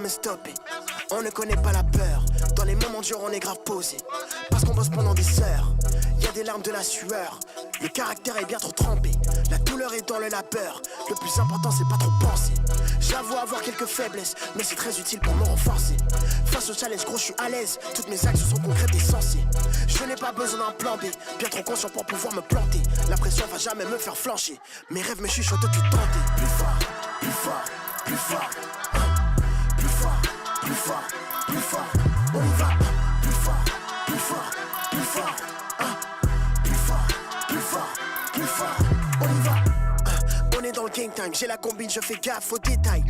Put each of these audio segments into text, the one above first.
me stopper. On ne connaît pas la peur. Dans les moments durs on est grave posé. Parce qu'on bosse pendant des heures. Y'a des larmes, de la sueur. Le caractère est bien trop trempé. La douleur est dans le labeur. Le plus important c'est pas trop penser. J'avoue avoir quelques faiblesses, mais c'est très utile pour me renforcer. Face au challenge gros je suis à l'aise. Toutes mes actions sont concrètes et sensées. Je n'ai pas besoin d'un plan B. Bien trop conscient pour pouvoir me planter. La pression va jamais me faire flancher. Mes rêves me chuchotent de tenter. Plus fort, plus fort, plus fort. Plus fort, plus fort, plus fort. On y va. Plus fort, plus fort, plus fort. Plus fort, plus fort, plus fort. On y va. On est dans le game time, j'ai la combine, je fais gaffe aux détails.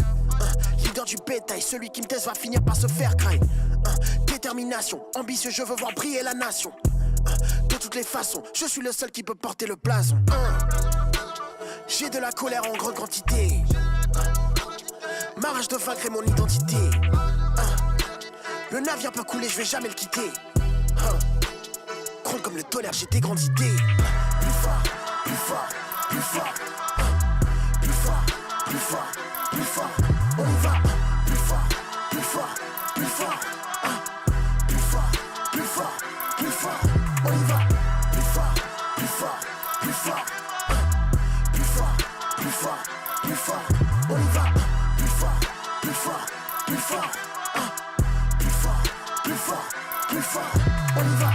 Leader du bétail, celui qui me teste va finir par se faire craindre. Détermination, ambitieux, je veux voir briller la nation. De toutes les façons, je suis le seul qui peut porter le blason. J'ai de la colère en grande quantité. Ma rage de vaincre est mon identité. Le navire peut couler, je vais jamais le quitter. Gronde comme le tonnerre, j'ai des grandes idées. Plus fort, plus fort, plus fort. Plus fort, plus fort, plus fort. On y va. Plus fort, plus fort, plus fort. Plus fort, plus fort, plus fort. On y va. Plus fort, plus fort, plus fort. Plus fort, plus fort, plus fort. On y va. Plus fort, plus fort, plus fort. Plus fort, plus fort, plus fort. On y va.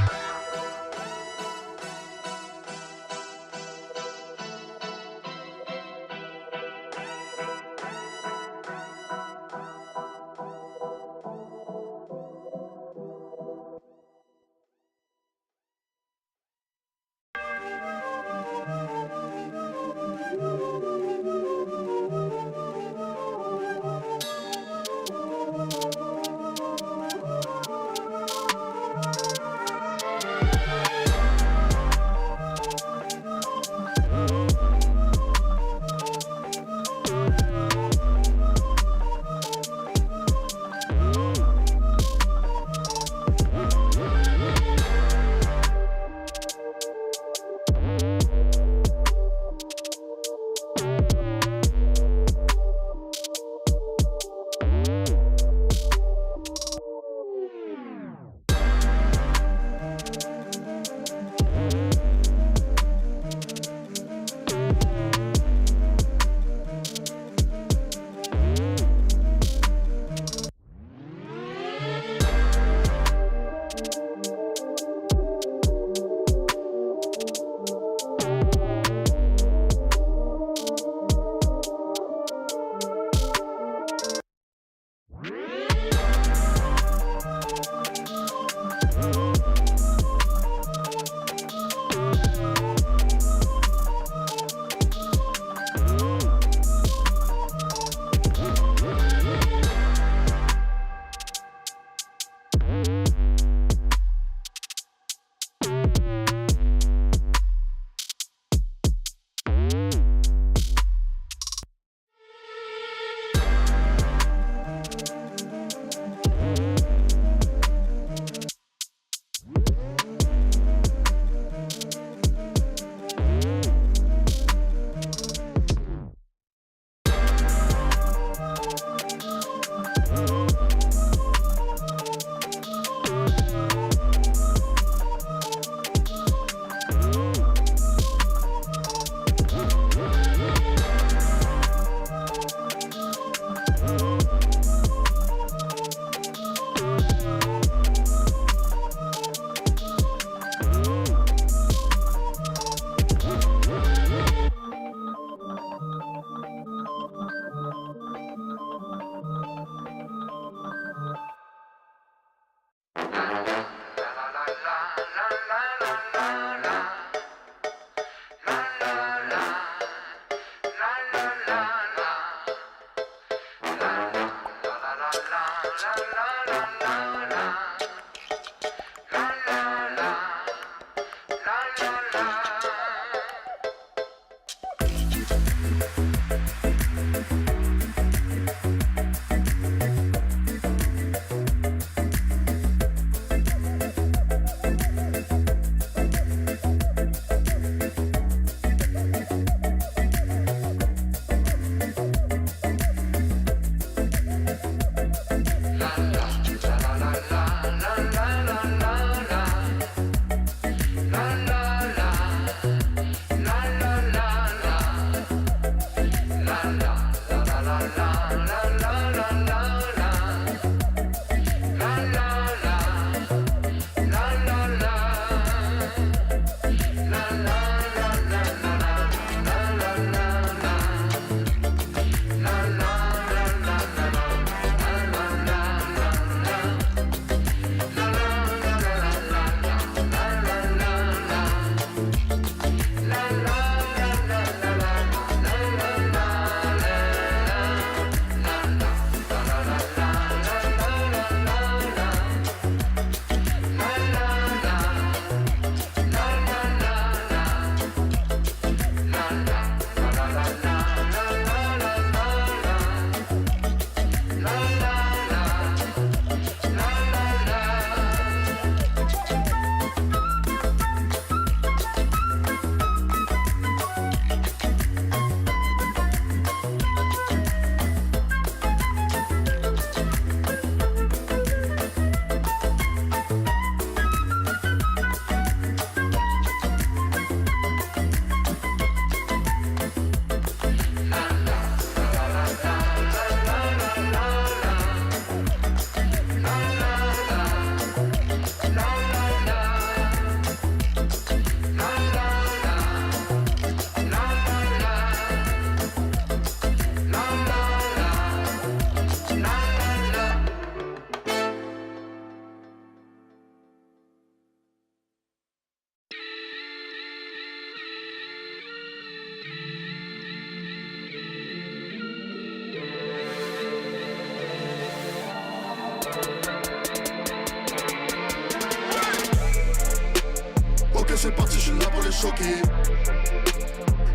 c'est parti, je suis là pour les choquer.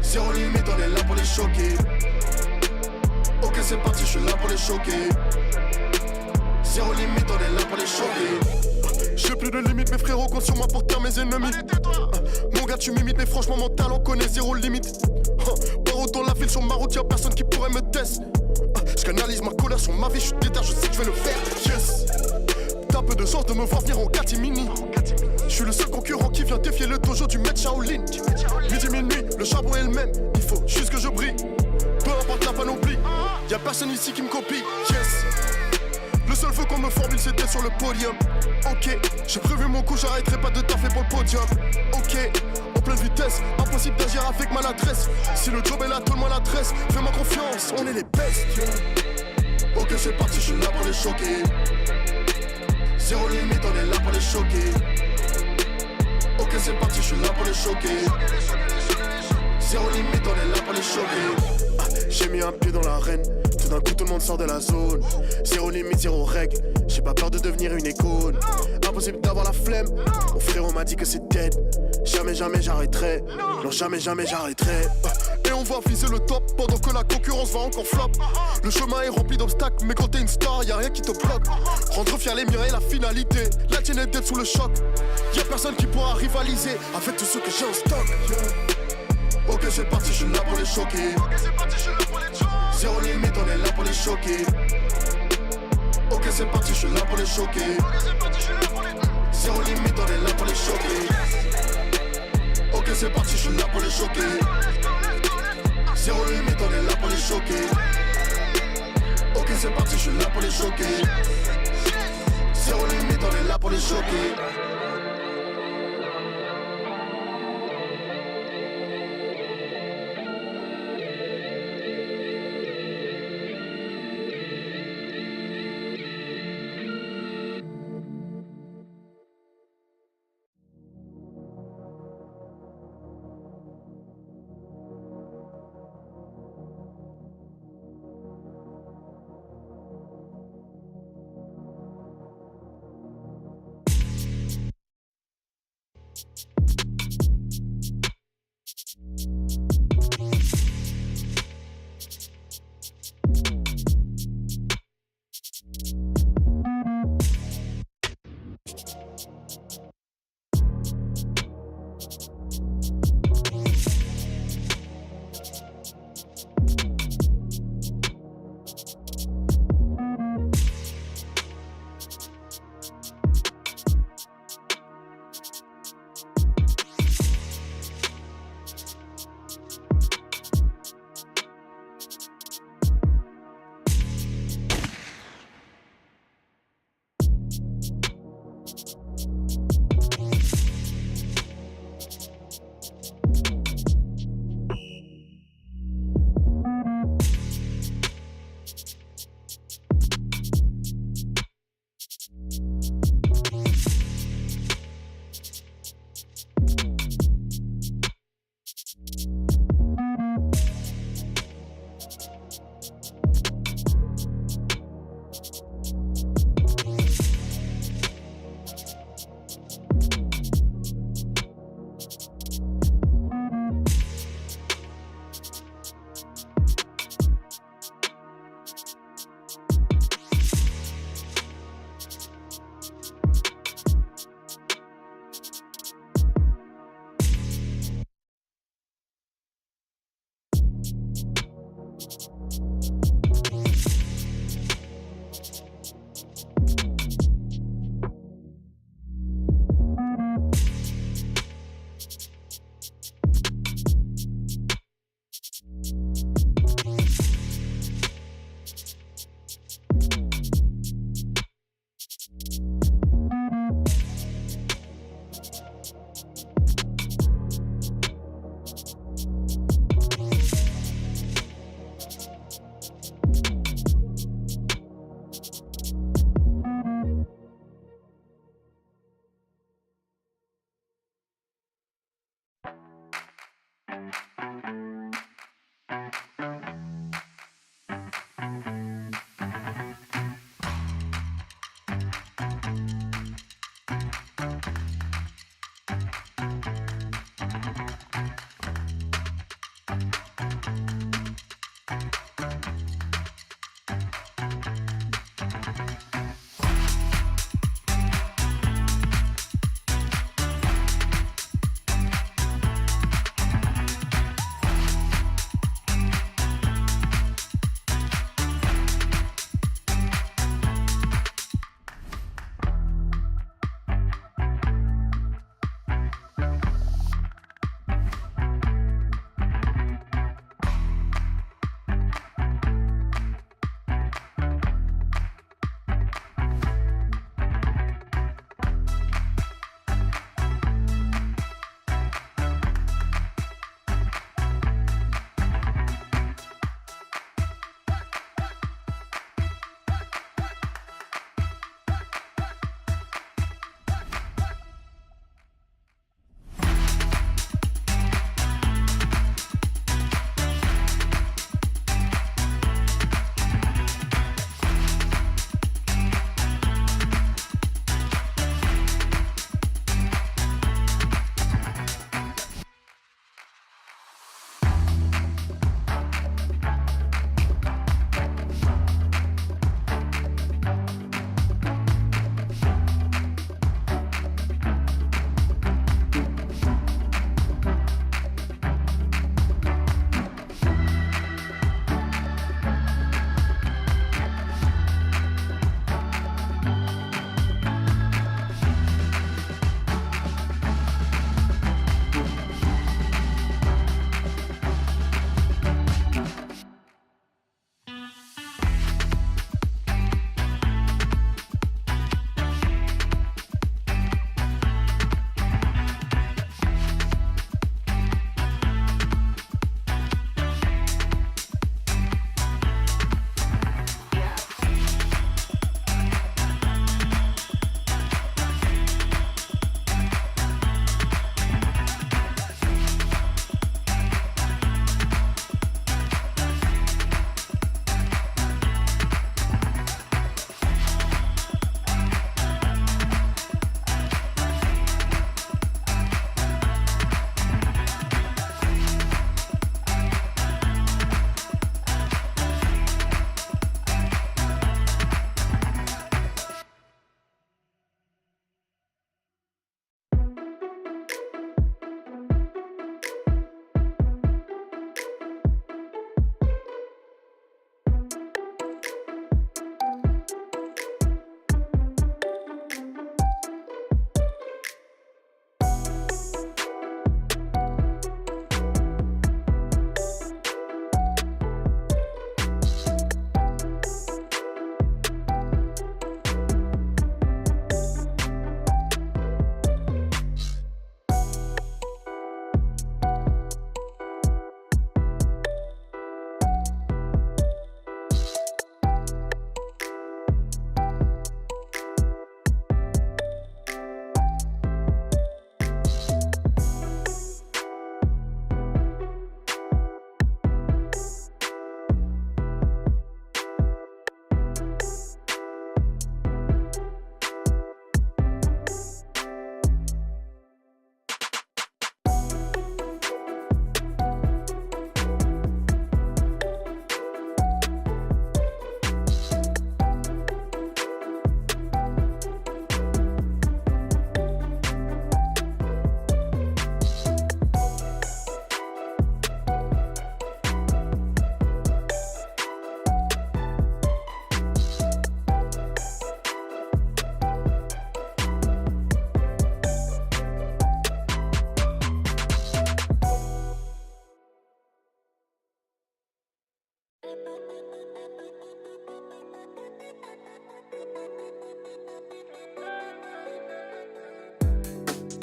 Zéro limite, on est là pour les choquer. Ok c'est parti, je suis là pour les choquer. Zéro limite, on est là pour les choquer. J'ai plus de limite, mes frérots comptent sur moi pour taire mes ennemis. Mon gars tu m'imites, mais franchement mon talent connaît zéro limite. Barreau dans la ville sur ma route, y'a personne qui pourrait me tester. Je canalise ma colère sur ma vie, je suis déter, je sais que je vais le faire. Yes. T'as peu de chance de me voir venir en catimini. Je suis le seul concurrent qui vient défier le dojo du maître Shaolin. Midi minuit, le charbon est le même, il faut juste que je brille. Peu importe la panoplie, y'a personne ici qui me copie. Yes. Le seul feu qu'on me formule c'était sur le podium. Ok, j'ai prévu mon coup, j'arrêterai pas de taffer pour le podium. Ok, en pleine vitesse, impossible d'agir avec maladresse. Si le job est là, tout le monde l'adresse. Fais-moi confiance, on est les bestes. Ok c'est parti, je suis là pour les choquer. Zéro limite, on est là pour les choquer. Ok c'est parti, je suis là pour les choquer. Zéro limite, on est là pour les choquer. J'ai mis un pied dans l'arène, tout d'un coup tout le monde sort de la zone. Zéro limite, zéro règle, j'ai pas peur de devenir une icône. Impossible d'avoir la flemme, mon frérot m'a dit que c'est dead. Jamais, jamais j'arrêterai, non jamais, jamais j'arrêterai. Et on va viser le top pendant que la concurrence va encore flop. Le chemin est rempli d'obstacles, mais quand t'es une star, y'a rien qui te bloque. Rendre fier les miens et la finalité, la tienne est d'être sous le choc. Y'a personne qui pourra rivaliser avec tout ce que j'ai en stock. Ok c'est parti, je suis là pour les choquer. Zéro limite, on est là pour les choquer. Ok c'est parti, je suis là pour les choquer. Zéro limite, on est là pour les choquer. Ok c'est parti, je suis là pour les choquer. Zéro limite, on est là pour les choquer. Ok c'est parti, je suis là pour les choquer. Zéro limite, on est là pour les choquer.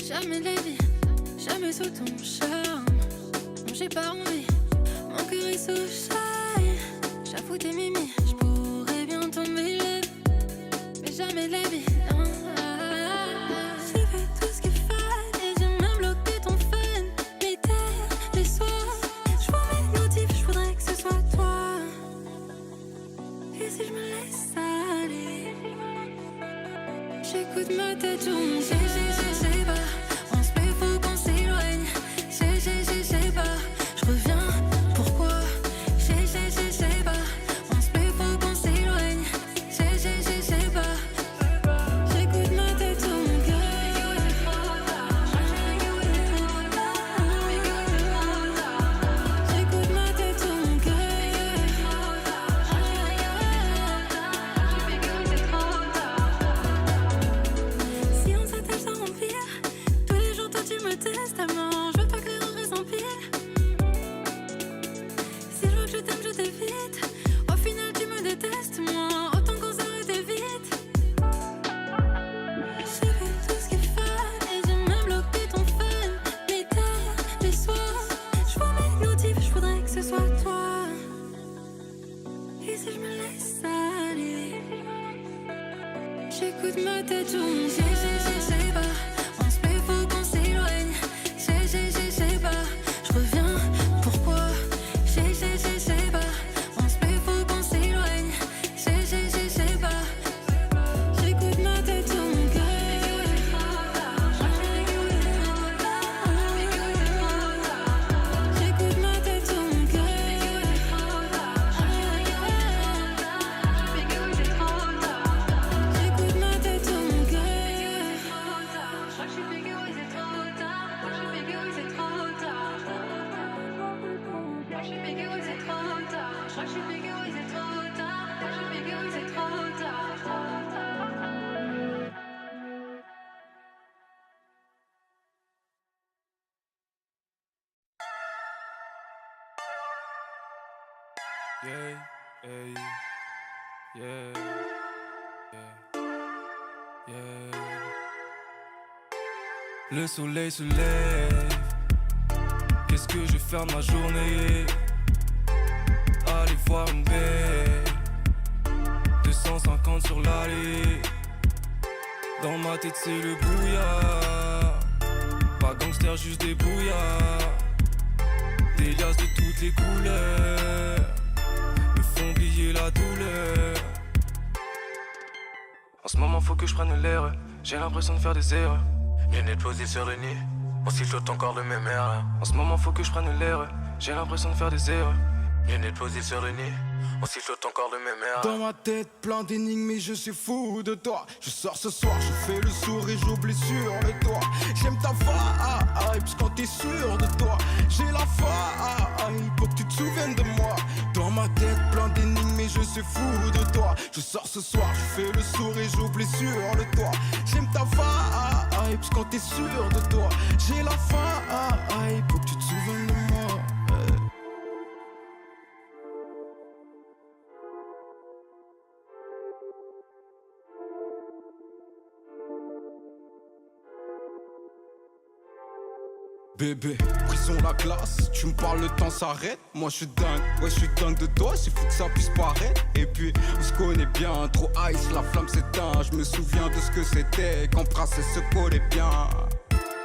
Jamais de la vie, jamais sous ton charme. Non, j'ai pas envie, mon cœur est sous chaille. J'avoue tes mimi, j'pourrais bien tomber là. Mais jamais de la vie, non. J'ai fait tout ce qu'il fallait, j'ai même bloqué ton fan. L'été, les soirs, j'vois mes notifs, j'voudrais que ce soit toi. Et si je me laisse aller, j'écoute ma tête tourner. J'ai pas, on se fait, faut qu'on s'éloigne. J'ai pas, je reviens, pourquoi? J'ai pas, on se fait, faut qu'on s'éloigne. J'ai pas, j'écoute ma tête sur mon cœur. J'écoute ma tête sur mon cœur. Si on s'attache sans remplir, tous les jours toi tu me testes à mort. Je veux pas que les regrets s'empilent. Si je vois que je t'aime, je t'évite. Au final tu me détestes, moi, autant qu'on s'arrêtait vite. J'ai fait tout ce qu'il fallait, j'ai même bloqué ton fan. L'été, les soirs, je vois mes notifs, je voudrais que ce soit toi. Et si je me laisse aller, j'écoute ma tête tourner. J'ai pas, on se fait, faut qu'on s'éloigne. J'ai pas, je reviens, pourquoi? J'ai pas, on se fait, faut qu'on s'éloigne. J'ai pas, j'écoute ma tête sur mon cœur. J'écoute ma tête sur mon cœur. J'écoute ma tête sur mon cœur. Je crois que je suis pégué, oui c'est trop tard. Je crois que je suis pégué, oui c'est trop tard. Je crois que je suis pégué, oui c'est trop tard. Je crois que je suis pégué, oui c'est trop tard. Je crois que je suis pégué, oui c'est trop tard. Yeah, hey, yeah, yeah, yeah. Le soleil se lève. Qu'est-ce que je vais faire de ma journée? Aller voir une baie. 250 sur l'allée. Dans ma tête c'est le brouillard. Pas gangster, juste des brouillards. Des liasses de toutes les couleurs me font oublier la douleur. En ce moment faut que je prenne l'air. J'ai l'impression de faire des erreurs. Lunettes posées sur le nez. On sifflote encore le même air. En ce moment faut que je prenne l'air. J'ai l'impression de faire des erreurs. Lunettes posées sur le nez. On sifflote encore le même air. Dans ma tête plein d'énigmes et je suis fou de toi. Je sors ce soir, je fais le sourd et j'oublie sur le toit. J'aime ta vibe quand t'es sûr de toi. J'ai la vibe pour que tu te souviennes de moi. Dans ma tête plein d'énigmes et je suis fou de toi. Je sors ce soir, je fais le sourd et j'oublie sur le toit. J'aime ta vibe quand t'es sûr de toi. J'ai la vibe pour que tu te souviennes de moi. Bébé, brisons la glace, tu me parles, le temps s'arrête. Moi je suis dingue, ouais je suis dingue de toi, c'est fou que ça puisse paraître. Et puis on se connaît bien, trop ice, la flamme s'éteint. Je me souviens de ce que c'était, qu'embrasser se collait bien.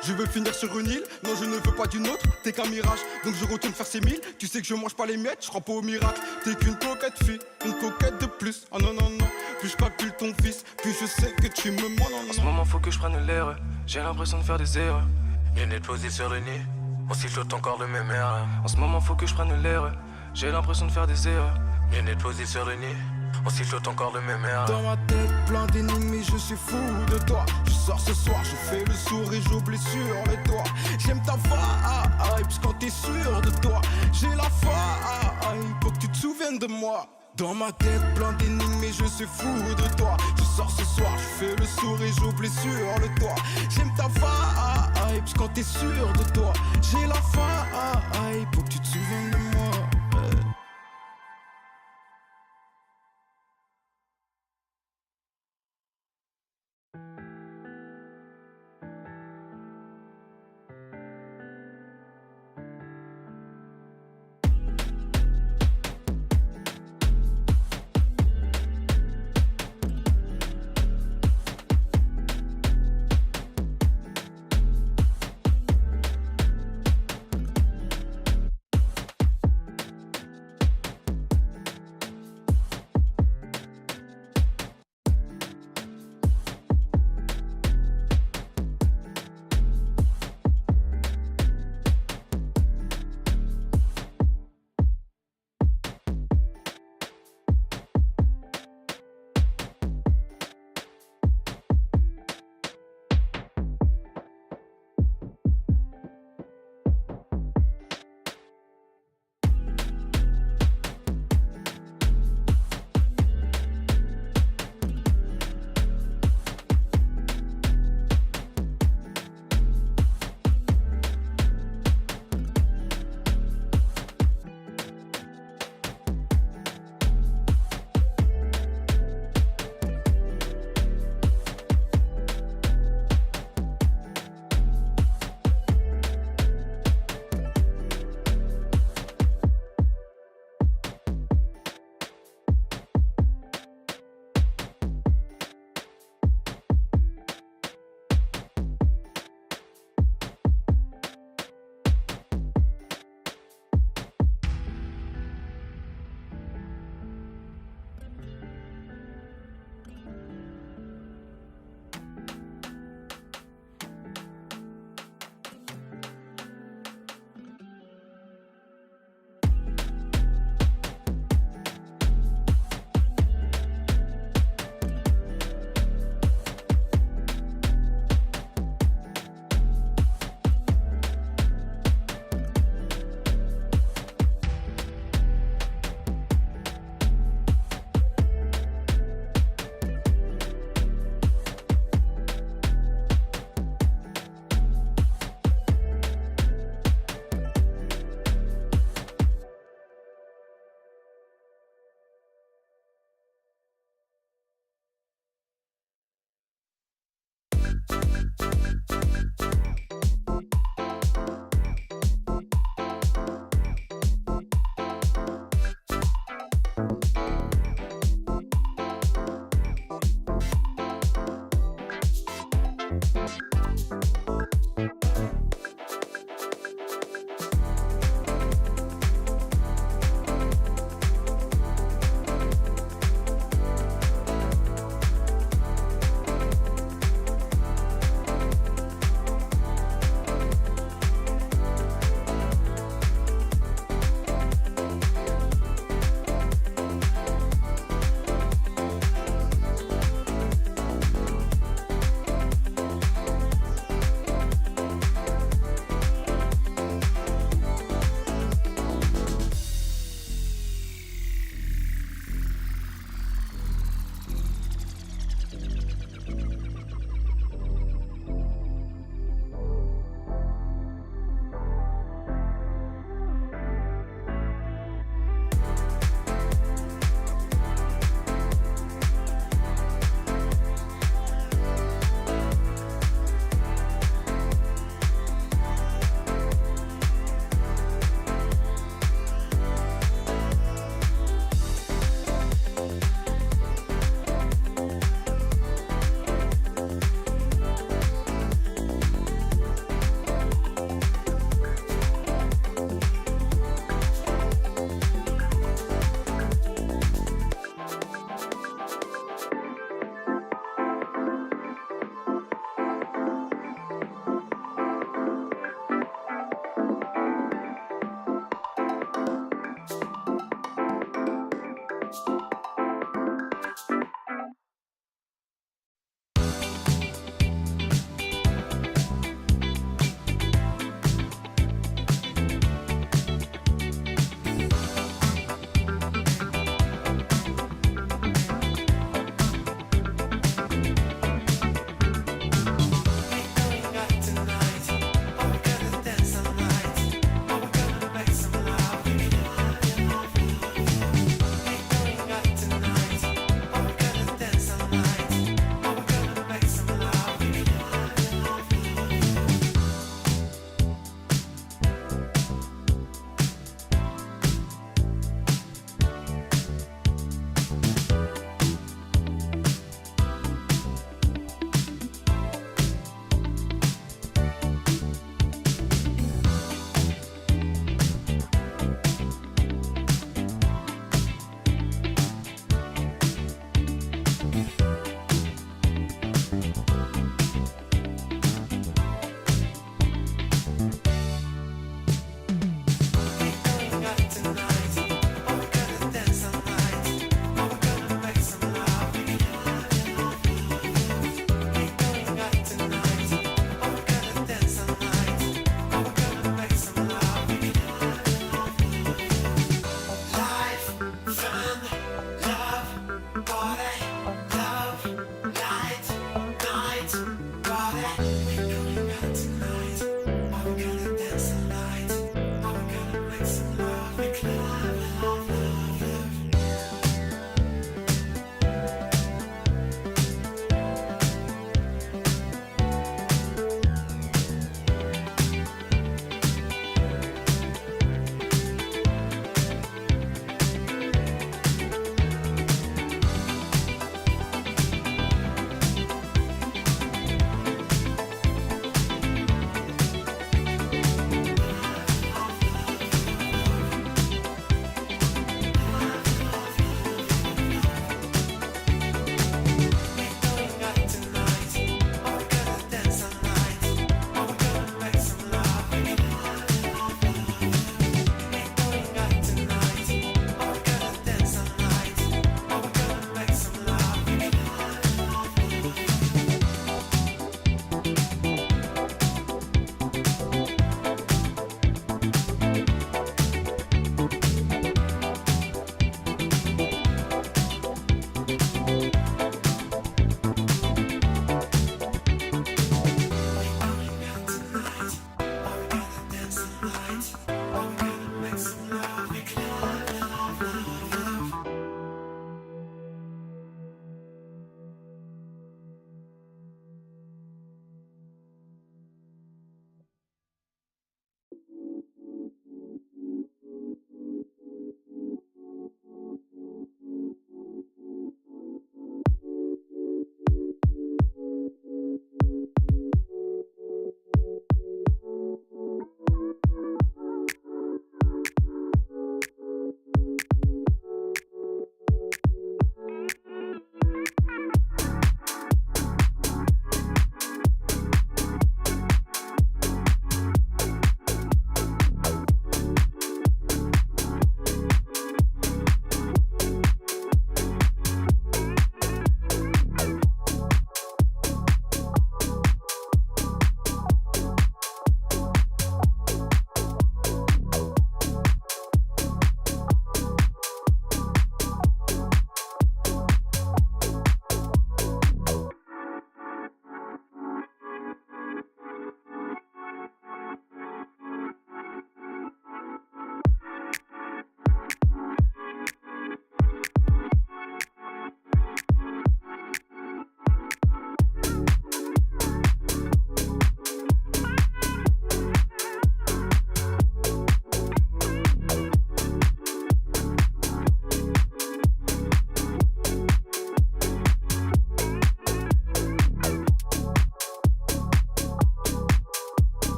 Je veux finir sur une île, non je ne veux pas d'une autre. T'es qu'un mirage, donc je retourne faire ces milles. Tu sais que je mange pas les miettes, je crois pas au miracle. T'es qu'une coquette fille, une coquette de plus. Oh non non non, plus je calcule ton fils, plus je sais que tu me mens. Non, non, en ce moment faut que je prenne l'air. J'ai l'impression de faire des erreurs. Lunettes posées sur le nez. On sifflote encore le même air. En ce moment faut que je prenne l'air. J'ai l'impression de faire des erreurs. Lunettes posées sur le nez. On sifflote encore le même air. Dans ma tête plein d'énigmes et je suis fou de toi. Je sors ce soir, je fais le sourd et j'oublie sur le toit. J'aime ta vibe quand t'es sûr de toi. J'ai la vibe pour que tu te souviennes de moi. Dans ma tête plein d'énigmes et je suis fou de toi. Je sors ce soir, je fais le sourd et j'oublie sur le toit. J'aime ta vibe quand t'es sûr de toi. J'ai la vibe pour que tu te souviennes de moi.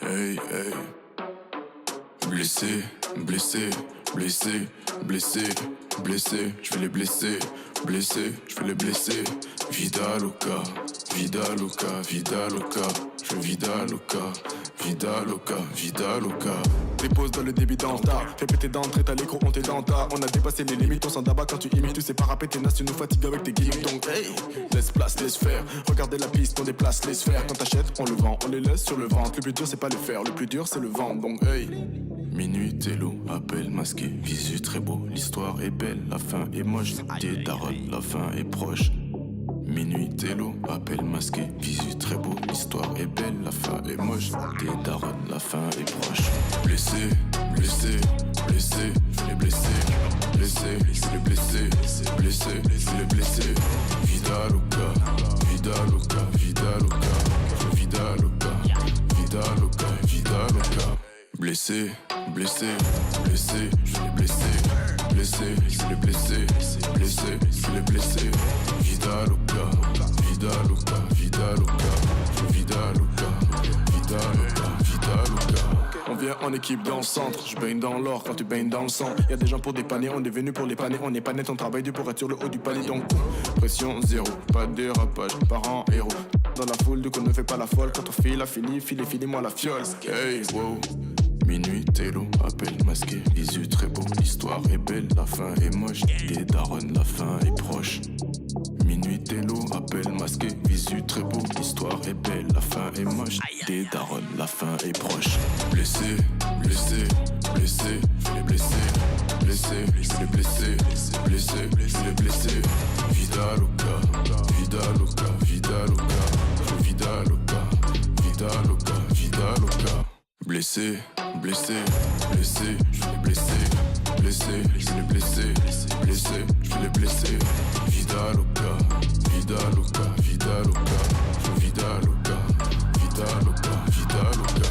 Hey, hey. Blessé, blessé, blessé, blessé, blessé, je vais les blesser, blessé, je vais les blesser. Vida loca, vida loca, vida loca, je vida loca, vida loca, vida loca. Dépose dans le débit dans le tas. Répétez d'entrée, t'as l'écro, on t'est dans ta. On a dépassé les limites, on s'en d'abat quand tu imites. Tu sais pas rapper tes nasses, tu nous fatigues avec tes gimmicks. Donc hey, laisse place, laisse faire. Regardez la piste, on déplace les sphères. Quand t'achètes, on le vend, on les laisse sur le ventre. Le plus dur c'est pas le faire, le plus dur c'est le vendre. Donc hey. Minuit, télo, appel masqué, visu très beau. L'histoire est belle, la fin est moche. Des daronnes, la fin est proche. Minuit, télo, appel masqué, visu très beau. L'histoire est belle, la fin est moche. Des daronnes, la fin est proche. Blessé, blessé, blessé, je les blessé. Blessé, je les blessé. Blessé, je les blessé. Vida loca, vida loca, vida loca. Vida loca, vida loca, vida loca. Blessé, blessé, blessé, je l'ai blessé. Blessé, je l'ai blessé. Blessé, je l'ai blessé. Vida loca, vida loca, vida loca. Vida loca, vida loca, vida loca. On vient en équipe dans le centre, je baigne dans l'or quand tu baignes dans le sang. Y'a des gens pour dépanner, on est venu pour les panner. On n'est pas net, on travaille dur pour être sur le haut du palier. Donc pression zéro, pas de dérapage, parents héros. Dans la foule, du coup ne fais pas la folle. Quand on file, file-moi la fiole. Hey, wow. Minuit, télo, appel masqué, visu très beau. L'histoire est belle, la fin est moche. Des daronnes, la fin est proche. Minuit, télo, appel masqué, visu très beau. L'histoire est belle, la fin est moche. Des daronnes, la fin est proche. Blessé, blessé, blessé, je l'ai blessé. Blessé, je l'ai blessé. Blessé, je l'ai blessé. Vida loca, vida loca, vida loca. Vida loca, vida loca, vida loca. Blessé, blessé, blessé, je l'ai blessé. Blessé, je l'ai blessé. Blessé, je l'ai blessé. Vida loca, vida loca, vida loca. Vida loca, vida loca, vida loca.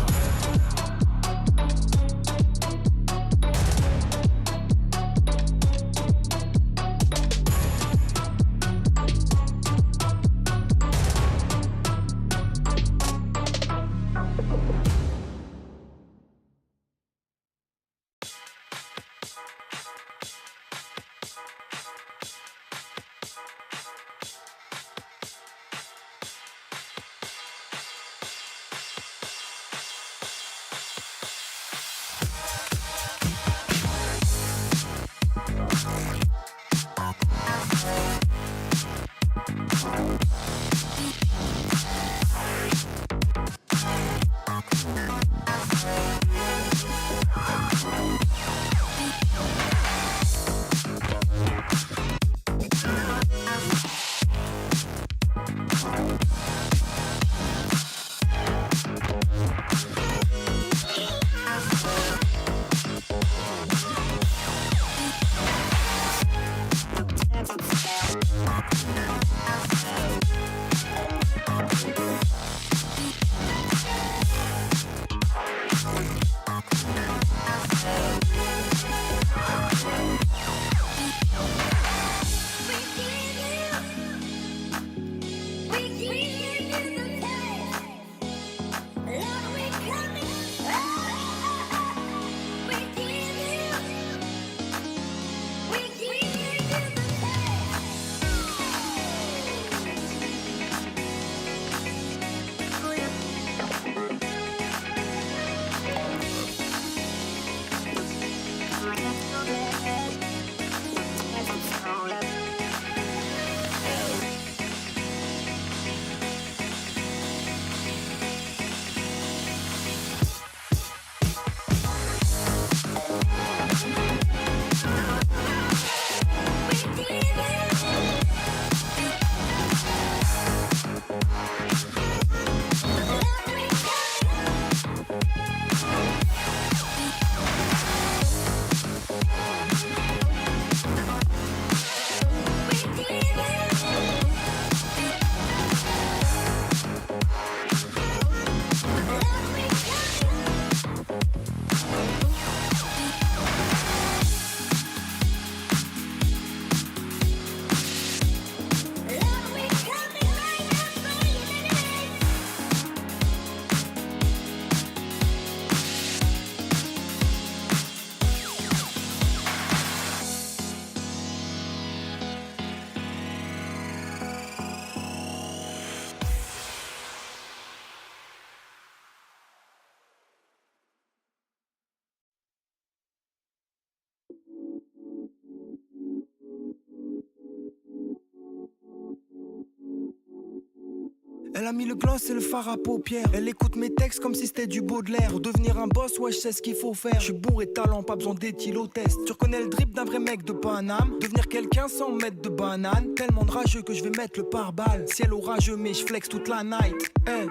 Elle a mis le gloss et le fard à paupières. Elle écoute mes textes comme si c'était du Baudelaire. Pour devenir un boss, ouais, je sais ce qu'il faut faire. Je suis bourré de talent, pas besoin d'éthylotest. Tu reconnais le drip d'un vrai mec de Paname. Devenir quelqu'un sans mettre de banane. Tellement de rageux que je vais mettre le pare-balles. Ciel orageux, mais je flex toute la night. Hey,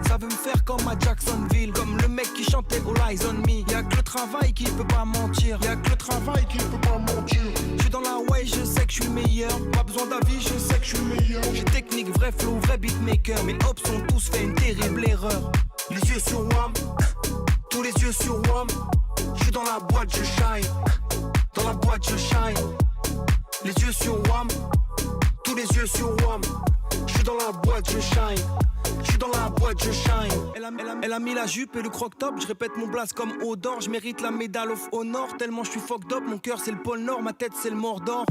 ça veut me faire comme à Jacksonville. Comme le mec qui chantait All Eyes on Me. Y'a que le travail qui peut pas mentir. Y'a que le travail qui peut pas mentir. Je suis dans la way, je sais que je suis le meilleur. Pas besoin d'avis, je sais que je suis le meilleur. J'ai technique, vrai flow, vrai beatmaker. Mes hops ont tous fait une terrible erreur. Les yeux sur WAM, tous les yeux sur WAM. Je suis dans la boîte, je shine. Dans la boîte, je shine. Les yeux sur WAM, tous les yeux sur WAM. Je suis dans la boîte, je shine. Je suis dans la boîte, je shine. Elle a mis la jupe et le croc-top. Je répète mon blast comme Odor. Je mérite la médaille of honor. Tellement je suis fucked up. Mon cœur c'est le pôle Nord, ma tête c'est le Mordor.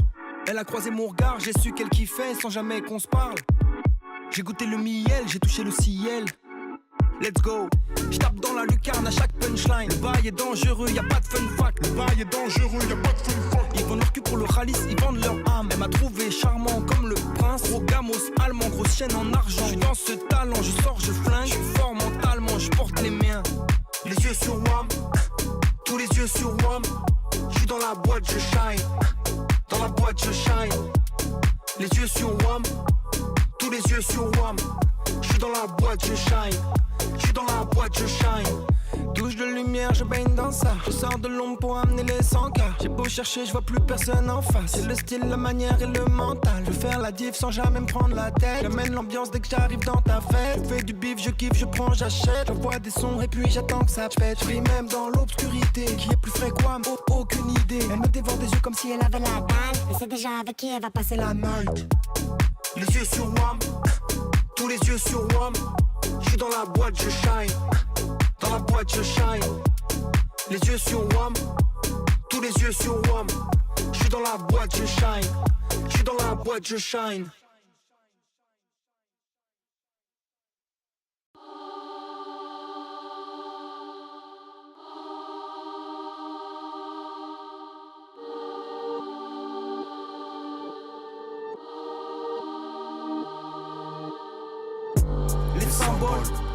Elle a croisé mon regard, j'ai su qu'elle kiffait sans jamais qu'on se parle. J'ai goûté le miel, j'ai touché le ciel. Let's go. Je tape dans la lucarne à chaque punchline. Le bail est dangereux, y a pas de fun fact. Le bail est dangereux, y a pas de fun fact. Ils vendent leur cul pour le ralice, ils vendent leur âme. Elle m'a trouvé charmant comme le prince. Gros gamos allemand, grosse chaîne en argent. Je suis dans ce talent, je sors, je flingue. Je suis fort mentalement, je porte les miens. Les yeux sur WAM, tous les yeux sur WAM. Je suis dans la boîte, je shine. Dans la boîte, je shine. Les yeux sur WAM, tous les yeux sur WAM. Je suis dans la boîte, je shine. Je suis dans la boîte, je shine. Douche de lumière, je baigne dans ça. Je sors de l'ombre pour amener les 100K. J'ai beau chercher, je vois plus personne en face. C'est le style, la manière et le mental. Je veux faire la diff sans jamais me prendre la tête. J'amène l'ambiance dès que j'arrive dans ta fête. Je fais du bif, je kiffe, je prends, j'achète. J'envoie des sons et puis j'attends que ça pète. Je brille même dans l'obscurité. Qui est plus frais que moi, aucune idée. Elle me dévore des yeux comme si elle avait la dalle. Et c'est déjà avec qui elle va passer la night. Les yeux sur WAM, tous les yeux sur WAM. Je suis dans la boîte, je shine. Dans la boîte, je shine. Les yeux sur WAM, tous les yeux sur WAM. Je suis dans la boîte, je shine. Je suis dans la boîte, je shine.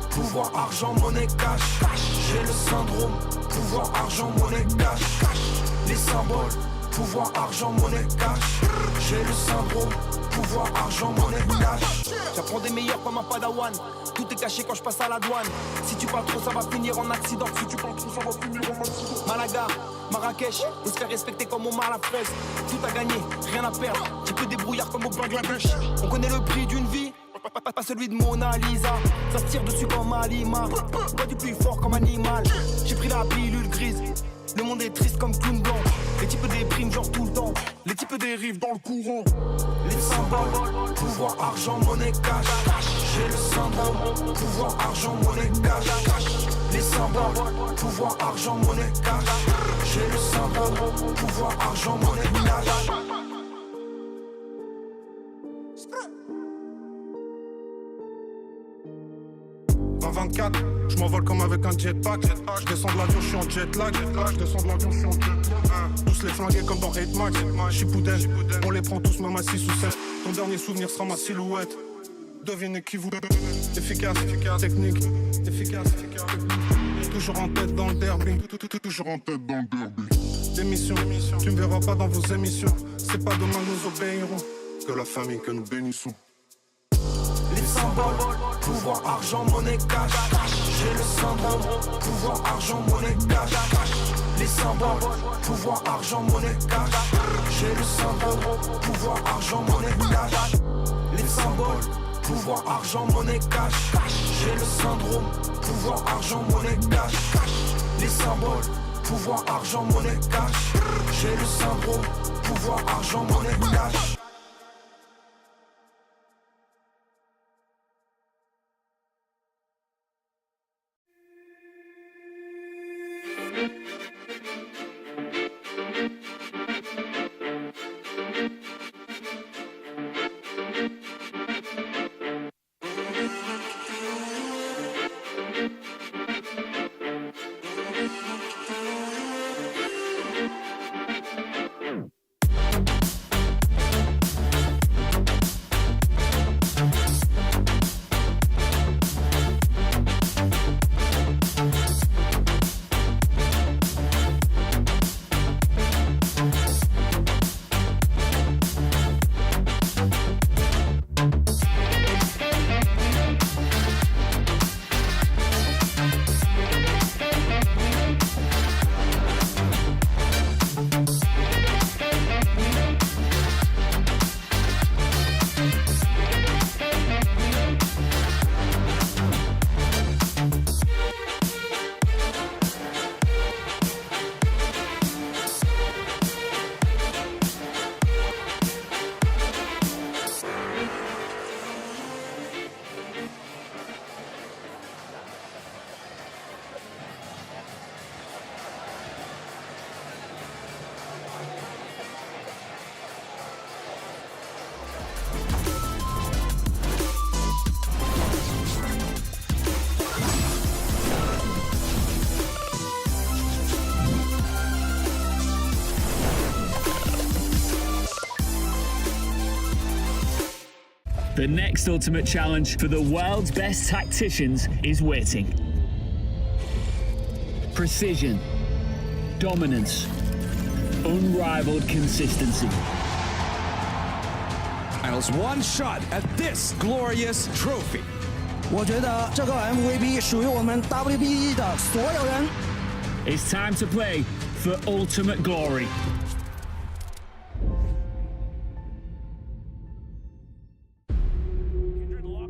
Pouvoir, argent, monnaie, cash. J'ai le syndrome. Pouvoir, argent, monnaie, cash. Les symboles. Pouvoir, argent, monnaie, cash. J'ai le syndrome. Pouvoir, argent, monnaie, cash. J'apprends des meilleurs comme un padawan. Tout est caché quand je passe à la douane. Si tu parles trop, ça va finir en accident. Si tu parles trop, ça va finir en accident. Malaga, Marrakech, on se fait respecter comme Omar la fraise. Tout à gagner, rien à perdre. Tu peux débrouillard comme au Bangladesh. On connaît le prix d'une vie. Pas celui de Mona Lisa. Ça se tire dessus comme Alima. Pas du plus fort comme animal. J'ai pris la pilule grise. Le monde est triste comme clown blanc. Les types dépriment genre tout le temps. Les types dérivent dans le courant. Les symboles. Pouvoir, argent, monnaie, cash. J'ai le syndrome. Pouvoir, argent, monnaie, cash. Les symboles. Pouvoir, argent, monnaie, cash. J'ai le syndrome. Pouvoir, argent, monnaie, cash. 24, je m'envole comme avec un jetpack. Je descends de l'avion, je suis en jet lag. Je descends de l'avion, je suis en jet lag. Tous les flingués comme dans 8 Max. Shippuden, on les prend tous même à 6 ou 7. Ton dernier souvenir sera ma silhouette. Devinez qui vous. Efficace, technique, efficace. Toujours en tête dans le derby. Toujours en tête dans le derby. Démission, tu me verras pas dans vos émissions. C'est pas demain nous obéirons. Que la famille que nous bénissons. Les symboles, pouvoir, argent, monnaie, cash. J'ai le syndrome, pouvoir, argent, monnaie, cash. Les symboles, pouvoir, argent, monnaie, cash. J'ai le syndrome, pouvoir, argent, monnaie, cash. Les symboles, pouvoir, argent, monnaie, cash. J'ai le syndrome, pouvoir, argent, monnaie, cash. Les symboles, pouvoir, argent, monnaie, cash. J'ai le syndrome, pouvoir, argent, monnaie, cash. The next ultimate challenge for the world's best tacticians is waiting. Precision, dominance, unrivaled consistency. And it's one shot at this glorious trophy. 我觉得这个 MVP 属于我们 WBE 的所有人。It's time to play for ultimate glory.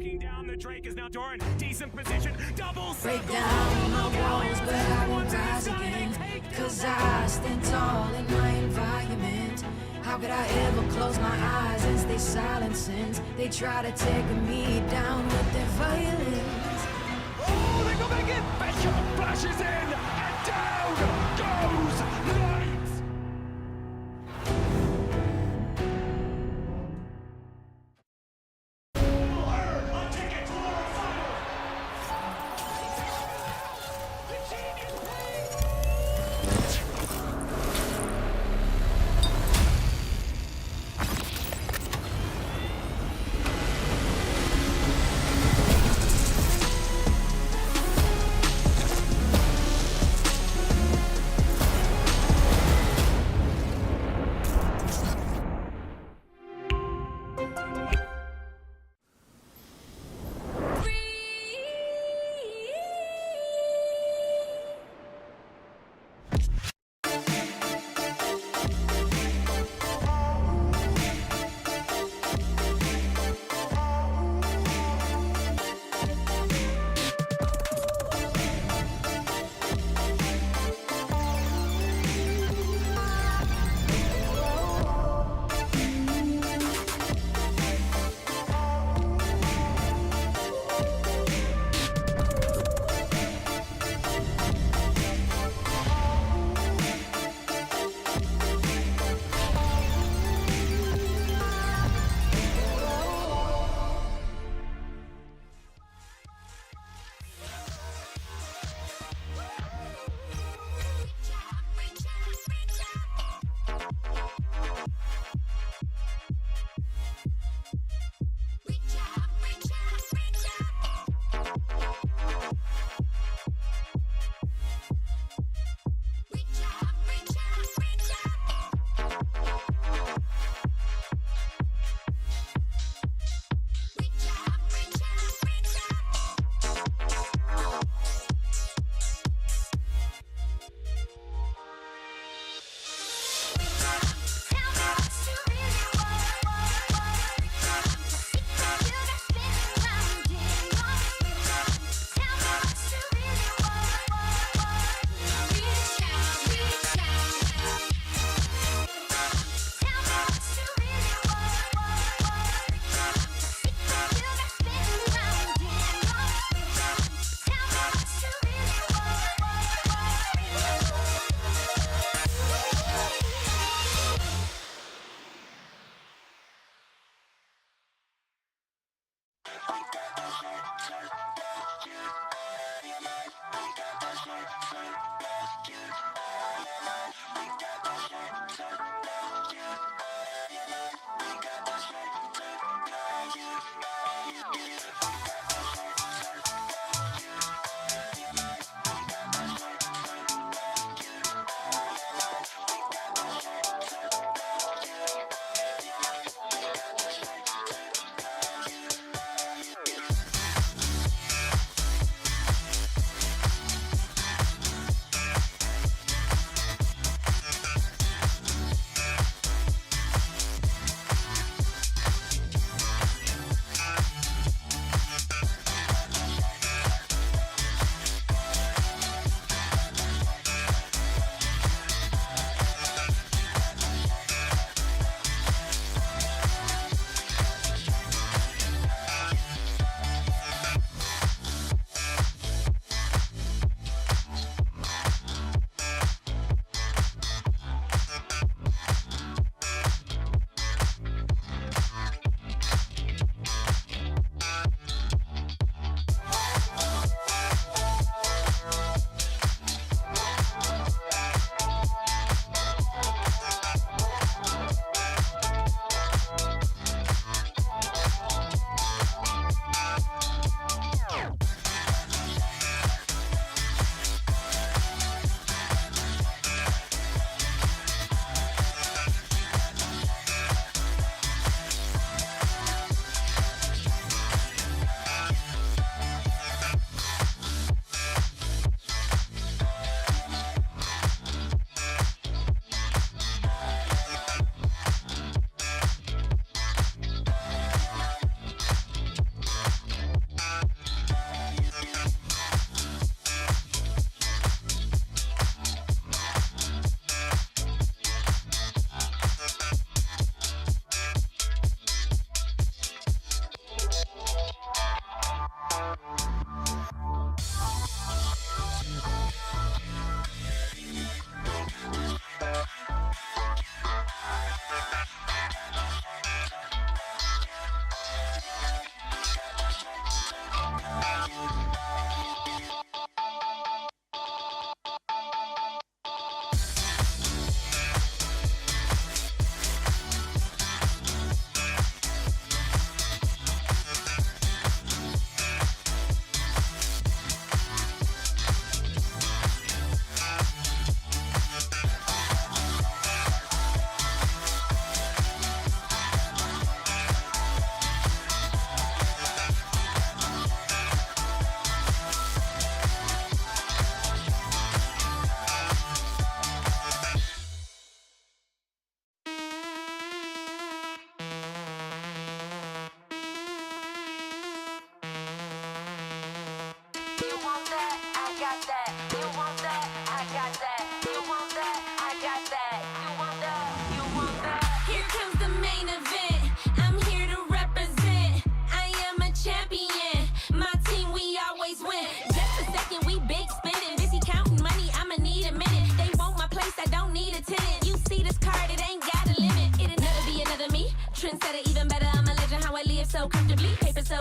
Locking down the Drake is now Doran. Decent position. Double Break down my walls, but I won't rise again. Cause I stand tall in my environment. How could I ever close my eyes and stay silent since they try to take me down with their violence? Oh, they go back in. Bishop flashes in. And down goes Knights.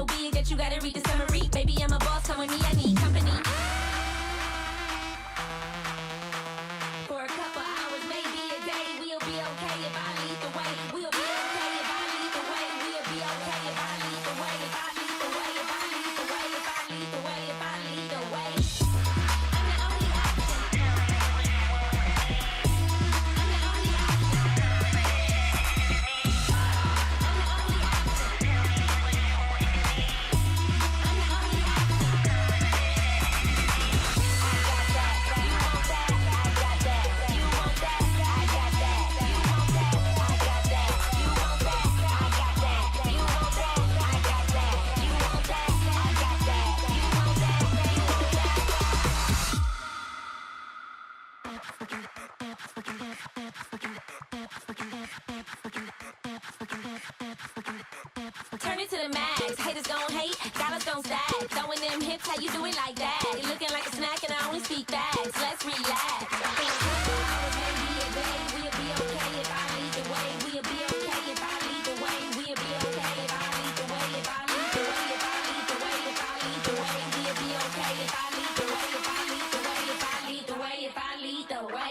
so be it that you gotta read the summary. Baby, I'm a boss, come with me, I need company. For a couple hours, maybe a day, we'll be okay if I lead the way. We'll be okay if I lead the way. We'll be okay if I lead the way. If I lead the way, if I lead the way, if I lead the way, if I lead the way. I'm the only option. I'm the only turn it to the max. Haters gon' hate, dollars gon' stack. Throwing them hips, how you do it like that? You looking like a snack and I only speak facts. Let's relax. Maybe a day, we'll be okay if I lead the way. We'll be okay if I lead the way. We'll be okay if I lead the way. If I lead the way, if I lead the way, if I lead the way. We'll be okay if I lead the way. If I lead the way, if I lead the way, if I lead the way.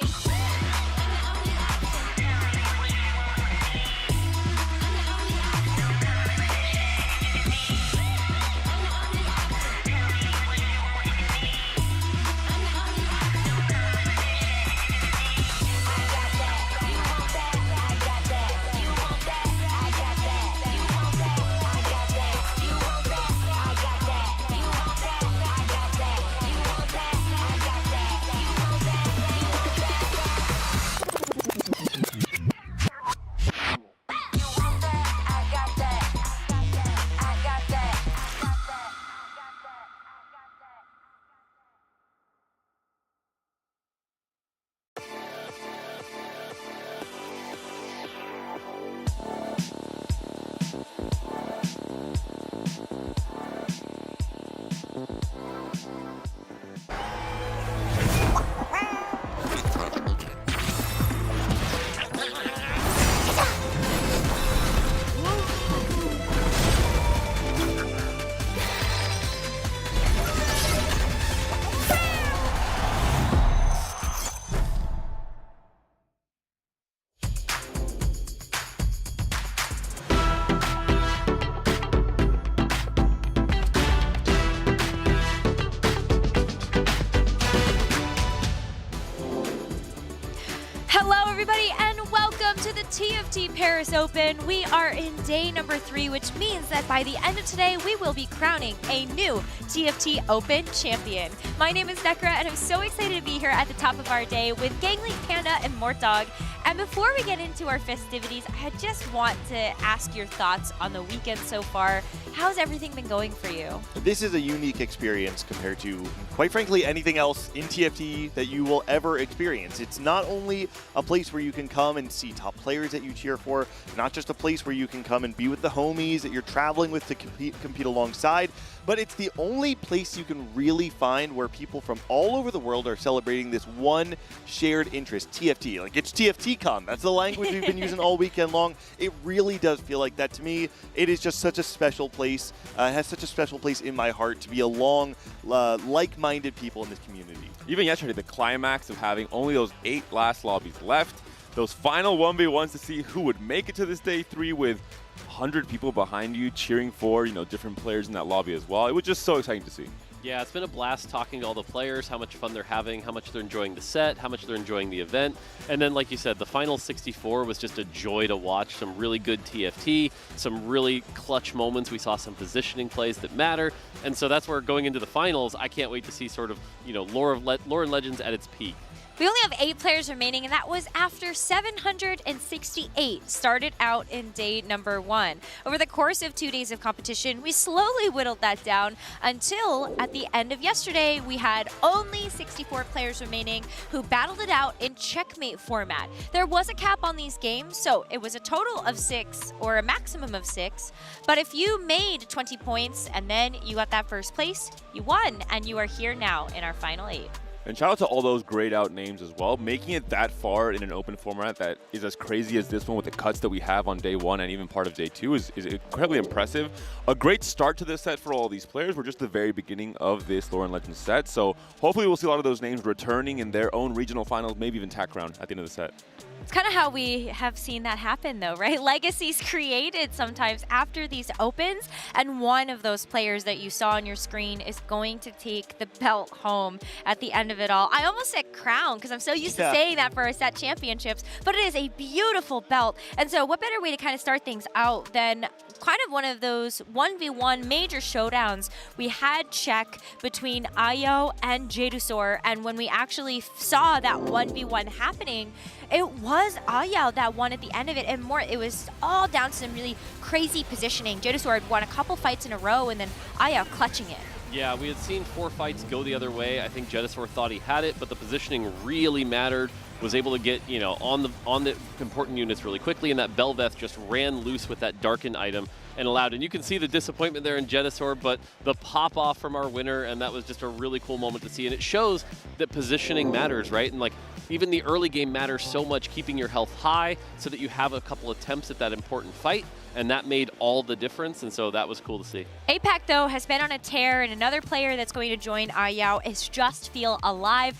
everybody, and welcome to the TFT Paris Open. We are in day number 3, which means that by the end of today, we will be crowning a new TFT Open champion. My name is Nekra, and I'm so excited to be here at the top of our day with Gangly, Panda, and Mortdog. And before we get into our festivities, I just want to ask your thoughts on the weekend so far. How's everything been going for you? This is a unique experience compared to, quite frankly, anything else in TFT that you will ever experience. It's not only a place where you can come and see top players that you cheer for, not just a place where you can come and be with the homies that you're traveling with to compete alongside, but it's the only place you can really find where people from all over the world are celebrating this one shared interest, TFT. Like, it's TFT-con. That's the language we've been using all weekend long. It really does feel like that to me. It is just such a special place. It has such a special place in my heart to be along like-minded people in this community. Even yesterday, the climax of having only those 8 last lobbies left, those final 1v1s to see who would make it to this day 3 with 100 people behind you cheering for, different players in that lobby as well. It was just so exciting to see. Yeah, it's been a blast talking to all the players, how much fun they're having, how much they're enjoying the set, how much they're enjoying the event. And then, like you said, the final 64 was just a joy to watch. Some really good TFT, some really clutch moments. We saw some positioning plays that matter. And so that's where going into the finals, I can't wait to see sort of, lore and Legends at its peak. We only have 8 players remaining, and that was after 768 started out in day number 1. Over the course of 2 days of competition, we slowly whittled that down until at the end of yesterday, we had only 64 players remaining who battled it out in checkmate format. There was a cap on these games, so it was a total of 6 or a maximum of 6. But if you made 20 points and then you got that first place, you won, and you are here now in our final 8. And shout out to all those grayed out names as well. Making it that far in an open format that is as crazy as this one with the cuts that we have on day 1 and even part of day 2 is incredibly impressive. A great start to this set for all these players. We're just the very beginning of this Lore and Legends set. So hopefully we'll see a lot of those names returning in their own regional finals, maybe even TAC round at the end of the set. It's kind of how we have seen that happen, though, right? Legacies created sometimes after these opens, and one of those players that you saw on your screen is going to take the belt home at the end of it all. I almost said crown because I'm so used to saying that for our set championships, but it is a beautiful belt. And so what better way to kind of start things out than kind of one of those 1v1 major showdowns we had check between Ayo and Jedusor, and when we actually saw that 1v1 happening, it was Ayo that won at the end of it, and more, it was all down to some really crazy positioning. Jedusor had won a couple fights in a row, and then Ayo clutching it. Yeah, we had seen 4 fights go the other way. I think Jedusor thought he had it, but the positioning really mattered. Was able to get, you know, on the important units really quickly, and that Belveth just ran loose with that Darken item and allowed. And you can see the disappointment there in Jedusor, but the pop off from our winner, and that was just a really cool moment to see. And it shows that positioning matters, right? And like even the early game matters so much, keeping your health high so that you have a couple attempts at that important fight. And that made all the difference, and so that was cool to see. APAC, though, has been on a tear, and another player that's going to join Ayo is Just Feel Alive,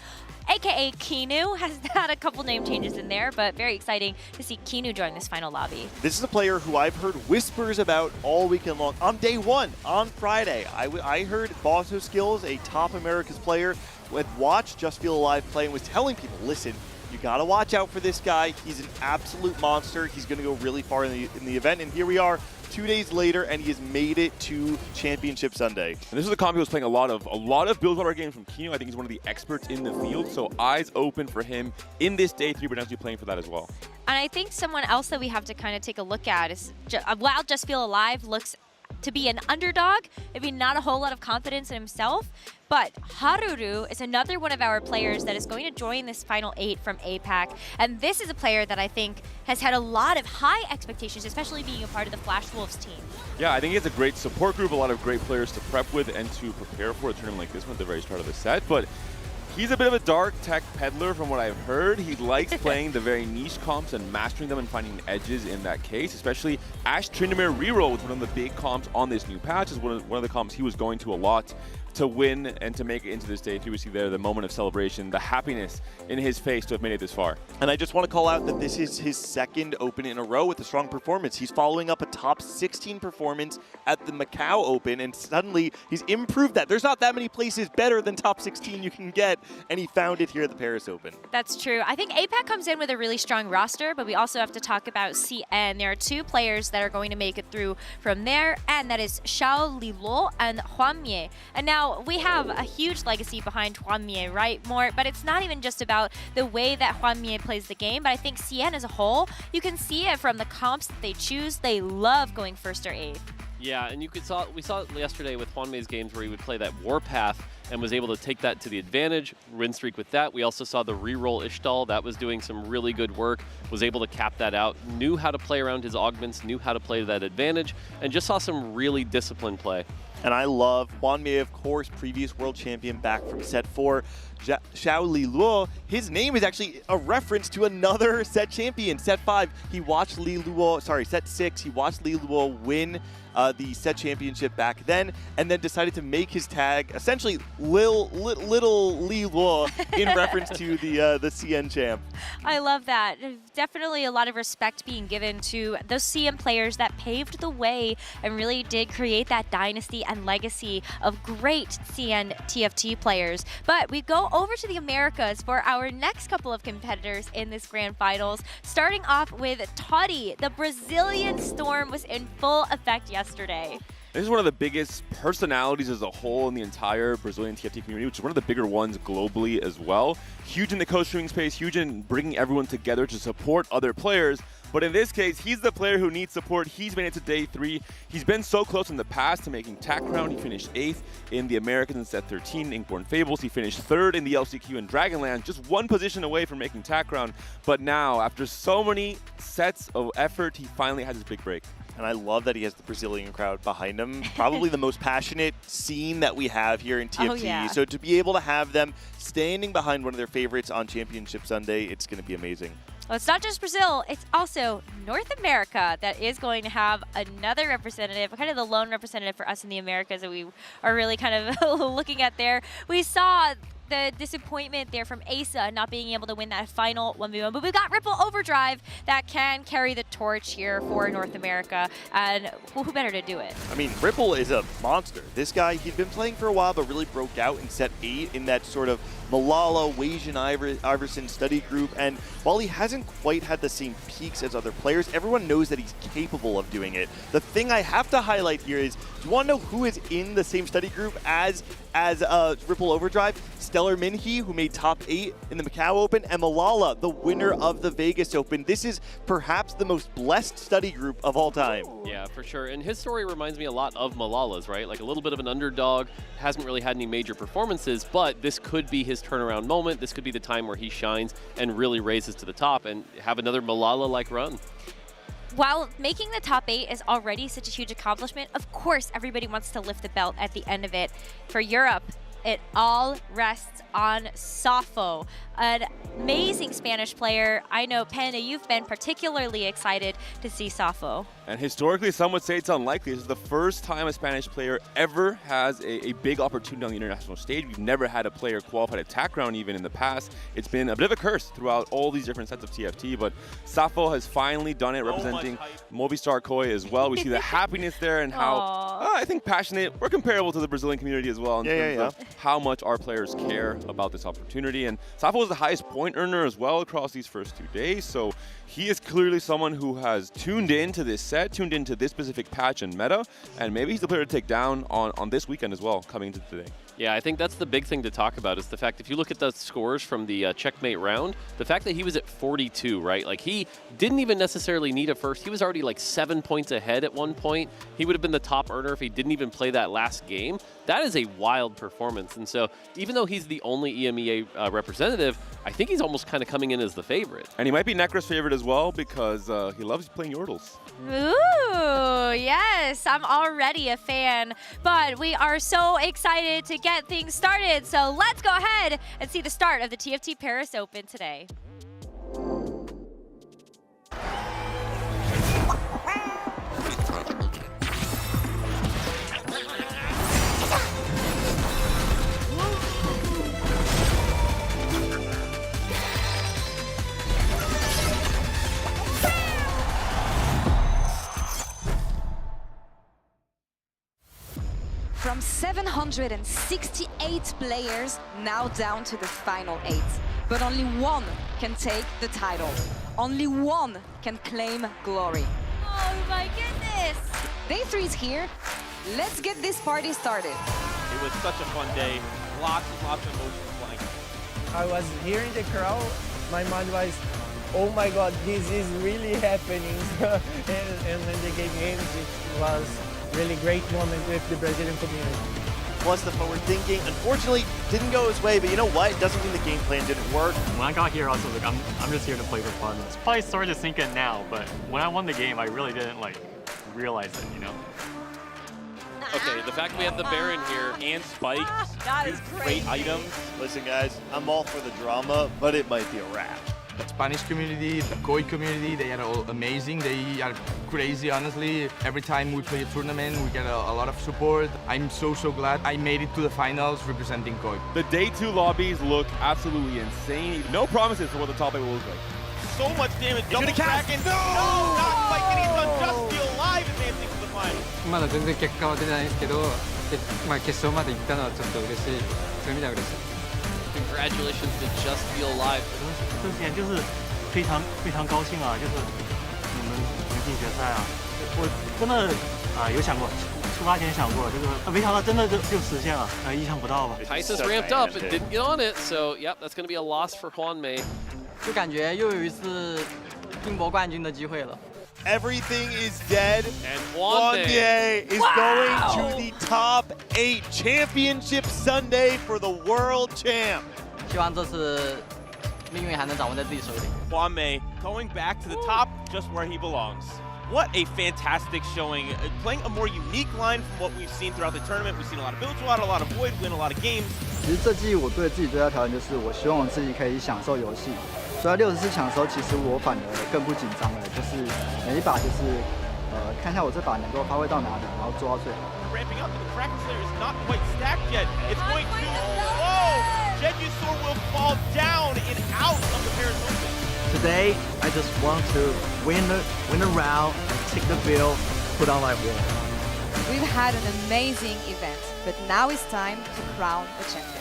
aka Kinu. Has had a couple name changes in there, but very exciting to see Kinu join this final lobby. This is a player who I've heard whispers about all weekend long. On day 1, on Friday, I heard Bosso Skills, a top Americas player, had watched Just Feel Alive play and was telling people, listen, you gotta watch out for this guy. He's an absolute monster. He's gonna go really far in the event. And here we are 2 days later, and he has made it to Championship Sunday. And this is a comp he was playing a lot of build water games from Kino. I think he's one of the experts in the field, so eyes open for him in this day 3, but actually playing for that as well. And I think someone else that we have to kind of take a look at is, while Just Feel Alive looks to be an underdog, maybe not a whole lot of confidence in himself, but Haruru is another one of our players that is going to join this final 8 from APAC. And this is a player that I think has had a lot of high expectations, especially being a part of the Flash Wolves team. Yeah, I think he has a great support group, a lot of great players to prep with and to prepare for a tournament like this one at the very start of the set. But he's a bit of a dark tech peddler from what I've heard. He likes playing the very niche comps and mastering them and finding edges in that case, especially Ash Tryndamere reroll was one of the big comps on this new patch. Is one of the comps he was going to a lot to win and to make it into this day 3. We see there the moment of celebration, the happiness in his face to have made it this far. And I just want to call out that this is his 2nd Open in a row with a strong performance. He's following up a top 16 performance at the Macau Open, and suddenly he's improved that. There's not that many places better than top 16 you can get, and he found it here at the Paris Open. That's true. I think APAC comes in with a really strong roster, but we also have to talk about CN. There are 2 players that are going to make it through from there, and that is Xiao Lilo and Huan Mie. And now we have a huge legacy behind Huan Mie, right, Mort? But it's not even just about the way that Huan Mie plays the game, but I think CN as a whole, you can see it from the comps that they choose. They love going 1st or 8th. Yeah, and we saw it yesterday with Huan Mei's games where he would play that Warpath and was able to take that to the advantage, win streak with that. We also saw the reroll Ishtal. That was doing some really good work, was able to cap that out, knew how to play around his augments, knew how to play to that advantage, and just saw some really disciplined play. And I love Huan Mie, of course, previous world champion back from set 4. Xiao Liluo, his name is actually a reference to another set champion, set 5. He watched set 6, he watched Liluo win the set championship back then, and then decided to make his tag essentially little Liluo in reference to the CN champ. I love that. Definitely a lot of respect being given to those CN players that paved the way and really did create that dynasty and legacy of great CN TFT players. But we go over to the Americas for our next couple of competitors in this grand finals, starting off with Toddy. The Brazilian storm was in full effect yesterday. This is one of the biggest personalities as a whole in the entire Brazilian TFT community, which is one of the bigger ones globally as well. Huge in the co-streaming space, huge in bringing everyone together to support other players. But in this case, he's the player who needs support. He's made it to day 3. He's been so close in the past to making TAC round. He finished 8th in the Americans in set 13, Inkborn Fables. He finished 3rd in the LCQ in Dragonland, just 1 position away from making TAC round. But now, after so many sets of effort, he finally has his big break. And I love that he has the Brazilian crowd behind him. Probably the most passionate scene that we have here in TFT. Oh, yeah. So to be able to have them standing behind one of their favorites on Championship Sunday, it's going to be amazing. Well, it's not just Brazil, it's also North America that is going to have another representative, kind of the lone representative for us in the Americas that we are really kind of looking at there. We saw the disappointment there from Asa not being able to win that final 1v1, but we've got Ripple Overdrive that can carry the torch here for North America, and well, who better to do it? I mean, Ripple is a monster. This guy, he'd been playing for a while, but really broke out in set 8 in that sort of Malala, Wajan Iverson study group, and while he hasn't quite had the same peaks as other players, everyone knows that he's capable of doing it. The thing I have to highlight here is, do you want to know who is in the same study group as Ripple Overdrive? Stellar Minhee, who made top 8 in the Macau Open, and Malala, the winner of the Vegas Open. This is perhaps the most blessed study group of all time. Yeah, for sure. And his story reminds me a lot of Malala's, right? Like a little bit of an underdog, hasn't really had any major performances, but this could be his turnaround moment. This could be the time where he shines and really raises to the top and have another Malala-like run. While making the top 8 is already such a huge accomplishment, of course everybody wants to lift the belt at the end of it. For Europe, it all rests on Safo, an amazing Spanish player. I know, Penna, you've been particularly excited to see Safo. And historically, some would say it's unlikely. This is the first time a Spanish player ever has a big opportunity on the international stage. We've never had a player qualify to TAC round even in the past. It's been a bit of a curse throughout all these different sets of TFT, but Safo has finally done it, representing Movistar Koi as well. We see the happiness there and how, I think, passionate. We're comparable to the Brazilian community as well in terms of how much our players care about this opportunity. And Safo was the highest point earner as well across these first 2 days, so he is clearly someone who has tuned into this set, tuned into this specific patch and meta, and maybe he's the player to take down on this weekend as well, coming into today. Yeah, I think that's the big thing to talk about is the fact if you look at the scores from the checkmate round, the fact that he was at 42, right? Like he didn't even necessarily need a first. He was already like 7 points ahead at one point. He would have been the top earner if he didn't even play that last game. That is a wild performance. And so even though he's the only EMEA representative, I think he's almost kind of coming in as the favorite. And he might be Necro's favorite as well because he loves playing Yordles. Ooh, yes, I'm already a fan, but we are so excited to get things started. So let's go ahead and see the start of the TFT Paris Open today. From 768 players, now down to the final 8. But only one can take the title. Only one can claim glory. Oh my goodness! Day 3 is here. Let's get this party started. It was such a fun day. Lots of emotions flying. I was hearing the crowd. My mind was, oh my God, this is really happening. and when the game ended, it was really great moment with the Brazilian community. Plus the forward thinking, unfortunately, didn't go his way, but you know what? It doesn't mean the game plan didn't work. When I got here, I was like, I'm just here to play for fun. It's probably starting to sink in now, but when I won the game, I really didn't realize it, you know? Okay, the fact we have the Baron here and Spike, that is great items. Listen guys, I'm all for the drama, but it might be a wrap. The Spanish community, the Koi community, they are all amazing. They are crazy, honestly. Every time we play a tournament, we get a lot of support. I'm so glad I made it to the finals representing Koi. The day 2 lobbies look absolutely insane. No promises for what the top 8 will look like. So much damage. Double Kraken. No, not quite getting it done. Just Feel Alive advancing to the final. まだ全然結果は出ないですけど、決勝まで行ったのはちょっと嬉しい。そういう意味では嬉しい。Congratulations to Just Feel Alive. 这之前就是非常高兴啊，就是你们能进决赛啊，我真的有想过，出发前想过，这个没想到真的就实现了，意想不到吧。Tysus ramped up and didn't get on it, so yep, that's going to be a loss for Huan Mei. 就感觉又有一次拼搏冠军的机会了。 Everything is dead, and Huan Mei is going to the top 8 championship Sunday for the world champ. 希望这次命运还能掌握在自己手里。 Huan Mei going back to the top, just where he belongs. what a fantastic showing. Playing a more unique line from what we've seen throughout the tournament. We've seen a lot of builds, a lot of void, win a lot of games. 其实这季我对自己最大挑战就是，我希望我自己可以享受游戏。所以在64强的时候，其实我反而更不紧张了，就是每一把就是看一下我这把能够发挥到哪里，然后做到最好。Ramping up, but the Kraken Slayer is not quite stacked yet. It's going to Jeju-Sword will fall down and out of the Paris Open. Today, I just want to win the round, take the bill, put on my wall. We've had an amazing event, but now it's time to crown the champion.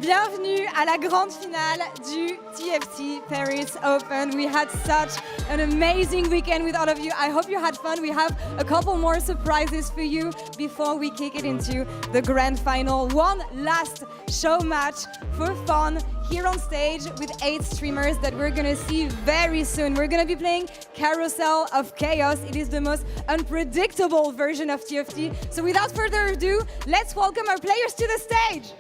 Bienvenue à la grande finale du TFT Paris Open. We had such an amazing weekend with all of you. I hope you had fun. We have a couple more surprises for you before we kick it into the grand final. One last show match for fun here on stage with 8 streamers that we're gonna see very soon. We're gonna be playing Carousel of Chaos. It is the most unpredictable version of TFT. So without further ado, let's welcome our players to the stage.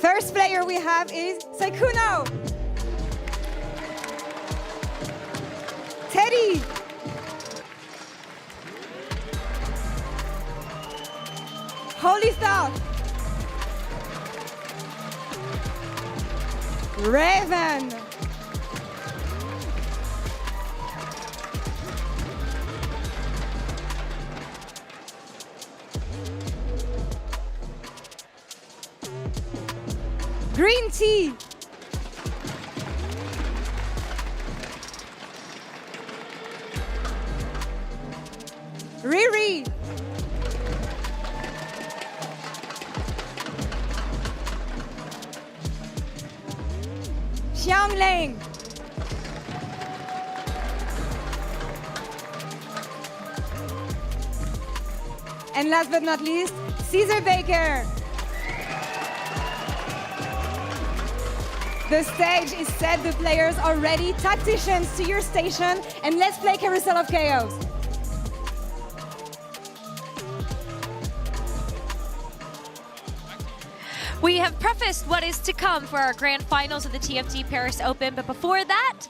First player we have is Saikuno, Teddy, Holy Thought, Raven, Green Tea, Riri, Xiangling, and last but not least, Caesar Baker. The stage is set, the players are ready. Tacticians, to your station, and let's play Carousel of Chaos. We have prefaced what is to come for our grand finals of the TFT Paris Open, but before that,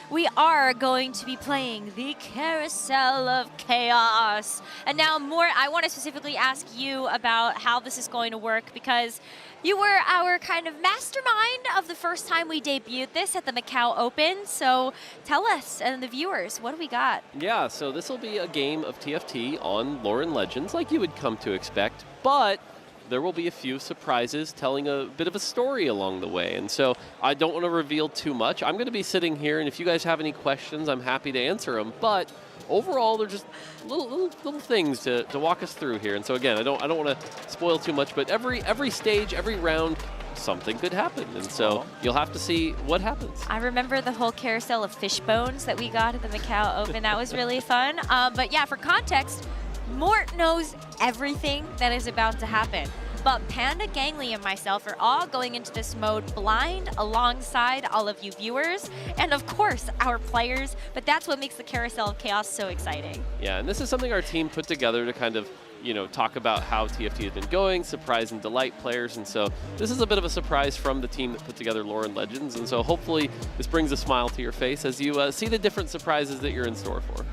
we are going to be playing the Carousel of Chaos. And now, Mort, I want to specifically ask you about how this is going to work, because you were our kind of mastermind of the first time we debuted this at the Macau Open. So tell us and the viewers, what do we got? Yeah, so this will be a game of TFT on Lore and Legends, like you would come to expect, but there will be a few surprises telling a bit of a story along the way. And so I don't want to reveal too much. I'm going to be sitting here, and if you guys have any questions, I'm happy to answer them. But overall, they're just little things to walk us through here. And so again, I don't want to spoil too much, but every stage, every round, something could happen. And so you'll have to see what happens. I remember the whole carousel of fish bones that we got at the Macau Open. That was really fun. But yeah, for context, Mort knows everything that is about to happen. But Panda, Gangly, and myself are all going into this mode blind alongside all of you viewers and, of course, our players. But that's what makes the Carousel of Chaos so exciting. Yeah, and this is something our team put together to kind of, you know, talk about how TFT has been going, surprise and delight players. And so this is a bit of a surprise from the team that put together Lore and Legends. And so hopefully this brings a smile to your face as you see the different surprises that you're in store for.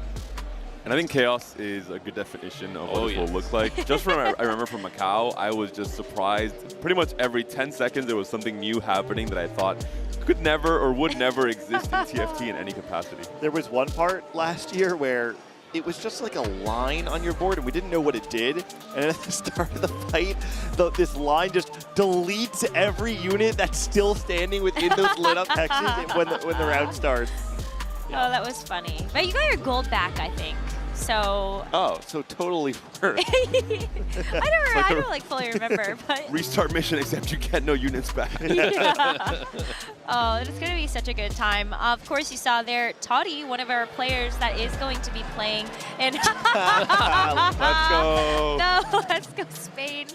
And I think chaos is a good definition of what this will look like. Just from, I remember from Macau, I was just surprised. Pretty much every 10 seconds, there was something new happening that I thought could never or would never exist in TFT in any capacity. There was one part last year where it was just like a line on your board and we didn't know what it did. And at the start of the fight, this line just deletes every unit that's still standing within those lit up hexes when the round starts. Yeah. Oh, that was funny. But you got your gold back, I think. So. Oh, so totally worked. I don't like fully remember, but. Restart mission, except you get no units back. Yeah. Oh, it's going to be such a good time. Of course, you saw there Toddy, one of our players that is going to be playing in. Let's go. No, let's go Spain.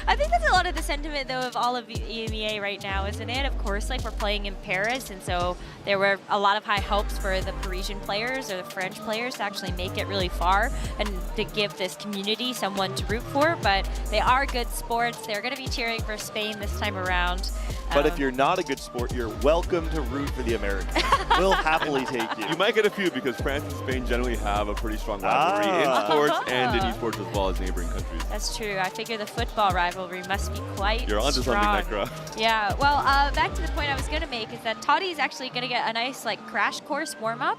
I think that's a lot of the sentiment, though, of all of EMEA right now, isn't it? Of course, like we're playing in Paris, and so there were a lot of high hopes for the Parisian players or the French players to actually make it really far and to give this community someone to root for. But they are good sports. They're going to be cheering for Spain this time around. But if you're not a good sport, you're welcome to root for the Americans. We'll happily take you. You might get a few because France and Spain generally have a pretty strong rivalry in sports and in esports as well as neighboring countries. That's true. I figure the football rivalry must be quite You're onto strong. something, Necra. Yeah. Well, back to the point I was going to make is that Toddy's actually going to get a nice like crash course warm-up.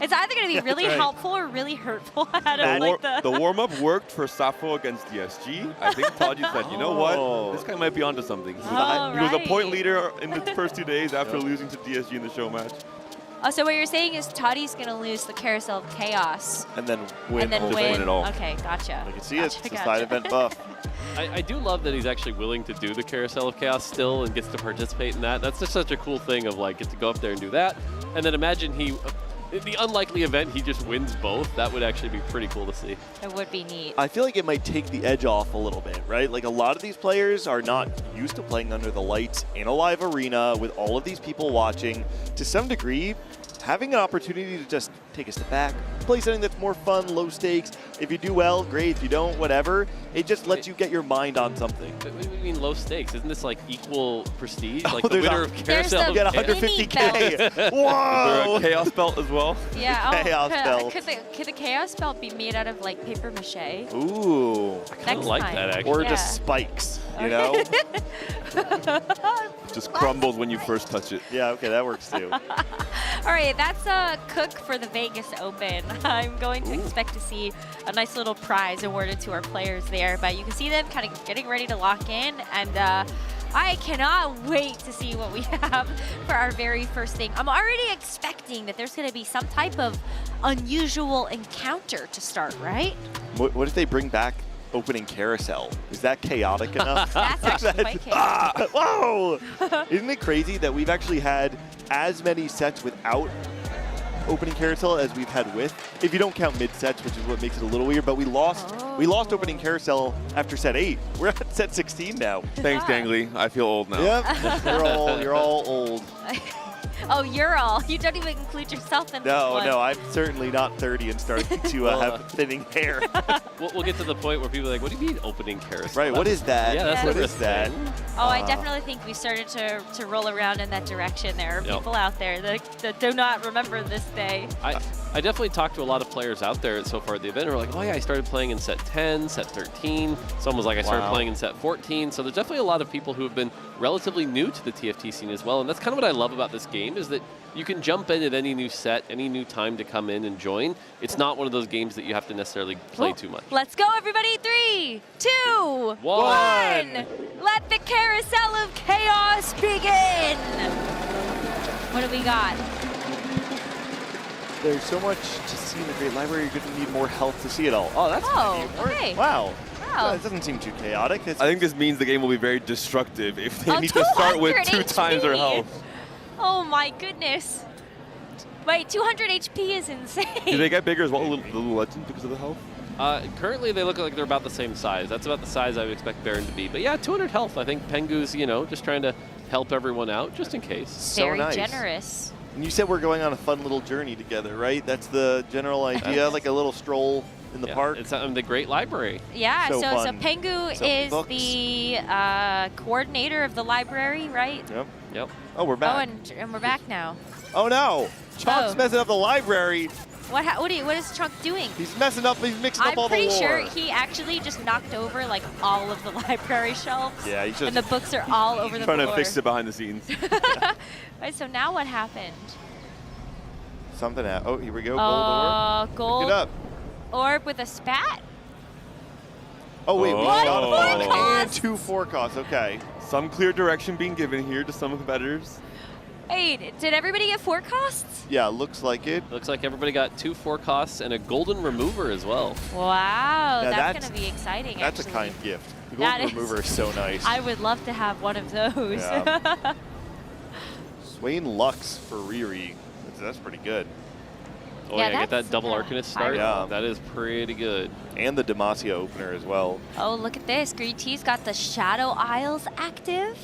It's either going to be really helpful or really hurtful. The warm-up worked for Safo against DSG. I think Toddy said, you know what? This guy might be onto something. He was a point leader in the first 2 days after losing to DSG in the show match. Oh, so what you're saying is Toddy's going to lose the Carousel of Chaos. And then win. Win it all. Okay, gotcha. I can see it's a side event buff. I do love that he's actually willing to do the Carousel of Chaos still and gets to participate in that. That's just such a cool thing of like, get to go up there and do that. And then imagine the unlikely event, he just wins both. That would actually be pretty cool to see. It would be neat. I feel like it might take the edge off a little bit, right? Like a lot of these players are not used to playing under the lights in a live arena with all of these people watching. To some degree, having an opportunity to just take a step back, play something that's more fun, low stakes. If you do well, great. If you don't, whatever. It just lets you get your mind on something. What do you mean low stakes? Isn't this like equal prestige? Oh, Like the winner of Carousel you get of Chaos? 150K. Is Whoa! there a Chaos belt as well? Yeah. Chaos belt. Could the Chaos belt be made out of like paper mache? Ooh. I kind of like that actually. Or just spikes, you know? Just crumbles when you first touch it. Yeah, okay, that works too. All right, that's a cook for the Vegas Open. I'm going to expect to see a nice little prize awarded to our players there, but you can see them kind of getting ready to lock in, and I cannot wait to see what we have for our very first thing. I'm already expecting that there's going to be some type of unusual encounter to start, right? What if they bring back opening carousel? Is that chaotic enough? That's actually quite chaotic. Whoa! Isn't it crazy that we've actually had as many sets without opening carousel as we've had with? If you don't count mid sets, which is what makes it a little weird, but we lost opening carousel after set 8. We're at set 16 now. Thanks, Gangly. I feel old now. Yep. You're all old. Oh, you're all. You don't even include yourself in this one. No, I'm certainly not 30 and starting to have thinning hair. We'll get to the point where people are like, what do you mean opening carousel? Right, what is that? Yeah, that's what is that? Oh, I definitely think we started to roll around in that direction. There are people out there that do not remember this day. I definitely talked to a lot of players out there so far at the event who are like, oh yeah, I started playing in set 10, set 13. Some was like, I started playing in set 14. So there's definitely a lot of people who have been relatively new to the TFT scene as well. And that's kind of what I love about this game is that you can jump in at any new set, any new time to come in and join. It's not one of those games that you have to necessarily play too much. Let's go, everybody. 3, 2, 1. Let the Carousel of Chaos begin. What do we got? There's so much to see in the Great Library, you're going to need more health to see it all. Oh, that's okay. Wow. Yeah, it doesn't seem too chaotic. I think this means the game will be very destructive if they need to start with 2 times their health. Oh my goodness. Wait, 200 HP is insane. Do they get bigger as well, the little legends, because of the health? Currently, they look like they're about the same size. That's about the size I would expect Baron to be. But yeah, 200 health. I think Pengu's, just trying to help everyone out, just in case. Very generous. And you said we're going on a fun little journey together, right? That's the general idea, like a little stroll in the park. It's the Great Library. Yeah, so fun. Pengu is the coordinator of the library, right? Yep. Oh, we're back. Oh, and we're back now. Oh no! Chunk's messing up the library. What is Chunk doing? He's messing up. He's mixing up all the lore. I'm pretty sure he actually just knocked over like all of the library shelves. Yeah, he's just. And the books are all over the floor. Trying to fix it behind the scenes. Right, so now what happened? Something happened. Oh, here we go. Gold orb. Gold Pick it up. Orb with a spat. Oh wait, we got one and 2 forecasts. Okay. Some clear direction being given here to some competitors. Wait, did everybody get 4 costs? Yeah, looks like it. Looks like everybody got 2 4 costs and a golden remover as well. Wow, Yeah, that's going to be exciting, That's actually. a kind gift. The That golden remover is so nice. I would love to have one of those. Yeah. Swain Lux for Riri. That's pretty good. Oh yeah, get that double Arcanist start. Yeah. That is pretty good. And the Demacia opener as well. Oh, look at this. Green T's got the Shadow Isles active.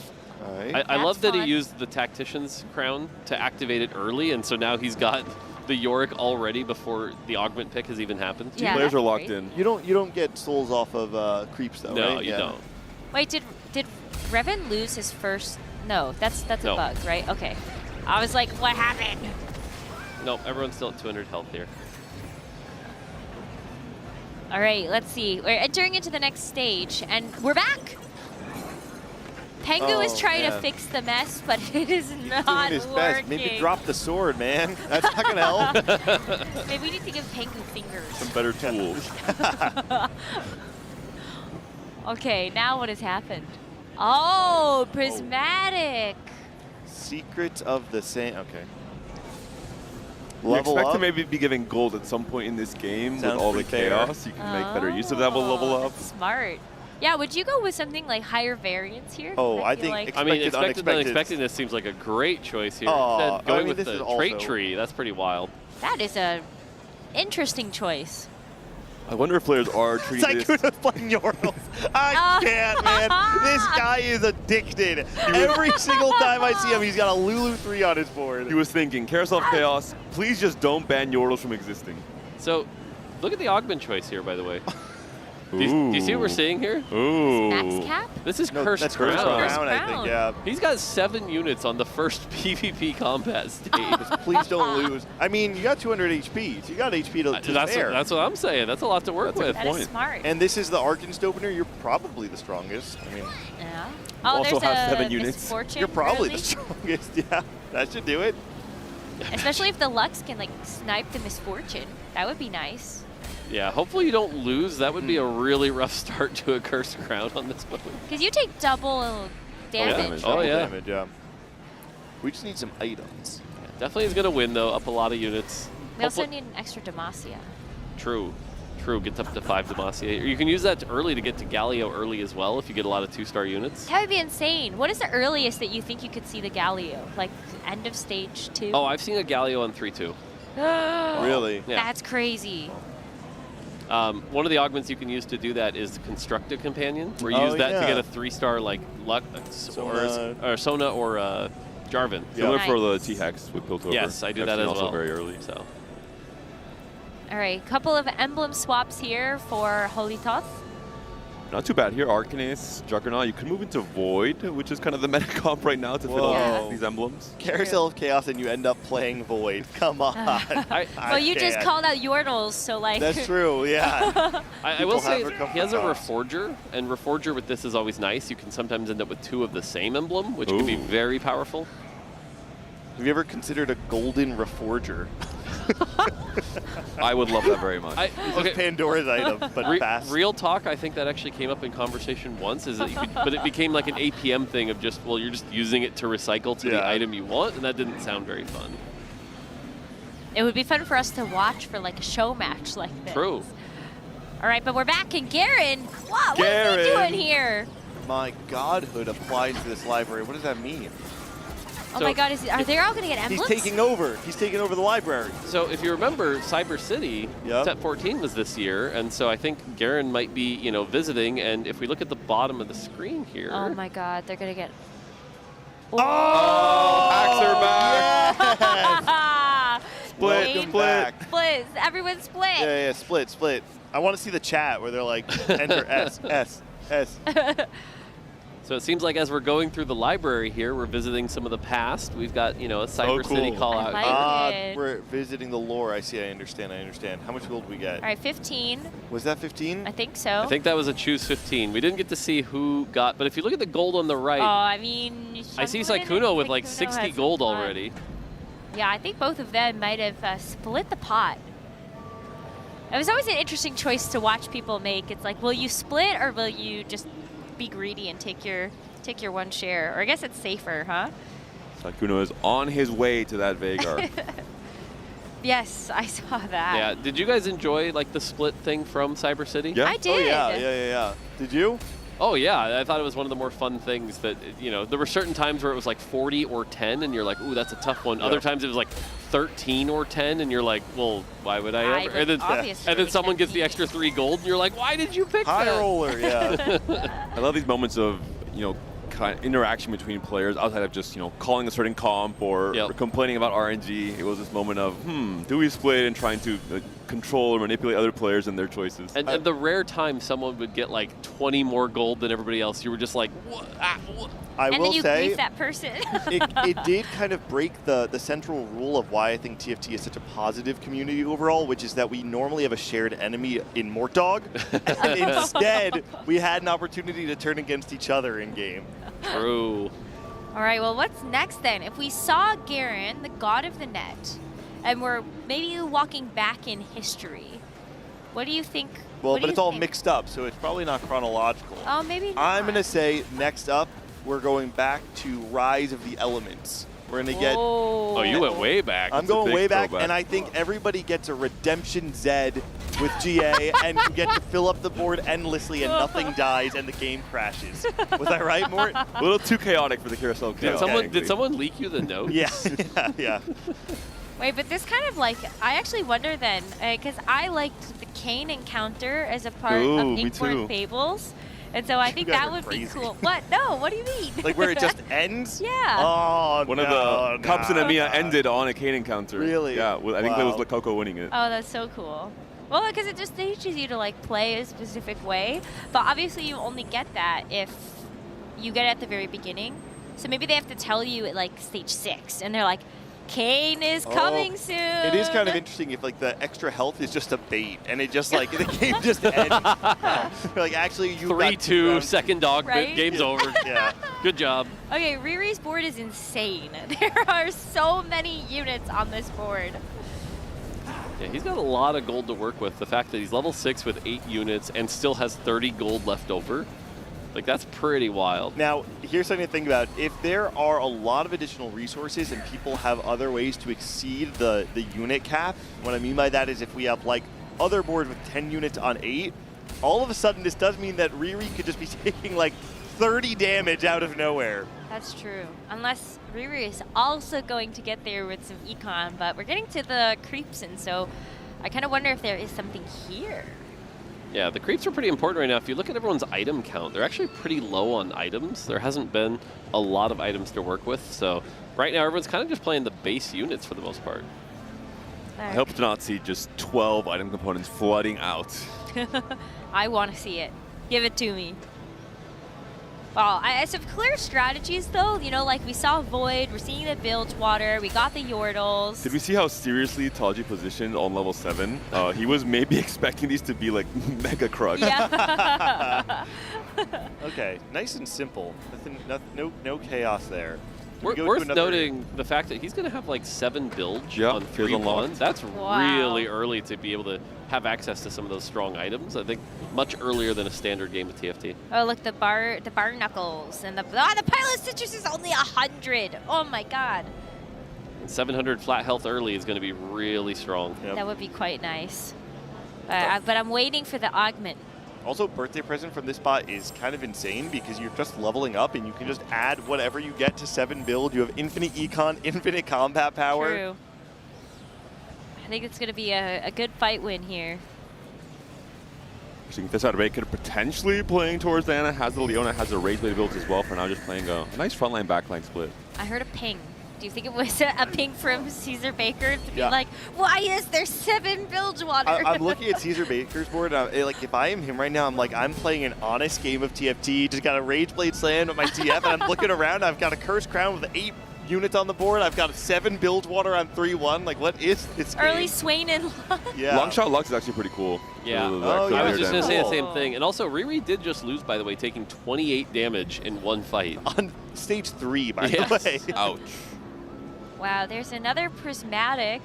I love that he used the Tactician's crown to activate it early, and so now he's got the Yorick already before the augment pick has even happened. Yeah, players are locked in. You don't get souls off of creeps though, No, right? you don't. Wait, did Revan lose his first? No, that's a No. bug, right? Okay. I was like, what happened? No, everyone's still at 200 health here. All right, let's see. We're entering into the next stage, and we're back. Pengu is trying to fix the mess, but it is not Doing his working. best. Maybe drop the sword, man. That's not gonna help. Maybe we need to give Pengu fingers. Some better tools. Okay, now what has happened? Oh, prismatic. Secret of the same. Okay. We Level expect up. to maybe be giving gold at some point in this game Sounds with all the pretty fair. chaos. You can make better use of that level up. Smart. Yeah, would you go with something like higher variance here? Oh, I feel think like Expected unexpected seems like a great choice here. Oh, Instead, going I mean, with this the is trait also- tree, that's pretty wild. that is a interesting choice. I wonder if players are treating this. Sykkuno's playing Yordles. I can't, man. This guy is addicted. Every single time I see him, he's got a Lulu 3 on his board. He was thinking, Carousel of Chaos, please just don't ban Yordles from existing. So, look at the augment choice here, by the way. Do you see what we're seeing here? Ooh. Max cap? This is No, Cursed that's Crown. Cursed Cursed Crown, I think, Crown. yeah. He's got 7 units on the first PvP combat stage. Please don't lose. I mean, you got 200 HP, so you got HP to spare. That's what I'm saying. That's a lot to work with. That is smart. And this is the Arcanist opener. You're probably the strongest. I mean, Yeah. You Oh, also there's have a 7 units. Misfortune you're probably early. the strongest. Yeah, that should do it. Especially if the Lux can like snipe the Misfortune. That would be nice. Yeah, hopefully you don't lose. That would be a really rough start to a Cursed Crown on this one. Because you take double damage. Oh, yeah. Damage, yeah. We just need some items. Definitely is going to win, though. Up a lot of units. We also need an extra Demacia. True. True. Gets up to 5 Demacia. You can use that early to get to Galio early as well if you get a lot of 2-star units. That would be insane. What is the earliest that you think you could see the Galio? Like end of stage 2? Oh, I've seen a Galio on 3-2. Really? Yeah. That's crazy. One of the augments you can use to do that is Construct a Companion, where you Oh, use that to yeah. get a 3-star like Luck or Sona or Jarvan. Similar Nice. for the T-Hex with Piltover. Yes, I do I've that seen as also well. very early. So. All right, couple of emblem swaps here for Holy Toth. Not too bad here. Arcanist, Juggernaut. You can move into Void, which is kind of the meta comp right now to fit all Whoa. these emblems. Carousel of Chaos, and you end up playing Void. Come on. Well, you just called out Yordles, so like. That's true, yeah. I will People say have recovered he has a costs. Reforger, and Reforger with this is always nice. You can sometimes end up with 2 of the same emblem, which can be Ooh. very powerful. Have you ever considered a golden Reforger? I would love that very much. It's just Pandora's item, but fast. Real talk, I think that actually came up in conversation once, is that you could, but it became like an APM thing of just, well, you're just using it to recycle to the Yeah. item you want, and that didn't sound very fun. It would be fun for us to watch for like a show match like this. True. All right, but we're back in Garen. What is he Garen. doing here? My godhood applied to this library. What does that mean? Oh my God, are they all gonna get emblems? He's taking over. He's taking over the library. So if you remember, Cyber City, Set 14 was this year, and so I think Garen might be, visiting, and if we look at the bottom of the screen here. Oh my God, they're gonna get. Axe are back. Ah! Welcome back. Split. Everyone split. Yeah, split. I want to see the chat where they're like, enter S, S, S. So it seems like as we're going through the library here, we're visiting some of the past. We've got, a Cyber City call out. We're visiting the lore. I see. I understand. How much gold do we get? All right, 15. Was that 15? I think so. I think that was a choose 15. We didn't get to see who got, but if you look at the gold on the right, Oh, I mean. I see Shunwin and Sykkuno with like Sykkuno 60 has gold some fun. already. Yeah, I think both of them might have split the pot. It was always an interesting choice to watch people make. It's like, will you split or will you just be greedy and take your one share? Or I guess it's safer, huh? Kuno is on his way to that Veigar. Yes, I saw that. Yeah. Did you guys enjoy like the split thing from Cyber City? Yeah. I did. Oh, yeah. Did you? Oh yeah, I thought it was one of the more fun things that, you know, there were certain times where it was like 40 or 10 and you're like, ooh, that's a tough one. Other times it was like 13 or 10 and you're like, well, why would I ever? And then someone gets the extra 3 gold and you're like, why did you pick High that? roller, yeah. I love these moments of, you know, kind of interaction between players outside of just, you know, calling a certain comp or complaining about RNG. It was this moment of, do we split and trying to control or manipulate other players and their choices. And the rare time someone would get like 20 more gold than everybody else, you were just like, what? I and will then you say, grief that person. it did kind of break the central rule of why I think TFT is such a positive community overall, which is that we normally have a shared enemy in Mort Dog. And instead, we had an opportunity to turn against each other in game. True. All right, well, what's next then? If we saw Garen, the god of the net, and we're maybe walking back in history, what do you think? Well, but it's all mixed up, so it's probably not chronological. Oh, maybe not. I'm going to say next up, we're going back to Rise of the Elements. We're going to get... Oh, you went way back. I'm going way back, and I think everybody gets a Redemption Zed with GA and you get to fill up the board endlessly and nothing dies and the game crashes. Was I right, Mort? A little too chaotic for the carousel. Did someone leak you the notes? Yeah. Wait, but this kind of like, I actually wonder then, because I liked the Kayn encounter as a part of Inkborn Fables. And so I think that would be cool. What? No, what do you mean? Like where it just ends? Yeah. Oh, One of the Cups in EMEA ended on a Kayn encounter. Really? Yeah, I think that was Lakoko winning it. Oh, that's so cool. Well, because it just teaches you to like play a specific way. But obviously you only get that if you get it at the very beginning. So maybe they have to tell you at like stage 6 and they're like, Kayn is coming soon. It is kind of interesting if like the extra health is just a bait and it just like the game just ends. Like actually you 3-2 second dog, Right? game's over. Yeah. Good job. Okay, Riri's board is insane. There are so many units on this board. Yeah, he's got a lot of gold to work with. The fact that he's level 6 with 8 units and still has 30 gold left over. Like, that's pretty wild. Now, here's something to think about. If there are a lot of additional resources and people have other ways to exceed the unit cap, what I mean by that is if we have, like, other boards with 10 units on 8, all of a sudden this does mean that Riri could just be taking, like, 30 damage out of nowhere. That's true. Unless Riri is also going to get there with some econ, but we're getting to the creeps, and so I kind of wonder if there is something here. Yeah, the creeps are pretty important right now. If you look at everyone's item count, they're actually pretty low on items. There hasn't been a lot of items to work with, so right now everyone's kind of just playing the base units for the most part. I hope to not see just 12 item components flooding out. I want to see it. Give it to me. Well, some clear strategies, though. You know, like we saw Void, we're seeing the Bilgewater, we got the Yordles. Did we see how seriously Taji positioned on level 7? He was maybe expecting these to be like mega crush. Yeah. Okay, nice and simple. No chaos there. Worth noting the fact that he's going to have like 7 bilge on 3-1. That's really early to be able to have access to some of those strong items. I think much earlier than a standard game with TFT. Oh, look, the bar knuckles and the Pilot Citrus is only 100. Oh my god. And 700 flat health early is going to be really strong. That would be quite nice. But I'm waiting for the augment. Also, birthday present from this spot is kind of insane because you're just leveling up and you can just add whatever you get to 7 build. You have infinite econ, infinite combat power. True. I think it's going to be a good fight win here. Seeing this out of Baker potentially playing towards Diana, has the Leona, has the Rage Blade builds as well. For now, just playing a nice frontline backline split. I heard a ping. Do you think it was a ping from Caesar Baker to be like, why is there 7 Bilgewater? I'm looking at Caesar Baker's board, and like if I am him right now, I'm like, I'm playing an honest game of TFT, just got a Rage Blade slam at my TF, and I'm looking around, I've got a Cursed Crown with 8 units on the board, I've got a 7 Bilgewater on 3-1, like what is this game? Early Swain and Lux. Yeah. Longshot Lux is actually pretty cool. Yeah, I was just going to say the same thing. And also, Riri did just lose, by the way, taking 28 damage in one fight. On stage 3, by the way. Ouch. Wow, there's another prismatic.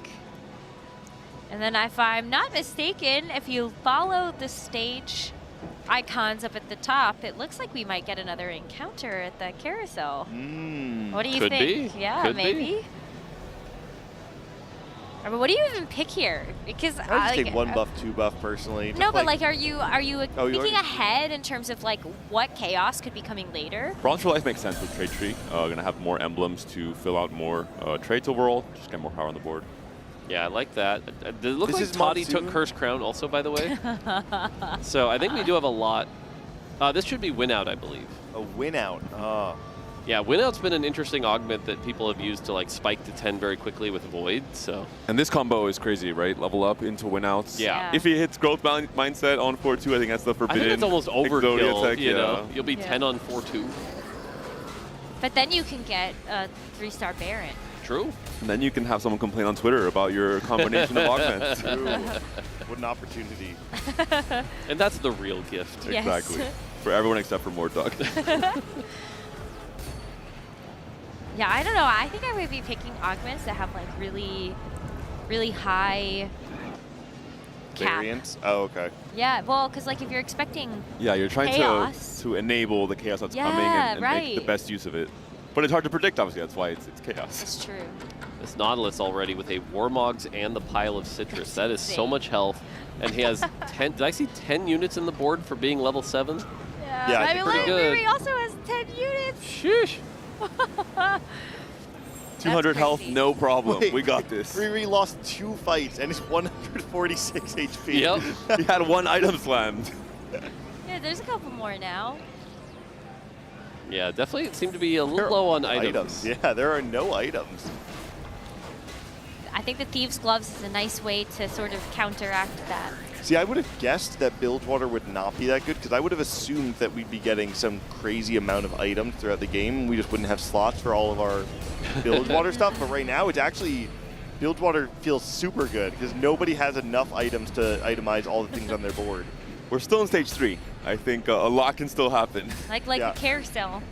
And then if I'm not mistaken, if you follow the stage icons up at the top, it looks like we might get another encounter at the carousel. What do you Could think? be. Yeah, Could maybe. be. I mean, what do you even pick here? Because I would just take 1 buff, 2 buff personally. No, but like, are you Oh, you thinking already- ahead in terms of like what chaos could be coming later? Bronze for Life makes sense with Trade Tree. Gonna have more emblems to fill out more trades overall. Just get more power on the board. Yeah, I like that. Does it look This like is Toddy Monsoon? took Cursed Crown also, by the way? So I think we do have a lot. This should be Win Out, I believe. A Win Out. Yeah, Win Out's been an interesting augment that people have used to like spike to 10 very quickly with Void. So. And this combo is crazy, right? Level up into win outs. Yeah. If he hits growth mindset on 4-2, I think that's the I forbidden. think it's almost overkill. Tech, You know, you'll be 10 on 4-2. But then you can get a 3-star Baron. True. And then you can have someone complain on Twitter about your combination of augments. True. What an opportunity. And that's the real gift. Yes. Exactly. For everyone except for Mordog. Yeah, I don't know. I think I would be picking augments that have like really, really high cap. Variants? Oh, okay. Yeah, well, because like if you're expecting Yeah, you're trying chaos, to enable the chaos that's Yeah, coming and make right. the best use of it. But it's hard to predict, obviously. That's why it's chaos. That's true. This Nautilus already with a Warmogs and the pile of Citrus. That is so much health. And he has 10. Did I see 10 units in the board for being level 7? Yeah, I I think mean, pretty like, good. Riri also has 10 units. Sheesh. 200 health, no problem. Wait, we got this. Riri lost 2 fights and is 146 HP. Yep. He had 1 item slammed. Yeah, there's a couple more now. Yeah, definitely it seemed to be a little low on items. Yeah, there are no items. I think the Thieves' Gloves is a nice way to sort of counteract that. See, I would have guessed that Bilgewater would not be that good because I would have assumed that we'd be getting some crazy amount of items throughout the game. We just wouldn't have slots for all of our Bilgewater stuff. But right now, it's actually Bilgewater feels super good because nobody has enough items to itemize all the things on their board. We're still in stage 3. I think a lot can still happen. Like Yeah. the carousel.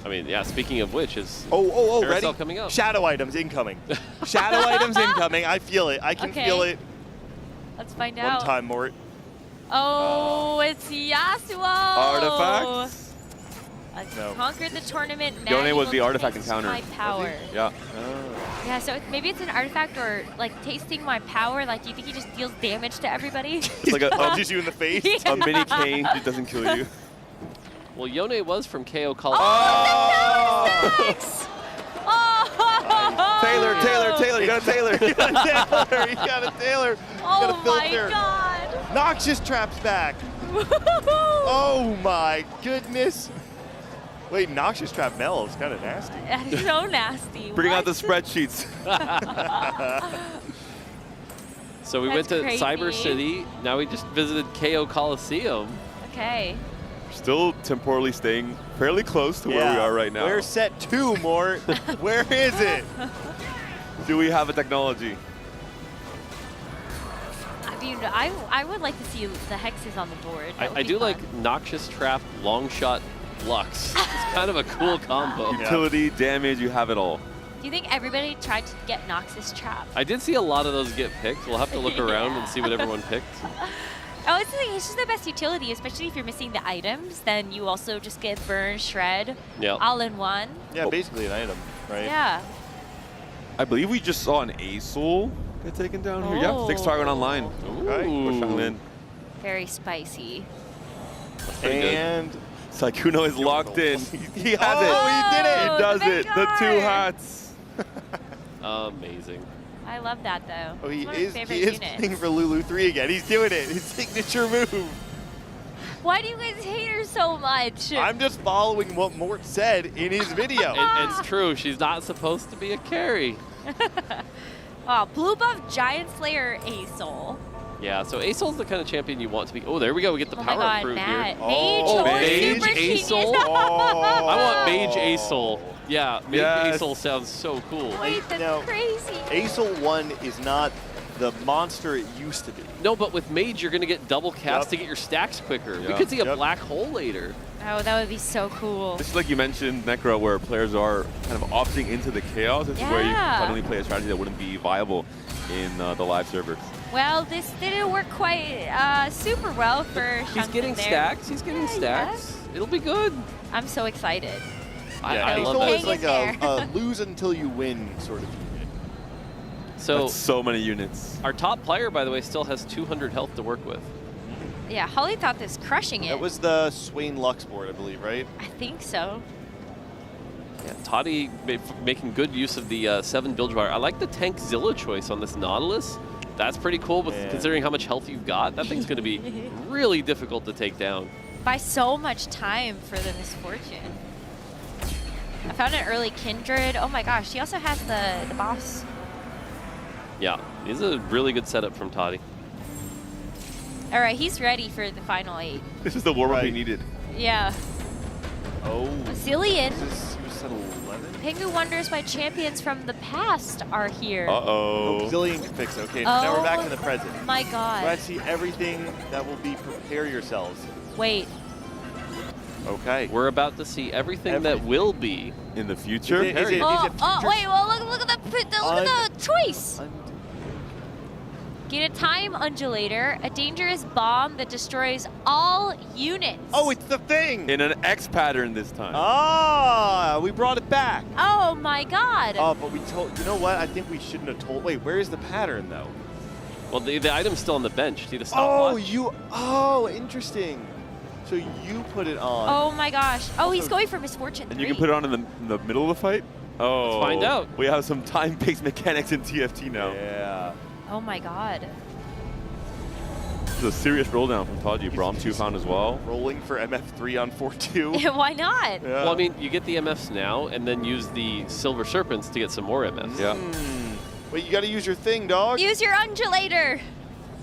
I mean, yeah, speaking of which, is Oh, Carousel ready? coming up. Shadow items incoming. Shadow items incoming. I feel it. I can Okay. feel it. Let's find One out. time, Mort. Oh, it's Yasuo. Artifacts? No. Conquered the tournament. Yone man, was will the artifact taste encounter. My power. Yeah. Yeah, so maybe it's an artifact or like tasting my power. Like, do you think he just deals damage to everybody? It's like punches you in the face. A mini cane. It doesn't kill you. Well, Yone was from KO College. Taylor, you got a Taylor. You got a Taylor. You got a Taylor. You got a Oh my filter. god. Noxious Trap's back. Oh my goodness. Wait, Noxious Trap Mel is kind of nasty. That is so nasty. Bring out the What? spreadsheets. So we went That's to Cyber crazy. City. Now we just visited KO Coliseum. Okay. Still temporally staying fairly close to where we are right now. Where's set 2, Mort? Where is it? Do we have a technology? I mean, I would like to see the hexes on the board. That would I be do fun. like Noxious Trap, Long Shot, Lux. It's kind of a cool combo. Utility, damage, you have it all. Do you think everybody tried to get Noxus Trap? I did see a lot of those get picked. We'll have to look around and see what everyone picked. Oh, it's just the best utility, especially if you're missing the items. Then you also just get Burn, Shred, Yep. all in one. Yeah, basically an item, right? Yeah. I believe we just saw an Azul get taken down here. Yeah, 6 target online. Okay. Push on in. Very spicy. And Saikuno is locked in. He has it. Oh, he did it. He does the it. The 2 hats. Amazing. I love that though. Oh, he It's one of is my favorite playing units. for Lulu 3 again. He's doing it. His signature move. Why do you guys hate her so much? I'm just following what Mort said in his video. It's true. She's not supposed to be a carry. Oh, blue buff Giant Slayer Azul. Yeah, so Asol's the kind of champion you want to be. Oh, there we go. We get the Oh power my god, fruit Matt. here. Mage Oh, or Mage Super Asol? Genius. I want Mage Asol. Yeah, Mage Yes. Asol sounds so cool. Wait, that's Now, crazy. Asol 1 is not the monster it used to be. No, but with Mage, you're going to get double cast Yep. to get your stacks quicker. We Yeah. could see a Yep. black hole later. Oh, that would be so cool. This is like you mentioned, Necro, where players are kind of opting into the chaos. This is where you Yeah. suddenly play a strategy that wouldn't be viable in the live servers. Well, this didn't work quite super well for He's Shunkin getting there. stacks. He's getting stacks. It'll be good. I'm so excited. Yeah, I love Aesol that. is like a lose until you win sort of unit. So, That's so many units. Our top player, by the way, still has 200 health to work with. Yeah, Holly thought this crushing it. That was the Swain Lux board, I believe, right? I think so. Yeah, Toddy making good use of the 7 build bar. I like the tank Zilla choice on this Nautilus. That's pretty cool, but considering how much health you've got, that thing's going to be really difficult to take down. By so much time for the Misfortune. I found an early Kindred. Oh my gosh, he also has the boss. Yeah, it's a really good setup from Toddy. All right, he's ready for the final 8. This is the warm-up he needed. Yeah. Oh. Zillion. He was at 11? Pengu Wonders by champions from the past are here. Uh-oh. Nope, Zillion can fix it. Okay, now we're back in the present. My God. Let's see everything that will be prepare yourselves. Wait. Okay. We're about to see everything that will be in the future. Wait, well, look at the choice. Get a time undulator, a dangerous bomb that destroys all units. Oh, it's the thing! In an X pattern this time. Ah, we brought it back. Oh my God. Oh, but we told, you know what? I think we shouldn't have told. Wait, where is the pattern though? Well, the item's still on the bench. See the stopwatch? Oh, interesting. So you put it on. Oh my gosh. Oh, he's going for Misfortune 3. And you can put it on in the middle of the fight? Oh. Let's find out. We have some time-based mechanics in TFT now. Yeah. Oh my God. This is a serious roll down from Toddy. Braum 2 found as well. Rolling for MF3 on 4-2. Why not? Yeah. Well, I mean, you get the MFs now and then use the Silver Serpents to get some more MFs. Yeah. Wait, you got to use your thing, dog. Use your undulator.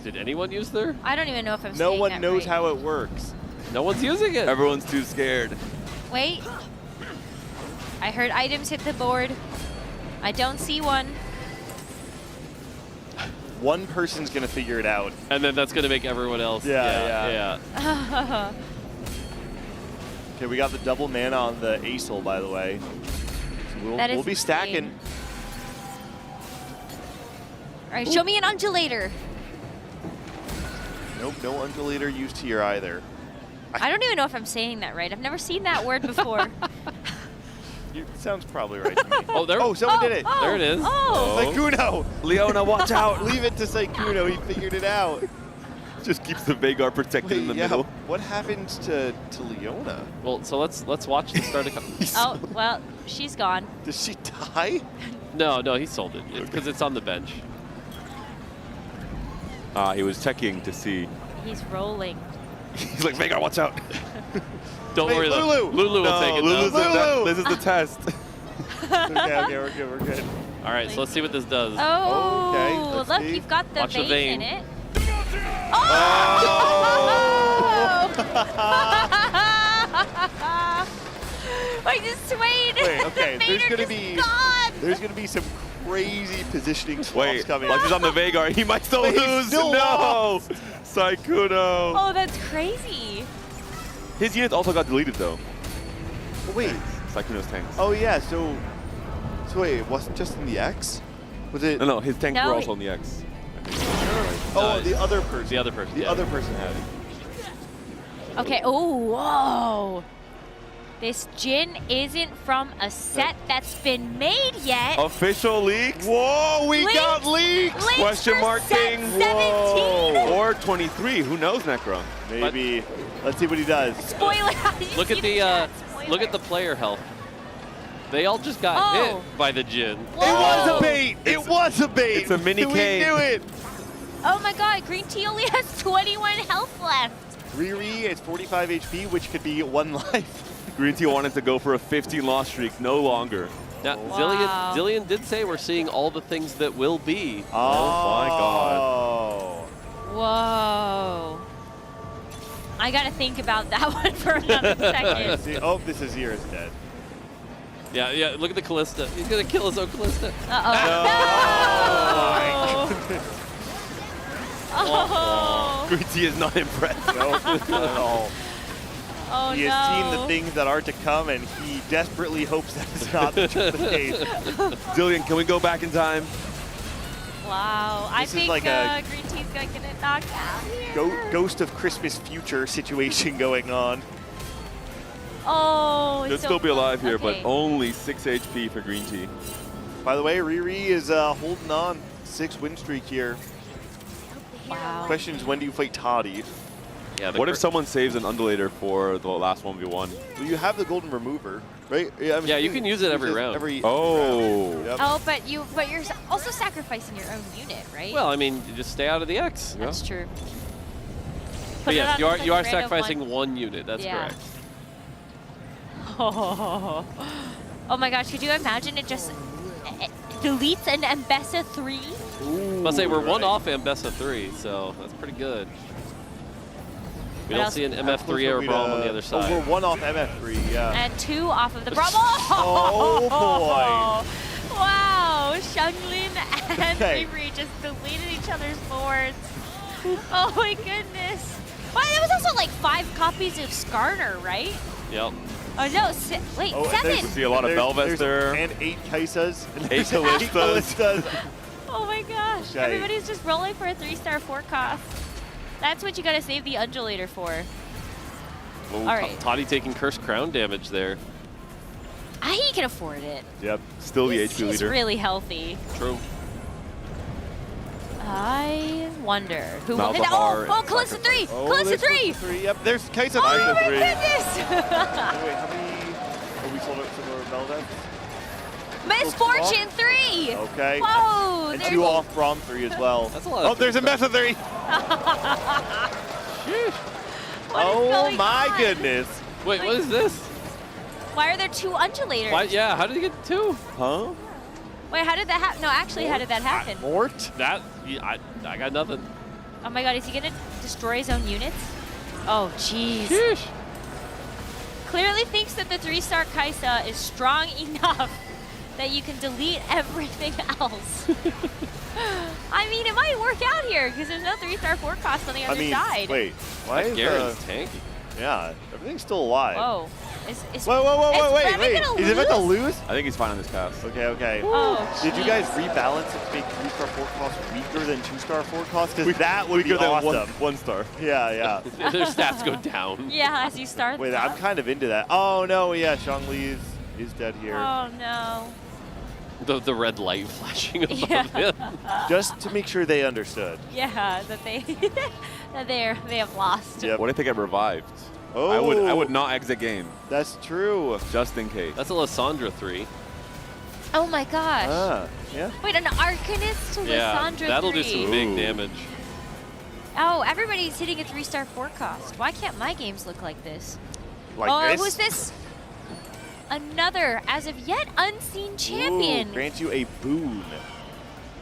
Did anyone use their? I don't even know if I'm No saying one that knows right. how it works. No one's using it. Everyone's too scared. Wait. I heard items hit the board. I don't see one. One person's going to figure it out. And then that's going to make everyone else. Yeah. Okay, we got the double mana on the Aesol, by the way. So That is we'll be stacking. All right, show me an undulator. Nope, no undulator used here either. I don't even know if I'm saying that right. I've never seen that word before. It sounds probably right to me. Oh, someone did it. There it is. Saikuno. Leona, watch out. Leave it to Saikuno. He figured it out. Just keeps the Vagar protected in the middle. What happened to Leona? Well, so let's watch the start of. Oh, well, she's gone. Did she die? No, he sold it because it's on the bench. He was checking to see. He's rolling. He's like, Vagar, watch out. Don't worry, Lulu. Lulu will take it. Lulu. This is the test. Okay, we're good. All right, so let's see what this does. Oh, okay, let's look, see. you've got the Watch the vein in vein. it. Oh! I just swayed. Wait, okay, The there's gonna be some crazy positioning swaps Wait, coming. like he's on the Vagar. He might still Wait, he's lose. still No. lost. Saikuno. Oh, that's crazy. His units also got deleted though. Wait. Saikuno's tanks. Oh yeah, so wait, it wasn't just in the X? Was it? No, his tanks No, were also on the X. Oh, the other person. The other person. The other person had it. Okay, oh, whoa. This Jin isn't from a set that's been made yet. Official leaks. Whoa, we got Leaks leaks. Question for mark set king. 17. Or 23. Who knows, Necro? Maybe. Let's see what he does. Spoiler. Look at the player health. They all just got hit by the Jin. It was a bait. It was a bait. It's a mini We K. knew it. Oh my God, Green Tea only has 21 health left. Riri is 45 HP, which could be 1 life. Green Tea wanted to go for a 15 loss streak, no longer. Now, Wow. Zillion did say we're seeing all the things that will be. Oh my God. Whoa. I gotta think about that one for another second. See, oh, this Azir is dead. Yeah, look at the Callista. He's going to kill his own Callista. Oh. Green Tea is not impressed. No, not at all. Oh, He has seen the things that are to come, and he desperately hopes that is not the case. Zillion, can we go back in time? Wow. I This is think like a- Green Team's gonna get knocked out here. Ghost of Christmas future situation going on. Oh, Could so still be alive here, okay. but only 6 HP for Green Tea. By the way, Riri is holding on. 6 win streak here. Wow. Question is, when do you fight Toddy? Yeah. What if someone saves an undulator for the last 1v1? Well, you have the golden remover, right? Yeah, you can use it every round. Oh. Yep. Oh, but you're also sacrificing your own unit, right? Well, I mean, you just stay out of the X. That's true. But Put it yes, on you are the you are random sacrificing one unit. That's Yeah. correct. Oh my gosh, could you imagine it just deletes an Ambessa 3? Let's say we're one right. off Ambessa 3, so that's pretty good. We What don't else? see an How MF3 close or are we Braum to- on the other side. Oh, we're 1 off MF3, yeah. And 2 off of the Bravo. Oh, boy. Wow, Xianglin and Okay. Riri just deleted each other's boards. Oh my goodness. Well, there was also like 5 copies of Skarner, right? Yep. Oh no, wait, 7. See a lot of Belvester. And 8 Kaisas. And 8 Callistas. Oh my gosh, Okay. everybody's just rolling for a 3-star forecast. That's what you gotta save the undulator for. Oh, All right. Toddy taking Curse Crown damage there. He can afford it. Yep. Still the HP He's leader. really healthy. True. I wonder who will hit. Malzahar Oh, Callista 3! Oh, Callista there's 3! 3. Yep, there's Kaisa 3. Oh my 3. goodness! Wait, how many? Oh, we sold out some more Belvest? Misfortune 3! Okay. Whoa! And there's 2 off Braum 3 as well. That's a lot. Oh, there's a Mesa 3. What is Oh going my on? goodness. Wait, what is this? Why are there 2 undulators? Why, yeah, how did he get 2? Huh? Wait, how did that happen? No, actually, how did that happen? Mort? That, yeah, I got nothing. Oh my god, is he gonna destroy his own units? Oh, jeez. Sheesh. Clearly thinks that the 3-star Kaisa is strong enough that you can delete everything else. I mean, it might work out here because there's no 3-star forecast on the other side. Wait, why is Garen's tanky. Yeah, everything's still alive. Whoa. Whoa, wait. Gonna Is it about to lose? I think he's fine on this cast. Okay. Oh, Did you guys jeez. rebalance and make 3-star forecast weaker than 2-star forecast? Because that would be Weaker than awesome. 1 star. Yeah. Their stats go down. Yeah, as you start. Wait, them. I'm kind of into that. Oh no, yeah, Zhongli is dead here. Oh no. The red light flashing above Yeah. him. Just to make sure they understood. Yeah, that they have lost. Yep. What if they get revived? Oh, I would not exit game. That's true. Just in case. That's a Lysandra 3. Oh my gosh. Yeah. Wait, an Arcanist to Yeah, Lysandra that'll 3. do some big damage. Oh, everybody's hitting a 3-star forecast. Why can't my games look like this? Like this? Who's this? Another, as of yet, unseen champion. Ooh, grants you a boon.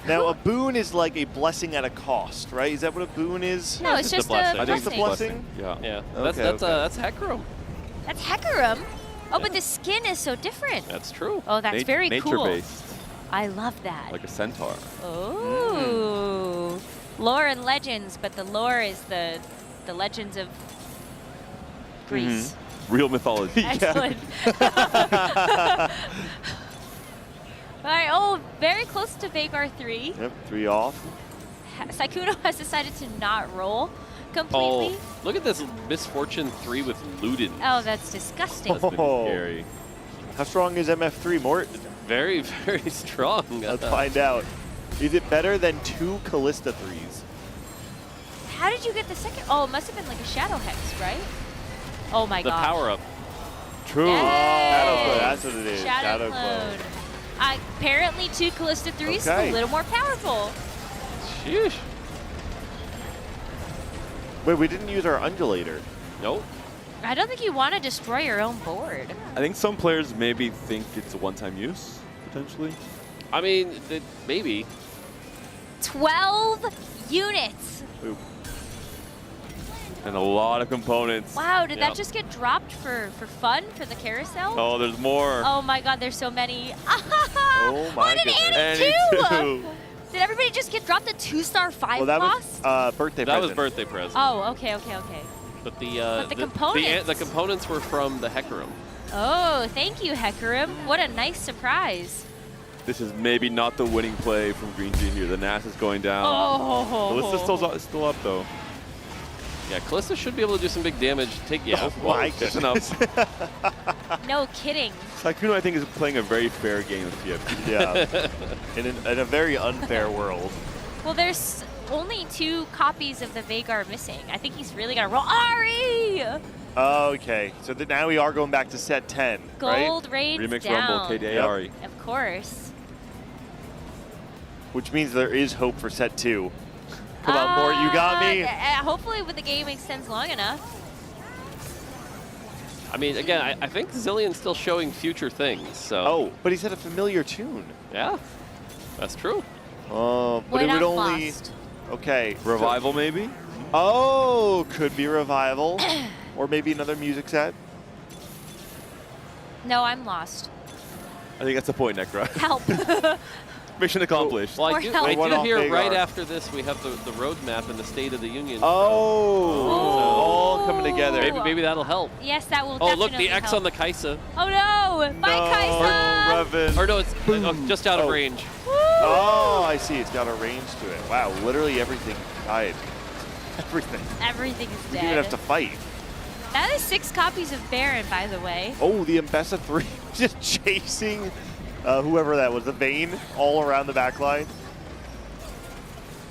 Now, a boon is like a blessing at a cost, right? Is that what a boon is? No, it's just a blessing. I think it's a blessing. blessing. Yeah. Yeah, that's Hecarim. That's Hecarim. Oh, but the skin is so different. That's true. Oh, that's very cool. Nature-based. I love that. Like a centaur. Oh. Lore and legends, but the lore is the legends of Greece. Real mythology. Excellent. All right, oh, very close to Vagar 3. Yep, 3 off. Saikuno has decided to not roll completely. Oh, look at this Misfortune 3 with Ludens. Oh, that's disgusting. That's pretty Oh. scary. How strong is MF3, Mort? Very, very strong. Let's find out. Is it better than 2 Callista 3s? How did you get the second? Oh, it must have been like a Shadow Hex, right? Oh my The gosh. power-up. True. Yes. Shadow Clone, that's what it is. Shadow Clone. Apparently 2 Callista 3s is Okay. a little more powerful. Sheesh. Wait, we didn't use our undulator. Nope. I don't think you want to destroy your own board. I think some players maybe think it's a one-time use, potentially. I mean, maybe. 12 units. Ooh. And a lot of components. Wow, did Yeah. that just get dropped for fun for the carousel? Oh, there's more. Oh my god, there's so many. Oh my and an goodness. Annie Annie too! Did everybody just get dropped a 2-star 5 Well, that cost? was birthday That was present. birthday present. Oh, okay. But the components. the components were from the Hecarim. Oh, thank you, Hecarim. What a nice surprise. This is maybe not the winning play from Green Team here. The Nas is going down. Oh. Melissa's still up, though. Yeah, Kalista should be able to do some big damage. Oh my goodness. No kidding. Sykkuno, I think, is playing a very fair game of TFT. Yeah, in a very unfair world. Well, there's only 2 copies of the Veigar missing. I think he's really gonna roll. Ari! Okay, so now we are going back to set 10, Gold right? raid's Remix down. Rumble, KDA Ari. Of course. Which means there is hope for set 2. Come on, Porte, you got me. Hopefully when the game extends long enough. I mean, again, I think Zillion's still showing future things, so. Oh, but he's had a familiar tune. Yeah, that's true. Oh, but We're it would not only... lost. Okay. Revival, maybe? Oh, could be Revival. Or maybe another music set. No, I'm lost. I think that's the point, Necra. Help. Mission accomplished. Well, I do hear Veigar. right after this we have the roadmap and the State of the Union. Oh, all coming together. Maybe that'll help. Yes, that will Oh, definitely look, the X help. on the Kaisa. Oh no! Bye, Kaisa! Revan. Or no, it's just out of range. Oh, I see. It's got a range to it. Wow, literally everything died. Everything. Everything is You dead. didn't even have to fight. That is 6 copies of Baron, by the way. Oh, the Mbessa 3 just chasing whoever that was, the Vayne, all around the back line.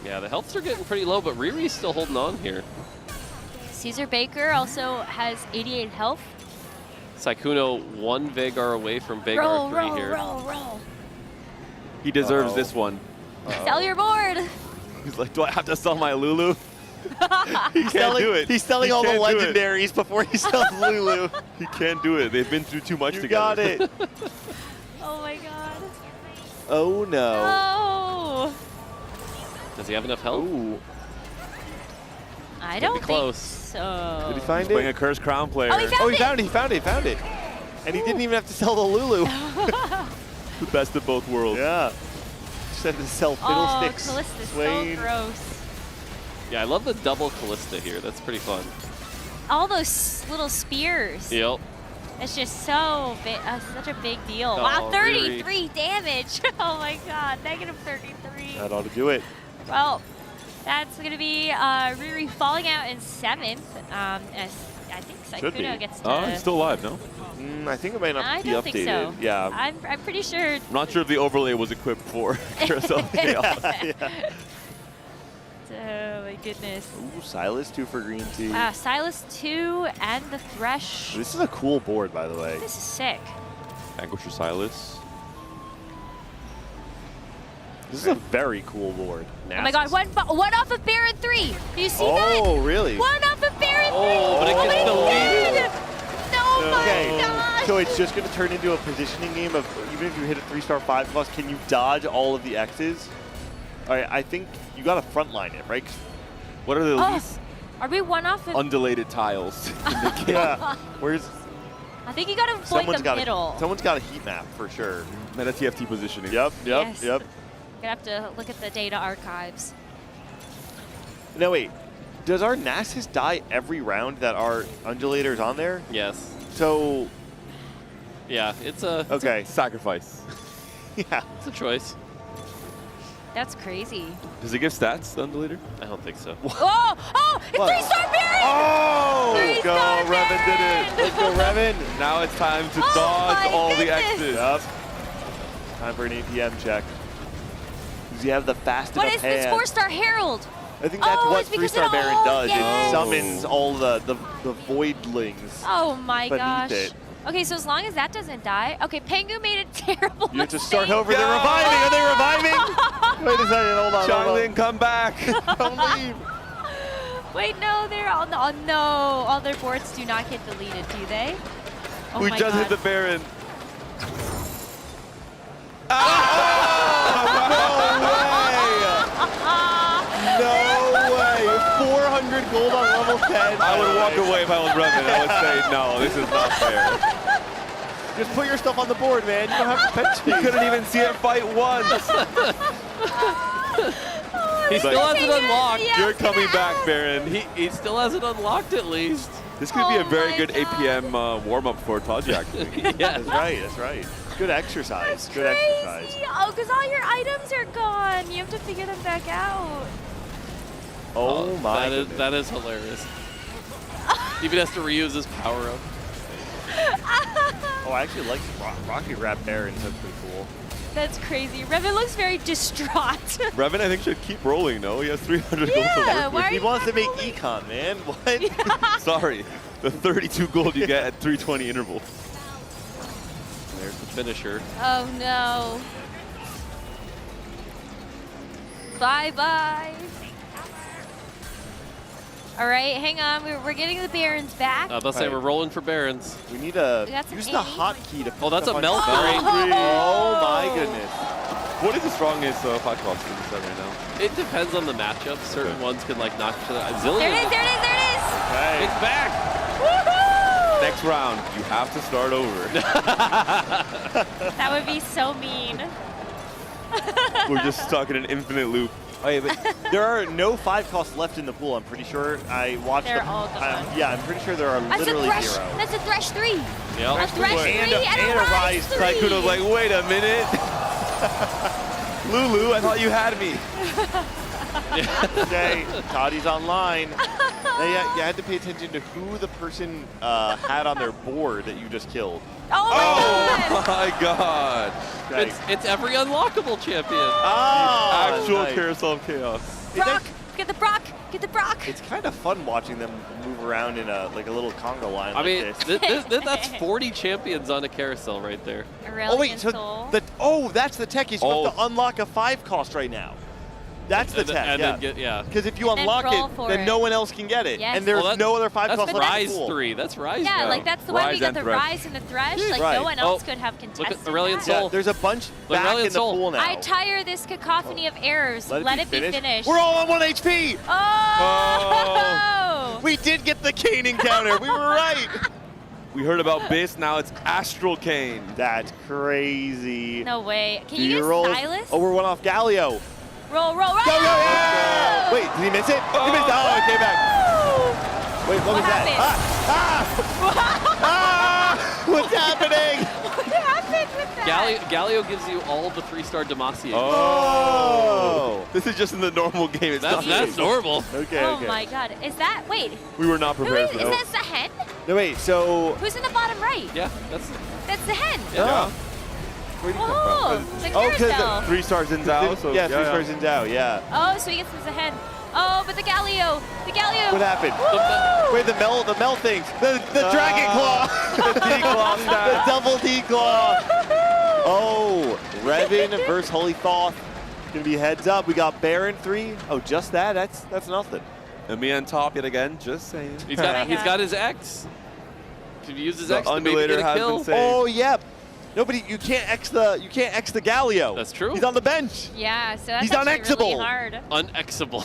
Yeah, the healths are getting pretty low, but Riri's still holding on here. Caesar Baker also has 88 health. Sykkuno 1 Veigar away from Veigar 3 here. Roll. He deserves this one. Sell your board. He's like, do I have to sell my Lulu? He can't do it. He's selling all the can't do it. legendaries before he sells Lulu. He can't do it. They've been through too much You together. got it. Oh my god. Oh no. Oh. Does he have enough health? Ooh. I Getting don't close. think so. Did he find He's playing a it? Cursed Crown player. Oh, he found it. He found it. And he didn't even have to sell the Lulu. The best of both worlds. Yeah. Just had to sell Oh, Fiddlesticks. Callista's Swain. so gross. Yeah, I love the double Callista here. That's pretty fun. All those little spears. Yep. It's just so big, such a big deal. Oh, Wow, 33 really? damage. Oh my god, negative 33. That ought to do it. Well, that's going to be Riri falling out in 7th. As I think Should be. Sykkuno gets to... Oh, he's still alive, no? I think it might not I be don't updated. think so. Yeah. I'm pretty sure... I'm not sure if the overlay was equipped for Carousel Chaos. Oh my goodness. Ooh, Silas 2 for Green Tea. Wow, Silas 2 and the Thresh. This is a cool board, by the way. This is sick. Vanquisher Silas. This is a very cool board. Oh my god, one off of Baron 3. Do you see that? Oh, really? One off of Baron 3. Oh, but it gets deleted. No, my Okay, gosh. so it's just going to turn into a positioning game of even if you hit a 3-star 5+, can you dodge all of the X's? All right, I think you got to frontline it, right? What are the least Are we one off of... undulated tiles in the game? Yeah. Where's I think you gotta avoid the middle. Someone's got a heat map for sure. Meta TFT positioning. Yep. Yes. Gonna have to look at the data archives. No, wait. Does our Nasus die every round that our undulator's on there? Yes. So... Yeah, it's a... Okay. Sacrifice. Yeah. It's a choice. That's crazy. Does it give stats, the undulator? I don't think so. Oh! It's What? 3-star Baron! Oh! Go, Three-star Revan did it. Let's go, Revan. Now it's time to Oh dodge my all the goodness. X's. Yep. Time for an APM check. Does he have the fast What enough is this hand? 4-star Herald? I think that's what it's because 3-star it Baron all- does. yes. It summons all the voidlings. Oh my beneath gosh. it. Okay, so as long as that doesn't die. Okay, Pengu made a terrible You have to start mistake. over. They're reviving. Are they reviving? Wait a second. Hold on. Charlene, come back. Don't leave. Wait, no, they're all no. All their boards do not get deleted, do they? Oh We my just god. hit the Baron. No way. 400 gold on level 10. I would walk away if I was Revan. I would say, no, this is not fair. Just put your stuff on the board, man. You don't have to fetch You couldn't even see it fight once. He still has it unlocked. Yeah, You're coming back, Baron. He still has it unlocked at least. This could be a very my good God. APM warm-up for Taji, actually. Yeah. That's right. That's right. Good exercise. Good Crazy. exercise. Oh, because all your items are gone. You have to figure them back out. Oh my goodness. That is hilarious. He even has to reuse his power-up. Oh, I actually like Rocky Rap Barons. That's pretty cool. That's crazy. Revan looks very distraught. Revan, I think, should keep rolling, no? He has 300 gold to work with. He wants to make econ, man. What? Sorry. The 32 gold you get at 320 interval. There's the finisher. Oh, no. Bye-bye. All right, hang on. We're getting the Barons back. They'll say we're rolling for Barons. We need to We got some use the Annie. hotkey to. Oh, that's a pick melt up berry. on- Oh my goodness. What is the strongest fight cost in the set right now? It depends on the matchup. Certain ones can like knock each other. Zillion. There it is, there it is, there it is. Okay. It's back. Woohoo! Next round, you have to start over. That would be so mean. We're just stuck in an infinite loop. Oh, yeah, but there are no 5 costs left in the pool. I'm pretty sure. I watched They're them. all gone. Yeah, I'm pretty sure there are That's a literally thresh. 0. That's a thresh 3. Yep. A thresh 3 and a rise 3. Tycoon was like, wait a minute. Lulu, I thought you had me. Okay, Toddy's online. Now, you had to pay attention to who the person had on their board that you just killed. Oh my god. Okay. It's every unlockable champion. Oh, Actual nice. Carousel of Chaos. Brock, get the Brock, get the Brock. It's kind of fun watching them move around in a little conga line. I like mean, this. that's 40 champions on a carousel right there. Oh wait, so that's the tech. Is you have to unlock a 5 cost right now. That's the And then- tech. and yeah. then get- yeah. Because if you And then unlock roll it, for then it. no one else can get it, Yes. and there's Well, no other 5 that's costs the left in the Rise pool. 3. That's Rise. Yeah, now. like that's the one we Rise got and the Thresh. Rise and the Thresh. Like Right. no one else Oh, could have Look at contested Aurelion that. Yeah, Soul. there's a bunch Look, back Aurelion in the Soul. pool now. I tire this cacophony of errors. Let it be finished. We're all on 1 HP. Oh! We did get the Kane encounter. We were right. We heard about Biss, now it's Astral Kane. That's crazy. No way. Can Do you your use rolls. Silas? Oh, we're 1 off Galio. Roll, roll, roll! Go, go, yeah! Wait, did he miss it? He missed it. Oh, it came back. Wait, what was happened? that? What's happening? What happened with that? Galio gives you all the 3-star Demacia. Oh. This is just in the normal game. It's not That's normal. Okay, Oh okay. my god. Is that, wait, We were not who prepared is for that. that the hen? No, wait, so... Who's in the bottom right? Yeah, that's That's the hen. Yeah. Where'd he come Oh, from? the Oh, 'cause the carousel. 3 stars in Zao. So yeah, 3 stars in Zao, yeah. Oh, so he gets him as a hen. Oh, but the Galio. The Galio. What happened? Woo! Wait, the Mel things. The Dragon Claw. The D-Claw The stat. double D-Claw. Oh, Revan versus Holy Thoth. Gonna be heads up. We got Baron 3. Oh, just that? That's nothing. And me on top yet again, just saying. he's got his X. Can you use his The X to maybe undulator get a has kill? been saved. Oh, yep. Nobody, you can't X the Galio. That's true. He's on the bench. Yeah, so that's He's actually really unexable. hard. Unexable.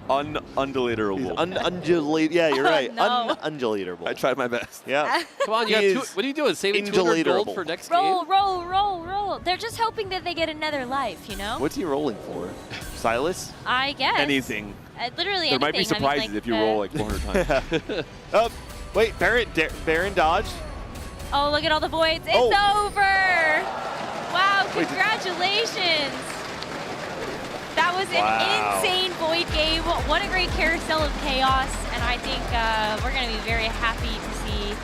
Undulatable. Undulate. Yeah, you're right. No. Undulatable. I tried my best. Yeah. Come on, you got He two, is what are you doing? Saving 200 gold indulatable. for next Roll, game? roll, roll, roll. They're just hoping that they get another life, you know? What's he rolling for? Silas? I guess. Anything. Literally There anything. might be I mean, surprises like if you roll like 400 times. Oh, wait, Baron dodge. Oh, look at all the voids. It's over. Wow, Wait, congratulations. That was Wow. an insane void game. What a great carousel of chaos. And I think we're going to be very happy to see.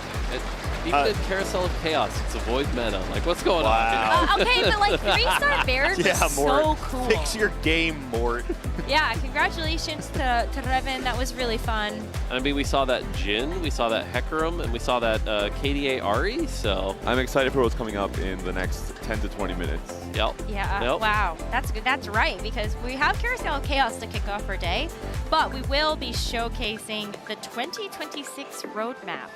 Even in Carousel of Chaos, it's a void meta. Like, what's going Wow. on? Okay, but like 3-star Baron was so Mort. cool. Fix your game, Mort. Yeah, congratulations to Revan. That was really fun. I mean, we saw that Jin, we saw that Hecarim, and we saw that KDA Ari, so... I'm excited for what's coming up in the next 10 to 20 minutes. Yep. Yeah, Yep. wow, that's good. That's right, because we have Carousel of Chaos to kick off our day, but we will be showcasing the 2026 roadmap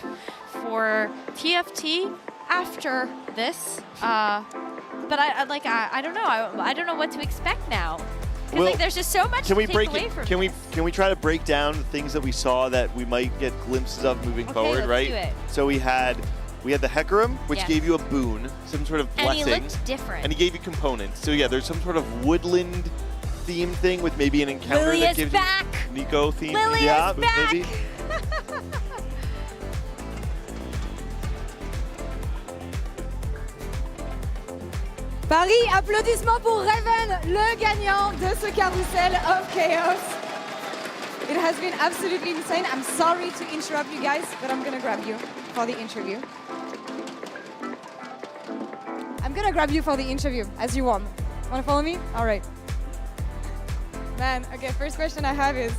for TFT after this. But I don't know. I don't know what to expect now. Because Well, like, there's just so much Can to we take break away it? from Can it. we try to break down things that we saw that we might get glimpses of moving Okay, forward, let's right? do it. So we had the Hecarim, which Yes. gave you a boon, some sort of And he blessing. looked different. And he gave you components. So yeah, there's some sort of woodland theme thing with maybe an encounter Lily that is gives back. you Nico theme. Lily yeah, is back. maybe. Paris, applaudissements pour Raven, le gagnant de ce Carousel of Chaos. It has been absolutely insane. I'm sorry to interrupt you guys, but I'm gonna grab you for the interview. I'm gonna grab you for the interview, as you want. Wanna follow me? All right. Man, okay, first question I have is,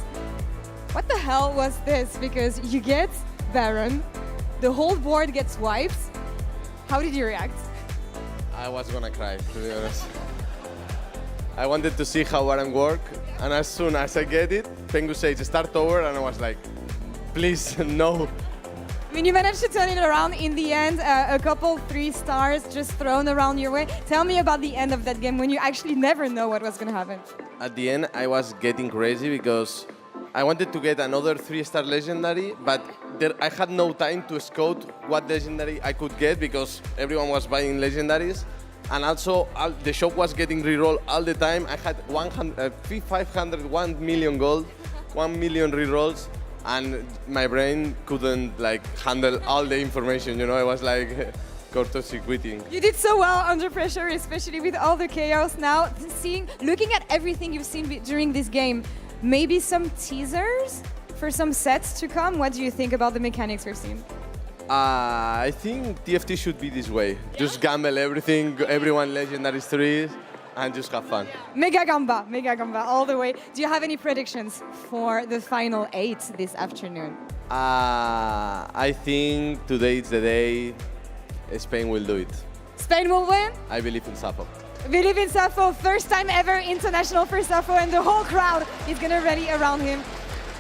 what the hell was this? Because you get Baron, the whole board gets wiped. How did you react? I was gonna cry, to be honest. I wanted to see how Baron worked, and as soon as I get it, Pengu says start over, and I was like, please, no. I mean, you managed to turn it around in the end, a couple 3 stars just thrown around your way. Tell me about the end of that game when you actually never know what was gonna happen. At the end, I was getting crazy because I wanted to get another 3-star legendary, but I had no time to scout what legendary I could get because everyone was buying legendaries. And also, the shop was getting reroll all the time. I had 501 million gold, 1 million rerolls, and my brain couldn't handle all the information. You know, I was like courtesy quitting. You did so well under pressure, especially with all the chaos. Now, looking at everything you've seen during this game, maybe some teasers for some sets to come. What do you think about the mechanics we've seen? I think TFT should be this way. Yeah? Just gamble everything, everyone legendary 3s, and just have fun. Mega Gamba all the way. Do you have any predictions for the final 8 this afternoon? I think today is the day Spain will do it. Spain will win? I believe in Sappho. Believe in Sappho, first time ever international for Sappho, and the whole crowd is gonna rally around him.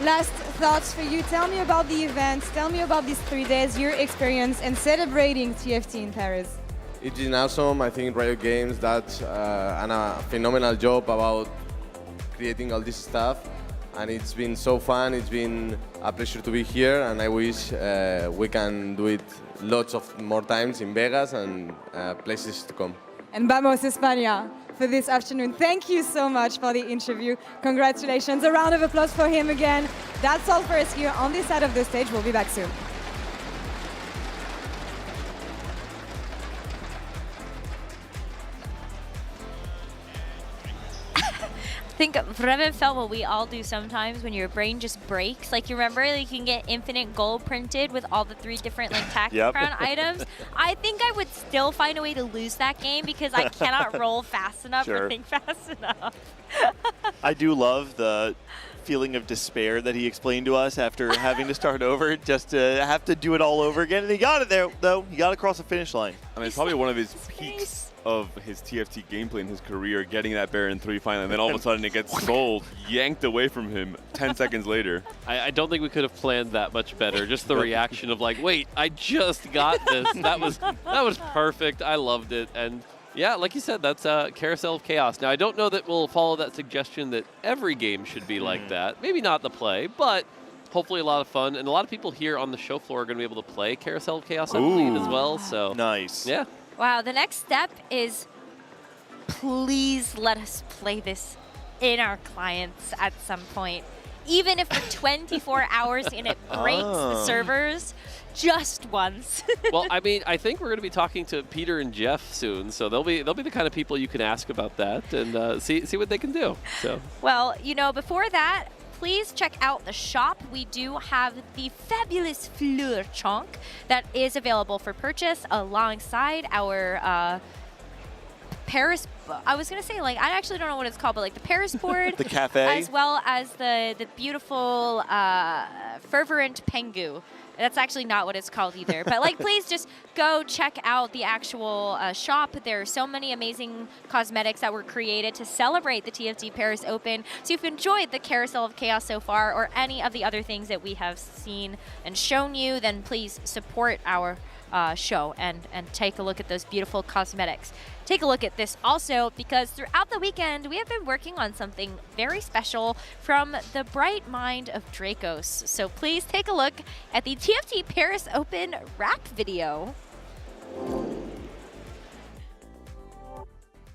Last thoughts for you. Tell me about the event. Tell me about these 3 days, your experience, and celebrating TFT in Paris. It's been awesome. I think Riot Games that's a phenomenal job about creating all this stuff, and it's been so fun. It's been a pleasure to be here, and I wish we can do it lots of more times in Vegas and places to come. And vamos España for this afternoon. Thank you so much for the interview. Congratulations. A round of applause for him again. That's all for us here on this side of the stage. We'll be back soon. I think Bremen felt what we all do sometimes when your brain just breaks. Like, you remember, you can get infinite gold printed with all the 3 different tactic crown items. I think I would still find a way to lose that game because I cannot roll fast enough or think fast enough. I do love the feeling of despair that he explained to us after having to start over, just to have to do it all over again. And he got it there, though. He got across the finish line. I mean, it's probably one of his peaks of his TFT gameplay in his career, getting that Baron 3 finally, and then all of a sudden it gets sold, yanked away from him 10 seconds later. I don't think we could have planned that much better. Just the reaction of like, wait, I just got this. That was perfect. I loved it. And yeah, like you said, that's Carousel of Chaos. Now, I don't know that we'll follow that suggestion that every game should be like that. Maybe not the play, but hopefully a lot of fun. And a lot of people here on the show floor are going to be able to play Carousel of Chaos, I believe, as well. So nice. Yeah. Wow, the next step is please let us play this in our clients at some point. Even if for 24 hours and it breaks the servers, just once. Well, I mean, I think we're going to be talking to Peter and Jeff soon, so they'll be the kind of people you can ask about that and see what they can do. So. Well, before that, please check out the shop. We do have the fabulous Fleur Chunk that is available for purchase alongside our Paris. I was gonna say, I actually don't know what it's called, but the Paris board, the cafe, as well as the beautiful Fervent Pengu. That's actually not what it's called either. But please just go check out the actual shop. There are so many amazing cosmetics that were created to celebrate the TFT Paris Open. So if you've enjoyed the Carousel of Chaos so far, or any of the other things that we have seen and shown you, then please support our show and take a look at those beautiful cosmetics. Take a look at this also, because throughout the weekend we have been working on something very special from the bright mind of Dracos. So please take a look at the TFT Paris Open rap video.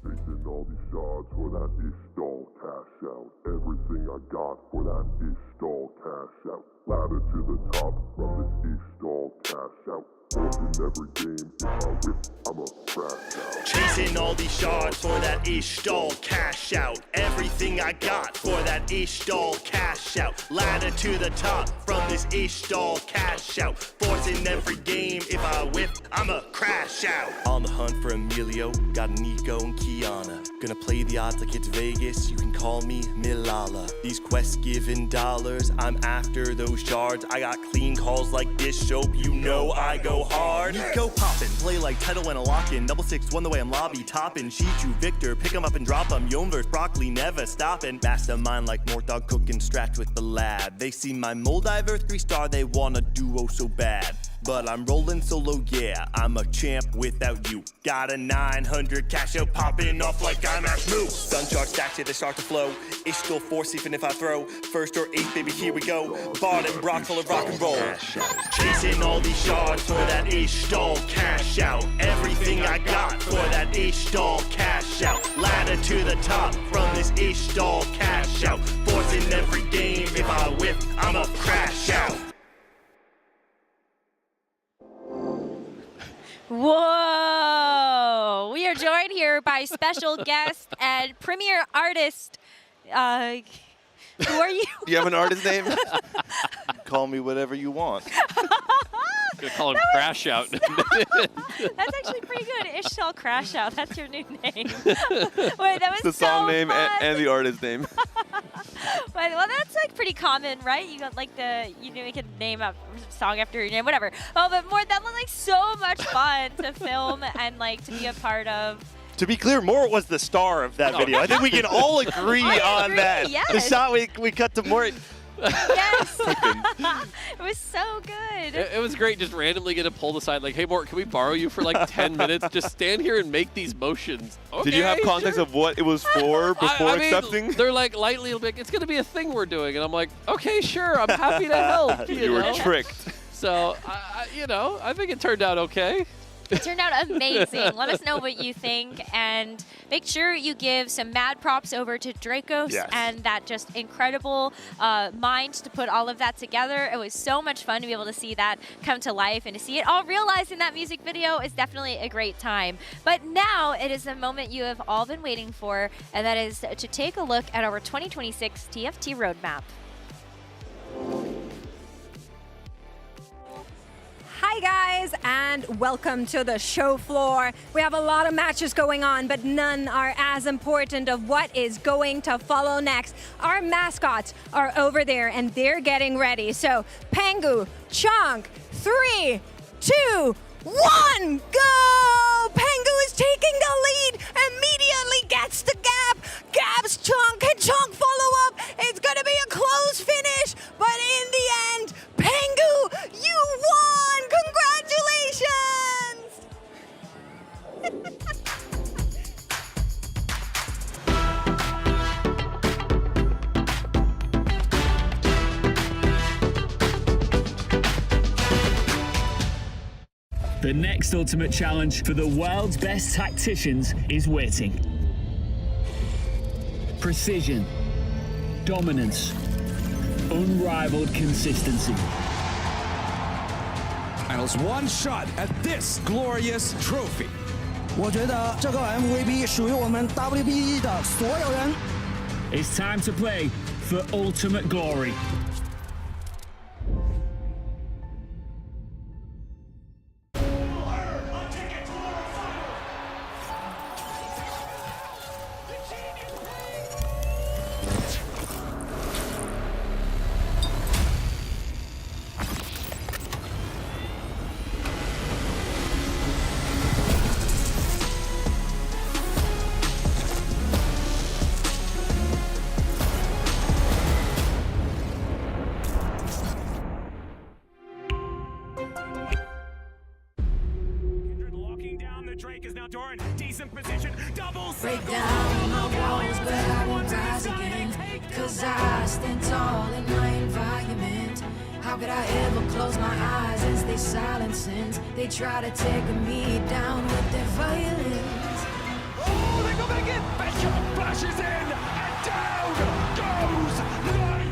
Taking all these shots for that install cash out. Everything I got for that install cash out. Ladder to the top from this install cash out. In every game, if I whip, I'm a crash out. Chasing all these these shards for that Ishtal cash out. Everything I got for that Ishtal cash out. Ladder to the top from this Ishtal cash out. Forcing every game, if I whip, I'ma crash out. On the hunt for Emilio, got Nico and Kiana. Gonna play the odds like it's Vegas, you can call me Milala. These quests giving dollars, I'm after those shards. I got clean calls like this soap, you know I go hard. Nico poppin', play like title and a lock-in. Double 6-1 the way I'm lobby toppin'. Shichu Victor, pick 'em up and drop 'em. Yon versus Broccoli, never stoppin'. Mastermind like Morthog cooking stratch with the lab. They see my Moldiver 3-star, they want a duo so bad. But I'm rolling solo, yeah, I'm a champ without you. Got a 900 cash out popping off like I'm at Moo. Suncharge stacks, yeah, they start to flow. Ish still force even if I throw. First or eighth, baby, here we go. Bard and Brock full of rock and roll. Chasing all these shards for that Ishtal cash out. Everything I got for that Ishtal cash out. Ladder to the top from this Ishtal cash out. Forcing every game, if I whip, I'ma crash out. Whoa! We are joined here by special guest and premier artist. Who are you? Do you have an artist name? Call me whatever you want. Gonna call him Crash Out. That's actually pretty good. Ishtal Crash Out. That's your new name. Wait, that was the song so name fun. and the artist name. Well, that's like pretty common, right? You got like you can name a song after your name, whatever. Oh, but that was like so much fun to film and like to be a part of. To be clear, Mort was the star of that video. I think we can all agree on that. Yes. The shot we cut to Mort. Yes. It was so good. It was great just randomly getting pulled aside like, hey, Mort, can we borrow you for like 10 minutes? Just stand here and make these motions. Okay, Did you have context sure. of what it was for before I mean, accepting? They're like lightly, like, it's going to be a thing we're doing. And I'm like, okay, sure, I'm happy to help. You were tricked. So, I think it turned out okay. It turned out amazing. Let us know what you think, and make sure you give some mad props over to Dracos and that just incredible mind to put all of that together. It was so much fun to be able to see that come to life and to see it all realized in that music video is definitely a great time. But now it is the moment you have all been waiting for, and that is to take a look at our 2026 TFT roadmap. Hi guys, and welcome to the show floor. We have a lot of matches going on, but none are as important of what is going to follow next. Our mascots are over there and they're getting ready. So Pangu, Chunk, 3, 2, 1, go! Pangu is taking the lead, immediately gets the gap, gaps Chunk, can Chunk follow up? It's gonna be a close finish, but in the end, Pangu, you won! Congratulations! The next ultimate challenge for the world's best tacticians is waiting. Precision, dominance, unrivaled consistency. Finals one shot at this glorious trophy. 我觉得这个 MVP 属于我们 WBE 的所有人。 It's time to play for ultimate glory. Break down my walls, but I won't rise again. Cause I stand tall in my environment. How could I ever close my eyes as they silence sins? They try to take me down with their violence. Oh, they go back in! Bishop flashes in, and down goes Light!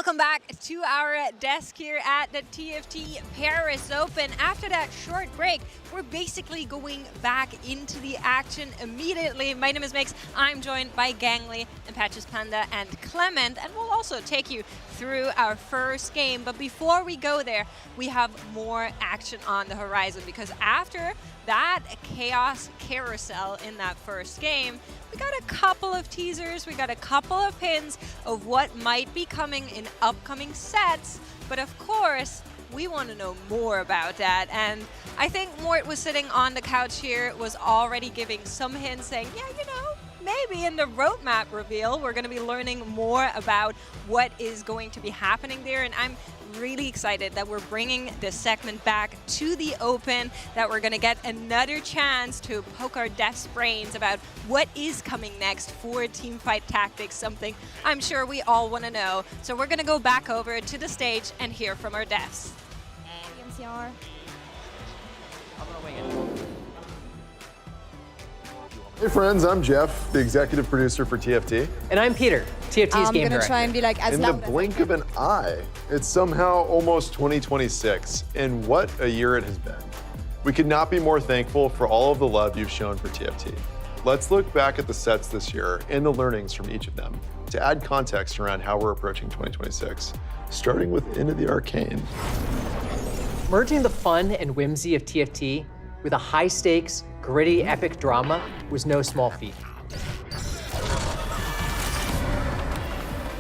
Welcome back to our desk here at the TFT Paris Open. After that short break, we're basically going back into the action immediately. My name is Mix. I'm joined by Gangly and Patches Panda and Clement, and we'll also take you through our first game. But before we go there, we have more action on the horizon, because after that chaos carousel in that first game, we got a couple of teasers, we got a couple of hints of what might be coming in upcoming sets. But of course, we want to know more about that. And I think Mort was sitting on the couch here, was already giving some hints saying, yeah, you know, maybe in the roadmap reveal, we're going to be learning more about what is going to be happening there. And I'm really excited that we're bringing this segment back to the Open, that we're going to get another chance to poke our devs' brains about what is coming next for Teamfight Tactics, something I'm sure we all want to know. So we're going to go back over to the stage and hear from our devs. MCR. Hey friends, I'm Jeff, the executive producer for TFT. And I'm Peter, TFT's game director. I'm gonna try and be like as In loud the blink of an eye, it's somehow almost 2026, and what a year it has been. We could not be more thankful for all of the love you've shown for TFT. Let's look back at the sets this year and the learnings from each of them to add context around how we're approaching 2026, starting with Into the Arcane. Merging the fun and whimsy of TFT with a high-stakes, gritty, epic drama was no small feat.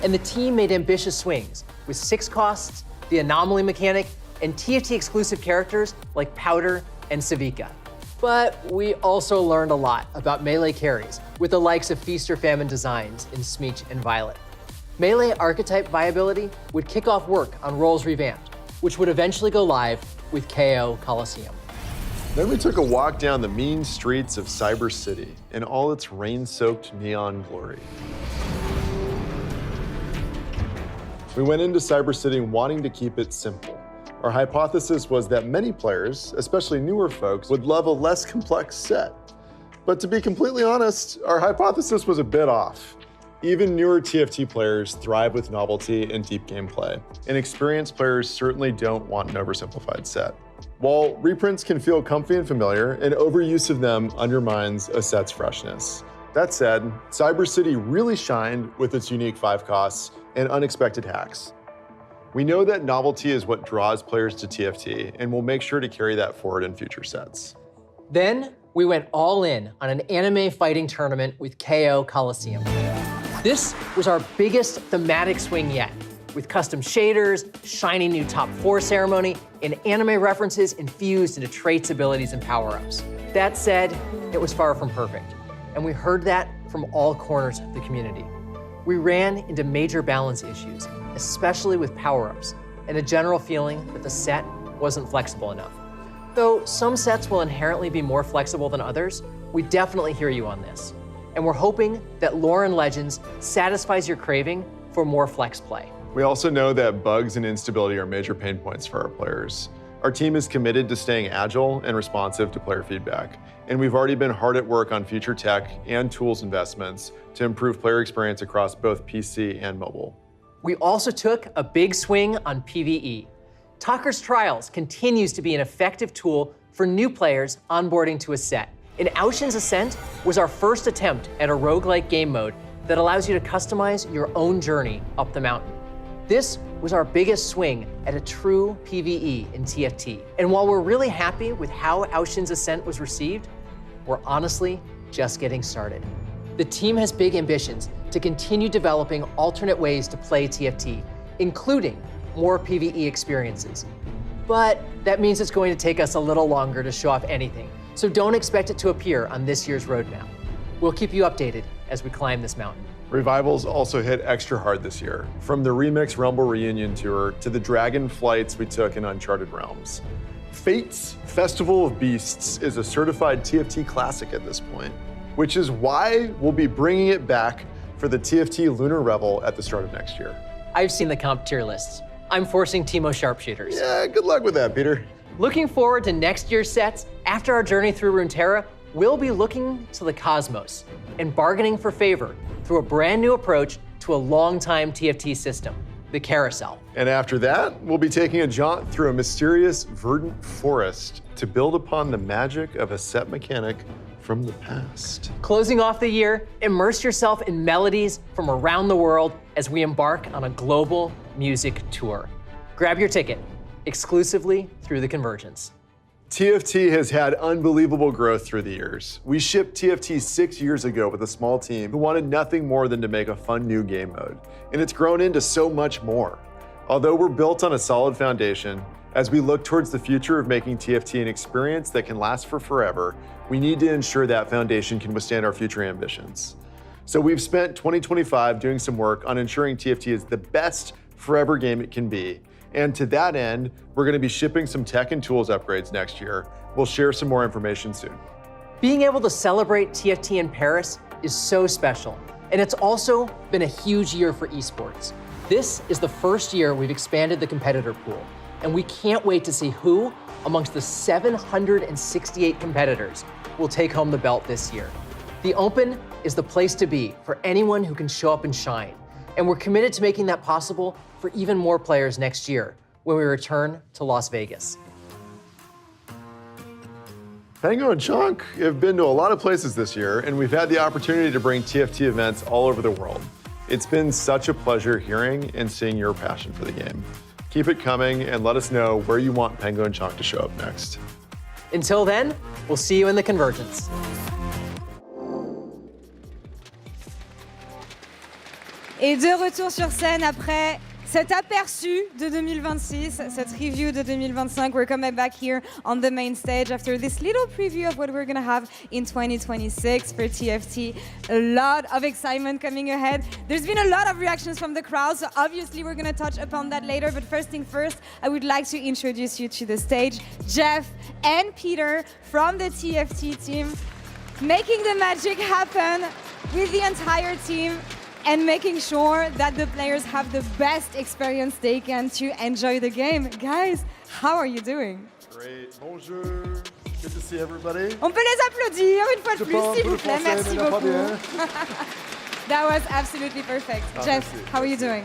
And the team made ambitious swings with 6 costs, the anomaly mechanic, and TFT-exclusive characters like Powder and Savika. But we also learned a lot about melee carries with the likes of Feast or Famine designs in Smeech and Violet. Melee archetype viability would kick off work on Roles Revamped, which would eventually go live with KO Coliseum. Then we took a walk down the mean streets of Cyber City in all its rain-soaked neon glory. We went into Cyber City wanting to keep it simple. Our hypothesis was that many players, especially newer folks, would love a less complex set. But to be completely honest, our hypothesis was a bit off. Even newer TFT players thrive with novelty and deep gameplay, and experienced players certainly don't want an oversimplified set. While reprints can feel comfy and familiar, an overuse of them undermines a set's freshness. That said, Cyber City really shined with its unique 5 costs and unexpected hacks. We know that novelty is what draws players to TFT, and we'll make sure to carry that forward in future sets. Then we went all in on an anime fighting tournament with KO Coliseum. This was our biggest thematic swing yet, with custom shaders, shiny new top 4 ceremony, and anime references infused into traits, abilities, and power-ups. That said, it was far from perfect, and we heard that from all corners of the community. We ran into major balance issues, especially with power-ups, and a general feeling that the set wasn't flexible enough. Though some sets will inherently be more flexible than others, we definitely hear you on this. And we're hoping that Lore and Legends satisfies your craving for more flex play. We also know that bugs and instability are major pain points for our players. Our team is committed to staying agile and responsive to player feedback, and we've already been hard at work on future tech and tools investments to improve player experience across both PC and mobile. We also took a big swing on PvE. Talker's Trials continues to be an effective tool for new players onboarding to a set. And Aushin's Ascent was our first attempt at a roguelike game mode that allows you to customize your own journey up the mountain. This was our biggest swing at a true PvE in TFT. And while we're really happy with how Aushin's Ascent was received, we're honestly just getting started. The team has big ambitions to continue developing alternate ways to play TFT, including more PvE experiences. But that means it's going to take us a little longer to show off anything, so don't expect it to appear on this year's roadmap. We'll keep you updated as we climb this mountain. Revivals also hit extra hard this year, from the Remix Rumble Reunion Tour to the Dragon Flights we took in Uncharted Realms. Fate's Festival of Beasts is a certified TFT classic at this point, which is why we'll be bringing it back for the TFT Lunar Revel at the start of next year. I've seen the comp tier lists. I'm forcing Teemo Sharpshooters. Yeah, good luck with that, Peter. Looking forward to next year's sets. After our journey through Runeterra, we'll be looking to the cosmos and bargaining for favor through a brand new approach to a long-time TFT system. the carousel. And after that, we'll be taking a jaunt through a mysterious verdant forest to build upon the magic of a set mechanic from the past. Closing off the year, immerse yourself in melodies from around the world as we embark on a global music tour. Grab your ticket exclusively through the Convergence. TFT has had unbelievable growth through the years. We shipped TFT 6 years ago with a small team who wanted nothing more than to make a fun new game mode, and it's grown into so much more. Although we're built on a solid foundation, as we look towards the future of making TFT an experience that can last for forever, we need to ensure that foundation can withstand our future ambitions. So we've spent 2025 doing some work on ensuring TFT is the best forever game it can be. And to that end, we're going to be shipping some tech and tools upgrades next year. We'll share some more information soon. Being able to celebrate TFT in Paris is so special, and it's also been a huge year for esports. This is the first year we've expanded the competitor pool, and we can't wait to see who, amongst the 768 competitors, will take home the belt this year. The Open is the place to be for anyone who can show up and shine, and we're committed to making that possible for even more players next year when we return to Las Vegas. Pango and Chunk have been to a lot of places this year, and we've had the opportunity to bring TFT events all over the world. It's been such a pleasure hearing and seeing your passion for the game. Keep it coming and let us know where you want Pango and Chunk to show up next. Until then, we'll see you in the Convergence. Et de retour sur scène après cet aperçu de 2026, cette review de 2025. We're coming back here on the main stage after this little preview of what we're going to have in 2026 for TFT. A lot of excitement coming ahead. There's been a lot of reactions from the crowd, so obviously we're going to touch upon that later. But first thing first, I would like to introduce you to the stage, Jeff and Peter from the TFT team, making the magic happen with the entire team and making sure that the players have the best experience they can to enjoy the game. Guys, how are you doing? Great. Bonjour. Good to see everybody. On peut les applaudir une fois de plus, s'il vous plaît. Merci beaucoup. That was absolutely perfect. Jeff, how are you doing?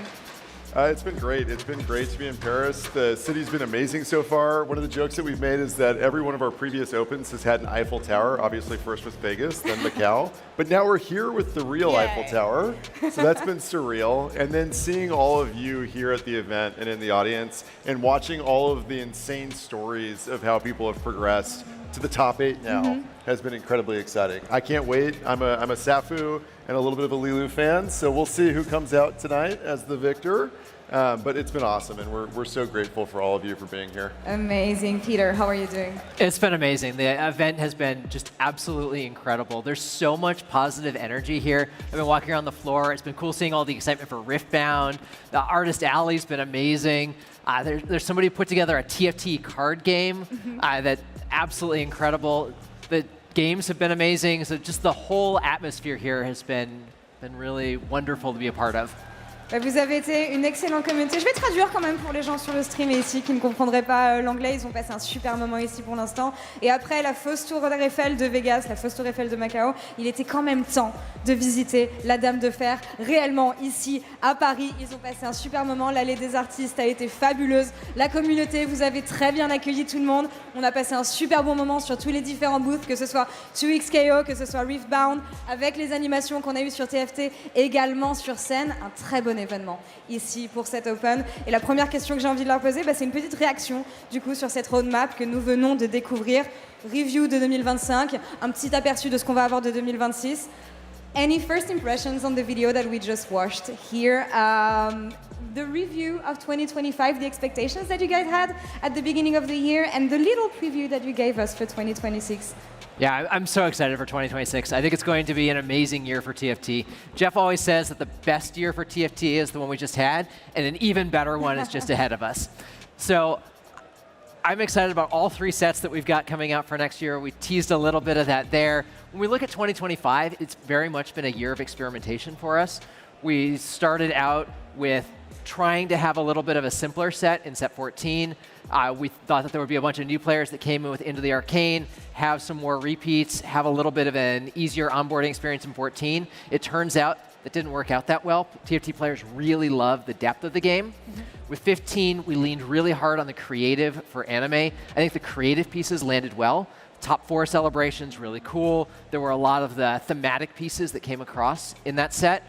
It's been great. It's been great to be in Paris. The city's been amazing so far. One of the jokes that we've made is that every one of our previous Opens has had an Eiffel Tower. Obviously, first was Vegas, then Macau. But now we're here with the real Eiffel Tower. So that's been surreal. And then seeing all of you here at the event and in the audience and watching all of the insane stories of how people have progressed to the top 8 now has been incredibly exciting. I can't wait. I'm a Safu and a little bit of a Lilu fan, so we'll see who comes out tonight as the victor. But it's been awesome, and we're so grateful for all of you for being here. Amazing. Peter, how are you doing? It's been amazing. The event has been just absolutely incredible. There's so much positive energy here. I've been walking around the floor. It's been cool seeing all the excitement for Riftbound. The Artist Alley's been amazing. There's somebody who put together a TFT card game that's absolutely incredible. The games have been amazing. So just the whole atmosphere here has been really wonderful to be a part of. Vous avez été une excellente communauté. Je vais traduire quand même pour les gens sur le stream et ici qui ne comprendraient pas l'anglais. Ils ont passé un super moment ici pour l'instant. Et après la fausse tour Eiffel de Vegas, la fausse tour Eiffel de Macao, il était quand même temps de visiter la Dame de Fer réellement ici à Paris. Ils ont passé un super moment. L'allée des artistes a été fabuleuse. La communauté, vous avez très bien accueilli tout le monde. On a passé un super bon moment sur tous les différents booths, que ce soit 2XKO, que ce soit Riftbound, avec les animations qu'on a eues sur TFT, également sur scène. Un très bon événement ici pour cet Open. Et la première question que j'ai envie de leur poser, c'est une petite réaction du coup sur cette roadmap que nous venons de découvrir. Review de 2025, un petit aperçu de ce qu'on va avoir de 2026. Any first impressions on the video that we just watched here? The review of 2025, the expectations that you guys had at the beginning of the year, and the little preview that you gave us for 2026. Yeah, I'm so excited for 2026. I think it's going to be an amazing year for TFT. Jeff always says that the best year for TFT is the one we just had, and an even better one is just ahead of us. So I'm excited about all 3 sets that we've got coming out for next year. We teased a little bit of that there. When we look at 2025, it's very much been a year of experimentation for us. We started out with trying to have a little bit of a simpler set in set 14. We thought that there would be a bunch of new players that came in with Into the Arcane, have some more repeats, have a little bit of an easier onboarding experience in 14. It turns out that didn't work out that well. TFT players really love the depth of the game. With 15, we leaned really hard on the creative for anime. I think the creative pieces landed well. Top 4 celebrations, really cool. There were a lot of the thematic pieces that came across in that set.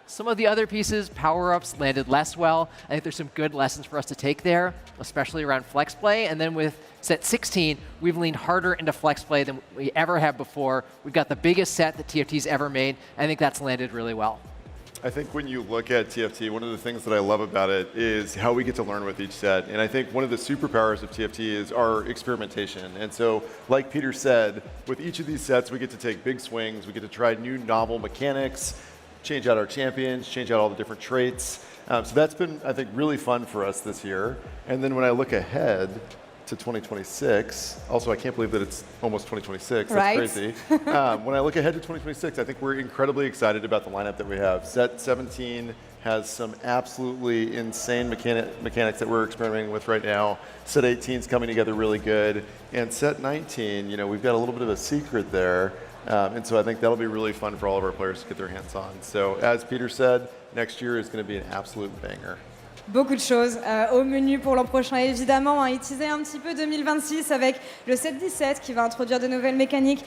Some of the other pieces, power-ups, landed less well. I think there's some good lessons for us to take there, especially around flex play. And then with set 16, we've leaned harder into flex play than we ever have before. We've got the biggest set that TFT's ever made. I think that's landed really well. I think when you look at TFT, one of the things that I love about it is how we get to learn with each set. And I think one of the superpowers of TFT is our experimentation. And so, like Peter said, with each of these sets, we get to take big swings. We get to try new novel mechanics, change out our champions, change out all the different traits. So that's been, I think, really fun for us this year. And then when I look ahead to 2026, also I can't believe that it's almost 2026, that's right? Crazy. When I look ahead to 2026, I think we're incredibly excited about the lineup that we have. Set 17 has some absolutely insane mechanics that we're experimenting with right now. Set 18 is coming together really good. And set 19, you know, we've got a little bit of a secret there. And so I think that'll be really fun for all of our players to get their hands on. So as Peter said, next year is going to be an absolute banger. Beaucoup de choses au menu pour l'an prochain, évidemment. Hein, il teasait un petit peu 2026 avec le set 17 qui va introduire de nouvelles mécaniques.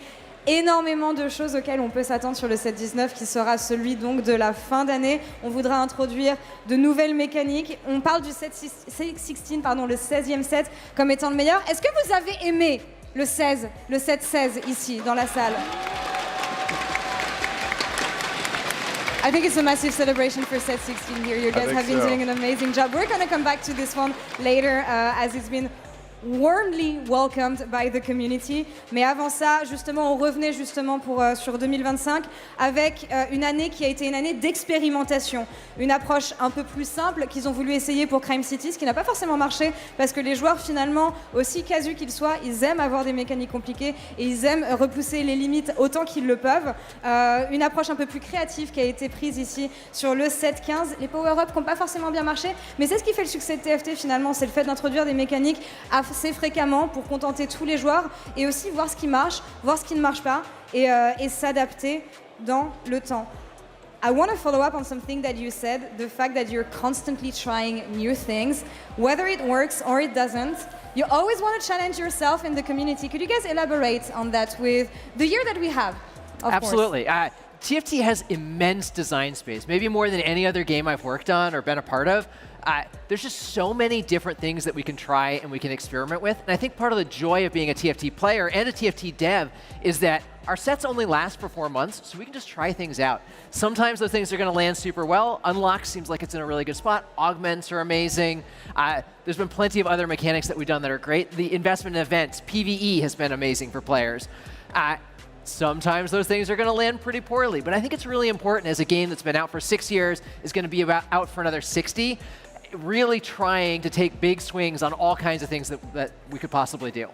Énormément de choses auxquelles on peut s'attendre sur le set 19 qui sera celui donc de la fin d'année. On voudra introduire de nouvelles mécaniques. On parle du set 16, pardon, le 16e set comme étant le meilleur. Est-ce que vous avez aimé le 16, le set 16 ici dans la salle? I think it's a massive celebration for set 16 here. You guys have been doing an amazing job. We're going to come back to this one later as it's been warmly welcomed by the community. Mais avant ça, justement, on revenait justement sur 2025 avec une année qui a été une année d'expérimentation. Une approche un peu plus simple qu'ils ont voulu essayer pour Crime City, ce qui n'a pas forcément marché parce que les joueurs, finalement, aussi casus qu'ils soient, ils aiment avoir des mécaniques compliquées et ils aiment repousser les limites autant qu'ils le peuvent. Une approche un peu plus créative qui a été prise ici sur le set 15. Les power-ups qui n'ont pas forcément bien marché, mais c'est ce qui fait le succès de TFT finalement, c'est le fait d'introduire des mécaniques assez fréquemment pour contenter tous les joueurs et aussi voir ce qui marche, voir ce qui ne marche pas et s'adapter dans le temps. I want to follow up on something that you said, the fact that you're constantly trying new things, whether it works or it doesn't. You always want to challenge yourself in the community. Could you guys elaborate on that with the year that we have? Absolutely. TFT has immense design space, maybe more than any other game I've worked on or been a part of. There's just so many different things that we can try and we can experiment with. And I think part of the joy of being a TFT player and a TFT dev is that our sets only last for 4 months, so we can just try things out. Sometimes those things are going to land super well. Unlock seems like it's in a really good spot. Augments are amazing. There's been plenty of other mechanics that we've done that are great. The investment in events, PvE, has been amazing for players. Sometimes those things are going to land pretty poorly, but I think it's really important as a game that's been out for 6 years, is going to be out for another 60, really trying to take big swings on all kinds of things that we could possibly do.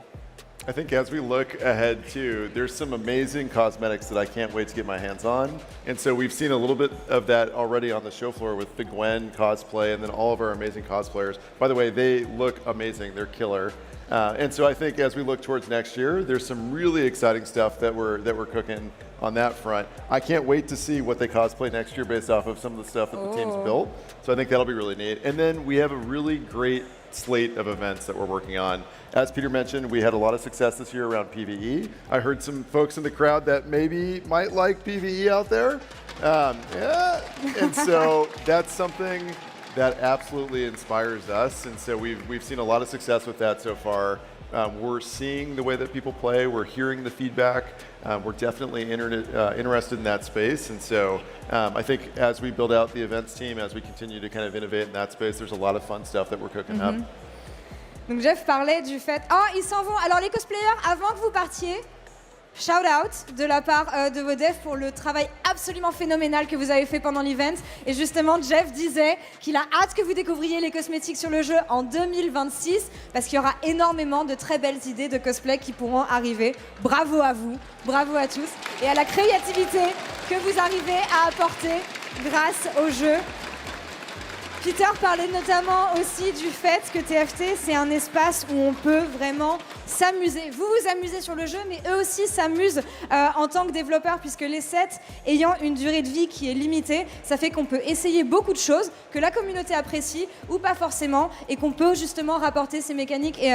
I think as we look ahead too, there's some amazing cosmetics that I can't wait to get my hands on. And so we've seen a little bit of that already on the show floor with the Gwen cosplay and then all of our amazing cosplayers. By the way, they look amazing, they're killer. And so I think as we look towards next year, there's some really exciting stuff that we're cooking on that front. I can't wait to see what they cosplay next year based off of some of the stuff that the team's built. So I think that'll be really neat. And then we have a really great slate of events that we're working on. As Peter mentioned, we had a lot of success this year around PvE. I heard some folks in the crowd that maybe might like PvE out there. And so that's something that absolutely inspires us. And so we've seen a lot of success with that so far. We're seeing the way that people play. We're hearing the feedback. We're definitely interested in that space. And so I think as we build out the events team, as we continue to kind of innovate in that space, there's a lot of fun stuff that we're cooking up. Donc Jeff parlait du fait... Oh, ils s'en vont. Alors les cosplayers, avant que vous partiez, shout out de la part de vos devs pour le travail absolument phénoménal que vous avez fait pendant l'event. Et justement, Jeff disait qu'il a hâte que vous découvriez les cosmétiques sur le jeu en 2026 parce qu'il y aura énormément de très belles idées de cosplay qui pourront arriver. Bravo à vous, bravo à tous et à la créativité que vous arrivez à apporter grâce au jeu. Peter parlait notamment aussi du fait que TFT, c'est un espace où on peut vraiment s'amuser. Vous vous amusez sur le jeu, mais eux aussi s'amusent en tant que développeurs, puisque les sets ayant une durée de vie qui est limitée, ça fait qu'on peut essayer beaucoup de choses que la communauté apprécie ou pas forcément, et qu'on peut justement rapporter ces mécaniques et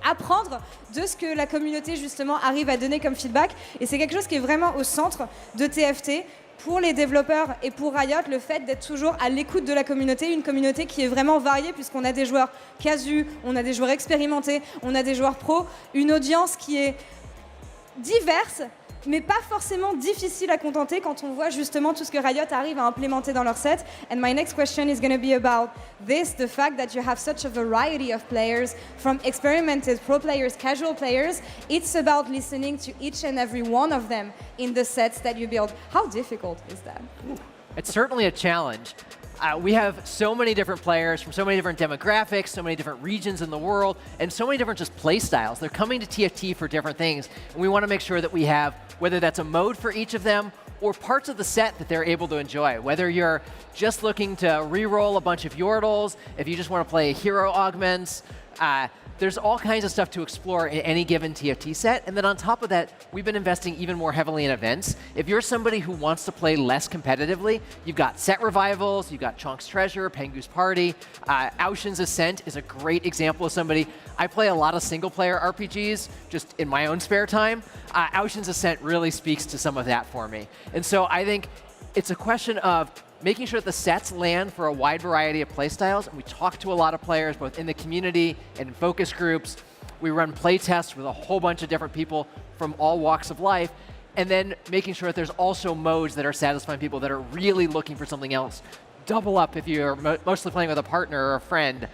apprendre de ce que la communauté justement arrive à donner comme feedback. Et c'est quelque chose qui est vraiment au centre de TFT. Pour les développeurs et pour Riot, le fait d'être toujours à l'écoute de la communauté, une communauté qui est vraiment variée puisqu'on a des joueurs casus, on a des joueurs expérimentés, on a des joueurs pros, une audience qui est diverse, mais pas forcément difficile à contenter quand on voit justement tout ce que Riot arrive à implémenter dans leur set. And my next question is going to be about this, the fact that you have such a variety of players, from experimented pro players, casual players. It's about listening to each and every one of them in the sets that you build. How difficult is that? It's certainly a challenge. We have so many different players from so many different demographics, so many different regions in the world, and so many different just play styles. They're coming to TFT for different things, and we want to make sure that we have, whether that's a mode for each of them or parts of the set that they're able to enjoy. Whether you're just looking to re-roll a bunch of Yordles, if you just want to play hero augments, there's all kinds of stuff to explore in any given TFT set. And then on top of that, we've been investing even more heavily in events. If you're somebody who wants to play less competitively, you've got set revivals, you've got Chonk's Treasure, Pengu's Party. Aushin's Ascent is a great example of somebody. I play a lot of single player RPGs just in my own spare time. Aushin's Ascent really speaks to some of that for me. And so I think it's a question of making sure that the sets land for a wide variety of playstyles. And we talk to a lot of players, both in the community and in focus groups. We run play tests with a whole bunch of different people from all walks of life. And then making sure that there's also modes that are satisfying people that are really looking for something else. Double up if you're mostly playing with a partner or a friend.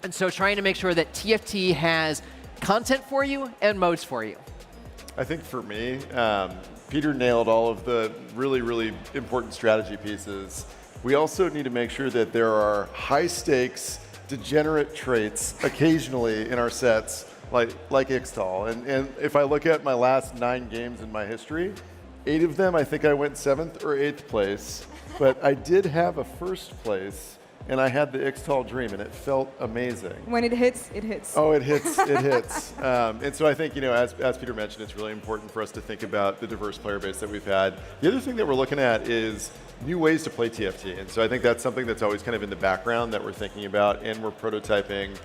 And so trying to make sure that TFT has content for you and modes for you. I think for me, Peter nailed all of the really, really important strategy pieces. We also need to make sure that there are high-stakes, degenerate traits occasionally in our sets, like Ixtal. And if I look at my last 9 games in my history, 8 of them I think I went 7th or 8th place, but I did have a 1st place. And I had the Ixtal dream, and it felt amazing. When it hits, it hits. Oh, it hits, it hits. And so I think, you know, as Peter mentioned, it's really important for us to think about the diverse player base that we've had. The other thing that we're looking at is new ways to play TFT. And so I think that's something that's always kind of in the background that we're thinking about, and we're prototyping.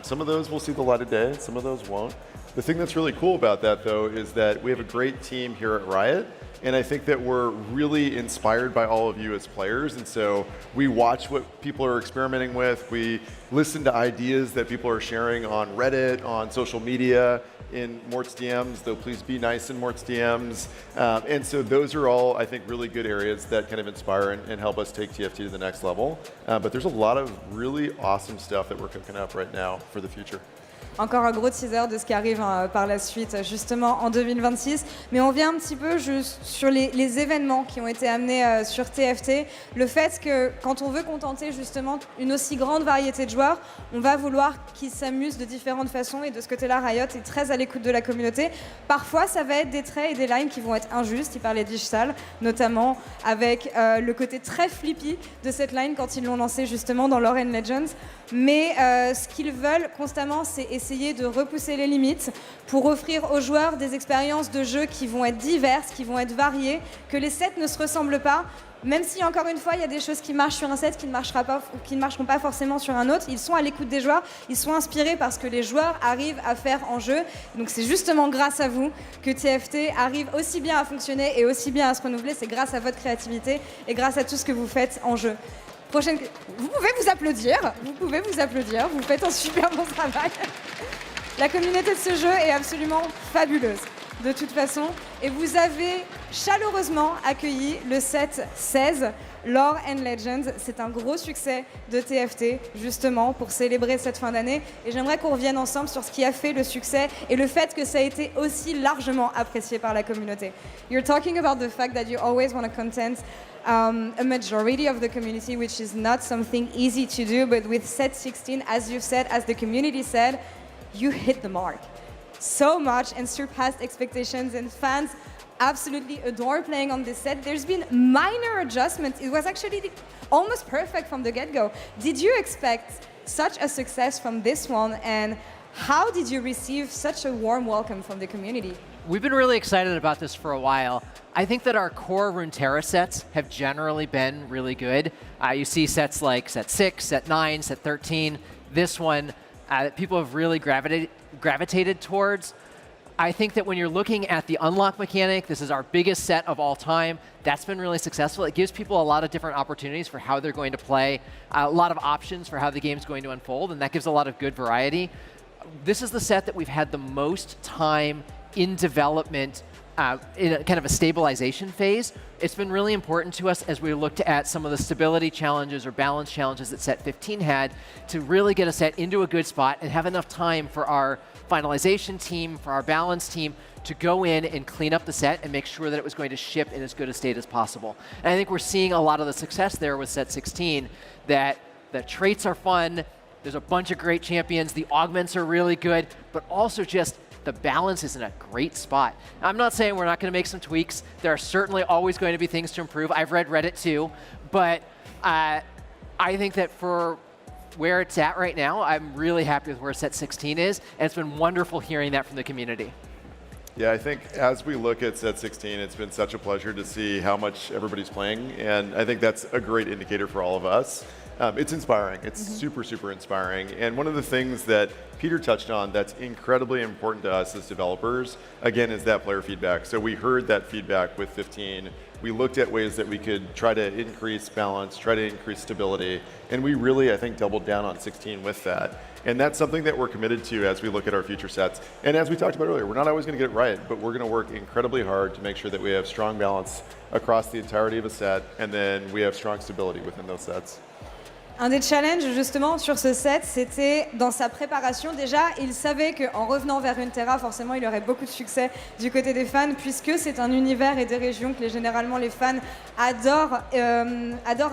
Some of those will see the light of day, some of those won't. The thing that's really cool about that, though, is that we have a great team here at Riot. And I think that we're really inspired by all of you as players. And so we watch what people are experimenting with. We listen to ideas that people are sharing on Reddit, on social media, in Mort's DMs, though please be nice in Mort's DMs. And so those are all, I think, really good areas that kind of inspire and help us take TFT to the next level. But there's a lot of really awesome stuff that we're cooking up right now for the future. Encore un gros teaser de ce qui arrive par la suite, justement en 2026. Mais on vient un petit peu juste sur les événements qui ont été amenés sur TFT. Le fait que quand on veut contenter justement une aussi grande variété de joueurs, on va vouloir qu'ils s'amusent de différentes façons. Et de ce côté-là, Riot est très à l'écoute de la communauté. Parfois, ça va être des traits et des lines qui vont être injustes. Il parlait d'Ishtal, notamment avec le côté très flippy de cette line quand ils l'ont lancé justement dans Lore and Legends. Mais ce qu'ils veulent constamment, c'est essayer de repousser les limites pour offrir aux joueurs des expériences de jeu qui vont être diverses, qui vont être variées, que les sets ne se ressemblent pas. Même si, encore une fois, il y a des choses qui marchent sur un set qui ne marcheront pas forcément sur un autre, ils sont à l'écoute des joueurs, ils sont inspirés par ce que les joueurs arrivent à faire en jeu. Donc c'est justement grâce à vous que TFT arrive aussi bien à fonctionner et aussi bien à se renouveler. C'est grâce à votre créativité et grâce à tout ce que vous faites en jeu. Vous pouvez vous applaudir, vous faites un super bon travail. La communauté de ce jeu est absolument fabuleuse, de toute façon. Et vous avez chaleureusement accueilli le set 16, Lore and Legends. C'est un gros succès de TFT, justement, pour célébrer cette fin d'année. Et j'aimerais qu'on revienne ensemble sur ce qui a fait le succès et le fait que ça a été aussi largement apprécié par la communauté. You're talking about the fact that you always want to content a majority of the community, which is not something easy to do, but with set 16, as you said, as the community said, you hit the mark so much and surpassed expectations, and fans absolutely adore playing on this set. There's been minor adjustments. It was actually almost perfect from the get-go. Did you expect such a success from this one, and how did you receive such a warm welcome from the community? We've been really excited about this for a while. I think that our core Runeterra sets have generally been really good. You see sets like set 6, set 9, set 13. This one that people have really gravitated towards. I think that when you're looking at the unlock mechanic, this is our biggest set of all time. That's been really successful. It gives people a lot of different opportunities for how they're going to play, a lot of options for how the game's going to unfold, and that gives a lot of good variety. This is the set that we've had the most time in development, in a kind of a stabilization phase. It's been really important to us as we looked at some of the stability challenges or balance challenges that set 15 had to really get a set into a good spot and have enough time for our finalization team, for our balance team to go in and clean up the set and make sure that it was going to ship in as good a state as possible. And I think we're seeing a lot of the success there with set 16, that the traits are fun, there's a bunch of great champions, the augments are really good, but also just the balance is in a great spot. I'm not saying we're not going to make some tweaks. There are certainly always going to be things to improve. I've read Reddit too, but I think that for where it's at right now, I'm really happy with where set 16 is, and it's been wonderful hearing that from the community. Yeah, I think as we look at set 16, it's been such a pleasure to see how much everybody's playing, and I think that's a great indicator for all of us. It's inspiring. It's super, super inspiring. And one of the things that Peter touched on that's incredibly important to us as developers, again, is that player feedback. So we heard that feedback with 15. We looked at ways that we could try to increase balance, try to increase stability, and we really, I think, doubled down on 16 with that. And that's something that we're committed to as we look at our future sets. And as we talked about earlier, we're not always going to get it right, but we're going to work incredibly hard to make sure that we have strong balance across the entirety of a set, and then we have strong stability within those sets. Un des challenges justement sur ce set, c'était dans sa préparation. Déjà, il savait qu'en revenant vers Runeterra, forcément, il aurait beaucoup de succès du côté des fans, puisque c'est un univers et des régions que généralement les fans adorent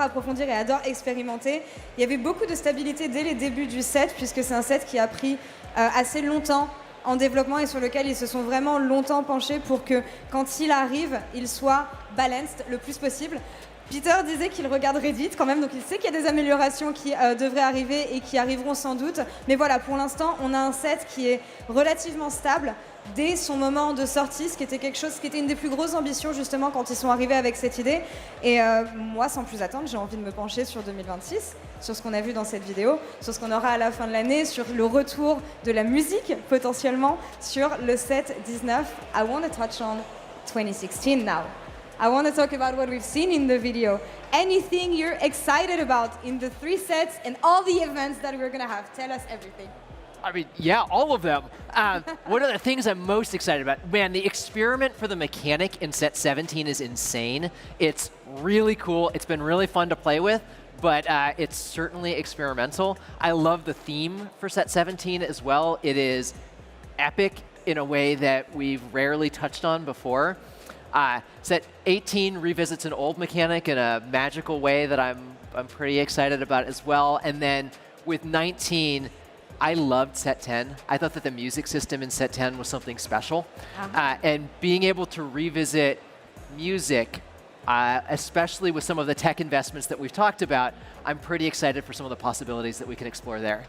approfondir et adorent expérimenter. Il y avait beaucoup de stabilité dès les débuts du set, puisque c'est un set qui a pris assez longtemps en développement et sur lequel ils se sont vraiment longtemps penchés pour que quand il arrive, il soit balanced le plus possible. Peter disait qu'il regarde Reddit quand même, donc il sait qu'il y a des améliorations qui devraient arriver et qui arriveront sans doute. Mais voilà, pour l'instant, on a un set qui est relativement stable dès son moment de sortie, ce qui était quelque chose, qui était une des plus grosses ambitions justement quand ils sont arrivés avec cette idée. Et moi, sans plus attendre, j'ai envie de me pencher sur 2026, sur ce qu'on a vu dans cette vidéo, sur ce qu'on aura à la fin de l'année, sur le retour de la musique potentiellement, sur le set 19. I want to touch on 2016 now. I want to talk about what we've seen in the video. Anything you're excited about in the 3 sets and all the events that we're going to have? Tell us everything. I mean, yeah, all of them. One of the things I'm most excited about, man, the experiment for the mechanic in set 17 is insane. It's really cool. It's been really fun to play with, but it's certainly experimental. I love the theme for set 17 as well. It is epic in a way that we've rarely touched on before. Set 18 revisits an old mechanic in a magical way that I'm pretty excited about as well. And then with 19, I loved set 10. I thought that the music system in set 10 was something special. And being able to revisit music, especially with some of the tech investments that we've talked about, I'm pretty excited for some of the possibilities that we can explore there.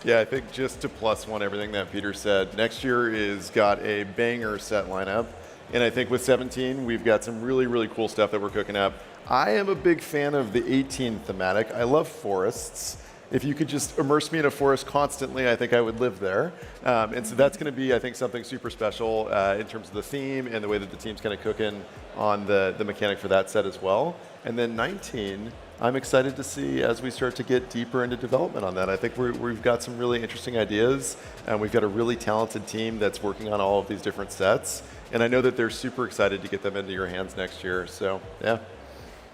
Yeah, I think just to plus one everything that Peter said, next year is got a banger set lineup. And I think with 17, we've got some really, really cool stuff that we're cooking up. I am a big fan of the 18 thematic. I love forests. If you could just immerse me in a forest constantly, I think I would live there. And so that's going to be, I think, something super special in terms of the theme and the way that the team's kind of cooking on the mechanic for that set as well. And then 19, I'm excited to see as we start to get deeper into development on that. I think we've got some really interesting ideas, and we've got a really talented team that's working on all of these different sets. And I know that they're super excited to get them into your hands next year. So, yeah.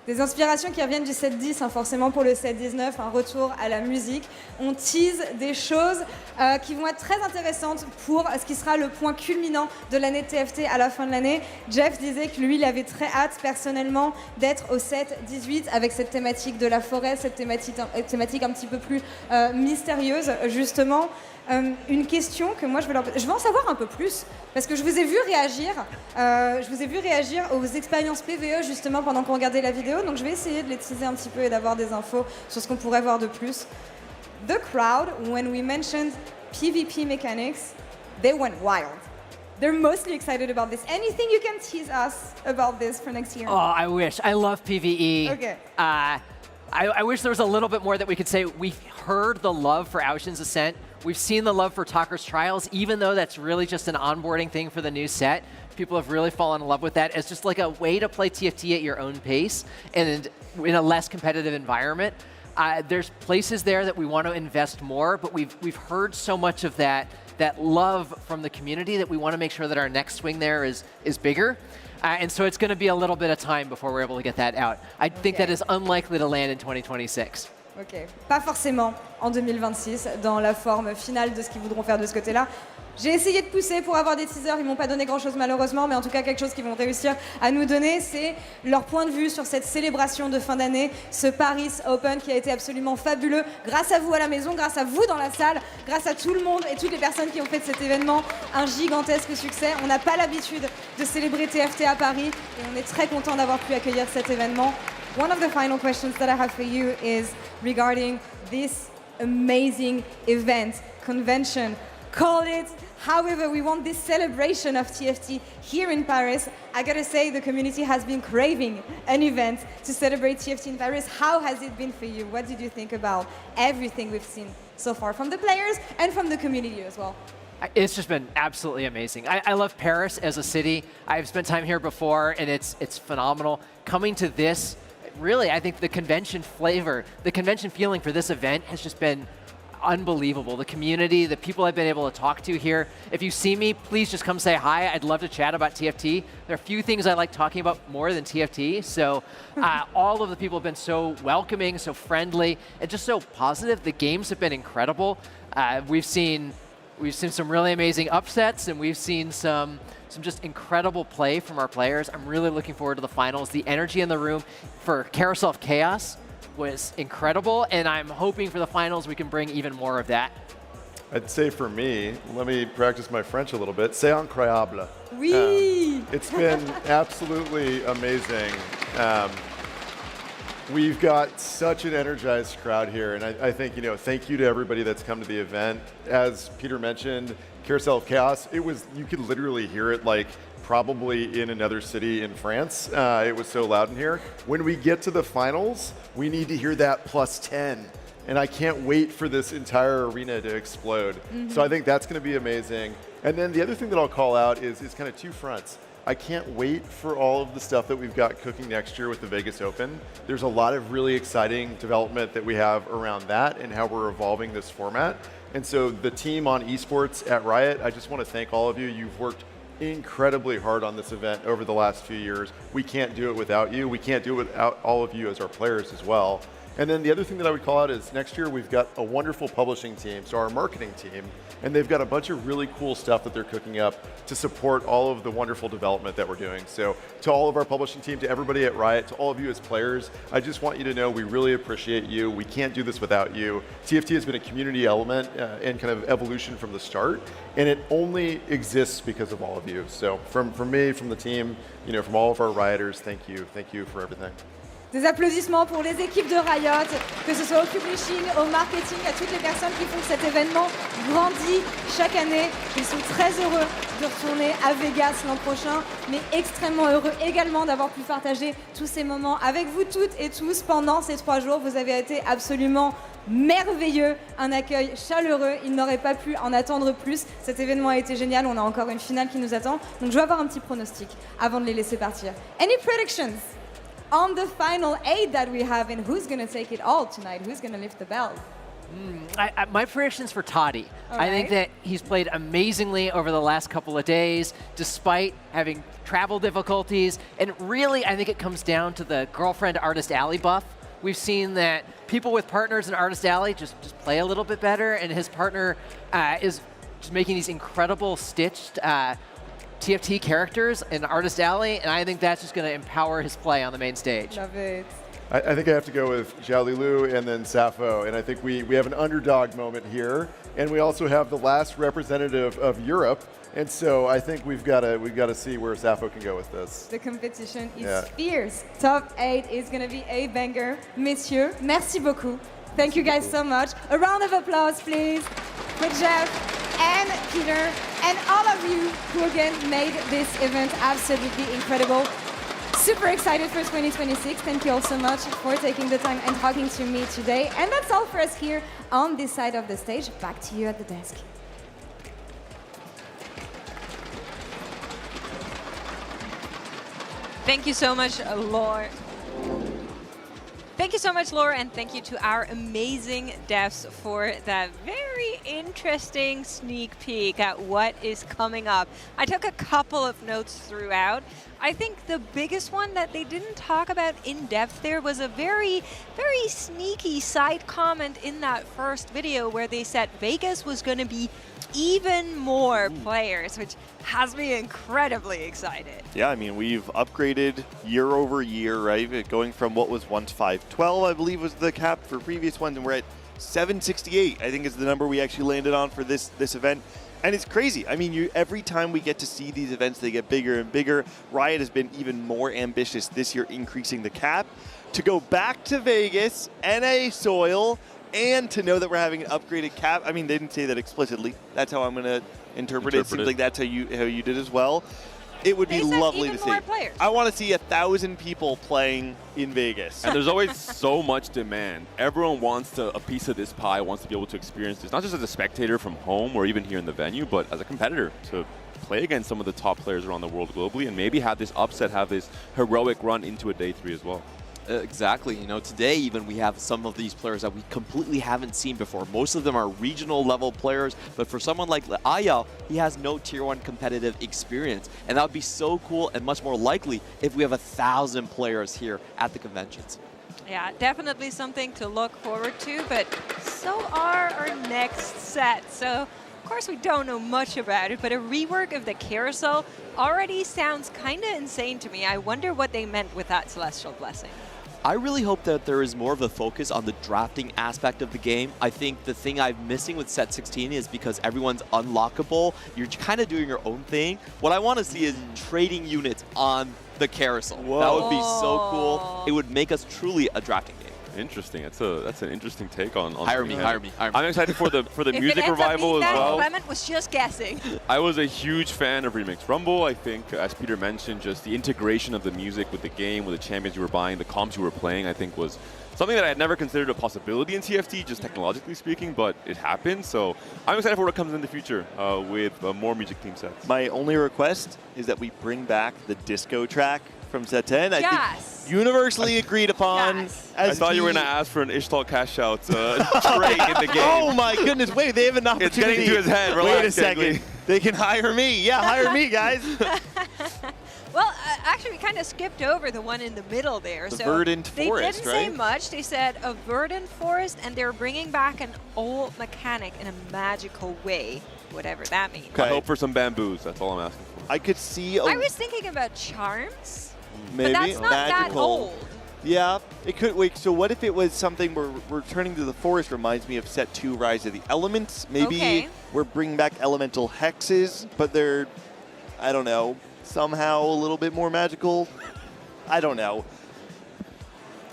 Des inspirations qui reviennent du set 10, hein, forcément pour le set 19, un retour à la musique. On tease des choses qui vont être très intéressantes pour ce qui sera le point culminant de l'année TFT à la fin de l'année. Jeff disait que lui, il avait très hâte personnellement d'être au set 18 avec cette thématique de la forêt, cette thématique un petit peu plus mystérieuse justement. Une question que moi je veux en savoir un peu plus parce que je vous ai vu réagir. Aux expériences PvE justement pendant qu'on regardait la vidéo. Donc je vais essayer de les teaser un petit peu et d'avoir des infos sur ce qu'on pourrait voir de plus. The crowd, when we mentioned PvP mechanics, they went wild. They're mostly excited about this. Anything you can tease us about this for next year? Oh, I wish. I love PvE. Okay. I wish there was a little bit more that we could say. We've heard the love for Ocean's Ascent. We've seen the love for Talker's Trials, even though that's really just an onboarding thing for the new set. People have really fallen in love with that as just like a way to play TFT at your own pace and in a less competitive environment. There's places there that we want to invest more, but we've heard so much of that love from the community that we want to make sure that our next swing there is bigger. And so it's going to be a little bit of time before we're able to get that out. I think that is unlikely to land in 2026. Ok, pas forcément en 2026 dans la forme finale de ce qu'ils voudront faire de ce côté-là. J'ai essayé de pousser pour avoir des teasers, ils m'ont pas donné grand-chose malheureusement, mais en tout cas quelque chose qu'ils vont réussir à nous donner, c'est leur point de vue sur cette célébration de fin d'année, ce Paris Open qui a été absolument fabuleux, grâce à vous à la maison, grâce à vous dans la salle, grâce à tout le monde et toutes les personnes qui ont fait de cet événement un gigantesque succès. On n'a pas l'habitude de célébrer TFT à Paris et on est très content d'avoir pu accueillir cet événement. One of the final questions that I have for you is regarding this amazing event, convention. Call it however we want, this celebration of TFT here in Paris. I gotta say the community has been craving an event to celebrate TFT in Paris. How has it been for you? What did you think about everything we've seen so far from the players and from the community as well? It's just been absolutely amazing. I love Paris as a city. I've spent time here before, and it's phenomenal. Coming to this, really, I think the convention flavor, the convention feeling for this event has just been unbelievable. The community, the people I've been able to talk to here. If you see me, please just come say hi. I'd love to chat about TFT. There are a few things I like talking about more than TFT. So all of the people have been so welcoming, so friendly, and just so positive. The games have been incredible. We've seen some really amazing upsets, and we've seen some just incredible play from our players. I'm really looking forward to the finals. The energy in the room for Carousel of Chaos was incredible, and I'm hoping for the finals we can bring even more of that. I'd say for me, let me practice my French a little bit. C'est incroyable. Oui. It's been absolutely amazing. We've got such an energized crowd here, and I think, thank you to everybody that's come to the event. As Peter mentioned, Carousel of Chaos, you could literally hear it like probably in another city in France. It was so loud in here. When we get to the finals, we need to hear that +10. And I can't wait for this entire arena to explode. Mm-hmm. So I think that's going to be amazing. And then the other thing that I'll call out is kind of two fronts. I can't wait for all of the stuff that we've got cooking next year with the Vegas Open. There's a lot of really exciting development that we have around that and how we're evolving this format. And so the team on esports at Riot, I just want to thank all of you. You've worked incredibly hard on this event over the last few years. We can't do it without you. We can't do it without all of you as our players as well. And then the other thing that I would call out is next year we've got a wonderful publishing team, so our marketing team, and they've got a bunch of really cool stuff that they're cooking up to support all of the wonderful development that we're doing. So to all of our publishing team, to everybody at Riot, to all of you as players, I just want you to know we really appreciate you. We can't do this without you. TFT has been a community element and kind of evolution from the start, and it only exists because of all of you. So from me, from the team, from all of our Rioters, thank you for everything. Des applaudissements pour les équipes de Riot, que ce soit au publishing, au marketing, à toutes les personnes qui font que cet événement grandit chaque année. Ils sont très heureux de retourner à Vegas l'an prochain, mais extrêmement heureux également d'avoir pu partager tous ces moments avec vous toutes et tous pendant ces 3 jours. Vous avez été absolument merveilleux, un accueil chaleureux, il n'aurait pas pu en attendre plus. Cet événement a été génial, on a encore une finale qui nous attend. Donc je vais avoir un petit pronostic avant de les laisser partir. Any predictions on the final 8 that we have, and who's going to take it all tonight? Who's going to lift the belt? My prediction's for Toddy. All I think right. that he's played amazingly over the last couple of days, despite having travel difficulties. And really, I think it comes down to the girlfriend Artist Alley buff. We've seen that people with partners in Artist Alley just play a little bit better, and his partner is just making these incredible stitched TFT characters in Artist Alley, and I think that's just going to empower his play on the main stage. Love it. I think I have to go with Xiao Lilu and then Sappho, and I think we have an underdog moment here. and we also have the last representative of Europe. And so I think we've got to see where Sappho can go with this. The competition is fierce. Top 8 is going to be a banger. Messieurs, merci beaucoup. Thank you guys so much. A round of applause, please, for Jeff and Peter and all of you who again made this event absolutely incredible. Super excited for 2026. Thank you all so much for taking the time and talking to me today. And that's all for us here on this side of the stage. Back to you at the desk. Thank you so much, Laura. Thank you so much, Laura, and thank you to our amazing devs for that very interesting sneak peek at what is coming up. I took a couple of notes throughout. I think the biggest one that they didn't talk about in depth there was a very, very sneaky side comment in that first video where they said Vegas was going to be even more players, which has me incredibly excited. Yeah, I mean, we've upgraded year over year, right? Going from what was once 512, I believe was the cap for previous ones, and we're at 768, I think is the number we actually landed on for this event. And it's crazy. I mean, every time we get to see these events, they get bigger and bigger. Riot has been even more ambitious this year, increasing the cap. To go back to Vegas, NA soil, and to know that we're having an upgraded cap. I mean, they didn't say that explicitly. That's how I'm going to interpret it. Seems like that's how you did as well. It would be lovely to see. I want to see 1,000 people playing in Vegas. And there's always so much demand. Everyone wants a piece of this pie, wants to be able to experience this, not just as a spectator from home or even here in the venue, but as a competitor to play against some of the top players around the world globally and maybe have this upset, have this heroic run into a day 3 as well. Exactly. You know, today even we have some of these players that we completely haven't seen before. Most of them are regional level players, but for someone like Aya, he has no tier 1 competitive experience. And that would be so cool and much more likely if we have 1,000 players here at the conventions. Yeah, definitely something to look forward to, but so are our next set. So, of course, we don't know much about it, but a rework of the carousel already sounds kind of insane to me. I wonder what they meant with that Celestial Blessing. I really hope that there is more of a focus on the drafting aspect of the game. I think the thing I'm missing with set 16 is because everyone's unlockable, you're kind of doing your own thing. What I want to see is trading units on the carousel. Whoa. That would be so cool. It would make us truly a drafting game. Interesting. That's an interesting take on. Hire me. I'm excited for the music revival as well. Clement was just guessing. I was a huge fan of Remix Rumble. I think, as Peter mentioned, just the integration of the music with the game, with the champions you were buying, the comps you were playing, I think was something that I had never considered a possibility in TFT, just technologically speaking, but it happened. So I'm excited for what comes in the future with more music theme sets. My only request is that we bring back the disco track from set 10. I think universally agreed upon. Yes. I thought you were going to ask for an Ishtal cash out trade in the game. Oh my goodness, wait, they have an opportunity. It's getting to his head. Relax, wait a second. They can hire me. Yeah, hire me, guys. Well, actually, we kind of skipped over the one in the middle there. The verdant forest, They didn't say much. They said a verdant forest, and they're bringing back an old mechanic in a magical way, whatever that means. I hope for some bamboos. That's all I'm asking for. I could see. I was thinking about charms. Maybe. But that's not that old. Yeah, it could. Wait, so what if it was something where returning to the forest reminds me of set 2 Rise of the Elements? Maybe we're bringing back elemental hexes, but they're, I don't know, somehow a little bit more magical. I don't know.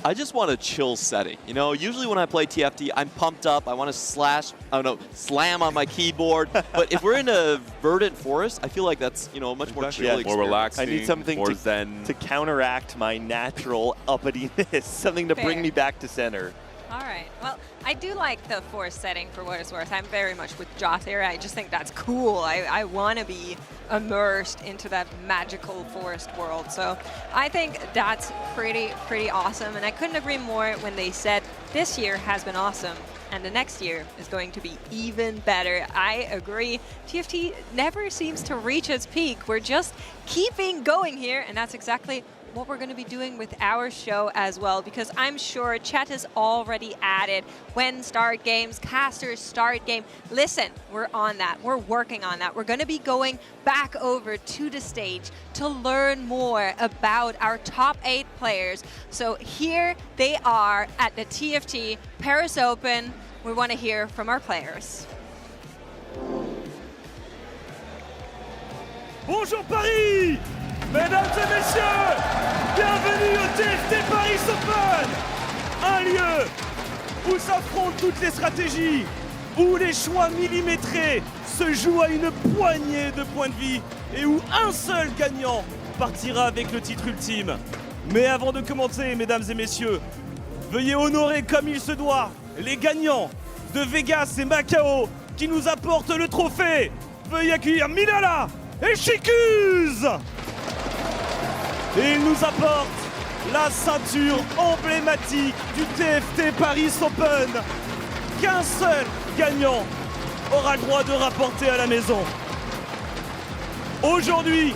I just want a chill setting. You know, usually when I play TFT, I'm pumped up. I want to slam on my keyboard. But if we're in a verdant forest, I feel like that's, you know, a much more chill experience. More relaxing, I need something more zen. to counteract my natural uppityness, something to bring me back to center. All right. Well, I do like the forest setting for what it's worth. I'm very much with Joth here. I just think that's cool. I want to be immersed into that magical forest world. So I think that's pretty awesome. And I couldn't agree more when they said this year has been awesome and the next year is going to be even better. I agree. TFT never seems to reach its peak. We're just keeping going here, and that's exactly what we're going to be doing with our show as well, because I'm sure chat has already added when start games, casters start game. Listen, we're on that. We're working on that. We're going to be going back over to the stage to learn more about our top 8 players. So here they are at the TFT Paris Open. We want to hear from our players. Bonjour Paris! Mesdames et messieurs, bienvenue au TFT Paris Open! Un lieu où s'affrontent toutes les stratégies, où les choix millimétrés se jouent à une poignée de points de vie et où un seul gagnant partira avec le titre ultime. Mais avant de commencer, mesdames et messieurs, veuillez honorer comme il se doit les gagnants de Vegas et Macao qui nous apportent le trophée. Veuillez accueillir Milala et Chicuz. Et ils nous apportent la ceinture emblématique du TFT Paris Open qu'un seul gagnant aura le droit de rapporter à la maison. Aujourd'hui,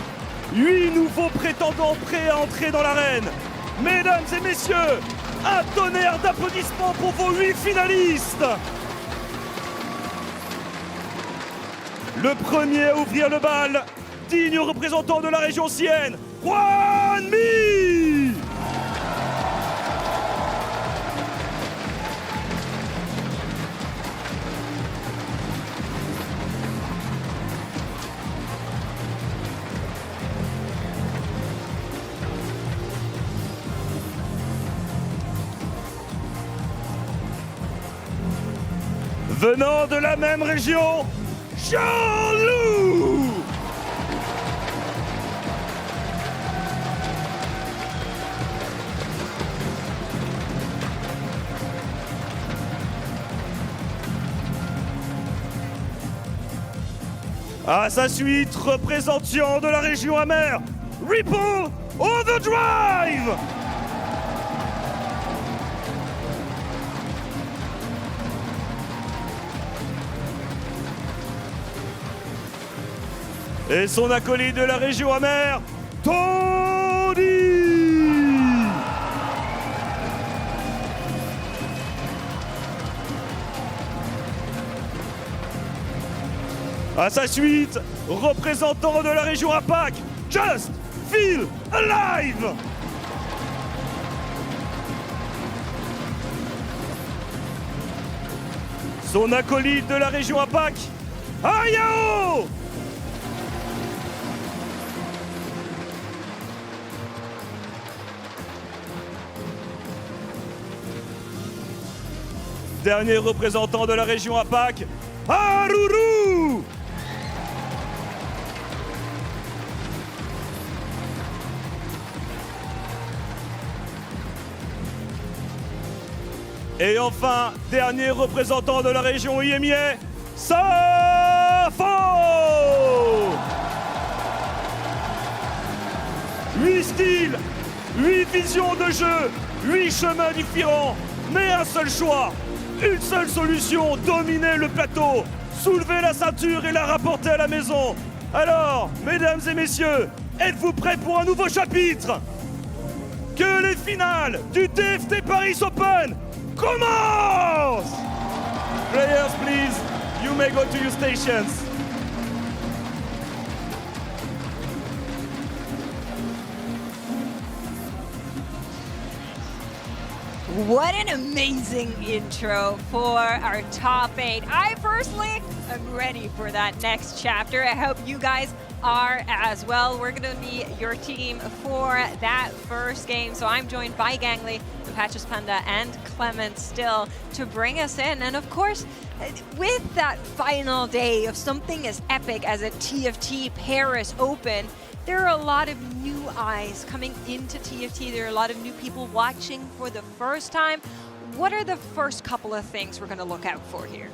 8 nouveaux prétendants prêts à entrer dans l'arène. Mesdames et messieurs, un tonnerre d'applaudissements pour vos 8 finalistes. Le premier à ouvrir le bal, digne représentant de la région Sienne, Juan Mi. Venant de la même région, Jean-Loup. À sa suite, représentant de la région amère, Ripple Overdrive. Et son acolyte de la région amère, Tony. À sa suite, représentant de la région APAC, Just Feel Alive. Son acolyte de la région APAC, Ayao. Dernier représentant de la région APAC, Haruru. Et enfin, dernier représentant de la région IMIA, Safo. 8 styles, 8 visions de jeu, 8 chemins différents, mais un seul choix. Une seule solution, dominer le plateau, soulever la ceinture et la rapporter à la maison. Alors, mesdames et messieurs, êtes-vous prêts pour un nouveau chapitre? Que les finales du TFT Paris Open commencent! Players, please, you may go to your stations. What an amazing intro for our top 8. I personally am ready for that next chapter. I hope you guys are as well. We're going to be your team for that first game. So I'm joined by Gangly, Patches Panda, and Clement still to bring us in. And of course, with that final day of something as epic as a TFT Paris Open, there are a lot of new eyes coming into TFT. There are a lot of new people watching for the first time. What are the first couple of things we're going to look out for here?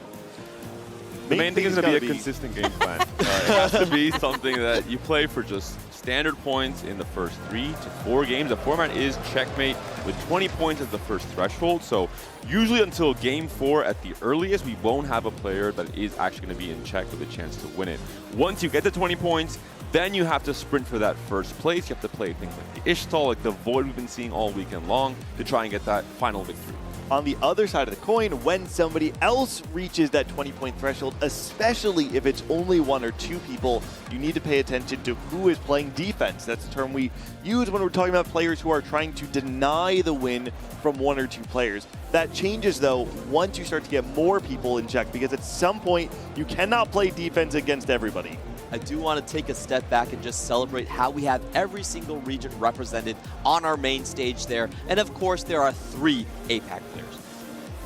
The main thing is going to be a consistent game plan. It has to be something that you play for just standard points in the first 3 to 4 games. The format is checkmate with 20 points as the first threshold. So usually until game 4 at the earliest, we won't have a player that is actually going to be in check with a chance to win it. Once you get to 20 points, then you have to sprint for that first place. You have to play things like the Ishtal, like the Void we've been seeing all weekend long to try and get that final victory. On the other side of the coin, when somebody else reaches that 20-point threshold, especially if it's only 1 or 2 people, you need to pay attention to who is playing defense. That's a term we use when we're talking about players who are trying to deny the win from 1 or 2 players. That changes, though, once you start to get more people in check, because at some point, you cannot play defense against everybody. I do want to take a step back and just celebrate how we have every single region represented on our main stage there. And of course, there are 3 APAC players.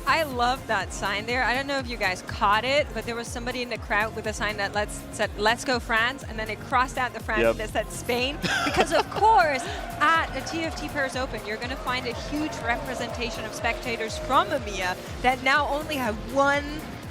I love that sign there. I don't know if you guys caught it, but there was somebody in the crowd with a sign that said, "Let's go France," and then it crossed out the France that said Spain. Because of course, at a TFT Paris Open, you're going to find a huge representation of spectators from EMEA that now only have one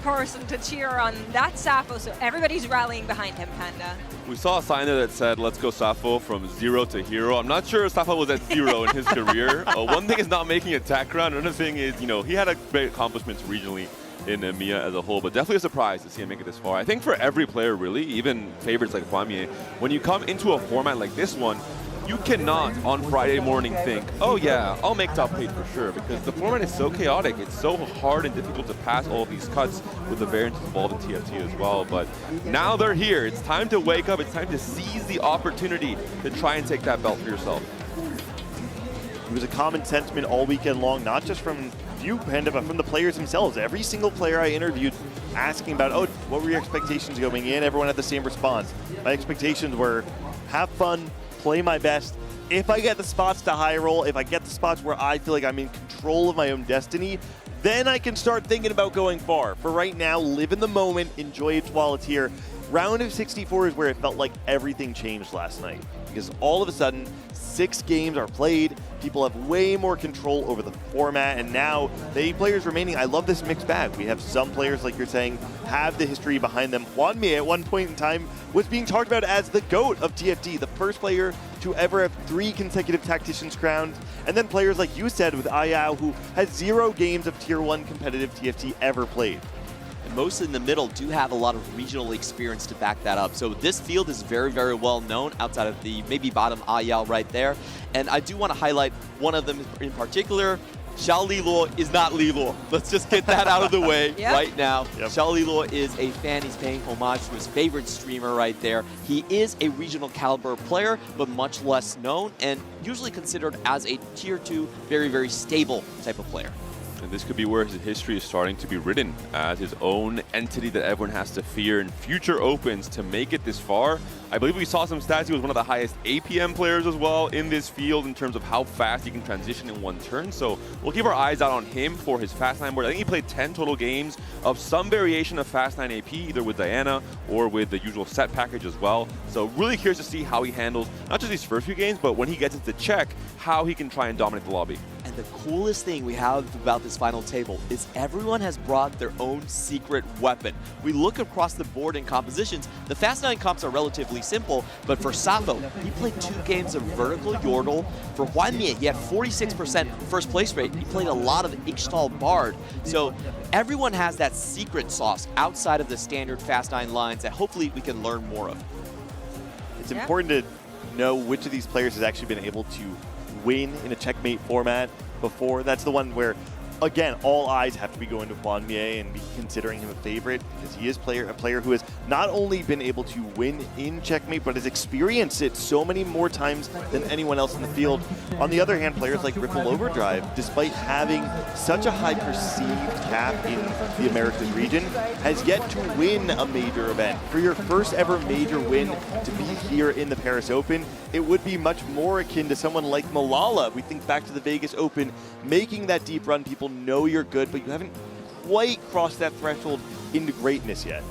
person to cheer on. That's Safo, so everybody's rallying behind him, Panda. We saw a sign there that said, "Let's go Safo from 0 to hero." I'm not sure if Safo was at 0 in his career. One thing is not making a tech round. Another thing is, he had a great accomplishments regionally in EMEA as a whole, but definitely a surprise to see him make it this far. I think for every player, really, even favorites like Huamier, when you come into a format like this one, you cannot on Friday morning think, "Oh yeah, I'll make top 8 for sure," because the format is so chaotic. It's so hard and difficult to pass all of these cuts with the variants involved in TFT as well. But now they're here. It's time to wake up. It's time to seize the opportunity to try and take that belt for yourself. It was a common sentiment all weekend long, not just from you, Panda, but from the players themselves. Every single player I interviewed asking about, "Oh, what were your expectations going in?" Everyone had the same response. My expectations were have fun, play my best. If I get the spots to high roll, if I get the spots where I feel like I'm in control of my own destiny, then I can start thinking about going far. For right now, live in the moment, enjoy it while it's here. Round of 64 is where it felt like everything changed last night, because all of a sudden, 6 games are played, people have way more control over the format, and now the 8 players remaining, I love this mixed bag. We have some players, like you're saying, have the history behind them. Huamier at one point in time was being talked about as the GOAT of TFT, the first player to ever have 3 consecutive Tacticians crowned, and then players like you said with Ayao, who has 0 games of Tier 1 competitive TFT ever played. Most in the middle do have a lot of regional experience to back that up. So this field is very, very well known outside of the maybe bottom Ayao right there. And I do want to highlight one of them in particular. Xiao Lilo is not Lilo. Let's just get that out of the way right now. Xiao Lilo is a fan. He's paying homage to his favorite streamer right there. He is a regional caliber player, but much less known and usually considered as a tier 2, very, very stable type of player. And this could be where his history is starting to be written as his own entity that everyone has to fear in future opens to make it this far. I believe we saw some stats. He was one of the highest APM players as well in this field in terms of how fast he can transition in one turn. So we'll keep our eyes out on him for his Fast 9 board. I think he played 10 total games of some variation of Fast 9 AP, either with Diana or with the usual set package as well. So really curious to see how he handles not just these first few games, but when he gets into check, how he can try and dominate the lobby. And the coolest thing we have about this final table is everyone has brought their own secret weapon. We look across the board in compositions, the Fast 9 comps are relatively simple, but for Safo, he played 2 games of vertical Yordle. For Huamier, he had 46% first place rate. He played a lot of Ixtal Bard. So everyone has that secret sauce outside of the standard Fast 9 lines that hopefully we can learn more of. It's important to know which of these players has actually been able to win in a checkmate format before. That's the one where, again, all eyes have to be going to Huamier and be considering him a favorite, because he is a player who has not only been able to win in checkmate, but has experienced it so many more times than anyone else in the field. On the other hand, players like Ripple Overdrive, despite having such a high perceived cap in the Americas region, has yet to win a major event. For your first ever major win to be here in the Paris Open, it would be much more akin to someone like Malala. We think back to the Vegas Open, making that deep run. People know you're good, but you haven't quite crossed that threshold into greatness yet.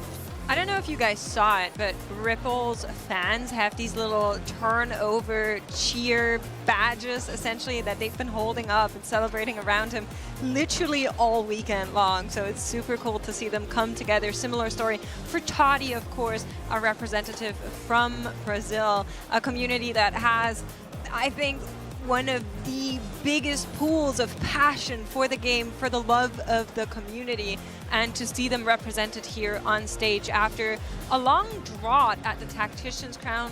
I don't know if you guys saw it, but Ripple's fans have these little turnover cheer badges, essentially, that they've been holding up and celebrating around him literally all weekend long. So it's super cool to see them come together. Similar story for Toddy, of course, a representative from Brazil, a community that has, I think, one of the biggest pools of passion for the game, for the love of the community, and to see them represented here on stage after a long drought at the Tactician's Crown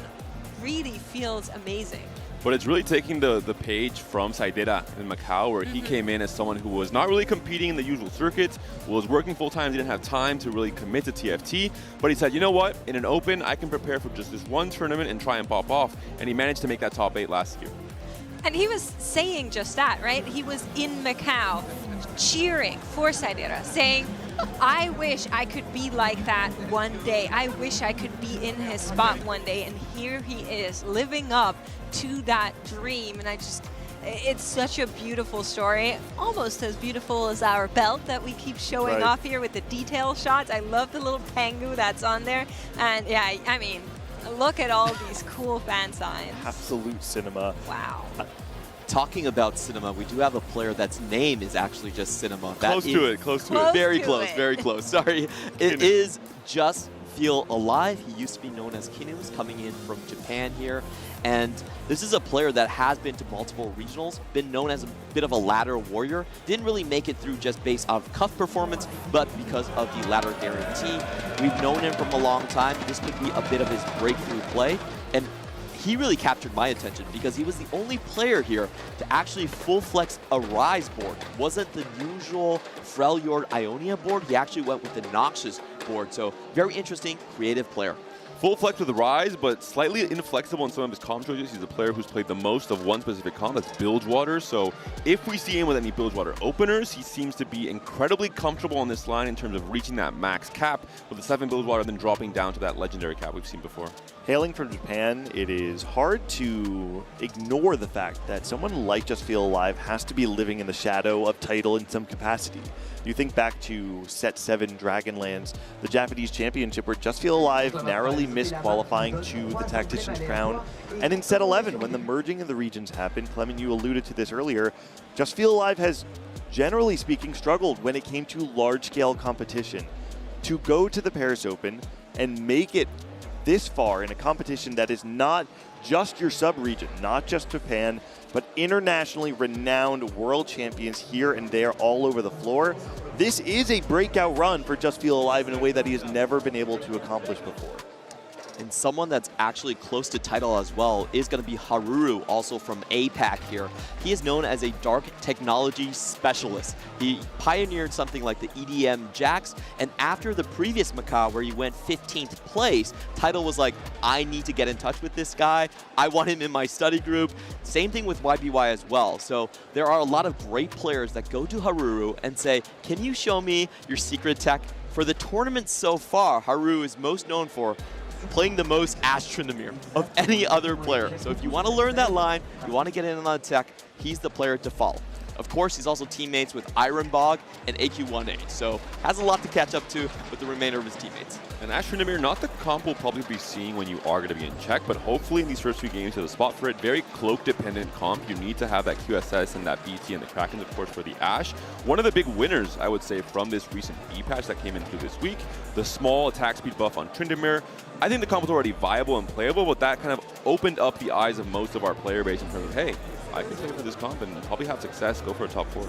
really feels amazing. But it's really taking the page from Saidera in Macau, where he came in as someone who was not really competing in the usual circuits, was working full-time, didn't have time to really commit to TFT, but he said, you know what, in an open, I can prepare for just this one tournament and try and pop off, and he managed to make that top 8 last year. And he was saying just that, right? He was in Macau cheering for Saidera, saying, I wish I could be like that one day. I wish I could be in his spot one day, and here he is living up to that dream. And it's such a beautiful story, almost as beautiful as our belt that we keep showing off here with the detail shots. I love the little Tengu that's on there. And yeah, I mean, look at all these cool fan signs. Absolute cinema. Wow. Talking about cinema, we do have a player that's name is actually just cinema. Close to it. Very close, very close. Sorry. It is Just Feel Alive. He used to be known as Kinu's, coming in from Japan here. And this is a player that has been to multiple regionals, been known as a bit of a ladder warrior. Didn't really make it through just based off cuff performance, but because of the ladder guarantee. We've known him from a long time. This could be a bit of his breakthrough play. And he really captured my attention because he was the only player here to actually full flex a Rise board. Wasn't the usual Freljord Ionia board. He actually went with the Noxus board. So very interesting, creative player. Full flex with the Rise, but slightly inflexible in some of his comp choices. He's a player who's played the most of one specific comp, that's Bilgewater. So if we see him with any Bilgewater openers, he seems to be incredibly comfortable on this line in terms of reaching that max cap with the 7 Bilgewater, then dropping down to that legendary cap we've seen before. Hailing from Japan, it is hard to ignore the fact that someone like Just Feel Alive has to be living in the shadow of title in some capacity. You think back to Set 7 Dragonlands, the Japanese championship, where Just Feel Alive narrowly missed qualifying to the Tactician's crown. And in Set 11, when the merging of the regions happened, Clement, you alluded to this earlier, Just Feel Alive has, generally speaking, struggled when it came to large-scale competition. To go to the Paris Open and make it this far in a competition that is not just your sub-region, not just Japan, but internationally renowned world champions here and there all over the floor. This is a breakout run for Just Feel Alive in a way that he has never been able to accomplish before. And someone that's actually close to title as well is going to be Haruru, also from APAC here. He is known as a dark technology specialist. He pioneered something like the EDM Jax, and after the previous Macau where he went 15th place, Title was like, I need to get in touch with this guy. I want him in my study group. Same thing with YBY as well. So there are a lot of great players that go to Haruru and say, can you show me your secret tech? For the tournament so far, Haruru is most known for playing the most Astronomir of any other player. So if you want to learn that line, you want to get in on the tech, he's the player to follow. Of course, he's also teammates with Ironbog and AQ18, so has a lot to catch up to with the remainder of his teammates. And Astronomir, not the comp we'll probably be seeing when you are going to be in check, but hopefully in these first few games, you have a spot for it. Very cloak-dependent comp. You need to have that QSS and that BT and the Kraken, of course, for the Ashe. One of the big winners, I would say, from this recent B patch that came in through this week, the small attack speed buff on Tryndamere. I think the comp was already viable and playable, but that kind of opened up the eyes of most of our player base in terms of, hey, I can play for this comp and probably have success, go for a top 4.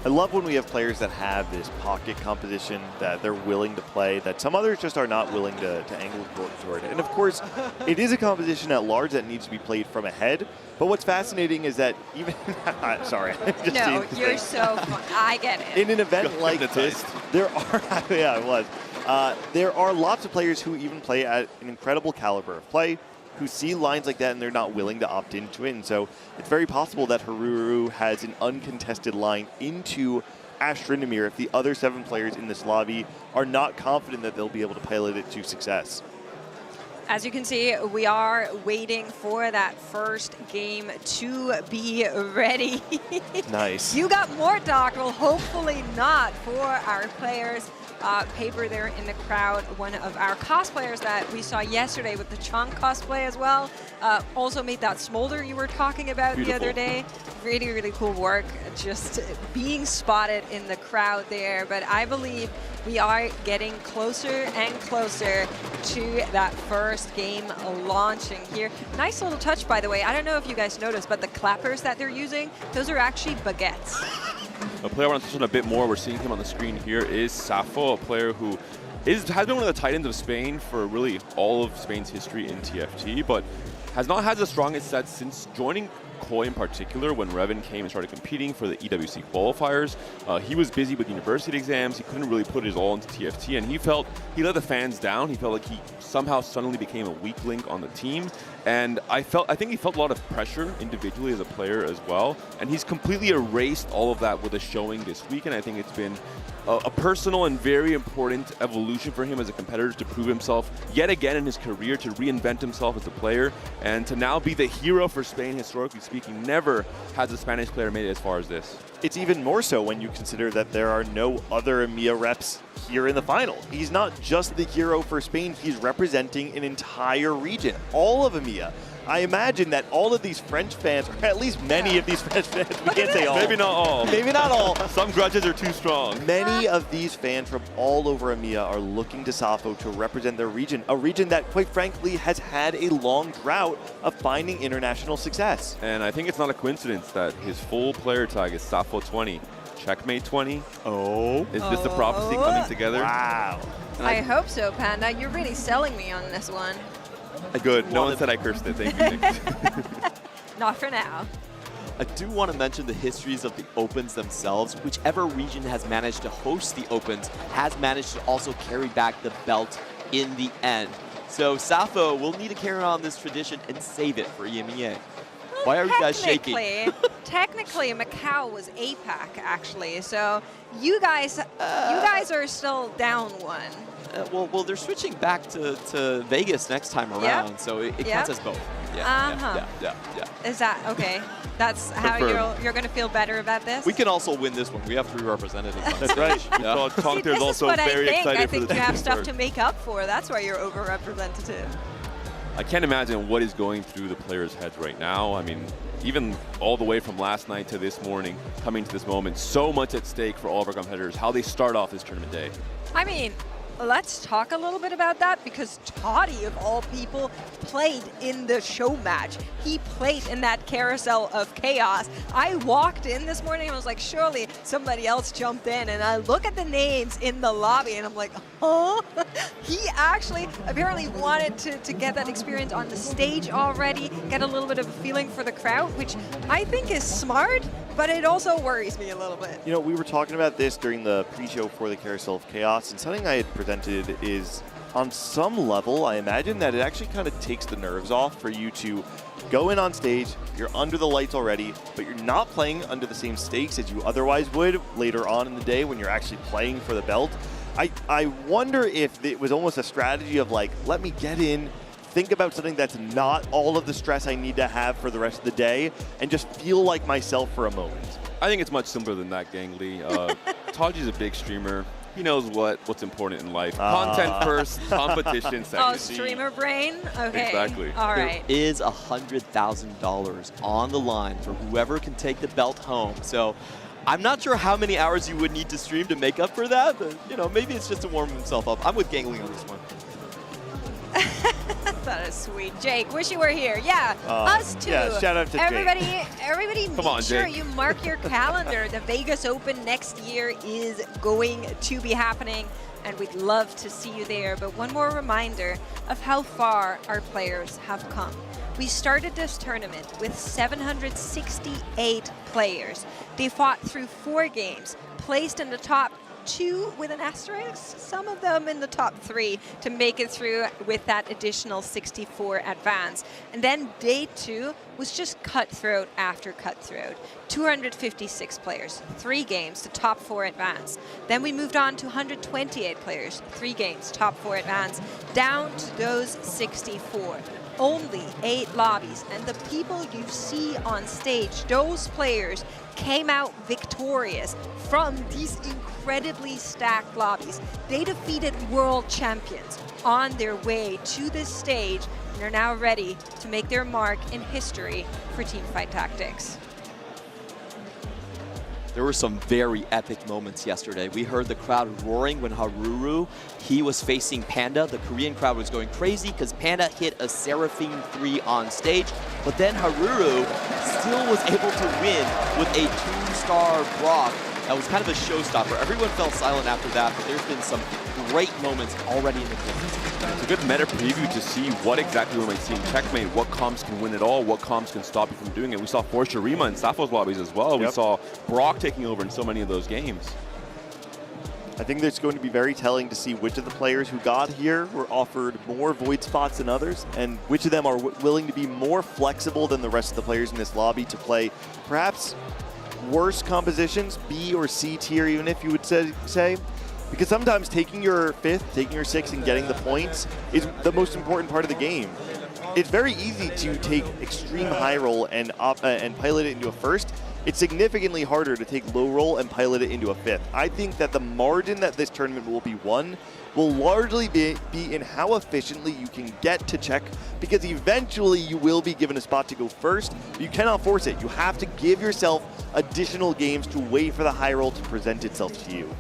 I love when we have players that have this pocket composition that they're willing to play, that some others just are not willing to angle toward. And of course, it is a composition at large that needs to be played from ahead. But what's fascinating is that even, sorry. No, you're so fun. I get it. In an event like this, there are, yeah, it was. There are lots of players who even play at an incredible caliber of play, who see lines like that and they're not willing to opt into it. And so it's very possible that Haruru has an uncontested line into Astronomir if the other 7 players in this lobby are not confident that they'll be able to pilot it to success. As you can see, we are waiting for that first game to be ready. Nice. You got more Doc, well, hopefully not for our players. Paper there in the crowd, one of our cosplayers that we saw yesterday with the Chunk cosplay as well, also made that smolder you were talking about the other day. Really, really cool work, just being spotted in the crowd there. But I believe we are getting closer and closer to that first game launching here. Nice little touch, by the way. I don't know if you guys noticed, but the clappers that they're using, those are actually baguettes. A player I want to touch on a bit more, we're seeing him on the screen here, is Safo, a player who has been one of the tight ends of Spain for really all of Spain's history in TFT, but has not had the strongest set since joining Koi in particular when Revan came and started competing for the EWC qualifiers. He was busy with university exams, he couldn't really put his all into TFT, and he let the fans down. He felt like he somehow suddenly became a weak link on the team, and I think he felt a lot of pressure individually as a player as well, and he's completely erased all of that with a showing this week, and I think it's been a personal and very important evolution for him as a competitor to prove himself yet again in his career, to reinvent himself as a player, and to now be the hero for Spain, historically speaking. Never has a Spanish player made it as far as this. It's even more so when you consider that there are no other EMEA reps here in the final. He's not just the hero for Spain, he's representing an entire region, all of EMEA. I imagine that all of these French fans, or at least many of these French fans, we can't say all. Maybe not all. Maybe not all. Some grudges are too strong. Many of these fans from all over EMEA are looking to Safo to represent their region, a region that, quite frankly, has had a long drought of finding international success. And I think it's not a coincidence that his full player tag is Safo 20. Checkmate 20. Oh. Is this the prophecy coming together? Wow. I hope so, Panda. You're really selling me on this one. Good. No one said I cursed it. Thank you, Nick. Not for now. I do want to mention the histories of the Opens themselves. Whichever region has managed to host the Opens has managed to also carry back the belt in the end. So Safo will need to carry on this tradition and save it for EMEA. Why are you guys shaking? Technically, Macau was APAC, actually. So you guys are still down one. Well, they're switching back to Vegas next time around, so it counts as both. Yeah. Is that okay? That's how you're going to feel better about this? We can also win this one. We have 3 representatives on That's right. We saw Tonk also very excited I for the think you have stuff start. to make up for. That's why you're overrepresented. I can't imagine what is going through the players' heads right now. I mean, even all the way from last night to this morning, coming to this moment, so much at stake for all of our competitors, how they start off this tournament day. I mean, let's talk a little bit about that, because Toddy, of all people, played in the show match. He played in that carousel of chaos. I walked in this morning and I was like, surely somebody else jumped in. And I look at the names in the lobby and I'm like, huh? He actually apparently wanted to get that experience on the stage already, get a little bit of a feeling for the crowd, which I think is smart, but it also worries me a little bit. You know, we were talking about this during the pre-show for the Carousel of Chaos, and something I had presented is, on some level, I imagine that it actually kind of takes the nerves off for you to go in on stage, you're under the lights already, but you're not playing under the same stakes as you otherwise would later on in the day when you're actually playing for the belt. I wonder if it was almost a strategy of like, let me get in, think about something that's not all of the stress I need to have for the rest of the day, and just feel like myself for a moment. I think it's much simpler than that, Gang Lee. Taji's a big streamer. He knows what's important in life. Content first, competition second. Oh, streamer brain? Okay. Exactly. All right. There is $100,000 on the line for whoever can take the belt home. So I'm not sure how many hours you would need to stream to make up for that, but you know, maybe it's just to warm himself up. I'm with Gang Lee on this one. That is sweet. Jake, wish you were here. Yeah, us too. Yeah, shout out to Jake. Everybody make sure you mark your calendar. The Vegas Open next year is going to be happening, and we'd love to see you there. But one more reminder of how far our players have come. We started this tournament with 768 players. They fought through 4 games, placed in the top 2 with an asterisk, some of them in the top 3 to make it through with that additional 64 advance. And then day 2 was just cutthroat after cutthroat. 256 players, 3 games, the top 4 advance. Then we moved on to 128 players, 3 games, top 4 advance, down to those 64. Only 8 lobbies, and the people you see on stage, those players came out victorious from these incredibly stacked lobbies. They defeated world champions on their way to this stage, and are now ready to make their mark in history for Teamfight Tactics. There were some very epic moments yesterday. We heard the crowd roaring when Haruru, he was facing Panda. The Korean crowd was going crazy because Panda hit a Seraphine 3 on stage, but then Haruru still was able to win with a 2-star Brock. That was kind of a showstopper. Everyone fell silent after that, but there's been some great moments already in the tournament. It's a good meta preview to see what exactly we might see in Checkmate, what comps can win it all, what comps can stop you from doing it. We saw Force Shurima in Safo's lobbies as well. Yep. We saw Brock taking over in so many of those games. I think it's going to be very telling to see which of the players who got here were offered more void spots than others, and which of them are willing to be more flexible than the rest of the players in this lobby to play perhaps worse compositions, B or C tier even if you would say. Because sometimes taking your 5th, taking your 6th, and getting the points is the most important part of the game. It's very easy to take extreme high roll and pilot it into a 1st. It's significantly harder to take low roll and pilot it into a 5th. I think that the margin that this tournament will be won will largely be in how efficiently you can get to check, because eventually you will be given a spot to go 1st, but you cannot force it. You have to give yourself additional games to wait for the high roll to present itself to you.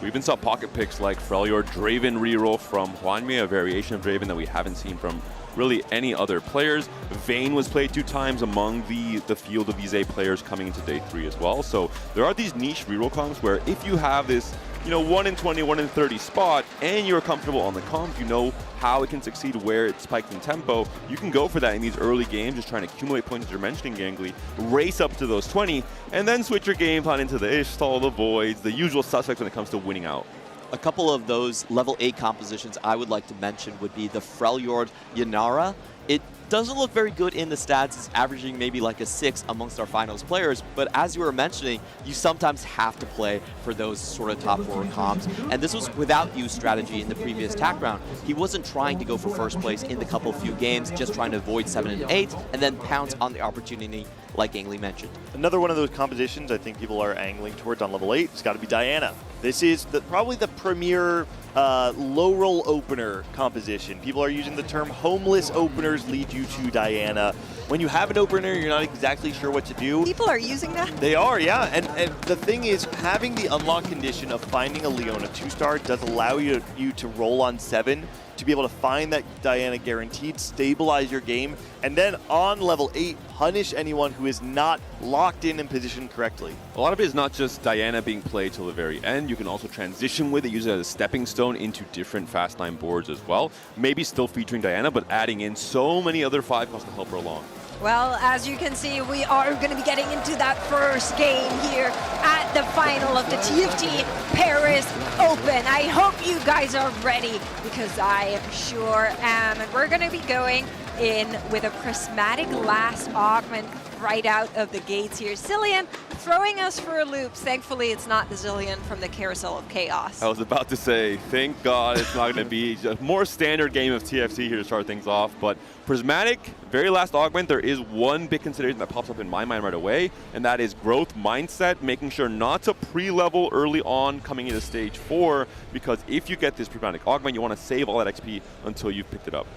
We even saw pocket picks like Freljord Draven reroll from Hwanmei, a variation of Draven that we haven't seen from really any other players. Vayne was played 2 times among the field of these 8 players coming into day 3 as well. So there are these niche reroll comps where if you have this 1 in 20, 1 in 30 spot, and you're comfortable on the comp, you know how it can succeed, where it spikes in tempo, you can go for that in these early games, just trying to accumulate points, as you're mentioning, Gangly, race up to those 20, and then switch your game plan into the Ishtal, the Voids, the usual suspects when it comes to winning out. A couple of those level 8 compositions I would like to mention would be the Freljord Yanara. It doesn't look very good in the stats. It's averaging maybe like a 6 amongst our finals players, but as you were mentioning, you sometimes have to play for those sort of top 4 comps, and this was without use strategy in the previous TAC round. He wasn't trying to go for 1st place in the few games, just trying to avoid 7 and 8, and then pounce on the opportunity like Angly mentioned. Another one of those compositions I think people are angling towards on level 8, it's got to be Diana. This is probably the premier low roll opener composition. People are using the term homeless openers lead you to Diana. When you have an opener, you're not exactly sure what to do. People are using that? They are, yeah. And the thing is, having the unlock condition of finding a Leona 2-star does allow you to roll on 7 to be able to find that Diana guaranteed, stabilize your game, and then on level 8, punish anyone who is not locked in and positioned correctly. A lot of it is not just Diana being played till the very end. You can also transition with it, use it as a stepping stone into different fast line boards as well. Maybe still featuring Diana, but adding in so many other 5 costs to help her along. Well, as you can see, we are going to be getting into that first game here at the final of the TFT Paris Open. I hope you guys are ready, because I sure am. And we're going to be going in with a prismatic last augment right out of the gates here. Cillian throwing us for a loop. Thankfully, it's not the Cillian from the Carousel of Chaos. I was about to say, thank God it's not going to be a more standard game of TFT here to start things off. But prismatic, very last augment, there is one big consideration that pops up in my mind right away, and that is growth mindset, making sure not to pre-level early on coming into stage 4, because if you get this prismatic augment, you want to save all that XP until you've picked it up.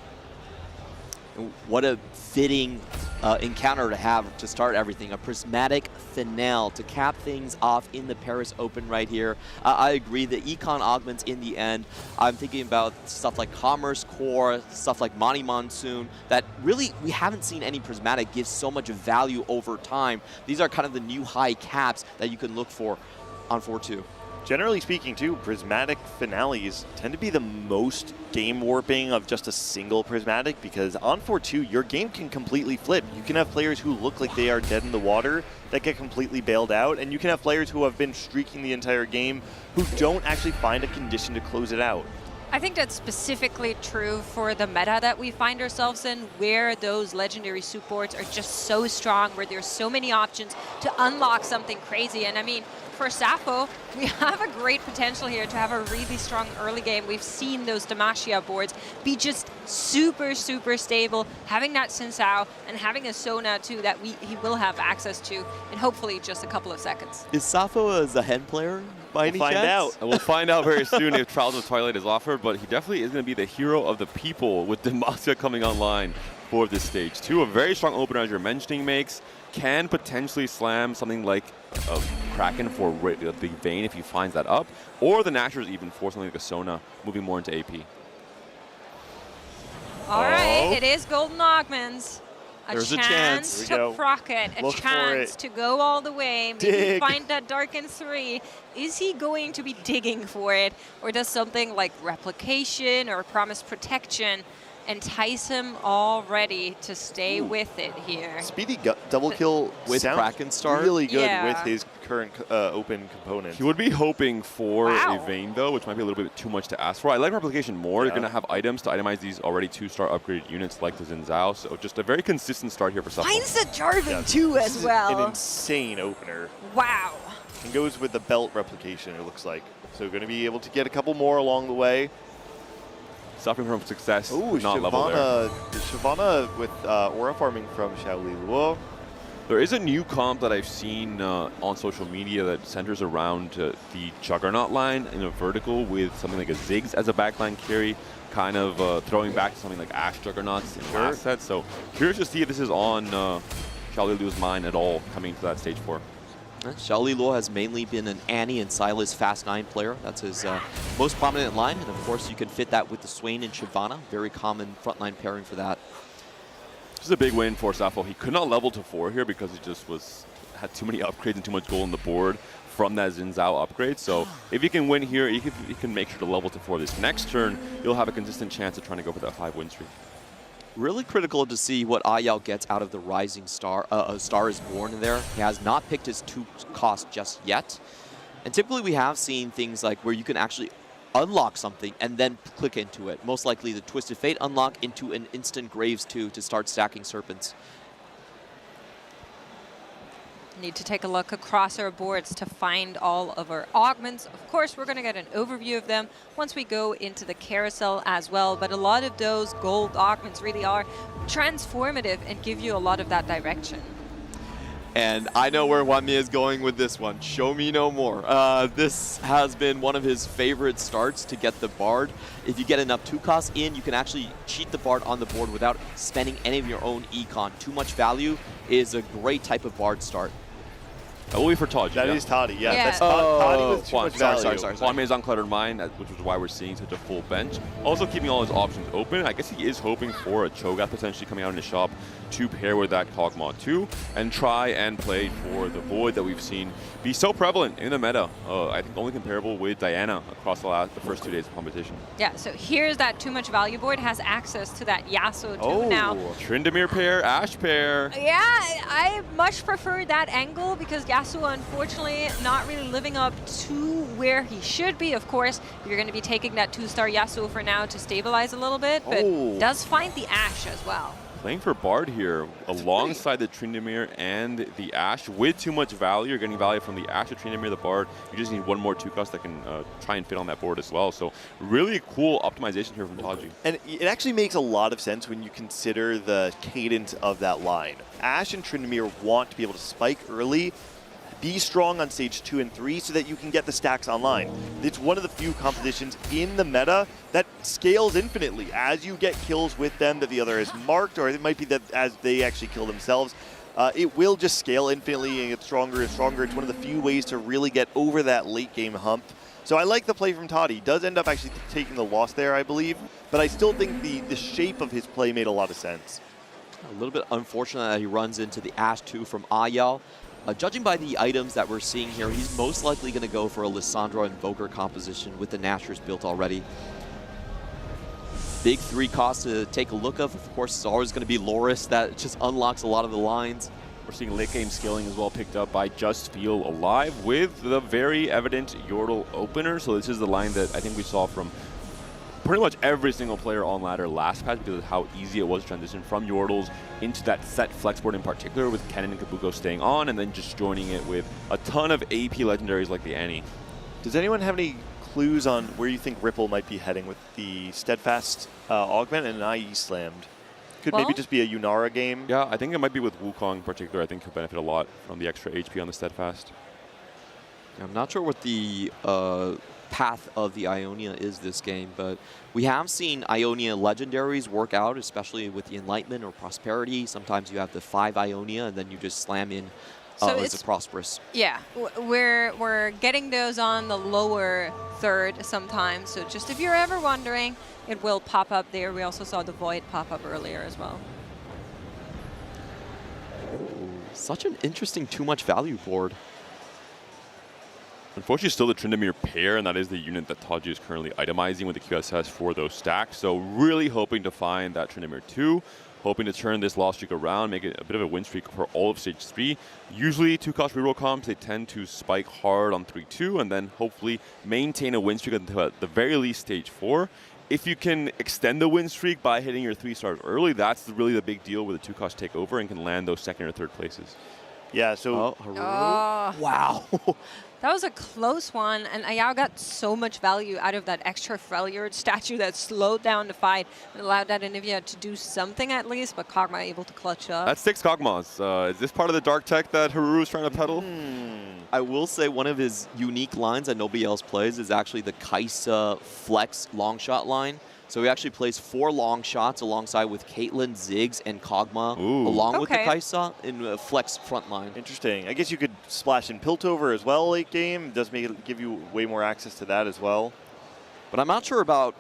What a fitting encounter to have to start everything. A prismatic finale to cap things off in the Paris Open right here. I agree, the econ augments in the end, I'm thinking about stuff like Commerce Core, stuff like Monty Monsoon, that really we haven't seen any prismatic give so much value over time. These are kind of the new high caps that you can look for on 4-2. Generally speaking, too, prismatic finales tend to be the most game warping of just a single prismatic, because on 4-2, your game can completely flip. You can have players who look like they are dead in the water that get completely bailed out, and you can have players who have been streaking the entire game who don't actually find a condition to close it out. I think that's specifically true for the meta that we find ourselves in, where those legendary supports are just so strong, where there's so many options to unlock something crazy. And I mean, for Sappho, we have a great potential here to have a really strong early game. We've seen those Demacia boards be just super, super stable, having that Sinsao and having a Sona too that he will have access to in hopefully just a couple of seconds. Is Sappho a Zahen player by any chance? We'll find out very soon if Trials of Twilight is offered, but he definitely is going to be the hero of the people with Demacia coming online for this stage 2. A very strong opener, as you're mentioning, makes. Can potentially slam something like a Kraken for the Vayne if he finds that up, or the Nashers even for something like a Sona, moving more into AP. All right, it is Golden Augments. There's a chance to proc it, a chance to go all the way, maybe find that Darken 3. Is he going to be digging for it, or does something like Replication or Promise Protection entice him already to stay with it here. Speedy double kill with sounds Kraken start. really good Yeah. with his current open component. He would be hoping for Wow. a Vayne, though, which might be a little bit too much to ask for. I like Replication more. Yeah. You're going to have items to itemize these already 2-star upgraded units like the Xin Zhao. So just a very consistent start here for Suffolk. Finds the Jarvan too This as is well. an insane opener. Wow. And goes with the belt replication, it looks like. So going to be able to get a couple more along the way. Suffering from success, Ooh, not level there. Shyvana with aura farming from Xiaoli Luo. There is a new comp that I've seen on social media that centers around the Juggernaut line in a vertical with something like a Ziggs as a backline carry, kind of throwing back to something like Ashe Juggernauts in last set. So curious to see if this is on Xiaoli Luo's mind at all coming into that stage 4. Xiaoli Luo has mainly been an Annie and Silas Fast 9 player. That's his most prominent line. And of course, you can fit that with the Swain and Shyvana. Very common frontline pairing for that. This is a big win for Safo. He could not level to 4 here because he just had too many upgrades and too much gold on the board from that Xin Zhao upgrade. So if he can win here, he can make sure to level to 4 this next turn. He'll have a consistent chance of trying to go for that 5-win streak. Really critical to see what Ayao gets out of the Rising Star. Star is Born in there. He has not picked his 2 cost just yet. And typically we have seen things like where you can actually unlock something and then click into it. Most likely the Twisted Fate unlock into an instant Graves 2 to start stacking Serpents. Need to take a look across our boards to find all of our augments. Of course, we're going to get an overview of them once we go into the carousel as well. But a lot of those gold augments really are transformative and give you a lot of that direction. And I know where Wanmi is going with this one. Show me no more. This has been one of his favorite starts to get the Bard. If you get enough 2 costs in, you can actually cheat the Bard on the board without spending any of your own econ. Too much value is a great type of Bard start. That will be for Taji. That is Toddy, yeah. Yeah. That's Toddy with too much value. Sorry. Juan May's uncluttered mind, which is why we're seeing such a full bench. Also keeping all his options open. I guess he is hoping for a Cho'Gath potentially coming out in his shop to pair with that Kog'Maw 2 and try and play for the Void that we've seen be so prevalent in the meta. I think only comparable with Diana across the first 2 days of competition. Yeah, so here's that too much value board. Has access to that Yasuo too now. Tryndamere pair, Ashe pair. Yeah, I much prefer that angle because Yasuo, unfortunately, not really living up to where he should be. Of course, you're going to be taking that 2-star Yasuo for now to stabilize a little bit, but does find the Ashe as well. Playing for Bard here alongside the Tryndamere and the Ashe with too much value. You're getting value from the Ashe, the Tryndamere, the Bard. You just need one more 2-cost that can try and fit on that board as well. So really cool optimization here from Taji. And it actually makes a lot of sense when you consider the cadence of that line. Ashe and Tryndamere want to be able to spike early, be strong on stage 2 and 3 so that you can get the stacks online. It's one of the few compositions in the meta that scales infinitely as you get kills with them that the other has marked, or it might be that as they actually kill themselves. It will just scale infinitely and get stronger and stronger. It's one of the few ways to really get over that late game hump. So I like the play from Toddy. He does end up actually taking the loss there, I believe, but I still think the shape of his play made a lot of sense. A little bit unfortunate that he runs into the Ashe 2 from Ayao. Judging by the items that we're seeing here, he's most likely going to go for a Lissandra Invoker composition with the Nashers built already. Big 3 costs to take a look of. Of course, it's always going to be Loris. That just unlocks a lot of the lines. We're seeing late game skilling as well picked up by Just Feel Alive with the very evident Yordle opener. So this is the line that I think we saw from pretty much every single player on ladder last patch because of how easy it was to transition from Yordles into that set flex board in particular, with Kennen and Kabuko staying on and then just joining it with a ton of AP legendaries like the Annie. Does anyone have any clues on where you think Ripple might be heading with the Steadfast augment and an IE slammed? Could maybe just be a Yunara game? Yeah, I think it might be with Wukong in particular. I think he'll benefit a lot from the extra HP on the Steadfast. I'm not sure what the path of the Ionia is this game, but we have seen Ionia legendaries work out, especially with the Enlightenment or Prosperity. Sometimes you have the 5 Ionia and then you just slam in as a Prosperous. Yeah, we're getting those on the lower third sometimes, so just if you're ever wondering, it will pop up there. We also saw the Void pop up earlier as well. Such an interesting too much value board. Unfortunately, still the Tryndamere pair, and that is the unit that Taji is currently itemizing with the QSS for those stacks. So really hoping to find that Tryndamere 2, hoping to turn this loss streak around, make it a bit of a win streak for all of Stage 3. Usually, 2-cost reroll comps, they tend to spike hard on 3-2, and then hopefully maintain a win streak until at the very least Stage 4. If you can extend the win streak by hitting your 3 stars early, that's really the big deal with a 2-cost takeover and can land those 2nd or 3rd places. Yeah, so... Wow. That was a close one, and Ayao got so much value out of that extra Freljord statue that slowed down the fight and allowed that Anivia to do something at least, but Kog'Maw able to clutch up. That's 6 Kog'Maws. Is this part of the dark tech that Haru is trying to peddle? I will say one of his unique lines that nobody else plays is actually the Kai'Sa flex long shot line. So he actually plays 4 long shots alongside with Caitlyn, Ziggs, and Kog'Maw, along with the Kai'Sa in a flex front line. Interesting. I guess you could splash in Piltover as well late game. Does make it give you way more access to that as well. But I'm not sure about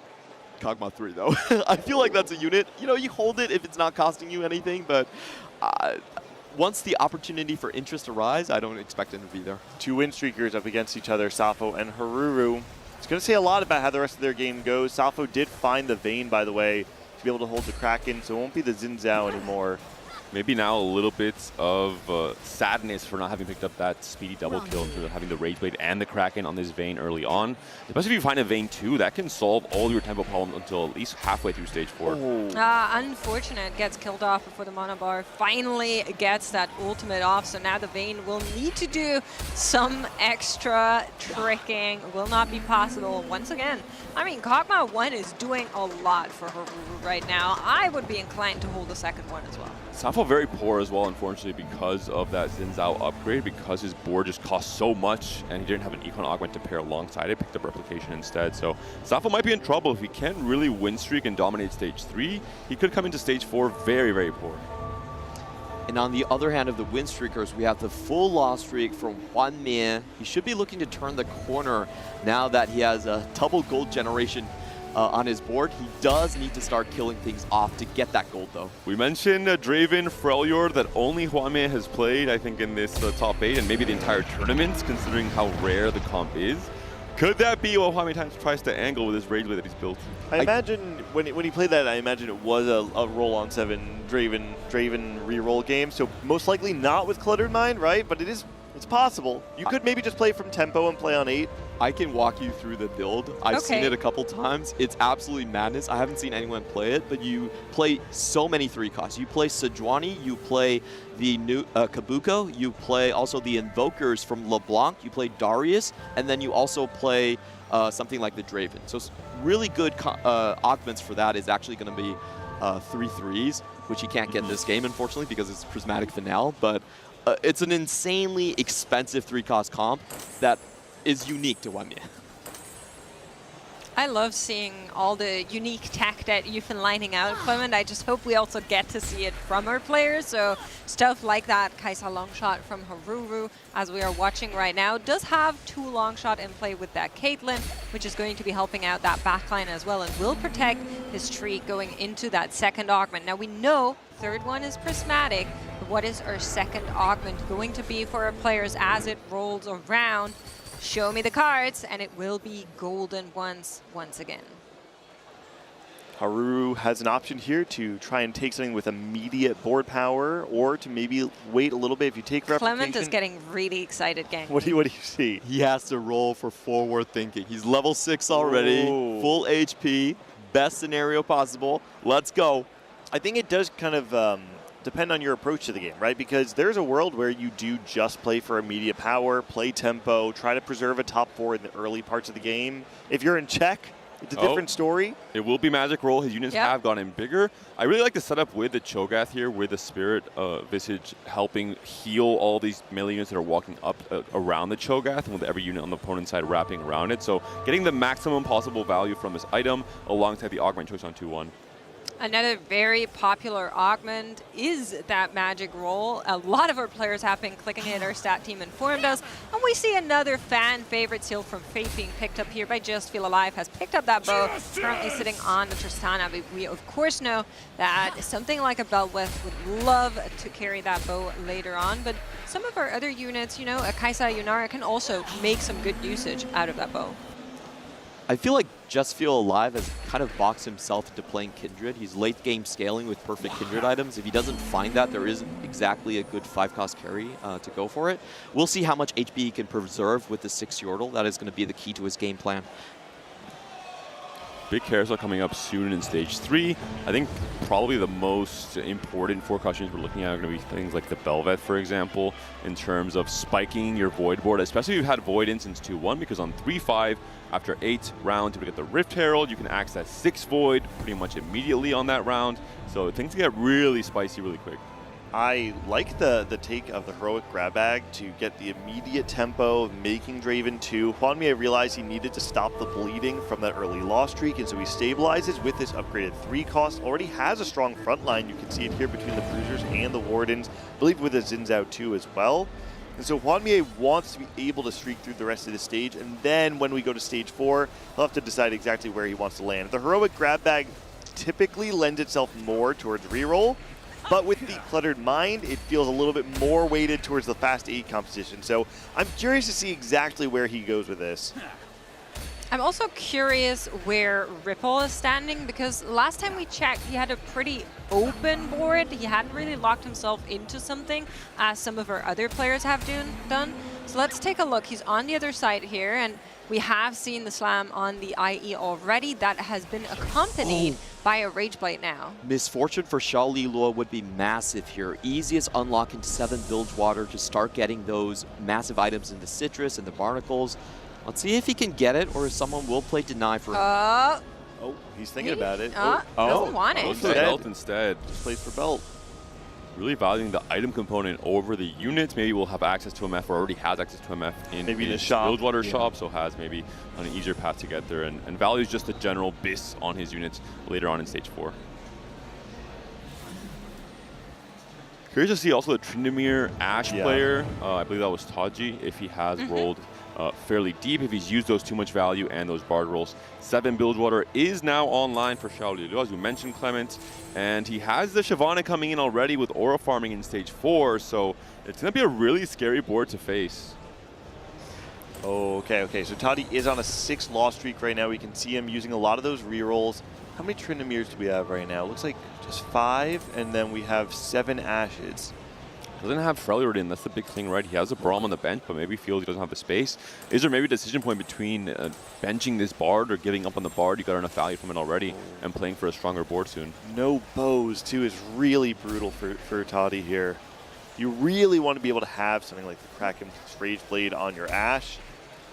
Kog'Maw 3, though. I feel like that's a unit. You know, you hold it if it's not costing you anything, but once the opportunity for interest arrives, I don't expect him to be there. 2 win streakers up against each other, Safo and Haruru. It's going to say a lot about how the rest of their game goes. Safo did find the Vayne, by the way, to be able to hold the Kraken, so it won't be the Xin Zhao anymore. Maybe now a little bit of sadness for not having picked up that speedy double kill in terms of having the Rage Blade and the Kraken on this Vayne early on. Especially if you find a Vayne 2, that can solve all your tempo problems until at least halfway through Stage 4. Unfortunate, gets killed off before the Mana Bar finally gets that ultimate off, so now the Vayne will need to do some extra tricking. Will not be possible once again. I mean, Kog'Maw 1 is doing a lot for Haruru right now. I would be inclined to hold the second one as well. Safo very poor as well, unfortunately, because of that Xin Zhao upgrade, because his board just cost so much and he didn't have an Econ Augment to pair alongside it, picked up Replication instead. So Safo might be in trouble. If he can't really win streak and dominate Stage 3, he could come into Stage 4 very, very poor. And on the other hand of the win streakers, we have the full loss streak from Hwan Mie. He should be looking to turn the corner now that he has a double gold generation on his board. He does need to start killing things off to get that gold, though. We mentioned Draven Freljord that only Hwan Mie has played, I think, in this top 8 and maybe the entire tournament, considering how rare the comp is. Could that be what Hwan Mie tries to angle with his Rage Blade that he's built? I imagine when he played that, I imagine it was a roll-on 7 Draven reroll game, so most likely not with Cluttered Mind, right? But it's possible. You could maybe just play from tempo and play on 8. I can walk you through the build. I've seen it a couple times. It's absolutely madness. I haven't seen anyone play it, but you play so many 3-costs. You play Sejuani, you play the new Kabuko, you play also the Invokers from LeBlanc, you play Darius, and then you also play something like the Draven. So really good augments for that is actually going to be 3 3s, which you can't get in this game, unfortunately, because it's Prismatic Finale, but it's an insanely expensive 3-cost comp that is unique to Hwan Mie. I love seeing all the unique tech that you've been lining out, Clement. I just hope we also get to see it from our players. So stuff like that Kai'Sa long shot from Haruru, as we are watching right now, does have 2 long shot in play with that Caitlyn, which is going to be helping out that backline as well and will protect his streak going into that second augment. Now we know third one is Prismatic, but what is our second augment going to be for our players as it rolls around? Show me the cards, and it will be golden once again. Haru has an option here to try and take something with immediate board power, or to maybe wait a little bit if you take Replication. Clement is getting really excited, gang. What do you see? He has to roll for forward thinking. He's level 6 already, full HP, best scenario possible. Let's go. I think it does kind of depend on your approach to the game, right? Because there's a world where you do just play for immediate power, play tempo, try to preserve a top 4 in the early parts of the game. If you're in check, it's a different story. It will be Magic Roll. His units have gotten bigger. I really like the setup with the Cho'Gath here, with the Spirit Visage helping heal all these melee units that are walking up around the Cho'Gath, and with every unit on the opponent's side wrapping around it. So getting the maximum possible value from this item alongside the Augment choice on 2-1. Another very popular augment is that magic roll. A lot of our players have been clicking it. Our stat team informed us. And we see another fan favorite seal from Fate being picked up here by Just Feel Alive, has picked up that bow, currently sitting on the Tristana. But we of course know that something like a Belweth would love to carry that bow later on. But some of our other units, you know, a Kaisa Yunara can also make some good usage out of that bow. I feel like Just Feel Alive has kind of boxed himself into playing Kindred. He's late game scaling with perfect Kindred items. If he doesn't find that, there isn't exactly a good 5-cost carry to go for it. We'll see how much HP he can preserve with the 6 Yordle. That is going to be the key to his game plan. Big carousel coming up soon in stage 3. I think probably the most important 4-cost units we're looking at are going to be things like the Belveth, for example, in terms of spiking your Void board, especially if you've had Void in since 2-1, because on 3-5, after 8 rounds, you get the Rift Herald, you can access 6 Void pretty much immediately on that round. So things get really spicy really quick. I like the take of the Heroic Grab Bag to get the immediate tempo of making Draven 2. Hwanmie realized he needed to stop the bleeding from that early loss streak, and so he stabilizes with this upgraded 3-cost. Already has a strong front line. You can see it here between the Bruisers and the Wardens. I believe with a Xin Zhao 2 as well. And so Hwanmie wants to be able to streak through the rest of the stage, and then when we go to stage 4, he'll have to decide exactly where he wants to land. The Heroic Grab Bag typically lends itself more towards reroll, but with the Cluttered Mind, it feels a little bit more weighted towards the fast 8 composition. So I'm curious to see exactly where he goes with this. I'm also curious where Ripple is standing, because last time we checked, he had a pretty open board. He hadn't really locked himself into something, as some of our other players have done. So let's take a look. He's on the other side here, and we have seen the slam on the IE already. That has been accompanied by a Rage Blade now. Misfortune for Xiao Li Luo would be massive here. Easiest unlock into 7 Bilgewater to start getting those massive items in the Citrus and the Barnacles. Let's see if he can get it, or if someone will play Deny for him. Oh, he's thinking about it. Doesn't want it. Goes for belt instead. Just plays for belt. Really valuing the item component over the units. Maybe we'll have access to MF, or already has access to MF in maybe his the shop. Bilgewater shop, so has maybe on an easier path to get there, and values just the general BIS on his units later on in stage 4. Curious to see also the Tryndamere Ashe player. I believe that was Taji, if he has rolled fairly deep, if he's used those too much value and those Bard rolls. 7 Bilgewater is now online for Xiao Li Luo, as we mentioned, Clement, and he has the Shyvana coming in already with aura farming in stage 4, so it's going to be a really scary board to face. Okay, so Toddy is on a 6 loss streak right now. We can see him using a lot of those rerolls. How many Tryndameres do we have right now? Looks like just 5, and then we have 7 Ashes. Doesn't have Freljord in, that's the big thing, right? He has a Braum on the bench, but maybe feels he doesn't have the space. Is there maybe a decision point between benching this Bard or giving up on the Bard? You got enough value from it already, and playing for a stronger board soon. No bows, too, is really brutal for Toddy here. You really want to be able to have something like the Kraken Rage Blade on your Ashe.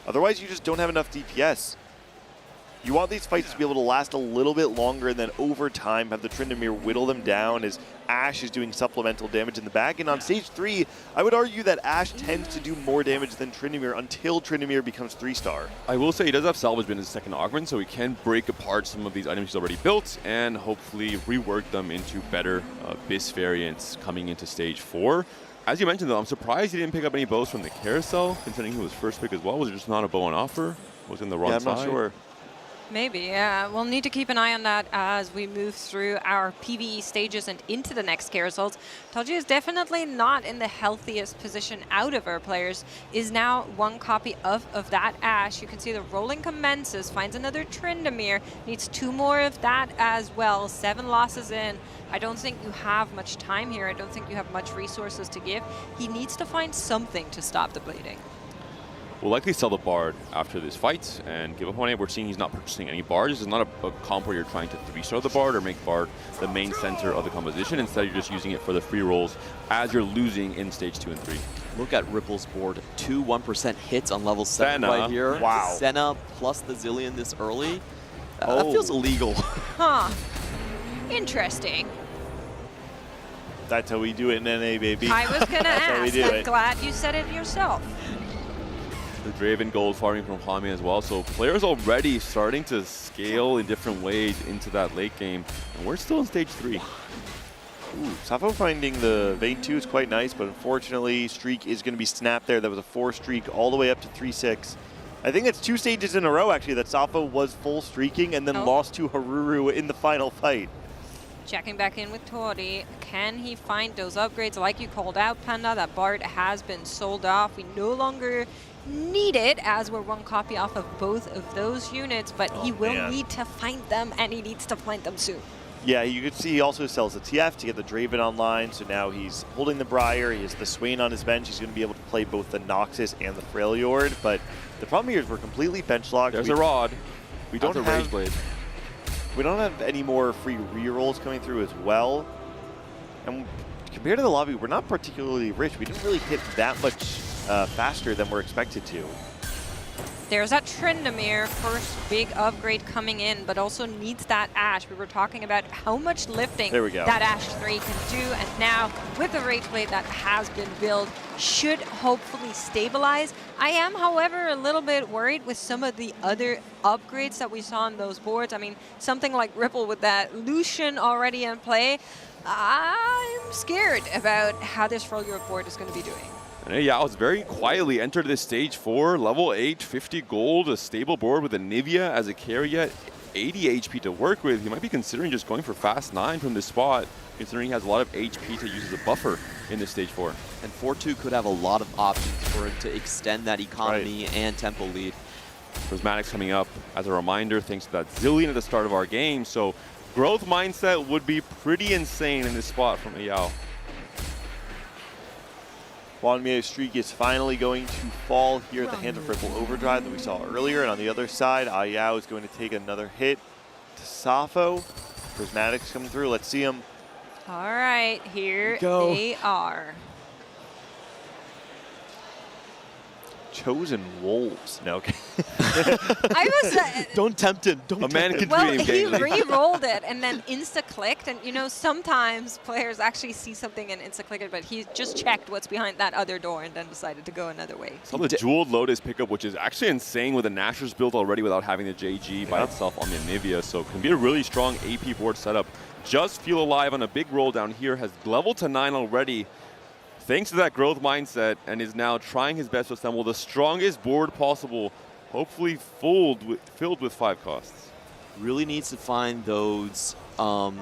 Otherwise, you just don't have enough DPS. You want these fights to be able to last a little bit longer, and then over time have the Tryndamere whittle them down as Ashe is doing supplemental damage in the back. And on stage 3, I would argue that Ashe tends to do more damage than Tryndamere until Tryndamere becomes 3-star. I will say he does have Salvage in his second augment, so he can break apart some of these items he's already built and hopefully rework them into better BIS variants coming into stage 4. As you mentioned, though, I'm surprised he didn't pick up any bows from the carousel, considering he was first pick as well. Was it just not a bow on offer? Was it in the wrong side? I'm not sure. Maybe, yeah. We'll need to keep an eye on that as we move through our PvE stages and into the next carousels. Taji is definitely not in the healthiest position out of our players. Is now 1 copy of that Ashe. You can see the rolling commences, finds another Tryndamere, needs 2 more of that as well. 7 losses in. I don't think you have much time here. I don't think you have much resources to give. He needs to find something to stop the bleeding. We'll likely sell the Bard after this fight and give up on it. We're seeing he's not purchasing any Bard. This is not a comp where you're trying to 3-star the Bard or make Bard the main center of the composition. Instead, you're just using it for the free rolls as you're losing in stage 2 and 3. Look at Ripple's board. 2 1% hits on level 7 Senna. right here. Wow. Senna plus the Zillion this early. That feels illegal. Huh. Interesting. That's how we do it in NA, baby. I was going to That's how we ask. do I'm it. glad you said it yourself. The Draven gold farming from Hami as well. So players already starting to scale in different ways into that late game. And we're still in stage 3. Ooh, Safo finding the Vayne 2 is quite nice, but unfortunately, streak is going to be snapped there. That was a 4 streak all the way up to 3-6. I think it's 2 stages in a row, actually, that Safo was full streaking and then lost to Haruru in the final fight. Checking back in with Porte. Can he find those upgrades? Like you called out, Panda, that Bard has been sold off. We no longer need it, as we're 1 copy off of both of those units, but he will need to find them, and he needs to find them soon. Yeah, you could see he also sells the TF to get the Draven online, so now he's holding the Briar, he has the Swain on his bench, he's going to be able to play both the Noxus and the Freljord, but the problem here is we're completely bench locked. There's a Rod. We don't have Rage Blade. We don't have any more free rerolls coming through as well. And compared to the lobby, we're not particularly rich. We didn't really hit that much faster than we're expected to. There's that Tryndamere, first big upgrade coming in, but also needs that Ashe. We were talking about how much lifting that Ashe 3 can do, and now with the Rage Blade that has been built, should hopefully stabilize. I am, however, a little bit worried with some of the other upgrades that we saw on those boards. I mean, something like Ripple with that Lucian already in play. I'm scared about how this Freljord board is going to be doing. And Yao's very quietly entered this stage 4, level 8, 50 gold, a stable board with a Nivea as a carry yet, 80 HP to work with. He might be considering just going for fast 9 from this spot, considering he has a lot of HP to use as a buffer in this stage 4. And 4-2 could have a lot of options for him to extend that economy and tempo lead. Prismatic's coming up as a reminder, thanks to that Zillion at the start of our game, so growth mindset would be pretty insane in this spot from Yao. Wanmye's streak is finally going to fall here at the hands of Ripple Overdrive that we saw earlier. And on the other side, Ayao is going to take another hit to Safo. Prismatic's coming through. Let's see him. All right, here they are. Chosen wolves. No, okay. I was. Don't tempt him. Don't. A man can Well, dream. he re-rolled it and then insta-clicked, and you know sometimes players actually see something and insta-click it, but he just checked what's behind that other door and then decided to go another way. Saw the jeweled Lotus pickup, which is actually insane with the Nashor's build already without having the JG by itself on the Nivea, so can be a really strong AP board setup. Just Feel Alive on a big roll down here, has leveled to 9 already, thanks to that growth mindset, and is now trying his best to assemble the strongest board possible, hopefully filled with 5 costs. Really needs to find those bow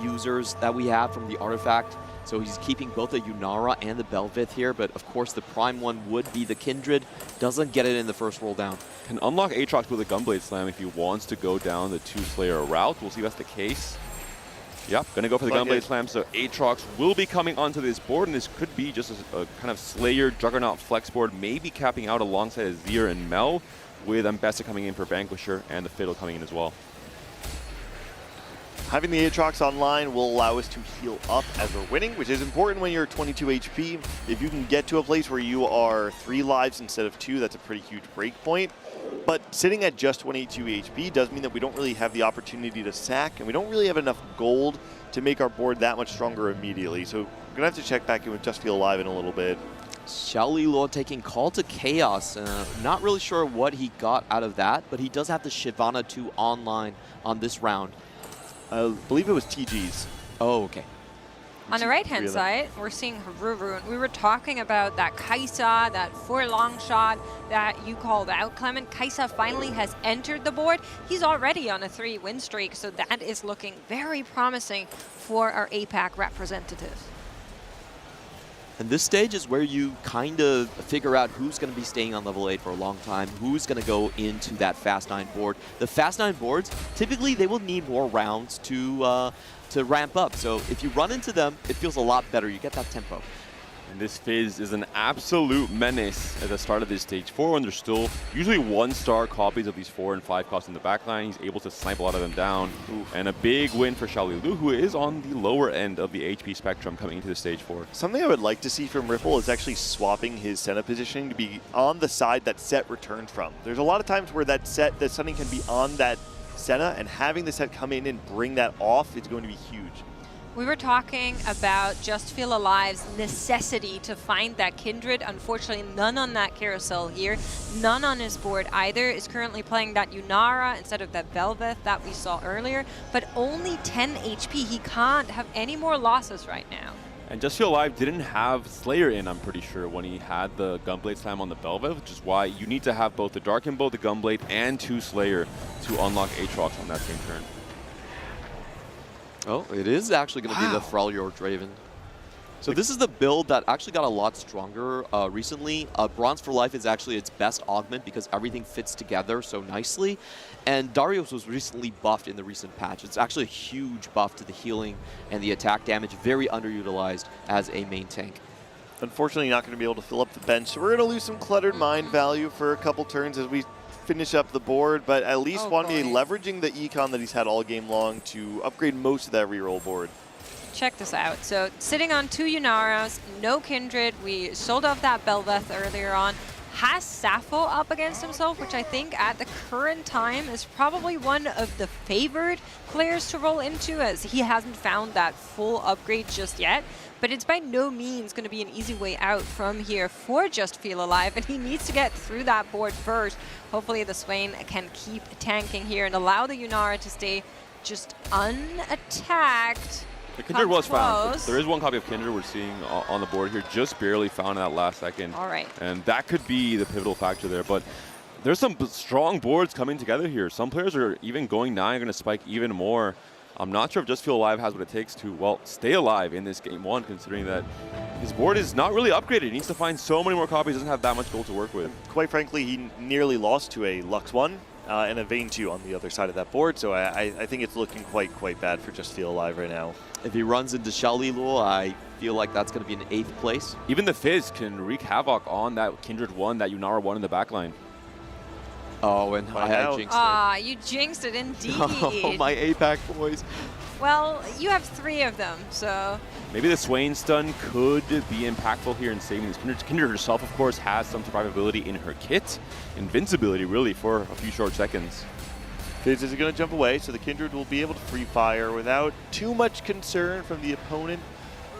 users that we have from the artifact. So he's keeping both the Yunara and the Belvith here, but of course the prime one would be the Kindred. Doesn't get it in the first roll down. Can unlock Aatrox with a Gunblade Slam if he wants to go down the 2-Slayer route. We'll see if that's the case. Yep, gonna go for the Gunblade Slam, so Aatrox will be coming onto this board, and this could be just a kind of Slayer Juggernaut flex board, maybe capping out alongside Azir and Mel, with Ambessa coming in for Vanquisher and the Fiddle coming in as well. Having the Aatrox online will allow us to heal up as we're winning, which is important when you're 22 HP. If you can get to a place where you are 3 lives instead of 2, that's a pretty huge break point. But sitting at just 22 HP does mean that we don't really have the opportunity to sack, and we don't really have enough gold to make our board that much stronger immediately. So we're going to have to check back in with Just Feel Alive in a little bit. Xiao Liluo taking Call to Chaos. Not really sure what he got out of that, but he does have the Shyvana 2 online on this round. I believe it was TG's. Oh, okay. On the right-hand side, we're seeing Haruru, and we were talking about that Kai'Sa, that 4-long shot that you called out, Clement. Kai'Sa finally has entered the board. He's already on a 3-win streak, so that is looking very promising for our APAC representative. And this stage is where you kind of figure out who's going to be staying on level 8 for a long time, who's going to go into that Fast 9 board. The Fast 9 boards, typically they will need more rounds to ramp up. So if you run into them, it feels a lot better. You get that tempo. And this Fizz is an absolute menace at the start of this stage 4 when there's still usually 1-star copies of these 4 and 5 costs in the backline. He's able to snipe a lot of them down. Oof. And a big win for Xiao Lilu, who is on the lower end of the HP spectrum coming into the stage 4. Something I would like to see from Ripple is actually swapping his Senna positioning to be on the side that Set returned from. There's a lot of times where that Sunning can be on that Senna, and having the Set come in and bring that off is going to be huge. We were talking about Just Feel Alive's necessity to find that Kindred. Unfortunately, none on that carousel here. None on his board either. Is currently playing that Yunara instead of that Velvet that we saw earlier. But only 10 HP. He can't have any more losses right now. And Just Feel Alive didn't have Slayer in, I'm pretty sure, when he had the Gunblade Slam on the Velvet, which is why you need to have both the Dark Bow, the Gunblade, and 2 Slayer to unlock Aatrox on that same turn. Oh, it is actually going to be the Freljord Draven. So this is the build that actually got a lot stronger recently. Bronze for Life is actually its best augment because everything fits together so nicely. And Darius was recently buffed in the recent patch. It's actually a huge buff to the healing and the attack damage, very underutilized as a main tank. Unfortunately, not going to be able to fill up the bench, so we're going to lose some Cluttered Mind value for a couple turns as we finish up the board, but at least Wanmie leveraging the econ that he's had all game long to upgrade most of that reroll board. Check this out. So sitting on 2 Yunaras, no Kindred. We sold off that Belveth earlier on. Has Sappho up against himself, which I think at the current time is probably one of the favored players to roll into, as he hasn't found that full upgrade just yet. But it's by no means going to be an easy way out from here for Just Feel Alive, and he needs to get through that board first. Hopefully the Swain can keep tanking here and allow the Yunara to stay just unattacked. The Kindred was found. There is one copy of Kindred we're seeing on the board here, just barely found in that last second. All right. And that could be the pivotal factor there. But there's some strong boards coming together here. Some players are even going 9, going to spike even more. I'm not sure if Just Feel Alive has what it takes to, well, stay alive in this game 1, considering that his board is not really upgraded. He needs to find so many more copies, doesn't have that much gold to work with. Quite frankly, he nearly lost to a Lux 1 and a Vayne 2 on the other side of that board, so I think it's looking quite bad for Just Feel Alive right now. If he runs into Shalilul, I feel like that's going to be an 8th place. Even the Fizz can wreak havoc on that Kindred 1, that Yunara 1 in the backline. Oh, and I jinxed it. You jinxed it indeed. Oh, my APAC boys. Well, you have 3 of them, so... Maybe the Swain stun could be impactful here in saving these Kindred. Kindred herself, of course, has some survivability in her kit. Invincibility, really, for a few short seconds. Fizz is going to jump away, so the Kindred will be able to free fire without too much concern from the opponent.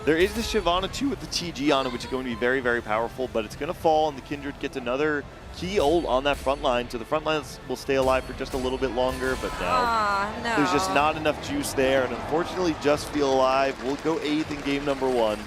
There is the Shyvana 2 with the TG on it, which is going to be very powerful, but it's going to fall, and the Kindred gets another key ult on that front line, so the front lines will stay alive for just a little bit longer, but no. There's just not enough juice there, and unfortunately, Just Feel Alive will go 8th in game number 1.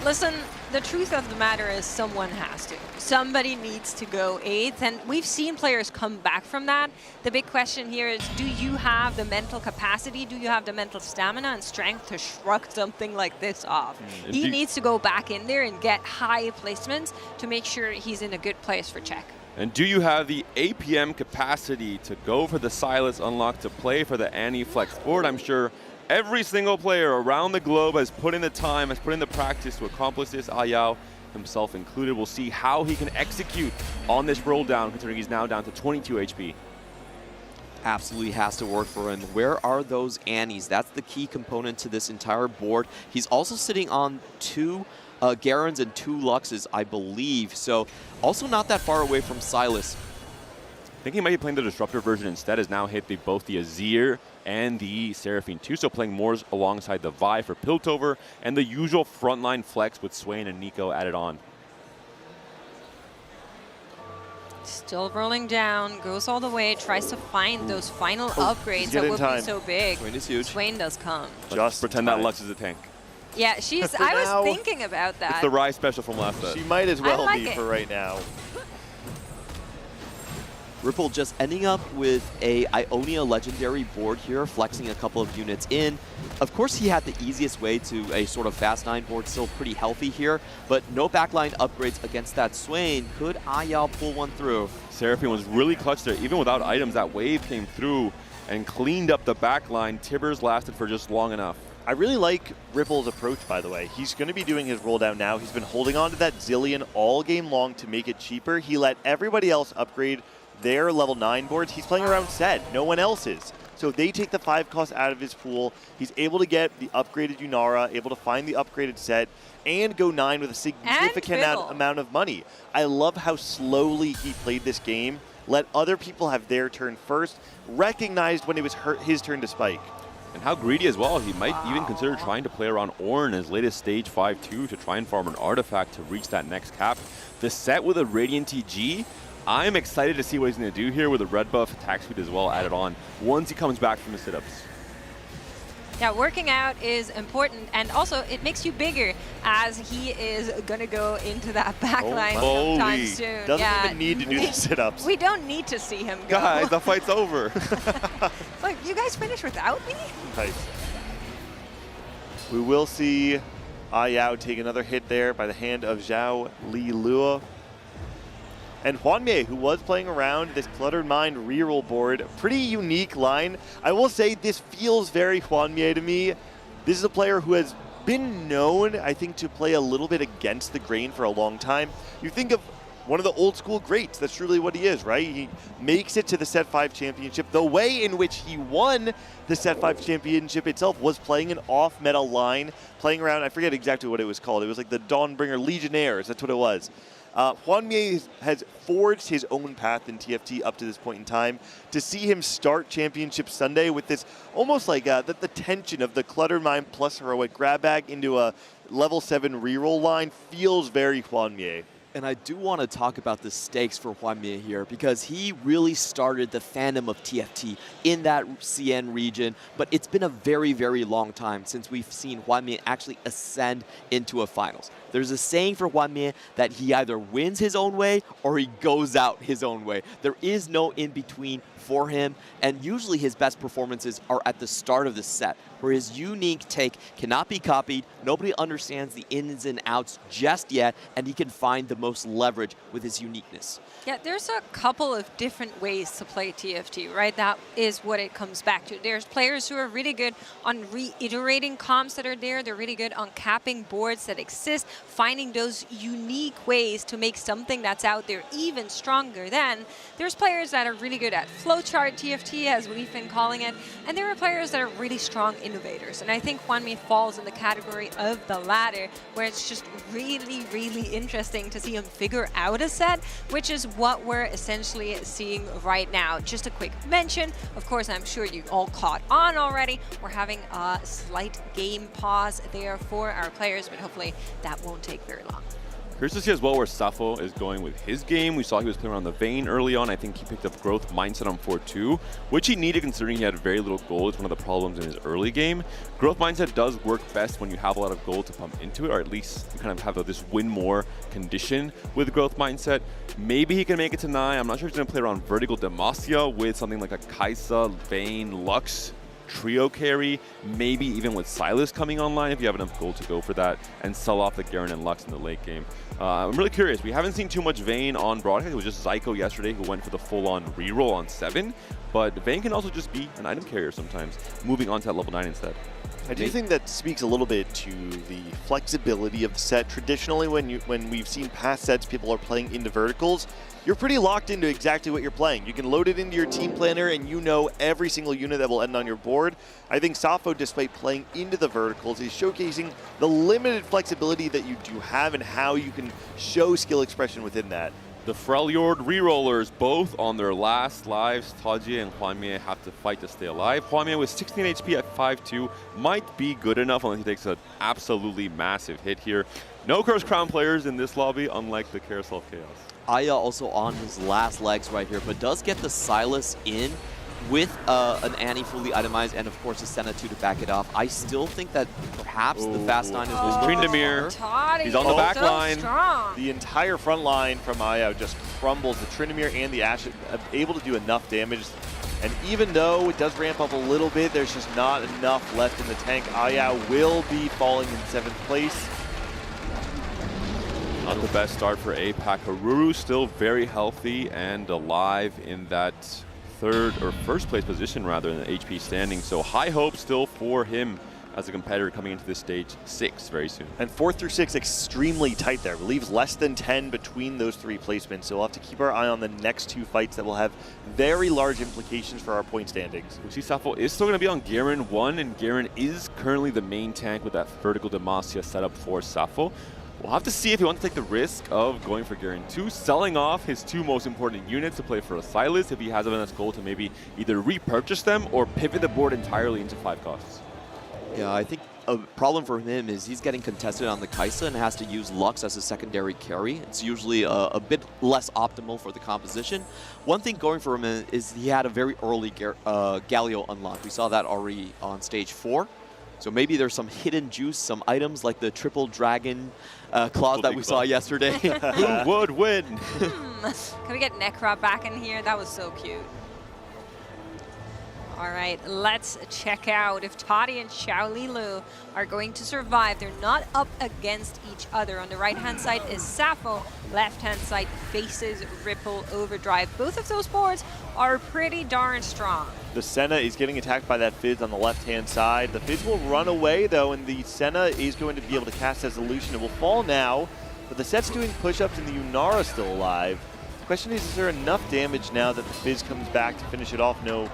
Listen, the truth of the matter is someone has to. Somebody needs to go 8th, and we've seen players come back from that. The big question here is, do you have the mental capacity, do you have the mental stamina and strength to shrug something like this off? He needs to go back in there and get high placements to make sure he's in a good place for check. And do you have the APM capacity to go for the Silas unlock, to play for the Annie Flex board? I'm sure every single player around the globe has put in the time, has put in the practice to accomplish this, Ayao himself included. We'll see how he can execute on this roll down, considering he's now down to 22 HP. Absolutely has to work for him. Where are those Annies? That's the key component to this entire board. He's also sitting on 2 Garens and 2 Luxes, I believe. So also not that far away from Silas. I think he might be playing the Disruptor version instead, has now hit both the Azir and the Seraphine too, so playing more alongside the Vi for Piltover and the usual frontline flex with Swain and Nico added on. Still rolling down, goes all the way, tries to find those final upgrades that would be so big. Swain is huge. Swain does come. Just pretend that Lux is a tank. Yeah, I was thinking about that. It's the Rai special from last set. She might as well be for right now. Ripple just ending up with a Ionia Legendary board here, flexing a couple of units in. Of course, he had the easiest way to a sort of fast 9 board, still pretty healthy here, but no backline upgrades against that Swain. Could Ayao pull one through? Seraphine was really clutch there. Even without items, that wave came through and cleaned up the backline. Tibbers lasted for just long enough. I really like Ripple's approach, by the way. He's going to be doing his roll down now. He's been holding on to that Zillion all game long to make it cheaper. He let everybody else upgrade their level 9 boards. He's playing around Zed. No one else is. So they take the 5 cost out of his pool. He's able to get the upgraded Yunara, able to find the upgraded set, and go 9 with a significant amount of money. I love how slowly he played this game. Let other people have their turn first. Recognized when it was his turn to spike. And how greedy as well. He might even consider trying to play around Ornn as late as stage 5-2 to try and farm an artifact to reach that next cap. The set with a Radiant TG, I'm excited to see what he's going to do here with a red buff, attack speed as well added on once he comes back from the sit-ups. Yeah, working out is important, and also it makes you bigger as he is going to go into that backline sometime soon. Doesn't even need to do the sit-ups. We don't need to see him go. Guys, the fight's over. Like, you guys finished without me? Nice. We will see Yao take another hit there by the hand of Zhao Li Luo. And Hwanmei, who was playing around this Cluttered Mind reroll board, pretty unique line. I will say this feels very Hwanmei to me. This is a player who has been known, I think, to play a little bit against the grain for a long time. You think of one of the old school greats, that's truly what he is, right? He makes it to the Set 5 championship. The way in which he won the Set 5 championship itself was playing an off-meta line, playing around, I forget exactly what it was called. It was like the Dawnbringer Legionnaires, that's what it was. Hwanmei has forged his own path in TFT up to this point in time. To see him start Championship Sunday with this almost like the tension of the Cluttered Mind plus Heroic grab bag into a level 7 reroll line feels very Hwanmei. And I do want to talk about the stakes for Hwanmei here because he really started the fandom of TFT in that CN region, but it's been a very, very long time since we've seen Hwanmei actually ascend into a finals. There's a saying for Hwanmei that he either wins his own way or he goes out his own way. There is no in-between for him, and usually his best performances are at the start of the set, where his unique take cannot be copied, nobody understands the ins and outs just yet, and he can find the most leverage with his uniqueness. Yeah, there's a couple of different ways to play TFT, right? That is what it comes back to. There's players who are really good on reiterating comps that are there. They're really good on capping boards that exist, finding those unique ways to make something that's out there even stronger. Then there's players that are really good at flowchart TFT, as we've been calling it, and there are players that are really strong innovators. And I think Hwanmei falls in the category of the latter, where it's just really, really interesting to see him figure out a set, which is what we're essentially seeing right now. Just a quick mention, of course, I'm sure you all caught on already. We're having a slight game pause there for our players, but hopefully that won't take very long. Curious to see as well where Safo is going with his game. We saw he was playing around the Vayne early on. I think he picked up Growth Mindset on 4-2, which he needed considering he had very little gold. It's one of the problems in his early game. Growth Mindset does work best when you have a lot of gold to pump into it, or at least you kind of have this win more condition with Growth Mindset. Maybe he can make it to 9. I'm not sure if he's going to play around Vertical Demacia with something like a Kai'Sa, Vayne, Lux trio carry, maybe even with Silas coming online if you have enough gold to go for that and sell off the Garen and Lux in the late game. I'm really curious. We haven't seen too much Vayne on broadcast. It was just Zyko yesterday who went for the full-on reroll on 7, but Vayne can also just be an item carrier sometimes, moving on to that level 9 instead. I do think that speaks a little bit to the flexibility of the set. Traditionally, when we've seen past sets, people are playing into verticals. You're pretty locked into exactly what you're playing. You can load it into your team planner and you know every single unit that will end on your board. I think Safo, despite playing into the verticals, is showcasing the limited flexibility that you do have and how you can show skill expression within that. The Freljord rerollers, both on their last lives. Taji and Hwanmei have to fight to stay alive. Hwanmei with 16 HP at 5-2 might be good enough unless he takes an absolutely massive hit here. No Curse Crown players in this lobby, unlike the Carousel of Chaos. Aya also on his last legs right here, but does get the Silas in with an Annie fully itemized and, of course, a Senna 2 to back it off. I still think that perhaps the Fast 9 is Tryndamere. He's on the back line. The entire front line from Aya just crumbles. The Tryndamere and the Ashe are able to do enough damage. And even though it does ramp up a little bit, there's just not enough left in the tank. Aya will be falling in 7th place. Not the best start for APAC. Haruru still very healthy and alive in that first place position rather in the HP standing. So high hope still for him as a competitor coming into this stage 6 very soon. And 4th through 6 extremely tight there. Leaves less than 10 between those 3 placements. So we'll have to keep our eye on the next 2 fights that will have very large implications for our point standings. We see Safo is still going to be on Garen 1, and Garen is currently the main tank with that Vertical Demacia setup for Safo. We'll have to see if he wants to take the risk of going for Garen 2, selling off his 2 most important units to play for a Silas if he has enough gold to maybe either repurchase them or pivot the board entirely into 5 costs. Yeah, I think a problem for him is he's getting contested on the Kai'Sa and has to use Lux as a secondary carry. It's usually a bit less optimal for the composition. One thing going for him is he had a very early Galio unlock. We saw that already on stage 4. So maybe there's some hidden juice, some items like the triple dragon claws that we saw yesterday. Who would win? Can we get Necra back in here? That was so cute. All right, let's check out if Toddy and Xiaolilu are going to survive. They're not up against each other. On the right-hand side is Sappho. Left-hand side faces Ripple Overdrive. Both of those boards are pretty darn strong. The Senna is getting attacked by that Fizz on the left-hand side. The Fizz will run away, though, and the Senna is going to be able to cast as Illusion. It will fall now, but the Set's doing push-ups and the Yunara still alive. The question is there enough damage now that the Fizz comes back to finish it off? No.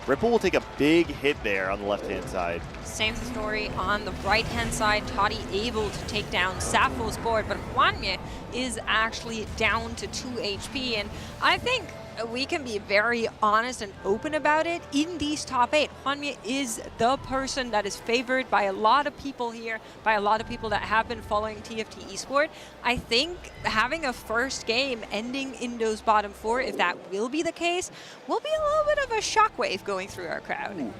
Ripple will take a big hit there on the left-hand side. Same story on the right-hand side. Toddy able to take down Sappho's board, but Hwanye is actually down to 2 HP. And I think we can be very honest and open about it. In these top 8, Hwanye is the person that is favored by a lot of people here, by a lot of people that have been following TFT eSport. I think having a first game ending in those bottom 4, if that will be the case, will be a little bit of a shockwave going through our crowd. Ooh.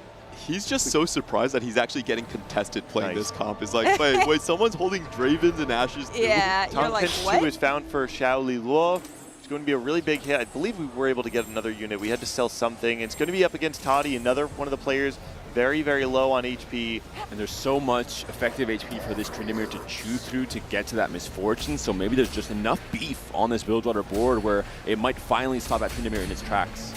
He's just so surprised that he's actually getting contested playing this comp. It's like, wait, someone's holding Dravens and Ashes too? Yeah, you're like, what? 2 is found for Xiaolilu. It's going to be a really big hit. I believe we were able to get another unit. We had to sell something. It's going to be up against Toddy, another one of the players very, very low on HP. And there's so much effective HP for this Tryndamere to chew through to get to that Misfortune. So maybe there's just enough beef on this Bilgewater board where it might finally stop that Tryndamere in its tracks.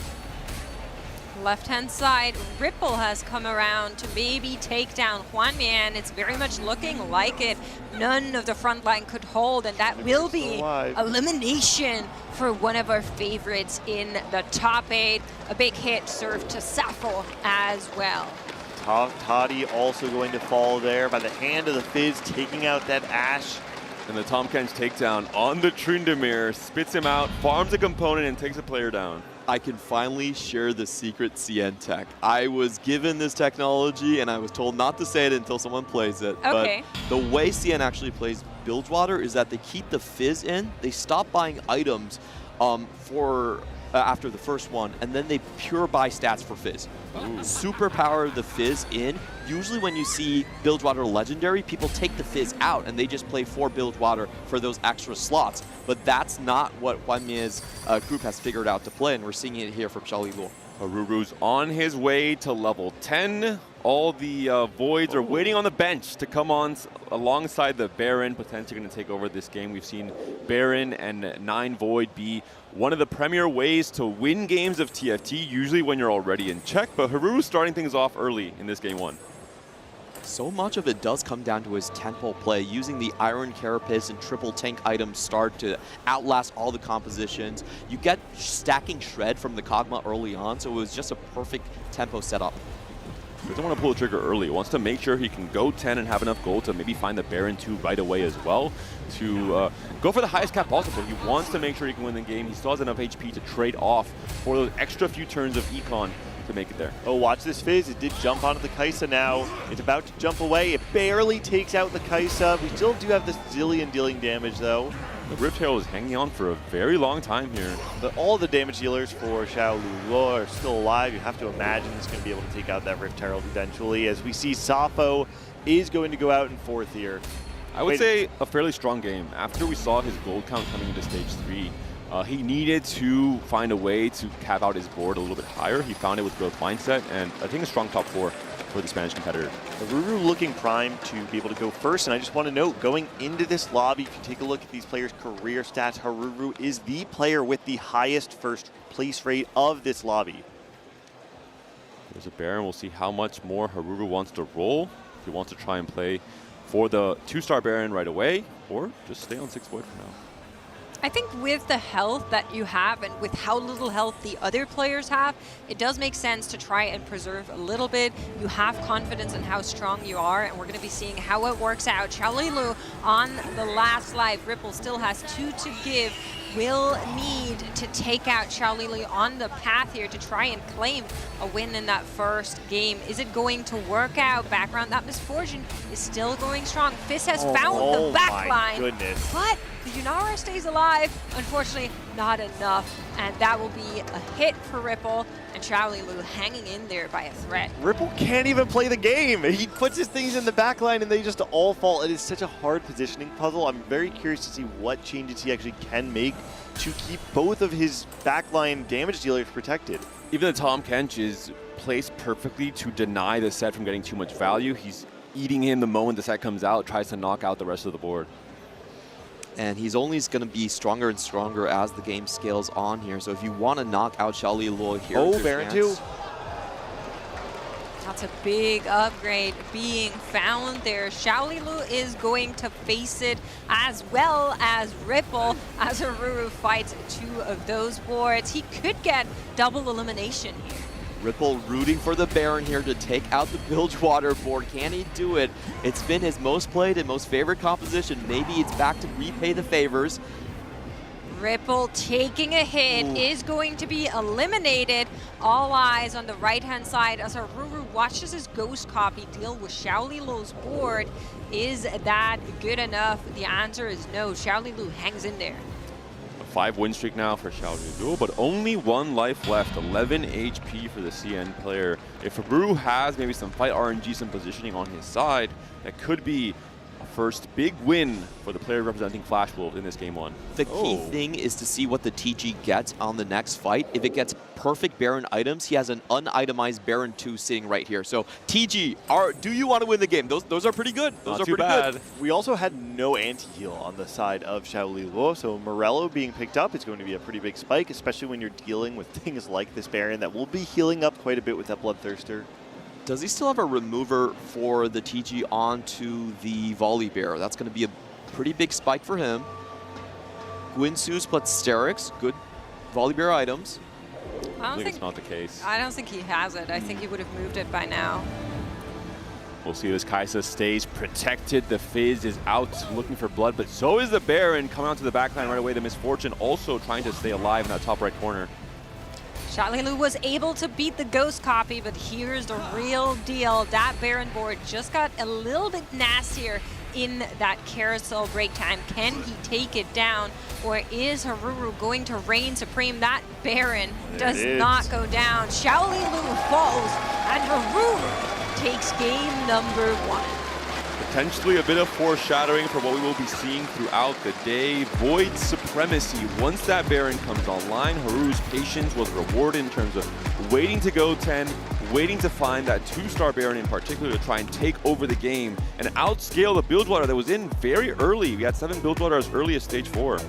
Left-hand side, Ripple has come around to maybe take down Hwanye, and it's very much looking like it. None of the front line could hold, and that will be elimination for one of our favorites in the top 8. A big hit served to Sappho as well. Toddy also going to fall there by the hand of the Fizz, taking out that Ashe. And the Tahm Kench takedown on the Tryndamere, spits him out, farms a component, and takes a player down. I can finally share the secret CN tech. I was given this technology and I was told not to say it until someone plays it. Okay. But the way CN actually plays Bilgewater is that they keep the Fizz in, they stop buying items after the first one, and then they pure buy stats for Fizz. Superpower the Fizz in. Usually when you see Bilgewater Legendary, people take the Fizz out and they just play for Bilgewater for those extra slots. But that's not what Hwanye's group has figured out to play, and we're seeing it here from Xiaolilu. Haruru's on his way to level 10. All the Voids are waiting on the bench to come on alongside the Baron, potentially going to take over this game. We've seen Baron and 9 Void be one of the premier ways to win games of TFT, usually when you're already in check, but Haruru's starting things off early in this game 1. So much of it does come down to his tentpole play, using the Iron Carapace and triple tank items start to outlast all the compositions. You get stacking Shred from the Kog'Maw early on, so it was just a perfect tempo setup. He doesn't want to pull the trigger early. He wants to make sure he can go 10 and have enough gold to maybe find the Baron 2 right away as well to go for the highest cap possible. He wants to make sure he can win the game. He still has enough HP to trade off for those extra few turns of econ to make it there. Oh, watch this Fizz. It did jump onto the Kai'Sa now. It's about to jump away. It barely takes out the Kai'Sa. We still do have this zillion dealing damage, though. The Riptail is hanging on for a very long time here. But all the damage dealers for Xiaolilu are still alive. You have to imagine he's going to be able to take out that Rift Herald eventually, as we see Sappho is going to go out in 4th here. I would say a fairly strong game. After we saw his gold count coming into stage 3, he needed to find a way to cap out his board a little bit higher. He found it with growth mindset, and I think a strong top 4 for the Spanish competitor. Haruru looking primed to be able to go first, and I just want to note, going into this lobby, if you take a look at these players' career stats, Haruru is the player with the highest first place rate of this lobby. There's a Baron. We'll see how much more Haruru wants to roll. If he wants to try and play for the 2-star Baron right away, or just stay on 6 Void for now. I think with the health that you have and with how little health the other players have, it does make sense to try and preserve a little bit. You have confidence in how strong you are, and we're going to be seeing how it works out. Xiaolilu on the last life. Ripple still has 2 to give. Will need to take out Xiaolilu on the path here to try and claim a win in that first game. Is it going to work out? Background, that Misfortune is still going strong. Fizz has found the back line, but the Yunara stays alive. Unfortunately, not enough, and that will be a hit for Ripple, and Xiaolilu hanging in there by a threat. Ripple can't even play the game. He puts his things in the back line and they just all fall. It is such a hard positioning puzzle. I'm very curious to see what changes he actually can make to keep both of his backline damage dealers protected. Even the Tahm Kench is placed perfectly to deny the set from getting too much value. He's eating him the moment the set comes out, tries to knock out the rest of the board. And he's only going to be stronger and stronger as the game scales on here. So if you want to knock out Xiaolilu here, oh, Baron 2. That's a big upgrade being found there. Xiaolilu is going to face it as well as Ripple as Haruru fights 2 of those boards. He could get double elimination here. Ripple rooting for the Baron here to take out the Bilgewater board. Can he do it? It's been his most played and most favorite composition. Maybe it's back to repay the favors. Ripple taking a hit is going to be eliminated. All eyes on the right-hand side as Haruru watches his ghost copy deal with Xiaolilu's board. Is that good enough? The answer is no. Xiaolilu hangs in there. 5-win streak now for Xiaolilu, but only 1 life left, 11 HP for the CN player. If Haruru has maybe some fight RNG, some positioning on his side, that could be a first big win for the player representing Flash Wolves in this game 1. The key thing is to see what the TG gets on the next fight. If it gets perfect Baron items, he has an unitemized Baron 2 sitting right here. So TG, do you want to win the game? Those are pretty good. Those are pretty good. We also had no anti-heal on the side of Xiaolilu, so Morello being picked up is going to be a pretty big spike, especially when you're dealing with things like this Baron that will be healing up quite a bit with that Bloodthirster. Does he still have a remover for the TG onto the Volley Bear? That's going to be a pretty big spike for him. Guinsoo's plus Sterix, good Volley Bear items. I think it's not the case. I don't think he has it. I think he would have moved it by now. We'll see this Kai'Sa stays protected. The Fizz is out looking for blood, but so is the Baron coming onto the backline right away. The Misfortune also trying to stay alive in that top right corner. Xiaolilu was able to beat the ghost copy, but here's the real deal. That Baron board just got a little bit nastier in that carousel break time. Can he take it down, or is Haruru going to reign supreme? That Baron does not go down. Xiaolilu falls, and Haruru takes game number 1. Potentially a bit of foreshadowing for what we will be seeing throughout the day. Void Supremacy. Once that Baron comes online, Haruru's patience was rewarded in terms of waiting to go 10, waiting to find that 2-star Baron in particular to try and take over the game and outscale the Bilgewater that was in very early. We had 7 Bilgewater as early as stage 4.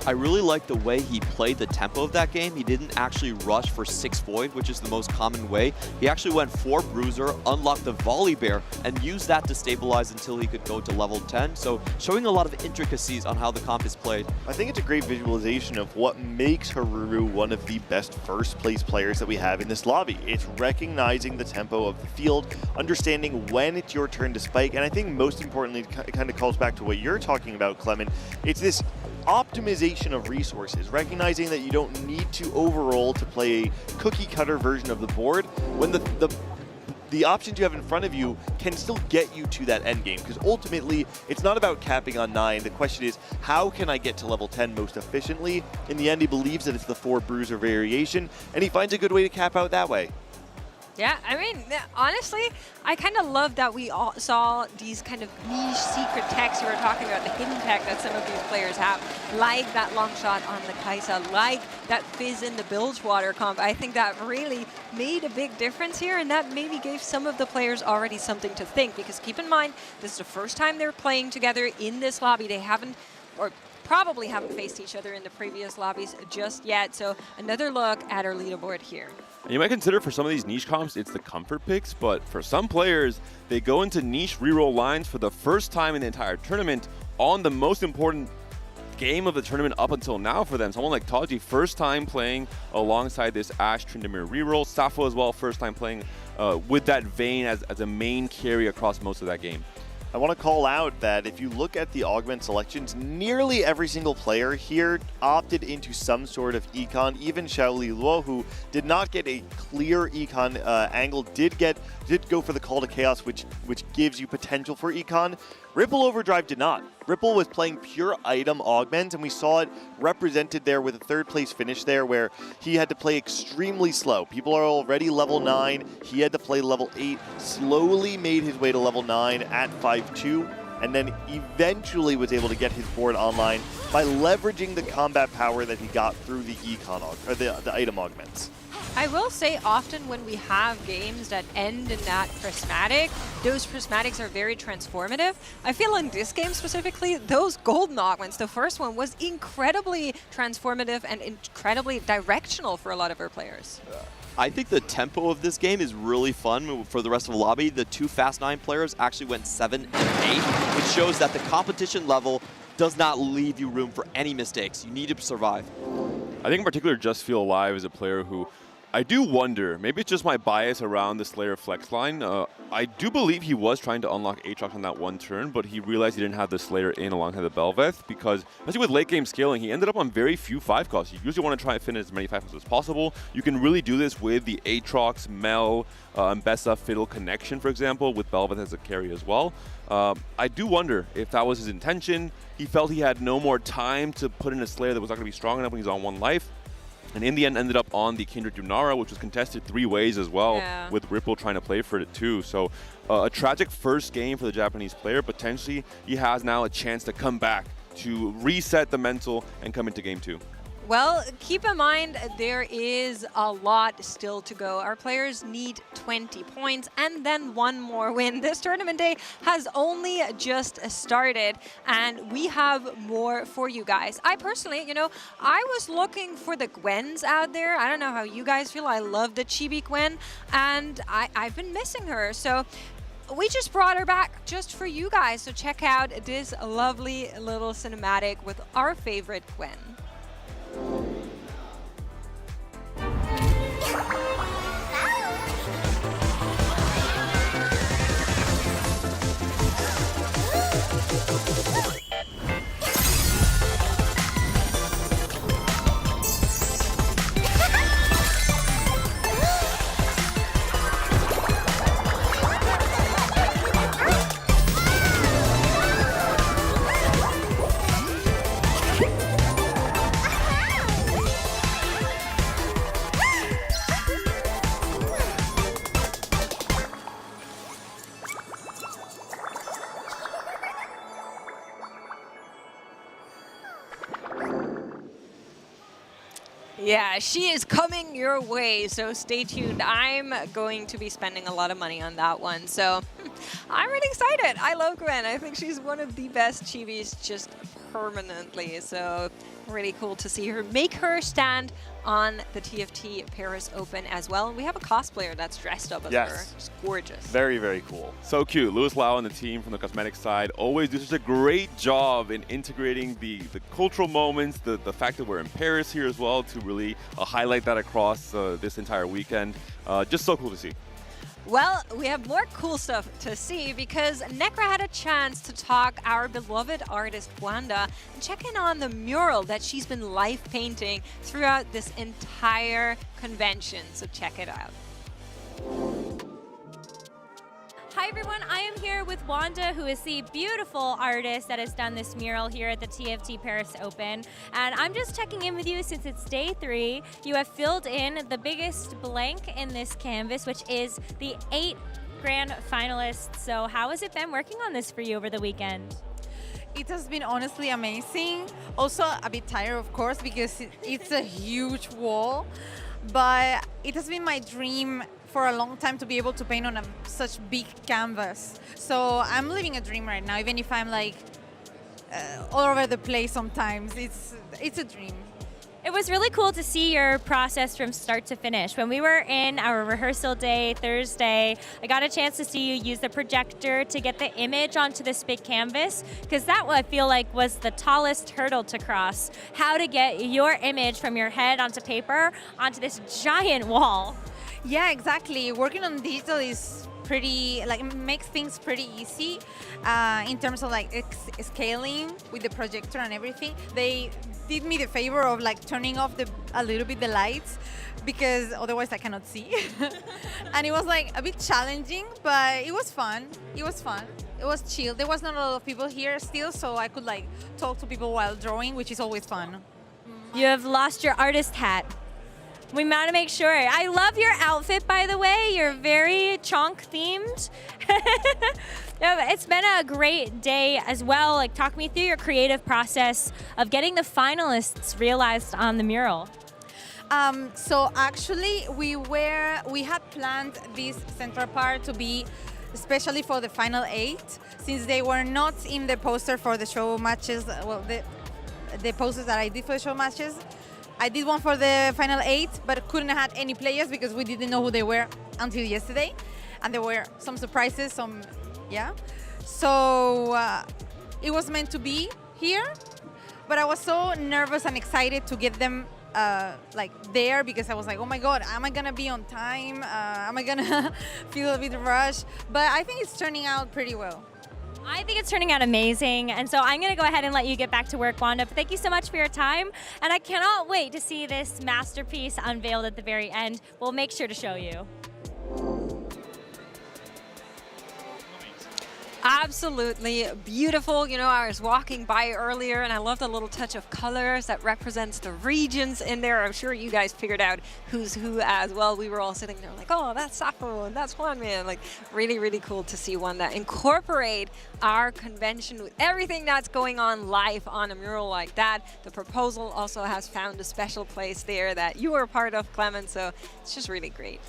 I really like the way he played the tempo of that game. He didn't actually rush for 6 Void, which is the most common way. He actually went 4 Bruiser, unlocked the Volley Bear, and used that to stabilize until he could go to level 10. So showing a lot of intricacies on how the comp is played. I think it's a great visualization of what makes Haruru one of the best first place players that we have in this lobby. It's recognizing the tempo of the field, understanding when it's your turn to spike, and I think most importantly, it kind of calls back to what you're talking about, Clement. It's this optimization of resources, recognizing that you don't need to overroll to play a cookie cutter version of the board when the options you have in front of you can still get you to that end game, because ultimately it's not about capping on 9. The question is, how can I get to level 10 most efficiently? In the end, he believes that it's the 4 Bruiser variation, and he finds a good way to cap out that way. Yeah, I mean, honestly, I kind of love that we all saw these kind of niche secret techs you were talking about, the hidden tech that some of these players have, like that long shot on the Kai'Sa, like that Fizz in the Bilgewater comp. I think that really made a big difference here, and that maybe gave some of the players already something to think, because keep in mind, this is the first time they're playing together in this lobby. They haven't, or probably haven't faced each other in the previous lobbies just yet. So another look at our leaderboard here. And you might consider for some of these niche comps, it's the comfort picks, but for some players, they go into niche reroll lines for the first time in the entire tournament on the most important game of the tournament up until now for them. Someone like Taji, first time playing alongside this Ashe Tryndamere reroll. Safo as well, first time playing with that Vayne as a main carry across most of that game. I want to call out that if you look at the augment selections, nearly every single player here opted into some sort of econ. Even Xiaoli Luo, who did not get a clear econ angle, did go for the Call to Chaos, which gives you potential for econ. Ripple Overdrive did not. Ripple was playing pure item augment, and we saw it represented there with a third place finish there where he had to play extremely slow. People are already level 9. He had to play level 8, slowly made his way to level 9 at 5-2, and then eventually was able to get his board online by leveraging the combat power that he got through the econ or the item augments. I will say often when we have games that end in that prismatic, those prismatics are very transformative. I feel in this game specifically, those golden augments, the first one was incredibly transformative and incredibly directional for a lot of our players. I think the tempo of this game is really fun for the rest of the lobby. The two Fast 9 players actually went 7 and 8, which shows that the competition level does not leave you room for any mistakes. You need to survive. I think in particular, Just Feel Alive is a player who I do wonder, maybe it's just my bias around the Slayer flex line. I do believe he was trying to unlock Aatrox on that one turn, but he realized he didn't have the Slayer in alongside the Bel'Veth because, especially with late game scaling, he ended up on very few 5 costs. You usually want to try and finish as many 5 costs as possible. You can really do this with the Aatrox, Mel, Mbessa, Fiddle connection, for example, with Bel'Veth as a carry as well. I do wonder if that was his intention. He felt he had no more time to put in a Slayer that was not going to be strong enough when he's on 1 life. And in the end, ended up on the Kindred Lunara, which was contested 3 ways as well, with Ripple trying to play for it too. So a tragic first game for the Japanese player. Potentially, he has now a chance to come back, to reset the mental, and come into game 2. Well, keep in mind, there is a lot still to go. Our players need 20 points and then 1 more win. This tournament day has only just started, and we have more for you guys. I personally, I was looking for the Gwens out there. I don't know how you guys feel. I love the Chibi Gwen, and I've been missing her. So we just brought her back just for you guys. So check out this lovely little cinematic with our favorite Gwen. Yeah, she is coming your way, so stay tuned. I'm going to be spending a lot of money on that one, so I'm really excited. I love Gwen. I think she's one of the best chibis just permanently, so really cool to see her make her stand on the TFT Paris Open as well. We have a cosplayer that's dressed up as her. It's gorgeous. Very, very cool. So cute. Louis Lau and the team from the cosmetics side always do such a great job in integrating the cultural moments, the fact that we're in Paris here as well to really highlight that across this entire weekend. Just so cool to see. Well, we have more cool stuff to see because Necra had a chance to talk our beloved artist Wanda and check in on the mural that she's been live painting throughout this entire convention. So check it out. Hi everyone, I am here with Wanda, who is the beautiful artist that has done this mural here at the TFT Paris Open. And I'm just checking in with you since it's day 3. You have filled in the biggest blank in this canvas, which is the 8 grand finalists. So how has it been working on this for you over the weekend? It has been honestly amazing. Also a bit tired, of course, because it's a huge wall. But it has been my dream for a long time to be able to paint on such big canvas. So I'm living a dream right now, even if I'm like all over the place sometimes. It's a dream. It was really cool to see your process from start to finish. When we were in our rehearsal day, Thursday, I got a chance to see you use the projector to get the image onto this big canvas, because that I feel like was the tallest hurdle to cross. How to get your image from your head onto paper onto this giant wall. Yeah, exactly. Working on digital is pretty, like, makes things pretty easy in terms of like scaling with the projector and everything. They did me the favor of like turning off a little bit the lights, because otherwise I cannot see. And it was like a bit challenging, but it was fun. It was fun. It was chill. There was not a lot of people here still, so I could like talk to people while drawing, which is always fun. You have lost your artist hat. We want to make sure. I love your outfit, by the way. You're very chonk themed. It's been a great day as well. Like, talk me through your creative process of getting the finalists realized on the mural. So actually, we had planned this central part to be especially for the final 8, since they were not in the poster for the show matches. Well, the posters that I did for the show matches. I did one for the final 8, but couldn't have had any players because we didn't know who they were until yesterday. And there were some surprises, yeah. So it was meant to be here, but I was so nervous and excited to get them like there, because I was like, oh my God, am I gonna be on time? Am I gonna feel a bit rushed? But I think it's turning out pretty well. I think it's turning out amazing, and so I'm going to go ahead and let you get back to work, Wanda. But thank you so much for your time, and I cannot wait to see this masterpiece unveiled at the very end. We'll make sure to show you. Absolutely beautiful. You know, I was walking by earlier and I love the little touch of colors that represents the regions in there. I'm sure you guys figured out who's who as well. We were all sitting there like, oh, that's Sappho and that's Juan Man. Like, really, really cool to see one that incorporate our convention with everything that's going on live on a mural like that. The proposal also has found a special place there that you were a part of, Clement, so it's just really great.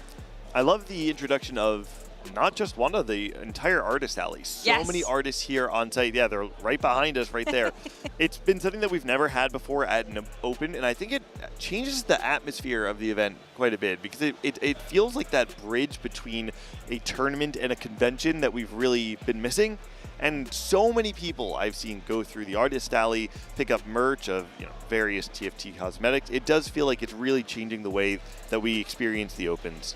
I love the introduction of not just Wanda, the entire artist alley. So many artists here on site. Yeah, they're right behind us right there. It's been something that we've never had before at an Open, and I think it changes the atmosphere of the event quite a bit, because it feels like that bridge between a tournament and a convention that we've really been missing. And so many people I've seen go through the artist alley, pick up merch of various TFT cosmetics. It does feel like it's really changing the way that we experience the Opens.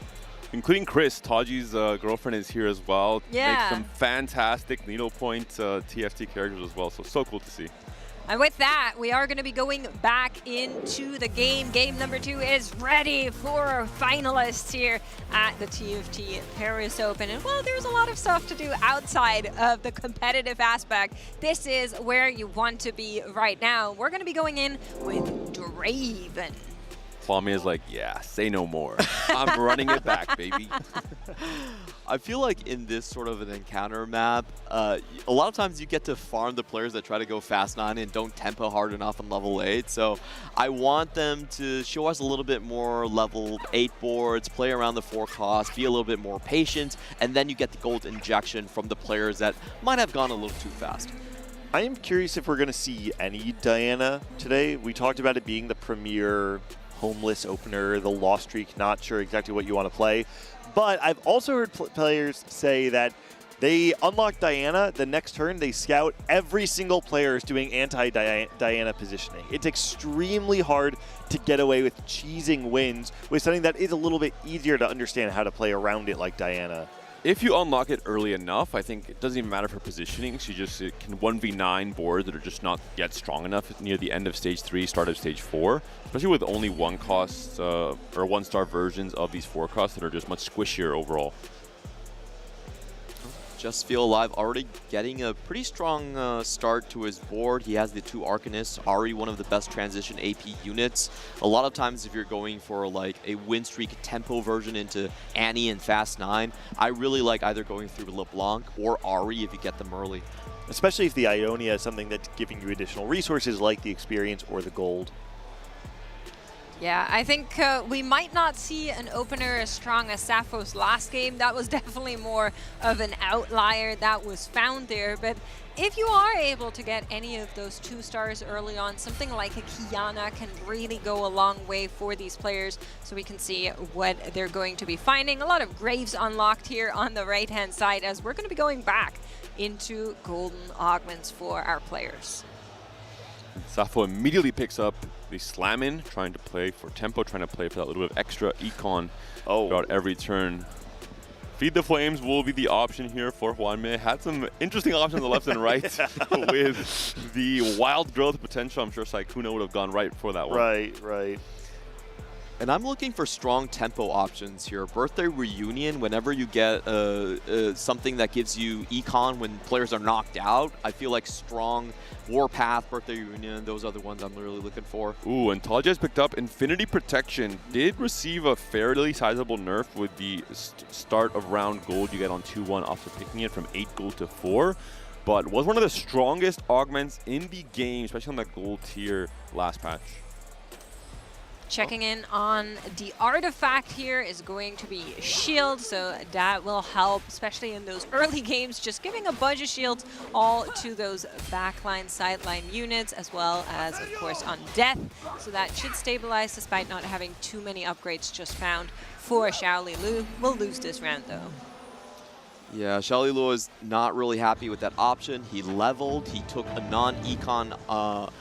Including Chris, Taji's girlfriend is here as well. Yeah. Makes some fantastic needlepoint TFT characters as well, so cool to see. And with that, we are going to be going back into the game. Game number 2 is ready for our finalists here at the TFT Paris Open. And well, there's a lot of stuff to do outside of the competitive aspect. This is where you want to be right now. We're going to be going in with Draven. Flamia is like, yeah, say no more. I'm running it back, baby. I feel like in this sort of an encounter map, a lot of times you get to farm the players that try to go fast 9 and don't tempo hard enough on level 8. So I want them to show us a little bit more level 8 boards, play around the 4 costs, be a little bit more patient, and then you get the gold injection from the players that might have gone a little too fast. I am curious if we're going to see any Diana today. We talked about it being the premier homeless opener, the lost streak, not sure exactly what you want to play. But I've also heard players say that they unlock Diana, the next turn they scout every single player is doing anti-Diana positioning. It's extremely hard to get away with cheesing wins with something that is a little bit easier to understand how to play around it like Diana. If you unlock it early enough, I think it doesn't even matter for positioning. She just can 1v9 boards that are just not yet strong enough near the end of stage 3, start of stage 4. Especially with only 1 cost or 1-star versions of these 4 costs that are just much squishier overall. Just Feel Alive already getting a pretty strong start to his board. He has the 2 Arcanists, Ahri, one of the best transition AP units. A lot of times if you're going for like a win streak tempo version into Annie and Fast 9, I really like either going through LeBlanc or Ahri if you get them early. Especially if the Ionia is something that's giving you additional resources like the experience or the gold. Yeah, I think we might not see an opener as strong as Sappho's last game. That was definitely more of an outlier that was found there. But if you are able to get any of those 2 stars early on, something like a Kiana can really go a long way for these players. So we can see what they're going to be finding. A lot of graves unlocked here on the right-hand side as we're going to be going back into golden augments for our players. Safo immediately picks up the slam in, trying to play for tempo, trying to play for that little bit of extra econ throughout every turn. Feed the Flames will be the option here for Juanme. Had some interesting options on the left and right with the wild growth potential. I'm sure Saikuna would have gone right for that one. Right. And I'm looking for strong tempo options here. Birthday Reunion, whenever you get something that gives you econ when players are knocked out, I feel like strong Warpath, Birthday Reunion, those are the ones I'm really looking for. Ooh, and Taja has picked up Infinity Protection. Did receive a fairly sizable nerf with the start of round gold you get on 2-1 after picking it from 8 gold to 4. But was one of the strongest augments in the game, especially on that gold tier last patch. Checking in on the artifact here is going to be shield, so that will help, especially in those early games, just giving a bunch of shields all to those backline, sideline units, as well as, of course, on death. So that should stabilize despite not having too many upgrades just found for Xiaoli Lu. We'll lose this round, though. Yeah, Xiaoli Lu is not really happy with that option. He leveled, he took a non-econ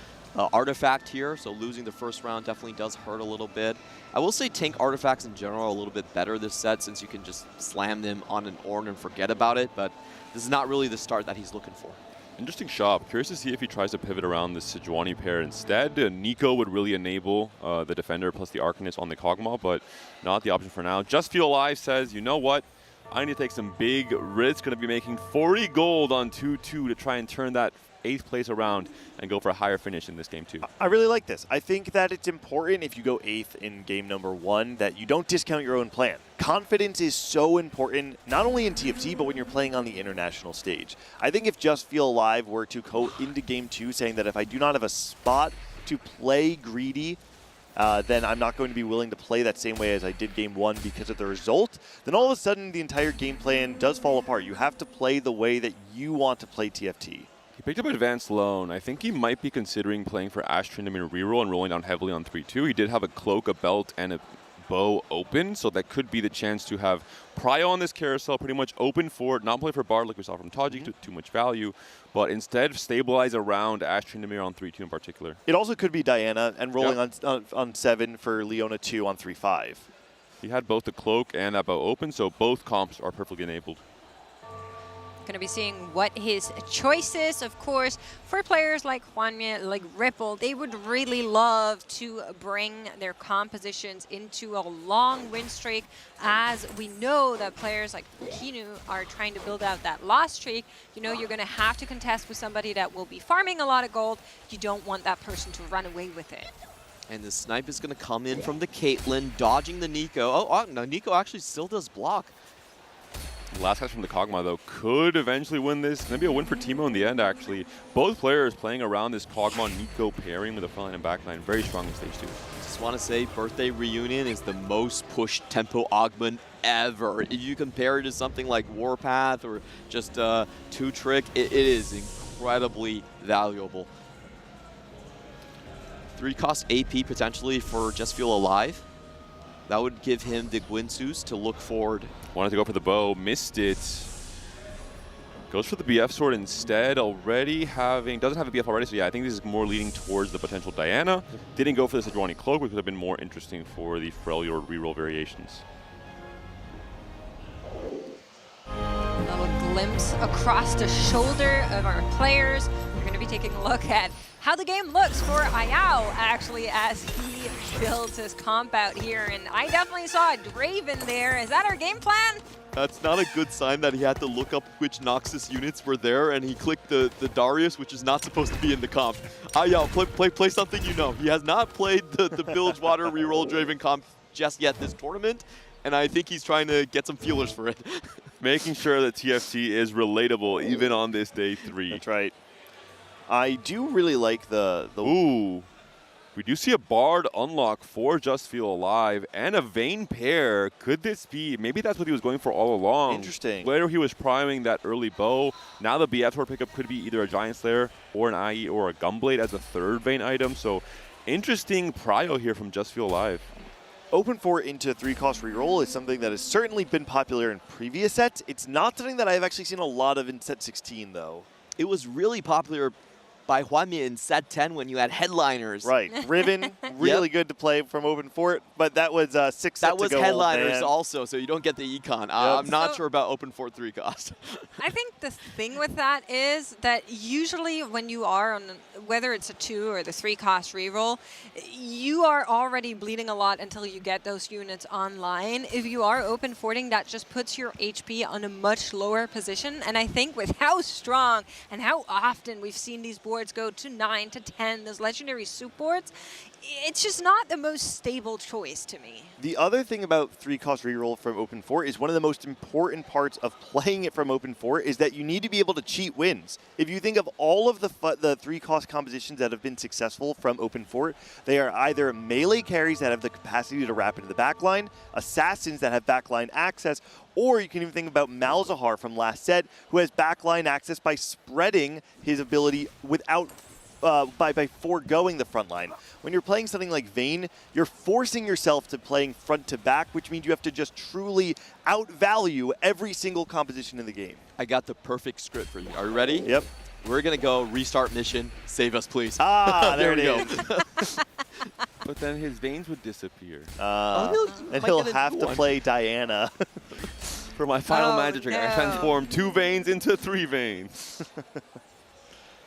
artifact here, so losing the first round definitely does hurt a little bit. I will say tank artifacts in general are a little bit better this set since you can just slam them on an Ornn and forget about it, but this is not really the start that he's looking for. Interesting shop. Curious to see if he tries to pivot around the Sejuani pair instead. Nico would really enable the defender plus the Arcanist on the Kog'Maw, but not the option for now. Just Feel Alive says, you know what? I need to take some big risks. Going to be making 40 gold on 2-2 to try and turn that 8th place around and go for a higher finish in this game too. I really like this. I think that it's important if you go 8th in game number 1 that you don't discount your own plan. Confidence is so important, not only in TFT, but when you're playing on the international stage. I think if Just Feel Alive were to go into game 2 saying that if I do not have a spot to play greedy, then I'm not going to be willing to play that same way as I did game 1 because of the result, then all of a sudden the entire game plan does fall apart. You have to play the way that you want to play TFT. He picked up Advanced Loan. I think he might be considering playing for Ash Tryndamere reroll and rolling down heavily on 3-2. He did have a cloak, a belt, and a bow open, so that could be the chance to have Prio on this carousel, pretty much open for it, not play for Bard like we saw from Taji, too much value, but instead stabilize around Ash Tryndamere on 3-2 in particular. It also could be Diana and rolling on 7 for Leona 2 on 3-5. He had both the cloak and that bow open, so both comps are perfectly enabled. Going to be seeing what his choice is. Of course, for players like Juanme, like Ripple, they would really love to bring their compositions into a long win streak, as we know that players like Kinu are trying to build out that loss streak. You know, you're going to have to contest with somebody that will be farming a lot of gold. You don't want that person to run away with it. And the snipe is going to come in from the Caitlyn, dodging the Nico. Oh, no, Nico actually still does block. The last guys from the Kog'Maw, though, could eventually win this. Maybe a win for Teemo in the end, actually. Both players playing around this Kog'Maw-Nico pairing with the frontline and backline. Very strong in stage 2. Just want to say, Birthday Reunion is the most pushed tempo augment ever. If you compare it to something like Warpath or just 2-Trick, it is incredibly valuable. 3-cost AP potentially for Just Feel Alive. That would give him the Gwynsus to look forward. Wanted to go for the bow, missed it. Goes for the BF sword instead, doesn't have a BF already, so yeah, I think this is more leading towards the potential Diana. Didn't go for the Sejuani cloak, which would have been more interesting for the Freljord reroll variations. A little glimpse across the shoulder of our players. We're going to be taking a look at how the game looks for Ayao, actually, as he builds his comp out here. And I definitely saw a Draven there. Is that our game plan? That's not a good sign that he had to look up which Noxus units were there, and he clicked the Darius, which is not supposed to be in the comp. Ayao, play something you know. He has not played the Bilgewater reroll Draven comp just yet this tournament, and I think he's trying to get some feelers for it. Making sure that TFT is relatable even on this day 3. That's right. I do really like the Ooh. We do see a Bard unlock for Just Feel Alive and a Vayne pair. Could this be? Maybe that's what he was going for all along. Interesting. Later he was priming that early bow. Now the BF Sword pickup could be either a Giant Slayer or an IE or a Gunblade as a third Vayne item. So interesting prio here from Just Feel Alive. Open 4 into 3-cost reroll is something that has certainly been popular in previous sets. It's not something that I've actually seen a lot of in set 16, though. It was really popular by Hwanmi in set 10 when you had headliners. Right. Riven, really good to play from Open 4, but that was 6 sets ago. That was headliners also, so you don't get the econ. I'm not sure about Open 4 3 cost. I think the thing with that is that usually when you are on, whether it's a 2 or the 3-cost reroll, you are already bleeding a lot until you get those units online. If you are open forting, that just puts your HP on a much lower position. And I think with how strong and how often we've seen these boards go to 9 to 10, those legendary soup boards, it's just not the most stable choice to me. The other thing about 3-cost reroll from Open 4 is one of the most important parts of playing it from Open 4 is that you need to be able to cheat wins. If you think of all of the 3-cost compositions that have been successful from Open 4, they are either melee carries that have the capacity to wrap into the backline, assassins that have backline access, or you can even think about Malzahar from last set, who has backline access by spreading his ability without by foregoing the front line. When you're playing something like Vayne, you're forcing yourself to playing front to back, which means you have to just truly outvalue every single composition in the game. I got the perfect script for you. Are you ready? Yep. We're going to go restart mission. Save us, please. Ah, there it is. But then his veins would disappear. And he'll have to play Diana. For my final magic trick, I transform 2 veins into 3 veins.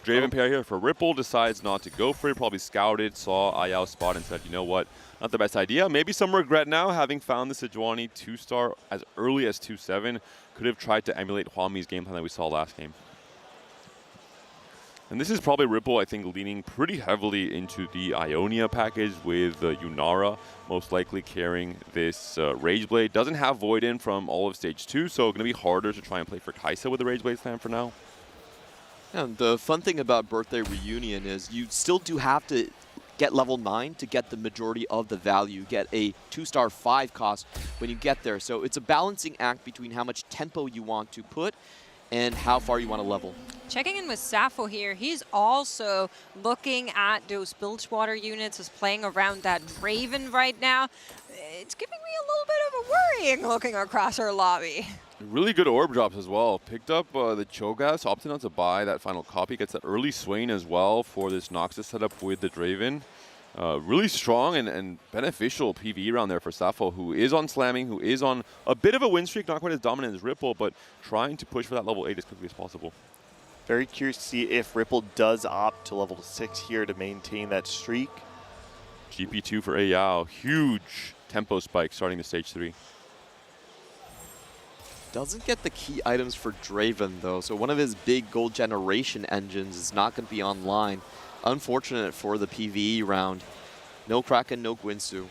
Draven pair here for Ripple decides not to go for it. Probably scouted, saw Ayao's spot and said, you know what, not the best idea. Maybe some regret now, having found the Sejuani 2-star as early as 2-7. Could have tried to emulate Hwanmi's game plan that we saw last game. And this is probably Ripple, I think, leaning pretty heavily into the Ionia package with Yunara most likely carrying this Rage Blade. Doesn't have Void in from all of stage 2, so going to be harder to try and play for Kai'Sa with the Rage Blade slam for now. And the fun thing about Birthday Reunion is you still do have to get level 9 to get the majority of the value, get a 2-star 5 cost when you get there. So it's a balancing act between how much tempo you want to put and how far you want to level. Checking in with Sappho here, he's also looking at those Bilgewater units, is playing around that Raven right now. It's giving me a little bit of a worrying looking across our lobby. Really good orb drops as well. Picked up the Cho'Gath, opted not to buy that final copy. Gets that early Swain as well for this Noxus setup with the Draven. Really strong and beneficial PvE round there for Sappho, who is on slamming, who is on a bit of a win streak, not quite as dominant as Ripple, but trying to push for that level 8 as quickly as possible. Very curious to see if Ripple does opt to level 6 here to maintain that streak. GP2 for Ayao, huge tempo spike starting the stage 3. Doesn't get the key items for Draven, though, so one of his big gold generation engines is not going to be online. Unfortunate for the PvE round. No Kraken, no Guinsoo.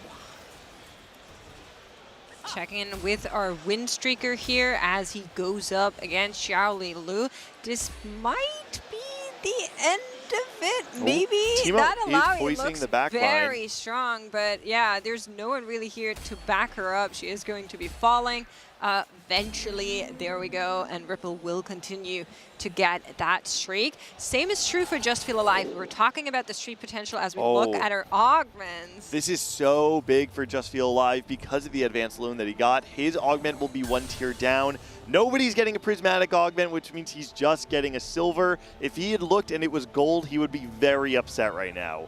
Checking in with our win streaker here as he goes up against Xiaoli Lu. This might be the end of it. Maybe that Alawi looks very strong, but yeah, there's no one really here to back her up. She is going to be falling. Eventually, there we go, and Ripple will continue to get that streak. Same is true for Just Feel Alive. We're talking about the streak potential as we look at her augments. This is so big for Just Feel Alive because of the advanced loan that he got. His augment will be 1 tier down. Nobody's getting a prismatic augment, which means he's just getting a silver. If he had looked and it was gold, he would be very upset right now.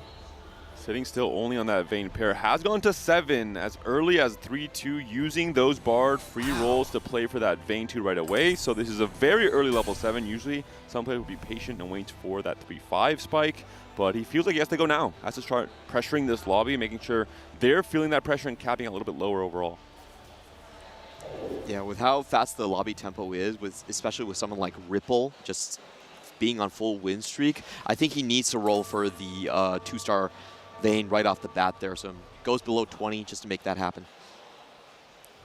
Sitting still only on that Vayne pair. Has gone to 7 as early as 3-2, using those Bard free rolls to play for that Vayne 2 right away. So this is a very early level 7. Usually some players would be patient and wait for that 3-5 spike. But he feels like he has to go now. Has to start pressuring this lobby, making sure they're feeling that pressure and capping a little bit lower overall. Yeah, with how fast the lobby tempo is, especially with someone like Ripple just being on full win streak, I think he needs to roll for the 2-star Vayne right off the bat there, so goes below 20 just to make that happen.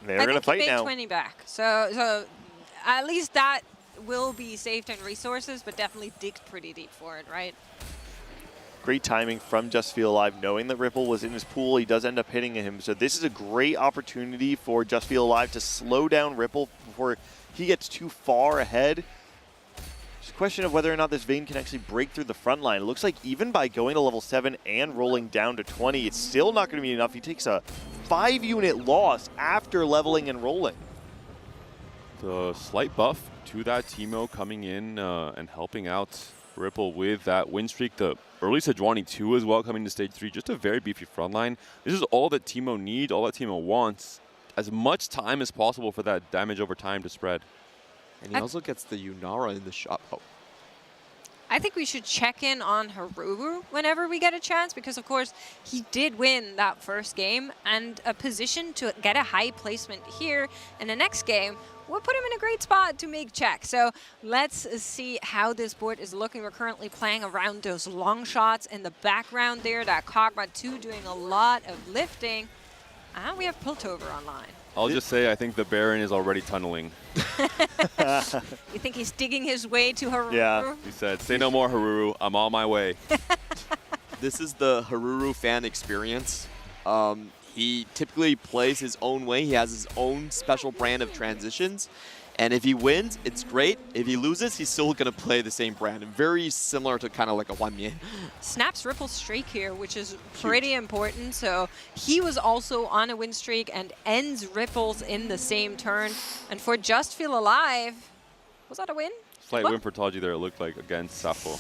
They're going to fight now. 20 back, so at least that will be saved in resources, but definitely dig pretty deep for it, right? Great timing from Just Feel Alive, knowing that Ripple was in his pool. He does end up hitting him. So this is a great opportunity for Just Feel Alive to slow down Ripple before he gets too far ahead. Just a question of whether or not this Vayne can actually break through the front line. It looks like even by going to level 7 and rolling down to 20, it's still not going to be enough. He takes a 5-unit loss after leveling and rolling. The slight buff to that Teemo coming in and helping out Ripple with that win streak. The early Sejuani 2 as well coming to stage 3. Just a very beefy front line. This is all that Teemo needs, all that Teemo wants. As much time as possible for that damage over time to spread. And he also gets the Yunara in the shot. Oh. I think we should check in on Haruru whenever we get a chance, because of course he did win that first game, and a position to get a high placement here in the next game will put him in a great spot to make check. So let's see how this board is looking. We're currently playing around those long shots in the background there. That Kog'Maw 2 doing a lot of lifting. And we have Piltover online. I'll just say I think the Baron is already tunneling. You think he's digging his way to Haruru? Yeah. He said, say no more, Haruru. I'm on my way. This is the Haruru fan experience. He typically plays his own way. He has his own special brand of transitions. And if he wins, it's great. If he loses, he's still going to play the same brand. Very similar to kind of like a Wanmian. Snaps Ripple's streak here, which is pretty important. So he was also on a win streak and ends Ripple's in the same turn. And for Just Feel Alive, was that a win? Slight win for Taji there, it looked like, against Sappho.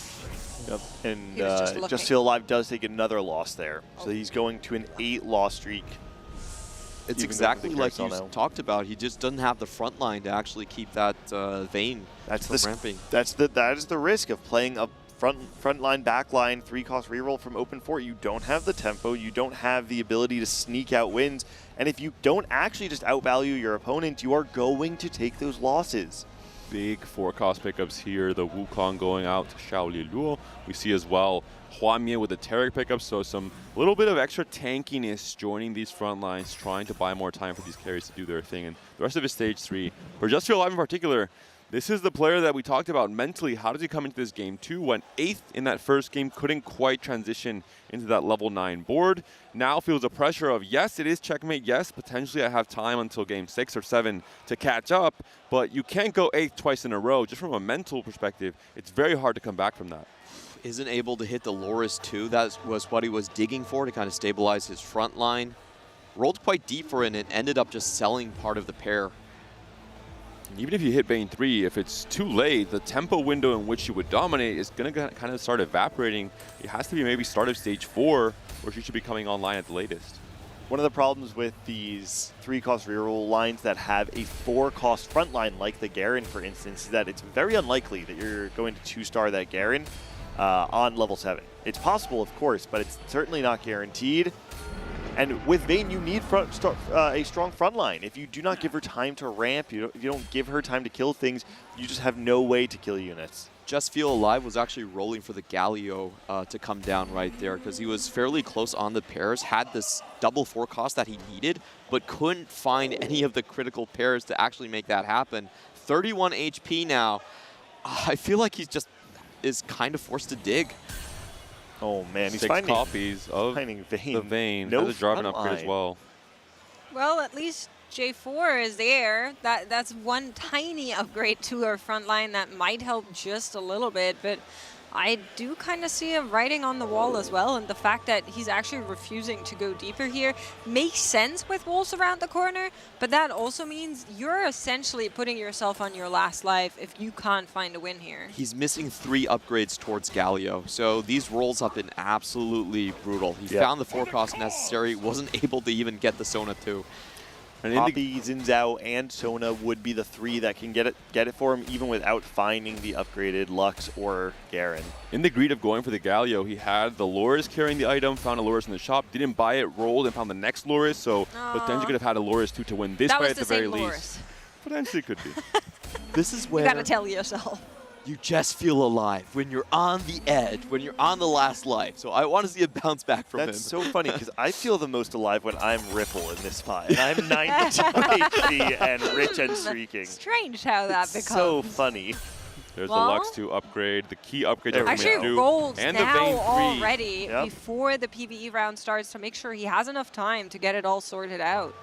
Yep, and Just Feel Alive does take another loss there. So he's going to an 8-loss streak. It's exactly like you talked about. He just doesn't have the front line to actually keep that Vayne from ramping. That is the risk of playing a front line, back line, 3-cost reroll from Open Fort. You don't have the tempo. You don't have the ability to sneak out wins. And if you don't actually just outvalue your opponent, you are going to take those losses. Big 4-cost pickups here. The Wukong going out to Shaoli Luo. We see as well Huamie with the Taric pickup, so some little bit of extra tankiness joining these front lines, trying to buy more time for these carries to do their thing. And the rest of his stage 3. For Just Feel Alive in particular, this is the player that we talked about mentally. How does he come into this game? 2 went 8th in that first game, couldn't quite transition into that level 9 board. Now feels the pressure of, yes, it is checkmate. Yes, potentially I have time until game 6 or 7 to catch up, but you can't go 8th twice in a row. Just from a mental perspective, it's very hard to come back from that. Isn't able to hit the Loris too. That was what he was digging for to kind of stabilize his front line. Rolled quite deep for it and ended up just selling part of the pair. Even if you hit Vayne 3, if it's too late, the tempo window in which you would dominate is going to kind of start evaporating. It has to be maybe start of stage 4, where she should be coming online at the latest. One of the problems with these 3-cost reroll lines that have a 4-cost front line, like the Garen, for instance, is that it's very unlikely that you're going to 2-star that Garen on level 7. It's possible, of course, but it's certainly not guaranteed. And with Vayne, you need a strong front line. If you do not give her time to ramp, if you don't give her time to kill things, you just have no way to kill units. Just Feel Alive was actually rolling for the Galio to come down right there, because he was fairly close on the pairs, had this double 4-cost that he needed, but couldn't find any of the critical pairs to actually make that happen. 31 HP now. I feel like he's just is kind of forced to dig. Oh man, he's 6 copies of Vayne. the Vayne. No has a drop-in upgrade as well. Well, at least J4 is there. That's one tiny upgrade to our front line that might help just a little bit, but I do kind of see him writing on the wall as well, and the fact that he's actually refusing to go deeper here makes sense with walls around the corner, but that also means you're essentially putting yourself on your last life if you can't find a win here. He's missing 3 upgrades towards Galio, so these rolls have been absolutely brutal. He found the 4-cost necessary, wasn't able to even get the Sona 2. And Poppy, Xin Zhao, and Sona would be the 3 that can get it for him, even without finding the upgraded Lux or Garen. In the greed of going for the Galio, he had the Loris carrying the item, found a Loris in the shop, didn't buy it, rolled, and found the next Loris, so potentially could have had a Loris 2 to win this fight at the very least. Potentially could be. This is where you gotta tell yourself. You just feel alive when you're on the edge, when you're on the last life. So I want to see a bounce back from him. That's so funny, because I feel the most alive when I'm Ripple in this spot. And I'm 92 HP and rich and streaking. Strange how that becomes. So funny. There's Well, the Lux 2 upgrade, the key upgrade that actually rolls and now the Vayne 3. already before the PvE round starts to make sure he has enough time to get it all sorted out.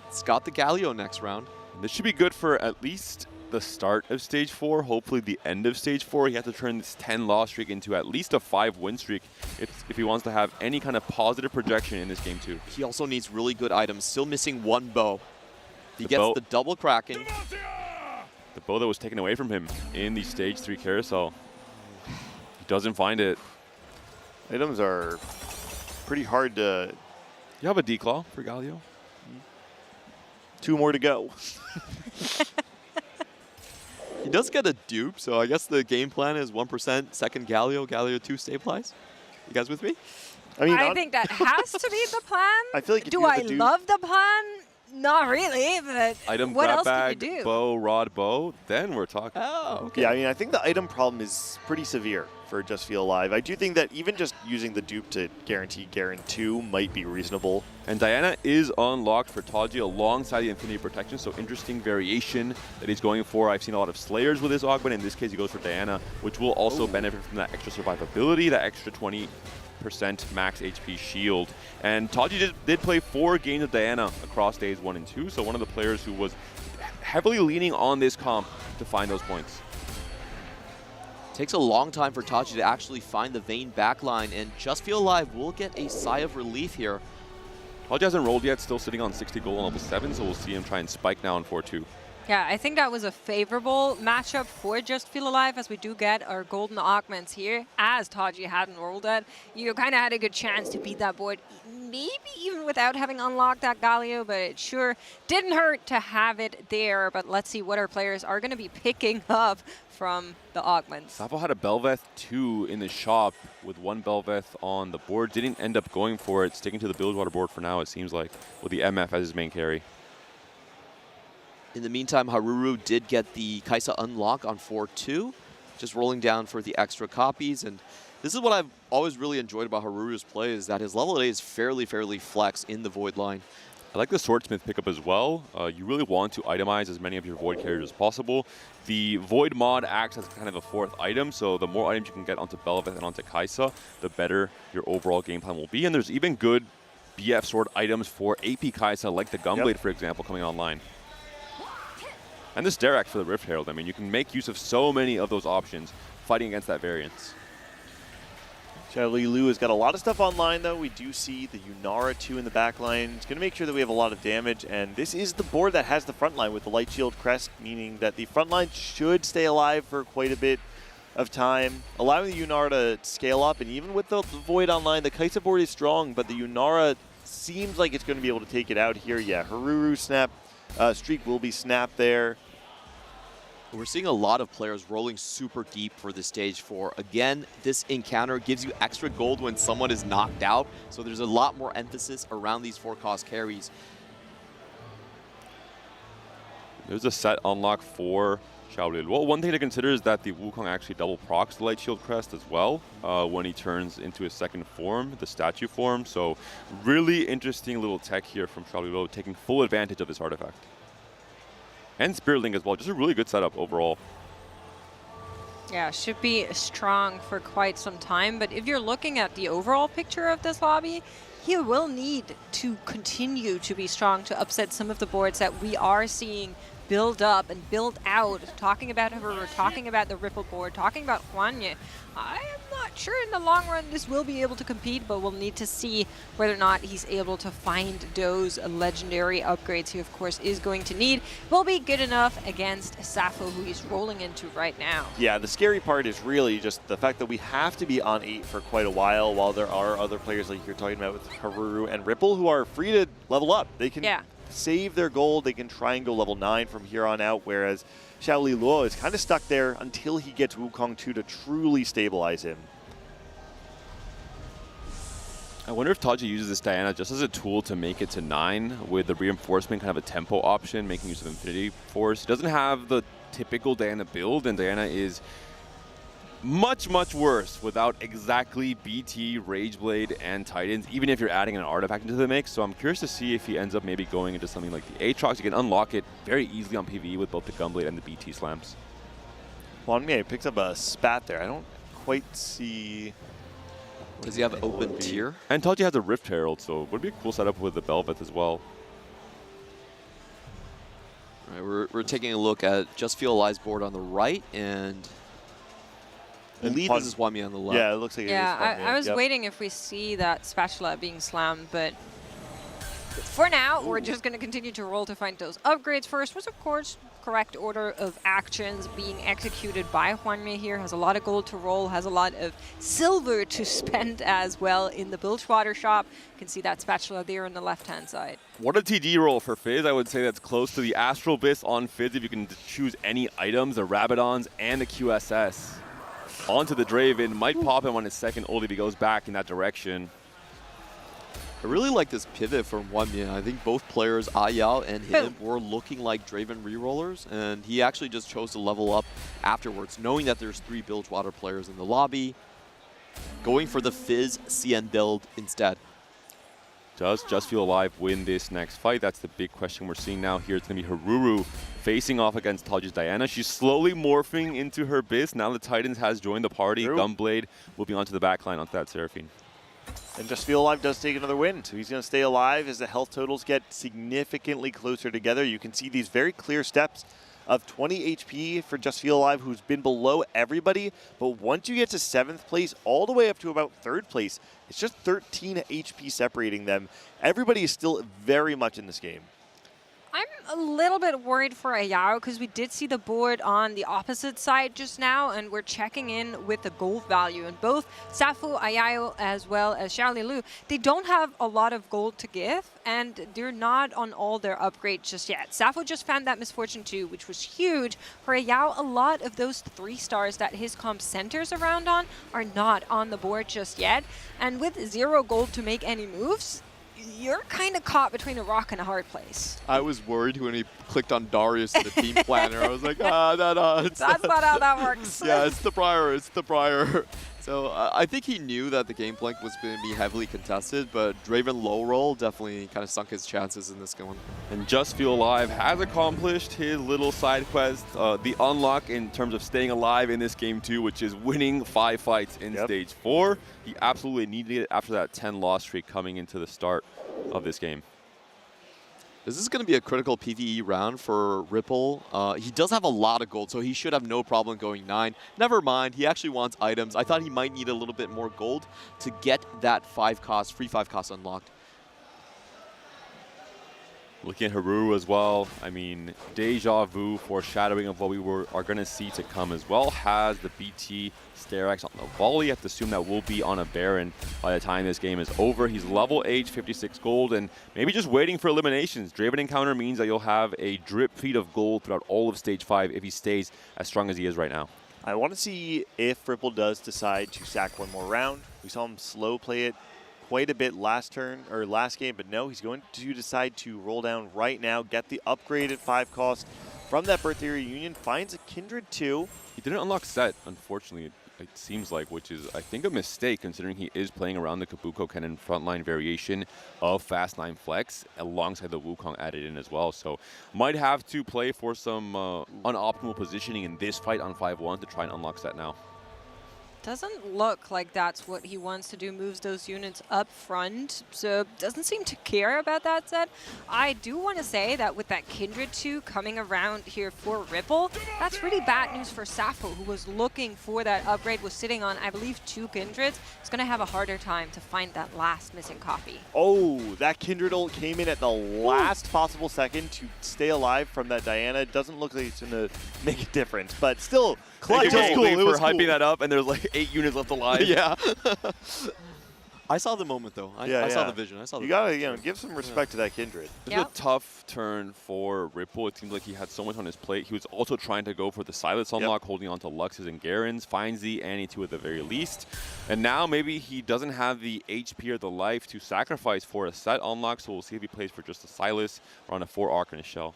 It's got the Galio next round. This should be good for at least the start of Stage 4, hopefully the end of Stage 4. He has to turn this 10-loss streak into at least a 5-win streak if he wants to have any kind of positive projection in this game too. He also needs really good items. Still missing one bow. He gets the double Kraken. The bow that was taken away from him in the Stage 3 carousel. He doesn't find it. Items are pretty hard to... You have a declaw for Galio? 2 more to go. He does get a dupe, so I guess the game plan is 1% second Galio, Galio 2 stabilize. You guys with me? I think that has to be the plan. I feel like if do you have I the dupe- love the plan? Not really, but Item what grab else bag, can you do? bow, rod, bow, then we're talking. Oh, okay. Yeah, I mean, I think the item problem is pretty severe for Just Feel Alive. I do think that even just using the dupe to guarantee Garen 2 might be reasonable. And Diana is unlocked for Taji alongside the Infinity Protection, so interesting variation that he's going for. I've seen a lot of Slayers with this augment. In this case, he goes for Diana, which will also benefit from that extra survivability, that extra 20% max HP shield. And Taji did play 4 games of Diana across days 1 and 2, so one of the players who was heavily leaning on this comp to find those points. Takes a long time for Taji to actually find the Vayne backline, and Just Feel Alive will get a sigh of relief here. Taji hasn't rolled yet, still sitting on 60 gold on level 7, so we'll see him try and spike now on 4-2. Yeah, I think that was a favorable matchup for Just Feel Alive, as we do get our golden augments here. As Taji hadn't rolled it, you kind of had a good chance to beat that board, maybe even without having unlocked that Galio, but it sure didn't hurt to have it there. But let's see what our players are going to be picking up from the augments. Safo had a Belveth 2 in the shop with 1 Belveth on the board. Didn't end up going for it, sticking to the Bilgewater board for now, it seems like, with the MF as his main carry. In the meantime, Haruru did get the Kaisa unlock on 4-2, just rolling down for the extra copies. And this is what I've always really enjoyed about Haruru's play, is that his level 8 is fairly flex in the Void line. I like the Swordsmith pickup as well. You really want to itemize as many of your Void carriers as possible. The Void mod acts as kind of a 4th item, so the more items you can get onto Belveth and onto Kaisa, the better your overall game plan will be. And there's even good BF sword items for AP Kaisa, like the Gunblade, for example, coming online. And this Derek for the Rift Herald. I mean, you can make use of so many of those options fighting against that variance. Xiaoli Lu has got a lot of stuff online, though. We do see the Yunara 2 in the back line. It's going to make sure that we have a lot of damage, and this is the board that has the front line with the Light Shield Crest, meaning that the front line should stay alive for quite a bit of time, allowing the Yunara to scale up. And even with the Void online, the Kaisa board is strong, but the Yunara seems like it's going to be able to take it out here. Yeah, Haruru snap streak will be snapped there. We're seeing a lot of players rolling super deep for the Stage 4. Again, this encounter gives you extra gold when someone is knocked out, so there's a lot more emphasis around these 4-cost carries. There's a set unlock for Xiaoli. Well, one thing to consider is that the Wukong actually double procs the Light Shield Crest as well when he turns into his second form, the statue form. So really interesting little tech here from Xiaoli, taking full advantage of this artifact. And Spirit Link as well, just a really good setup overall. Yeah, should be strong for quite some time, but if you're looking at the overall picture of this lobby, he will need to continue to be strong to upset some of the boards that we are seeing build up and build out. Talking about Haruru, talking about the Ripple board, talking about Huanye. I am not sure in the long run this will be able to compete, but we'll need to see whether or not he's able to find those legendary upgrades he, of course, is going to need. Will be good enough against Safo, who he's rolling into right now. Yeah, the scary part is really just the fact that we have to be on 8 for quite a while there are other players like you're talking about with Haruru and Ripple who are free to level up. They can save their gold, they can try and go level 9 from here on out, whereas Xiaoli Luo is kind of stuck there until he gets Wukong 2 to truly stabilize him. I wonder if Taji uses this Diana just as a tool to make it to 9 with the reinforcement, kind of a tempo option, making use of Infinity Force. He doesn't have the typical Diana build, and Diana is much worse without exactly BT, Rageblade, and Titans, even if you're adding an artifact into the mix. So I'm curious to see if he ends up maybe going into something like the Aatrox. You can unlock it very easily on PvE with both the Gunblade and the BT slams. Huanmei picks up a spat there. I don't quite see. Does he have open tier? And Taji has a Rift Herald, so it would be a cool setup with the Bel'Veth as well. All right, we're taking a look at Just Feel Alive's board on the right, and I believe this is Huanmei on the left. Yeah, it looks like it is Huanmei. I was waiting if we see that spatula being slammed, but for now, we're just going to continue to roll to find those upgrades. First was, of course, correct order of actions being executed by Huanmei here. Has a lot of gold to roll, has a lot of silver to spend as well in the Bilgewater shop. You can see that spatula there on the left-hand side. What a TD roll for Fizz. I would say that's close to the Astral Abyss on Fizz if you can choose any items, the Rabadons and the QSS. Onto the Draven, might pop him on his second ult if he goes back in that direction. I really like this pivot from Huanmei. I think both players, Ayao and him, were looking like Draven rerollers, and he actually just chose to level up afterwards, knowing that there's 3 Bilgewater players in the lobby, going for the Fizz CN build instead. Does Just Feel Alive win this next fight? That's the big question we're seeing now here. It's going to be Haruru facing off against Taji's Diana. She's slowly morphing into her Biz. Now the Titans has joined the party. Gunblade moving onto the backline onto that Seraphine. And Just Feel Alive does take another win, so he's going to stay alive as the health totals get significantly closer together. You can see these very clear steps of 20 HP for Just Feel Alive, who's been below everybody. But once you get to 7th place, all the way up to about 3rd place, it's just 13 HP separating them. Everybody is still very much in this game. I'm a little bit worried for Ayao because we did see the board on the opposite side just now, and we're checking in with the gold value. And both Safu, Ayao, as well as Xiaoli Lu, they don't have a lot of gold to give, and they're not on all their upgrades just yet. Safu just found that Misfortune 2, which was huge. For Ayao, a lot of those 3 stars that his comp centers around on are not on the board just yet. And with 0 gold to make any moves, you're kind of caught between a rock and a hard place. I was worried when he clicked on Darius in the team planner. I was like, no. That's not how that works. Yeah, it's the Prior. So I think he knew that the game plan was going to be heavily contested, but Draven low roll definitely kind of sunk his chances in this one. And Just Feel Alive has accomplished his little side quest, the unlock in terms of staying alive in this game too, which is winning 5 fights in stage 4. He absolutely needed it after that 10 loss streak coming into the start of this game. This is going to be a critical PvE round for Ripple. He does have a lot of gold, so he should have no problem going 9. Never mind, he actually wants items. I thought he might need a little bit more gold to get that free 5 cost unlocked. Looking at Haru as well, I mean, deja vu, foreshadowing of what we are going to see to come as well. Has the BT Sterax on the volley. I have to assume that will be on a Baron by the time this game is over. He's level H, 56 gold, and maybe just waiting for eliminations. Draven encounter means that you'll have a drip feed of gold throughout all of stage 5 if he stays as strong as he is right now. I want to see if Ripple does decide to sack one more round. We saw him slow play it quite a bit last game, but no, he's going to decide to roll down right now, get the upgraded 5 cost from that Birthday Reunion, finds a Kindred 2. He didn't unlock Set, unfortunately, it seems like, which is, I think, a mistake considering he is playing around the Kabuko Cannon frontline variation of Fast 9 Flex alongside the Wukong added in as well. So might have to play for some unoptimal positioning in this fight on 5-1 to try and unlock Set now. Doesn't look like that's what he wants to do, moves those units up front, so doesn't seem to care about that set. I do want to say that with that Kindred 2 coming around here for Ripple, that's really bad news for Sappho, who was looking for that upgrade, was sitting on, I believe, 2 Kindreds. He's going to have a harder time to find that last missing copy. Oh, that Kindred ult came in at the last possible second to stay alive from that Diana. It doesn't look like it's going to make a difference, but still, clutch. It was cool. Hyping that up, and there's like 8 units left alive. Yeah. I saw the moment, though. I saw the vision. You gotta, give some respect to that Kindred. It was a tough turn for Ripple. It seems like he had so much on his plate. He was also trying to go for the Silas unlock, holding on to Luxes and Garens, finds the Annie 2 at the very least. And now maybe he doesn't have the HP or the life to sacrifice for a Set unlock, so we'll see if he plays for just a Silas or on a 4 Arc and a Shell.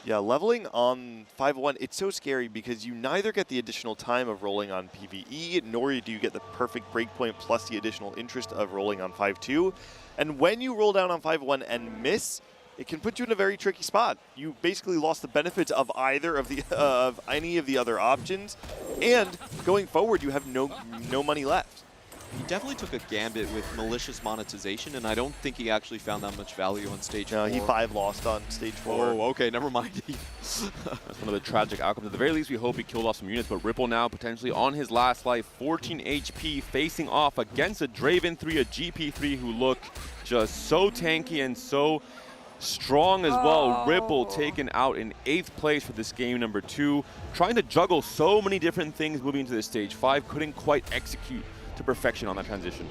Yeah, leveling on 5-1, it's so scary because you neither get the additional time of rolling on PvE, nor do you get the perfect breakpoint plus the additional interest of rolling on 5-2. And when you roll down on 5-1 and miss, it can put you in a very tricky spot. You basically lost the benefits of either of the of any of the other options, and going forward, you have no money left. He definitely took a gambit with malicious monetization, and I don't think he actually found that much value on stage 4. No, he 5 lost on stage 4. Oh, okay, never mind. That's one of the tragic outcomes. At the very least, we hope he killed off some units, but Ripple now potentially on his last life, 14 HP, facing off against a Draven 3, a GP3 who look just so tanky and so strong as well. Ripple taken out in 8th place for this game number 2, trying to juggle so many different things moving into this stage 5, couldn't quite execute to perfection on that transition.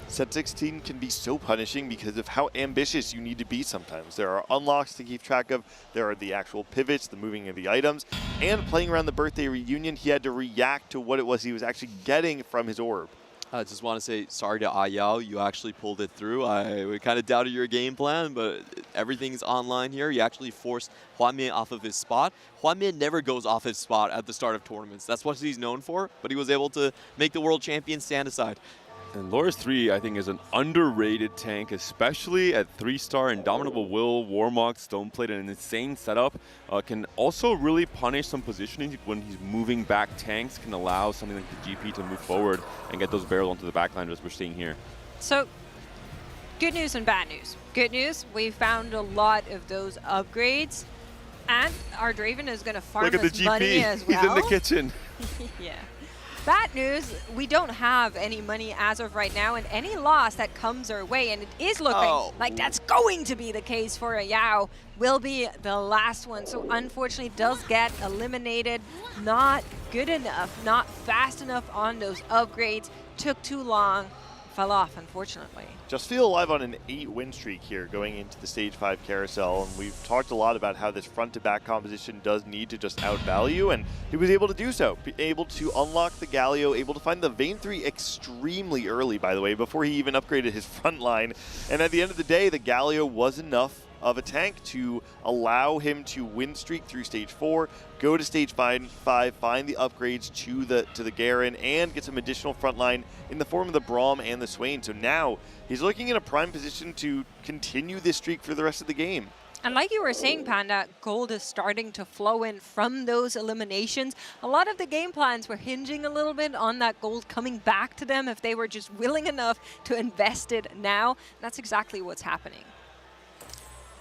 Set 16 can be so punishing because of how ambitious you need to be sometimes. There are unlocks to keep track of, there are the actual pivots, the moving of the items, and playing around the birthday reunion, he had to react to what it was he was actually getting from his orb. I just want to say sorry to Ayao. You actually pulled it through. We kind of doubted your game plan, but everything's online here. You actually forced Hwan-Min off of his spot. Hwan-Min never goes off his spot at the start of tournaments. That's what he's known for, but he was able to make the world champion stand aside. And Loris 3, I think, is an underrated tank, especially at 3-star. Indomitable Will, Warmog, Stoneplate, and an insane setup. Can also really punish some positioning when he's moving back tanks, can allow something like the GP to move forward and get those barrels onto the backline as we're seeing here. So, good news and bad news. Good news, we found a lot of those upgrades, and our Draven is going to farm Look at his the GP. money as well. He's in the kitchen. Yeah. Bad news, we don't have any money as of right now, and any loss that comes our way, and it is looking like that's going to be the case for Ayao, will be the last one. So unfortunately does get eliminated. Not good enough, not fast enough on those upgrades. Took too long, fell off unfortunately. Just Feel Alive on an 8-win streak here going into the Stage 5 carousel, and we've talked a lot about how this front-to-back composition does need to just outvalue, and he was able to do so. Able to unlock the Galio, able to find the Vayne 3 extremely early, by the way, before he even upgraded his front line. And at the end of the day, the Galio was enough of a tank to allow him to win streak through stage 4, go to stage 5, find the upgrades to the Garen, and get some additional frontline in the form of the Braum and the Swain. So now he's looking in a prime position to continue this streak for the rest of the game. And like you were saying, Panda, gold is starting to flow in from those eliminations. A lot of the game plans were hinging a little bit on that gold coming back to them if they were just willing enough to invest it now. That's exactly what's happening.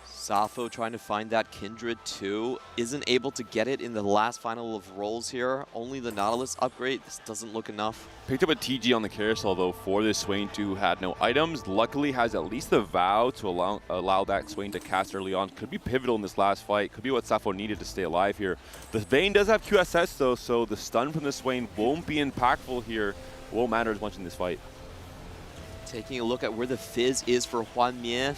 Safo trying to find that Kindred too. Isn't able to get it in the last final of rolls here. Only the Nautilus upgrade. This doesn't look enough. Picked up a TG on the carousel though for this Swain who had no items. Luckily has at least the Vow to allow that Swain to cast early on. Could be pivotal in this last fight. Could be what Safo needed to stay alive here. The Vayne does have QSS though, so the stun from the Swain won't be impactful here. Won't matter as much in this fight. Taking a look at where the Fizz is for Hwan-Min.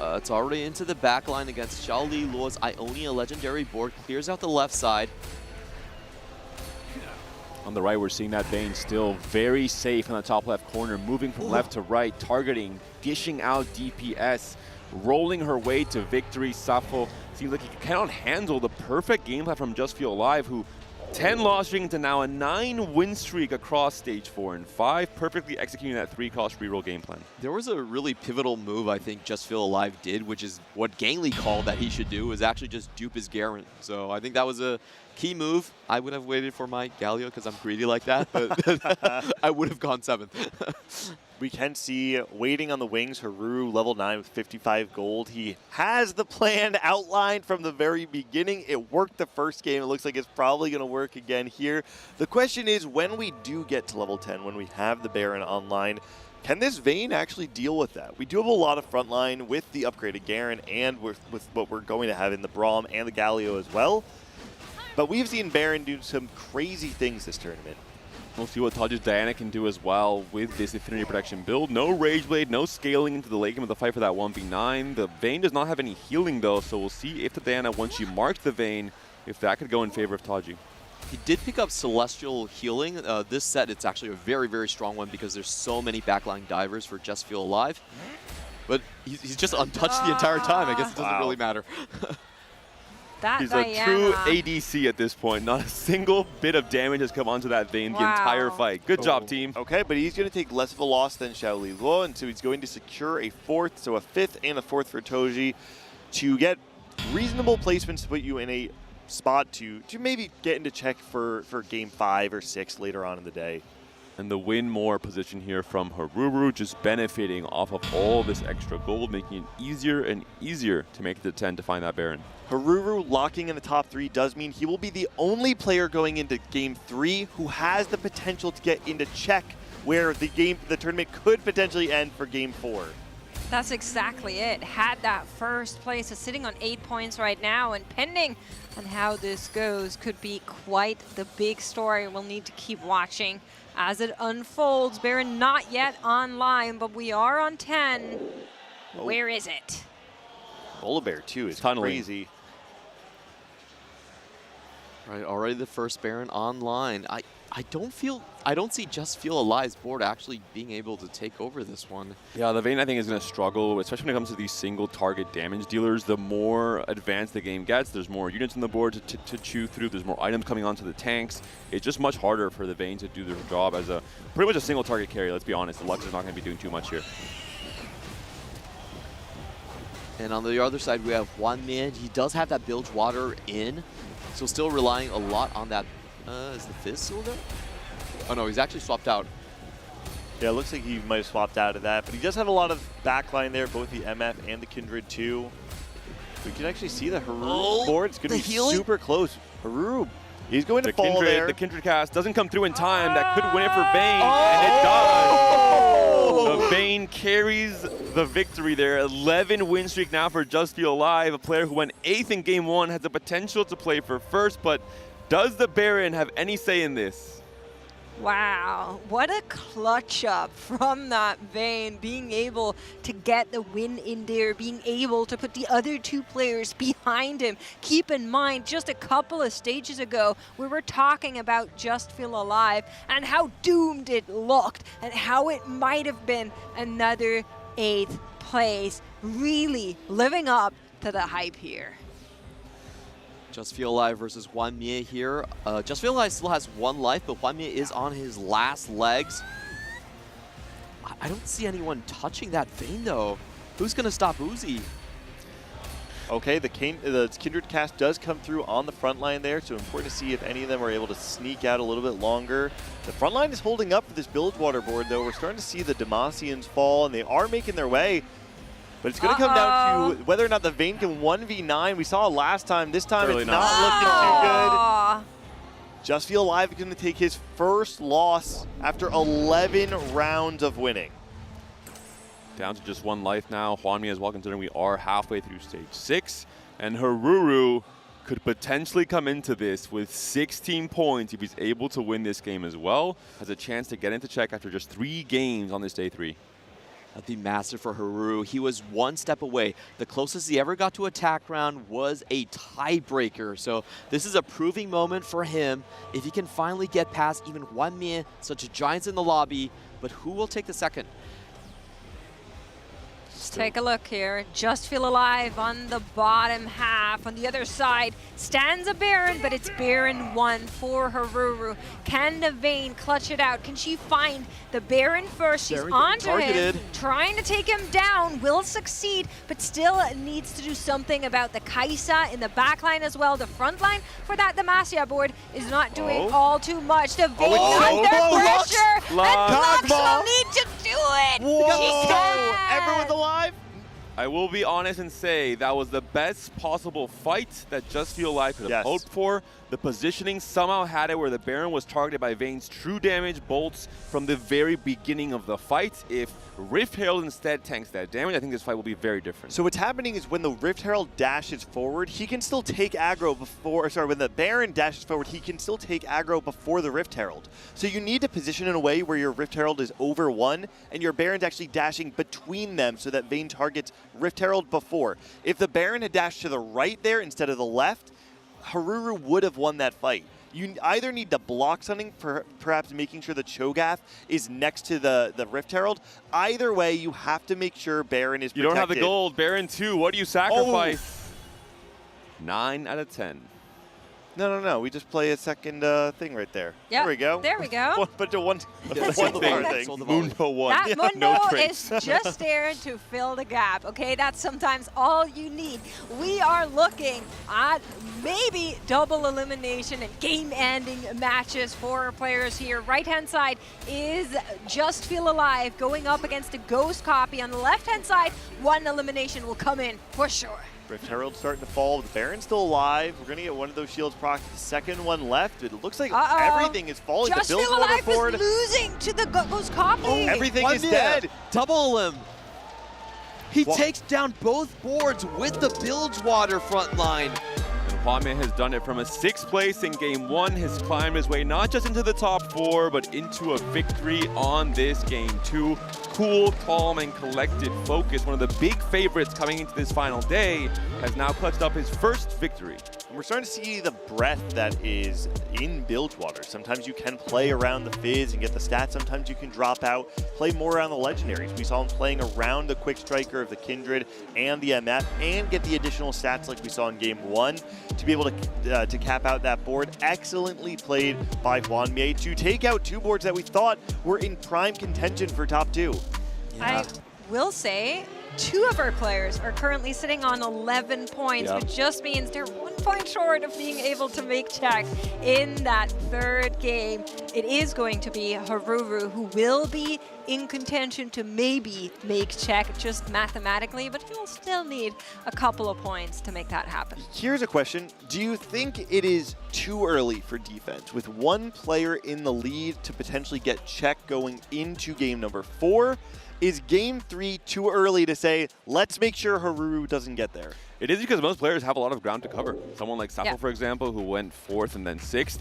It's already into the back line against Xiao Li Luo's Ionia legendary board. Clears out the left side. On the right, we're seeing that Vayne still very safe in the top left corner, moving from left to right, targeting, dishing out DPS, rolling her way to victory. Safo seems like he cannot handle the perfect gameplay from Just Feel Alive, who 10 loss streak into now a 9-win streak across stage 4 and 5, perfectly executing that 3-cost reroll game plan. There was a really pivotal move I think Just Feel Alive did, which is what Gangly called that he should do, is actually just dupe his Garen. So I think that was a key move. I would have waited for my Galio because I'm greedy like that, but I would have gone 7th. We can see waiting on the wings, Haru, level 9 with 55 gold. He has the plan outlined from the very beginning. It worked the first game. It looks like it's probably going to work again here. The question is, when we do get to level 10, when we have the Baron online, can this Vayne actually deal with that? We do have a lot of frontline with the upgraded Garen and with what we're going to have in the Braum and the Galio as well. But we've seen Baron do some crazy things this tournament. We'll see what Taji's Diana can do as well with this Affinity Protection build. No Rage Blade, no scaling into the late game of the fight for that 1v9. The Vayne does not have any healing though, so we'll see if the Diana, once she marks the Vayne, if that could go in favor of Taji. He did pick up Celestial Healing. This set, it's actually a very, very strong one because there's so many backline divers for Just Feel Alive. But he's just untouched the entire time. I guess it doesn't really matter. That He's Diana. a true ADC at this point. Not a single bit of damage has come onto that Vayne the entire fight. Good job, team. Okay, but he's going to take less of a loss than Xiaoli Luo, and so he's going to secure a 4th, so a 5th and a 4th for Toji to get reasonable placements to put you in a spot to maybe get into check for game 5 or 6 later on in the day. And the win more position here from Haruru, just benefiting off of all this extra gold, making it easier and easier to make it to 10 to find that Baron. Haruru locking in the top 3 does mean he will be the only player going into game 3 who has the potential to get into check, where the tournament could potentially end for game 4. That's exactly it. Had that first place, is sitting on 8 points right now, and pending on how this goes, could be quite the big story. We'll need to keep watching as it unfolds. Baron not yet online, but we are on 10. Oh. Where is it? Volibear too is Tunneling. crazy. Right, already the first Baron online. I don't see Just Feel Alive's board actually being able to take over this one. Yeah, the Vayne I think is going to struggle, especially when it comes to these single target damage dealers. The more advanced the game gets, there's more units on the board to chew through. There's more items coming onto the tanks. It's just much harder for the Vayne to do their job as a pretty much a single target carry. Let's be honest, the Lux is not going to be doing too much here. And on the other side, we have Juan Min. He does have that bilge water in, so still relying a lot on that. Is the Fizz still there? Oh no, he's actually swapped out. Yeah, it looks like he might have swapped out of that, but he does have a lot of backline there, both the MF and the Kindred too. We can actually see the Haruru board. It's going to be super close. Haruru, he's going to fall there. The Kindred cast doesn't come through in time. That could win it for Vayne, and it does. The Vayne carries the victory there. 11 win streak now for Just Feel Alive, a player who went 8th in game 1, has the potential to play for first, but does the Baron have any say in this? Wow, what a clutch up from that Vayne, being able to get the win in there, being able to put the other 2 players behind him. Keep in mind, just a couple of stages ago, we were talking about Just Feel Alive and how doomed it looked and how it might have been another 8th place. Really living up to the hype here. Just Feel Alive versus Juan Mie here. Just Feel Alive still has 1 life, but Juan Mie is on his last legs. I don't see anyone touching that Vayne though. Who's gonna stop Uzi? Okay, the Kindred cast does come through on the front line there, so important to see if any of them are able to sneak out a little bit longer. The front line is holding up for this Bilgewater board though. We're starting to see the Demacians fall, and they are making their way. But it's going to come down to whether or not the Vayne can 1v9. We saw it last time. This time it's not looking too good. Just Feel Alive is going to take his first loss after 11 rounds of winning. Down to just 1 life now. Juan Mie as well, considering we are halfway through stage 6. And Haruru could potentially come into this with 16 points if he's able to win this game as well. Has a chance to get into check after just 3 games on this day 3. That'd be massive for Haruru. He was 1 step away. The closest he ever got to attack round was a tiebreaker. So this is a proving moment for him. If he can finally get past even Juan Mie, such giants in the lobby, but who will take the second? Let's take a look here. Just Feel Alive on the bottom half. On the other side stands a Baron, but it's Baron 1 for Haruru. Can the Vayne clutch it out? Can she find the Baron first? She's onto him, trying to take him down. Will succeed, but still needs to do something about the Kai'Sa in the back line as well. The front line for that Demacia board is not doing all too much. The Vayne under pressure, and Lux will need to do it. Whoa! Everyone's alive? I will be honest and say that was the best possible fight that Just Feel Alive could have hoped for. The positioning somehow had it where the Baron was targeted by Vayne's true damage bolts from the very beginning of the fight. If Rift Herald instead tanks that damage, I think this fight will be very different. So what's happening is when the Rift Herald dashes forward, he can still take aggro before, when the Baron dashes forward, he can still take aggro before the Rift Herald. So you need to position in a way where your Rift Herald is over 1 and your Baron's actually dashing between them so that Vayne targets Rift Herald before. If the Baron had dashed to the right there instead of the left, Haruru would have won that fight. You either need to block something, perhaps making sure the Cho'Gath is next to the Rift Herald. Either way, you have to make sure Baron is protected. You don't have the gold. Baron 2, what do you sacrifice? 9 out of 10. No. We just play a second thing right there. Yep, There we go. there we go. But one That's one the bar thing. thing. Mundo 1. That Yeah, Mundo no tricks. is just there to fill the gap, okay? That's sometimes all you need. We are looking at maybe double elimination and game-ending matches for our players here. Right-hand side is Just Feel Alive going up against a Ghost Copy. On the left-hand side, one elimination will come in for sure. Rift Herald starting to fall. The Baron's still alive. We're going to get one of those shields proc. The second one left. It looks like everything is falling. Just the Feel Bilgewater Alive forward. is losing to the Ghost Copy. Everything is dead. Double him. He takes down both boards with the Bilgewater front line. Kwame has done it from a 6th place in Game 1, has climbed his way not just into the top 4, but into a victory on this Game 2. Cool, calm, and collected focus, one of the big favorites coming into this final day, has now clutched up his first victory. And we're starting to see the breadth that is in Bilgewater. Sometimes you can play around the Fizz and get the stats. Sometimes you can drop out, play more around the Legendaries. We saw him playing around the Quick Striker of the Kindred and the MF and get the additional stats like we saw in Game 1 to be able to cap out that board. Excellently played by Hwanmei to take out 2 boards that we thought were in prime contention for top 2. I will say 2 of our players are currently sitting on 11 points, which just means they're 1 point short of being able to make check in that 3rd game. It is going to be Haruru who will be in contention to maybe make check just mathematically, but he'll still need a couple of points to make that happen. Here's a question. Do you think it is too early for defense with 1 player in the lead to potentially get check going into game number 4? Is game 3 too early to say, let's make sure Haruru doesn't get there? It is because most players have a lot of ground to cover. Someone like Sapo, for example, who went 4th and then 6th,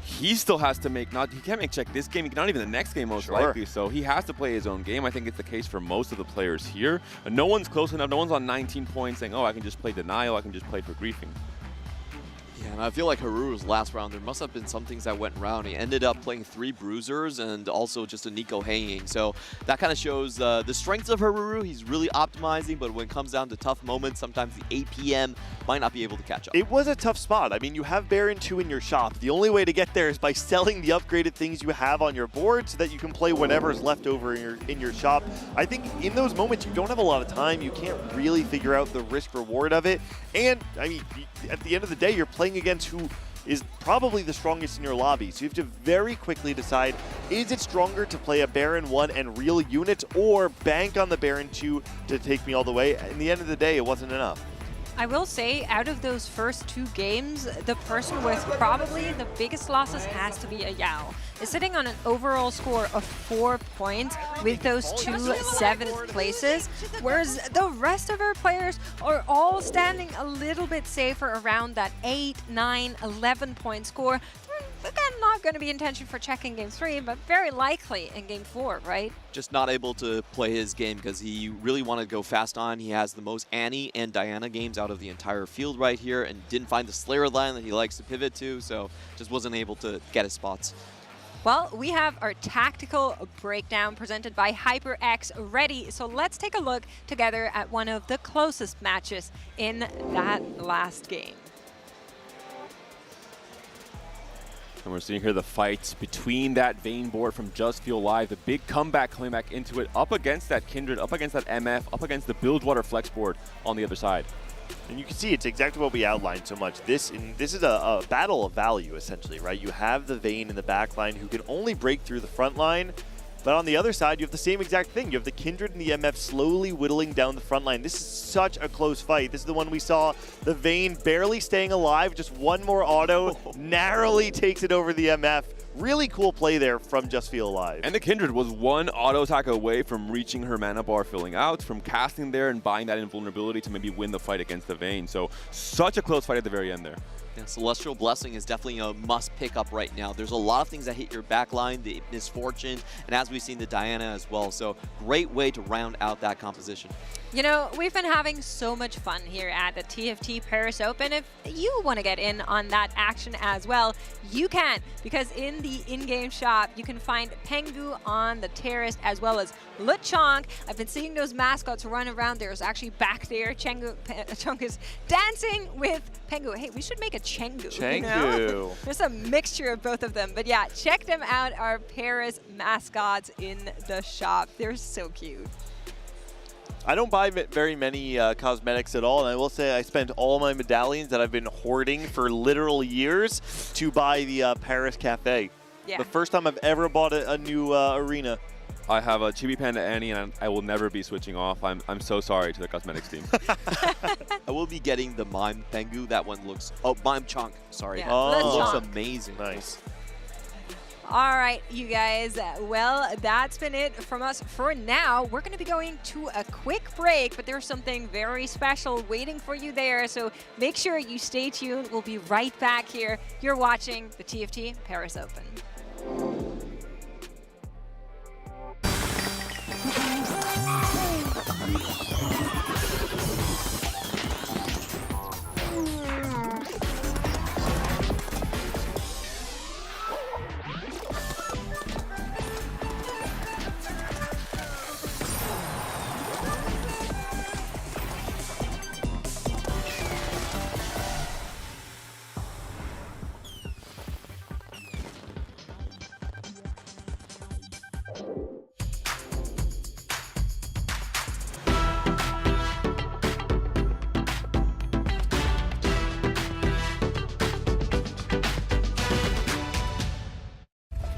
he still has to make, he can't make check this game, not even the next game most likely, so he has to play his own game. I think it's the case for most of the players here. And no one's close enough, no one's on 19 points saying, oh, I can just play denial, I can just play for griefing. Yeah, and I feel like Haruru's last round, there must have been some things that went wrong. He ended up playing 3 bruisers and also just a Nico hanging. So that kind of shows the strengths of Haruru. He's really optimizing, but when it comes down to tough moments, sometimes the APM might not be able to catch up. It was a tough spot. I mean, you have Baron 2 in your shop. The only way to get there is by selling the upgraded things you have on your board so that you can play whatever's left over in your shop. I think in those moments, you don't have a lot of time. You can't really figure out the risk reward of it. And I mean, at the end of the day, you're playing against who is probably the strongest in your lobby. So you have to very quickly decide, is it stronger to play a Baron 1 and real units or bank on the Baron 2 to take me all the way? In the end of the day, it wasn't enough. I will say, out of those first 2 games, the person with probably the biggest losses has to be a Yao. Is sitting on an overall score of 4 points with those 2 7th places, whereas the rest of our players are all standing a little bit safer around that 8, 9, 11 point score. Again, not going to be in tension for checking game 3, but very likely in game 4, right? Just not able to play his game because he really wanted to go fast on. He has the most Annie and Diana games out of the entire field right here and didn't find the Slayer line that he likes to pivot to, so just wasn't able to get his spots. Well, we have our tactical breakdown presented by HyperX ready, so let's take a look together at one of the closest matches in that last game. And we're seeing here the fights between that Vayne board from Just Feel Alive, the big comeback coming back into it, up against that Kindred, up against that MF, up against the Bilgewater Flex board on the other side. And you can see it's exactly what we outlined so much. This is a battle of value, essentially, right? You have the Vayne in the back line who can only break through the front line, but on the other side, you have the same exact thing. You have the Kindred and the MF slowly whittling down the front line. This is such a close fight. This is the one we saw the Vayne barely staying alive, just one more auto, narrowly takes it over the MF. Really cool play there from Just Feel Alive. And the Kindred was 1 auto attack away from reaching her mana bar filling out, from casting there and buying that invulnerability to maybe win the fight against the Vayne. So such a close fight at the very end there. Yeah, Celestial Blessing is definitely a must pick up right now. There's a lot of things that hit your back line, the Misfortune, and as we've seen, the Diana as well. So great way to round out that composition. You know, we've been having so much fun here at the TFT Paris Open. If you want to get in on that action as well, you can, because in the in-game shop, you can find Pengu on the terrace as well as Lechonk. I've been seeing those mascots run around. There's actually back there, Chong is dancing with Pengu. Hey, we should make a Chengu. You know? There's a mixture of both of them. But yeah, check them out, our Paris mascots in the shop. They're so cute. I don't buy very many cosmetics at all, and I will say I spent all my medallions that I've been hoarding for literal years to buy the Paris Cafe. Yeah. The first time I've ever bought a new arena. I have a Chibi Panda Annie, and I will never be switching off. I'm so sorry to the cosmetics team. I will be getting the Mime Pengu. That one looks... Oh, Mime Chonk. Sorry. Yeah, Oh, looks amazing. Nice. All right, you guys. Well, that's been it from us for now. We're going to be going to a quick break, but there's something very special waiting for you there. So make sure you stay tuned. We'll be right back here. You're watching the TFT Paris Open.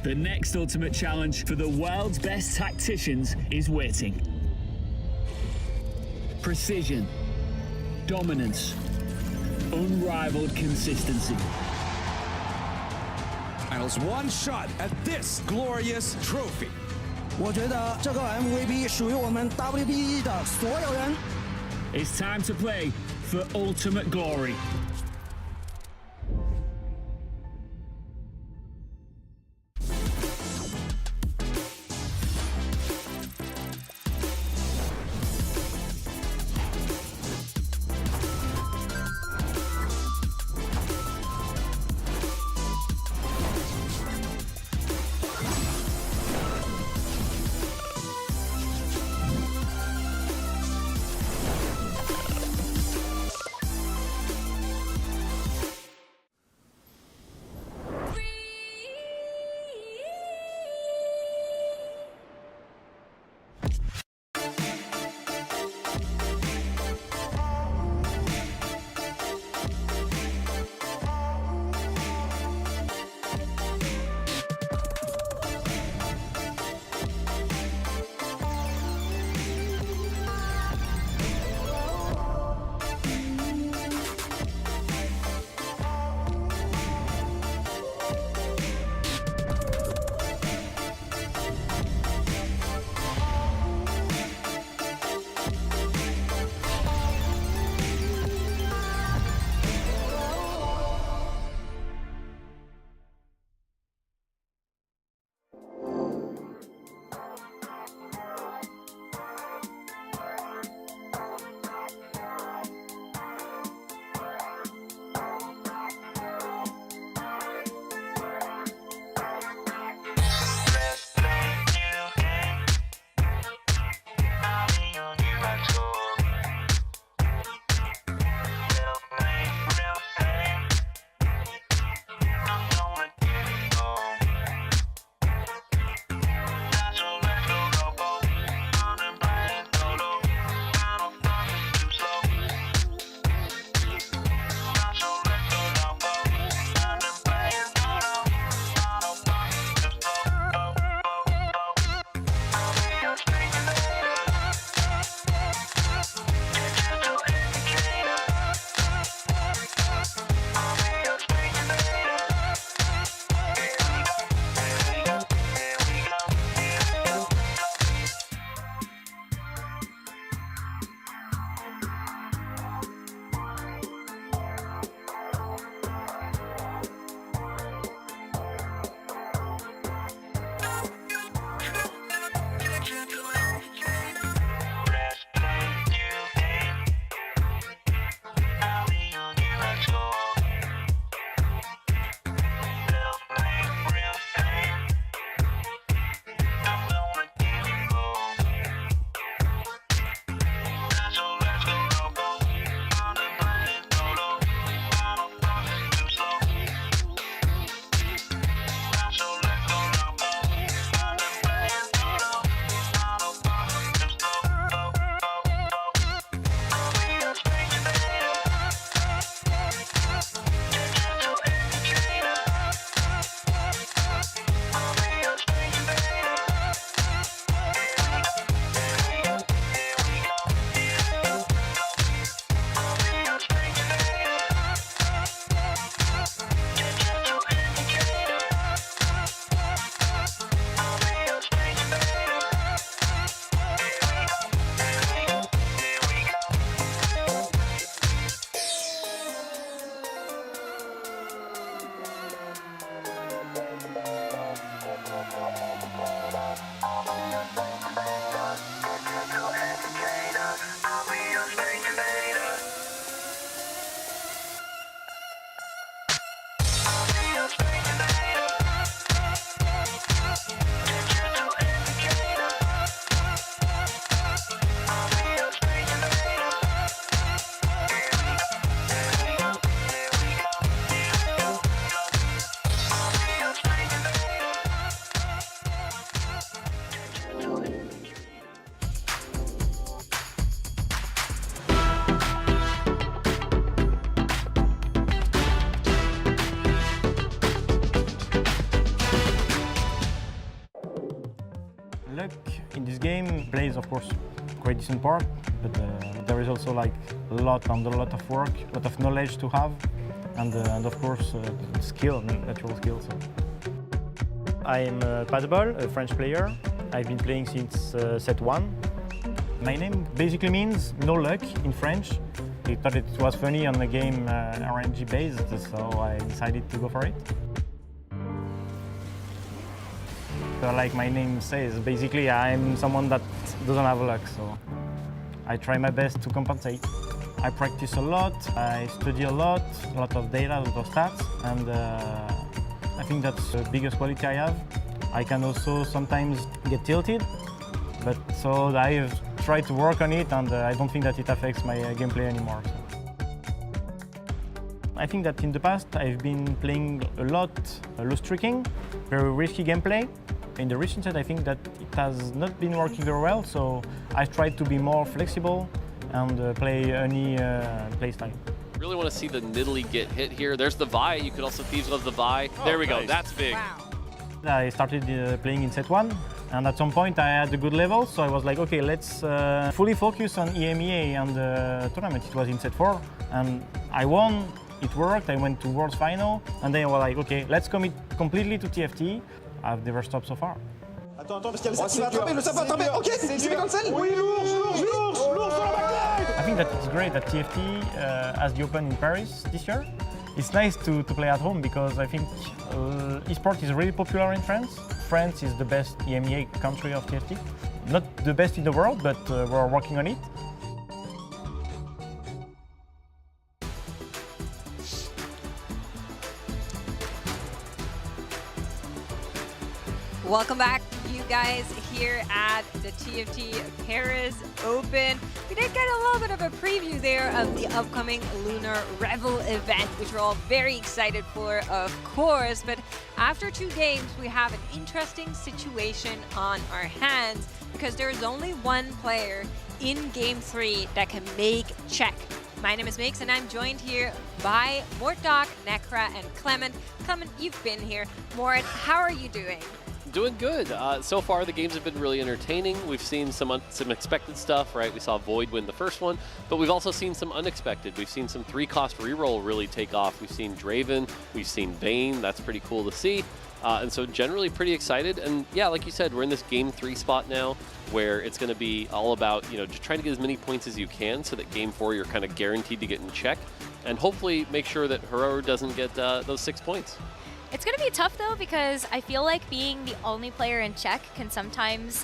The next ultimate challenge for the world's best tacticians is waiting. Precision, dominance, unrivaled consistency. And it's one shot at this glorious trophy. 我觉得这个 MVP 属于我们 WBE 的所有人。 It's time to play for ultimate glory. plays, of course, quite decent part, but there is also like a lot of work, a lot of knowledge to have, and of course, skill, natural skill. So. I'm Paddball, a French player. I've been playing since set 1. My name basically means no luck in French. I thought it was funny on the game RNG based, so I decided to go for it. So like my name says, basically I'm someone that doesn't have luck, so I try my best to compensate. I practice a lot, I study a lot of data, a lot of stats, and I think that's the biggest quality I have. I can also sometimes get tilted, but so I've tried to work on it, and I don't think that it affects my gameplay anymore. So. I think that in the past I've been playing a lot low streaking, very risky gameplay. In the recent set I think that it has not been working very well, so I tried to be more flexible and play any playstyle. Really want to see the Nidalee get hit here. There's the Vi. You could also Thieves Love the Vi. Oh, there we go. nice. That's big. Wow. I started playing in set 1, and at some point I had a good level, so I was like, okay, let's fully focus on EMEA and the tournament. It was in set 4, and I won. It worked. I went to World's Final, and then I was like, okay, let's commit completely to TFT. I've never stopped so far. Attends, parce qu'il y a le set qui va attraper, le set va attraper. Ok, il se fait cancel. Oui, lourd sur la backline. I think that it's great that TFT has the Open in Paris this year. It's nice to play at home because I think esports is really popular in France. France is the best EMEA country of TFT. Not the best in the world, but we're working on it. Welcome back, you guys, here at the TFT Paris Open. We did get a little bit of a preview there of the upcoming Lunar Revel event, which we're all very excited for, of course. But after 2 games, we have an interesting situation on our hands because there is only one player in Game 3 that can make check. My name is Mix, and I'm joined here by Porte, Necra, and Clement. Clement, you've been here. Mort, how are you doing? Doing good. So far, the games have been really entertaining. We've seen some expected stuff, right? We saw Void win the first one, but we've also seen some unexpected. We've seen some 3-cost reroll really take off. We've seen Draven, we've seen Bane. That's pretty cool to see. And so generally pretty excited. And yeah, like you said, we're in this Game 3 spot now where it's going to be all about, just trying to get as many points as you can so that Game 4 you're kind of guaranteed to get in check and hopefully make sure that Hero doesn't get those 6 points. It's going to be tough, though, because I feel like being the only player in check can sometimes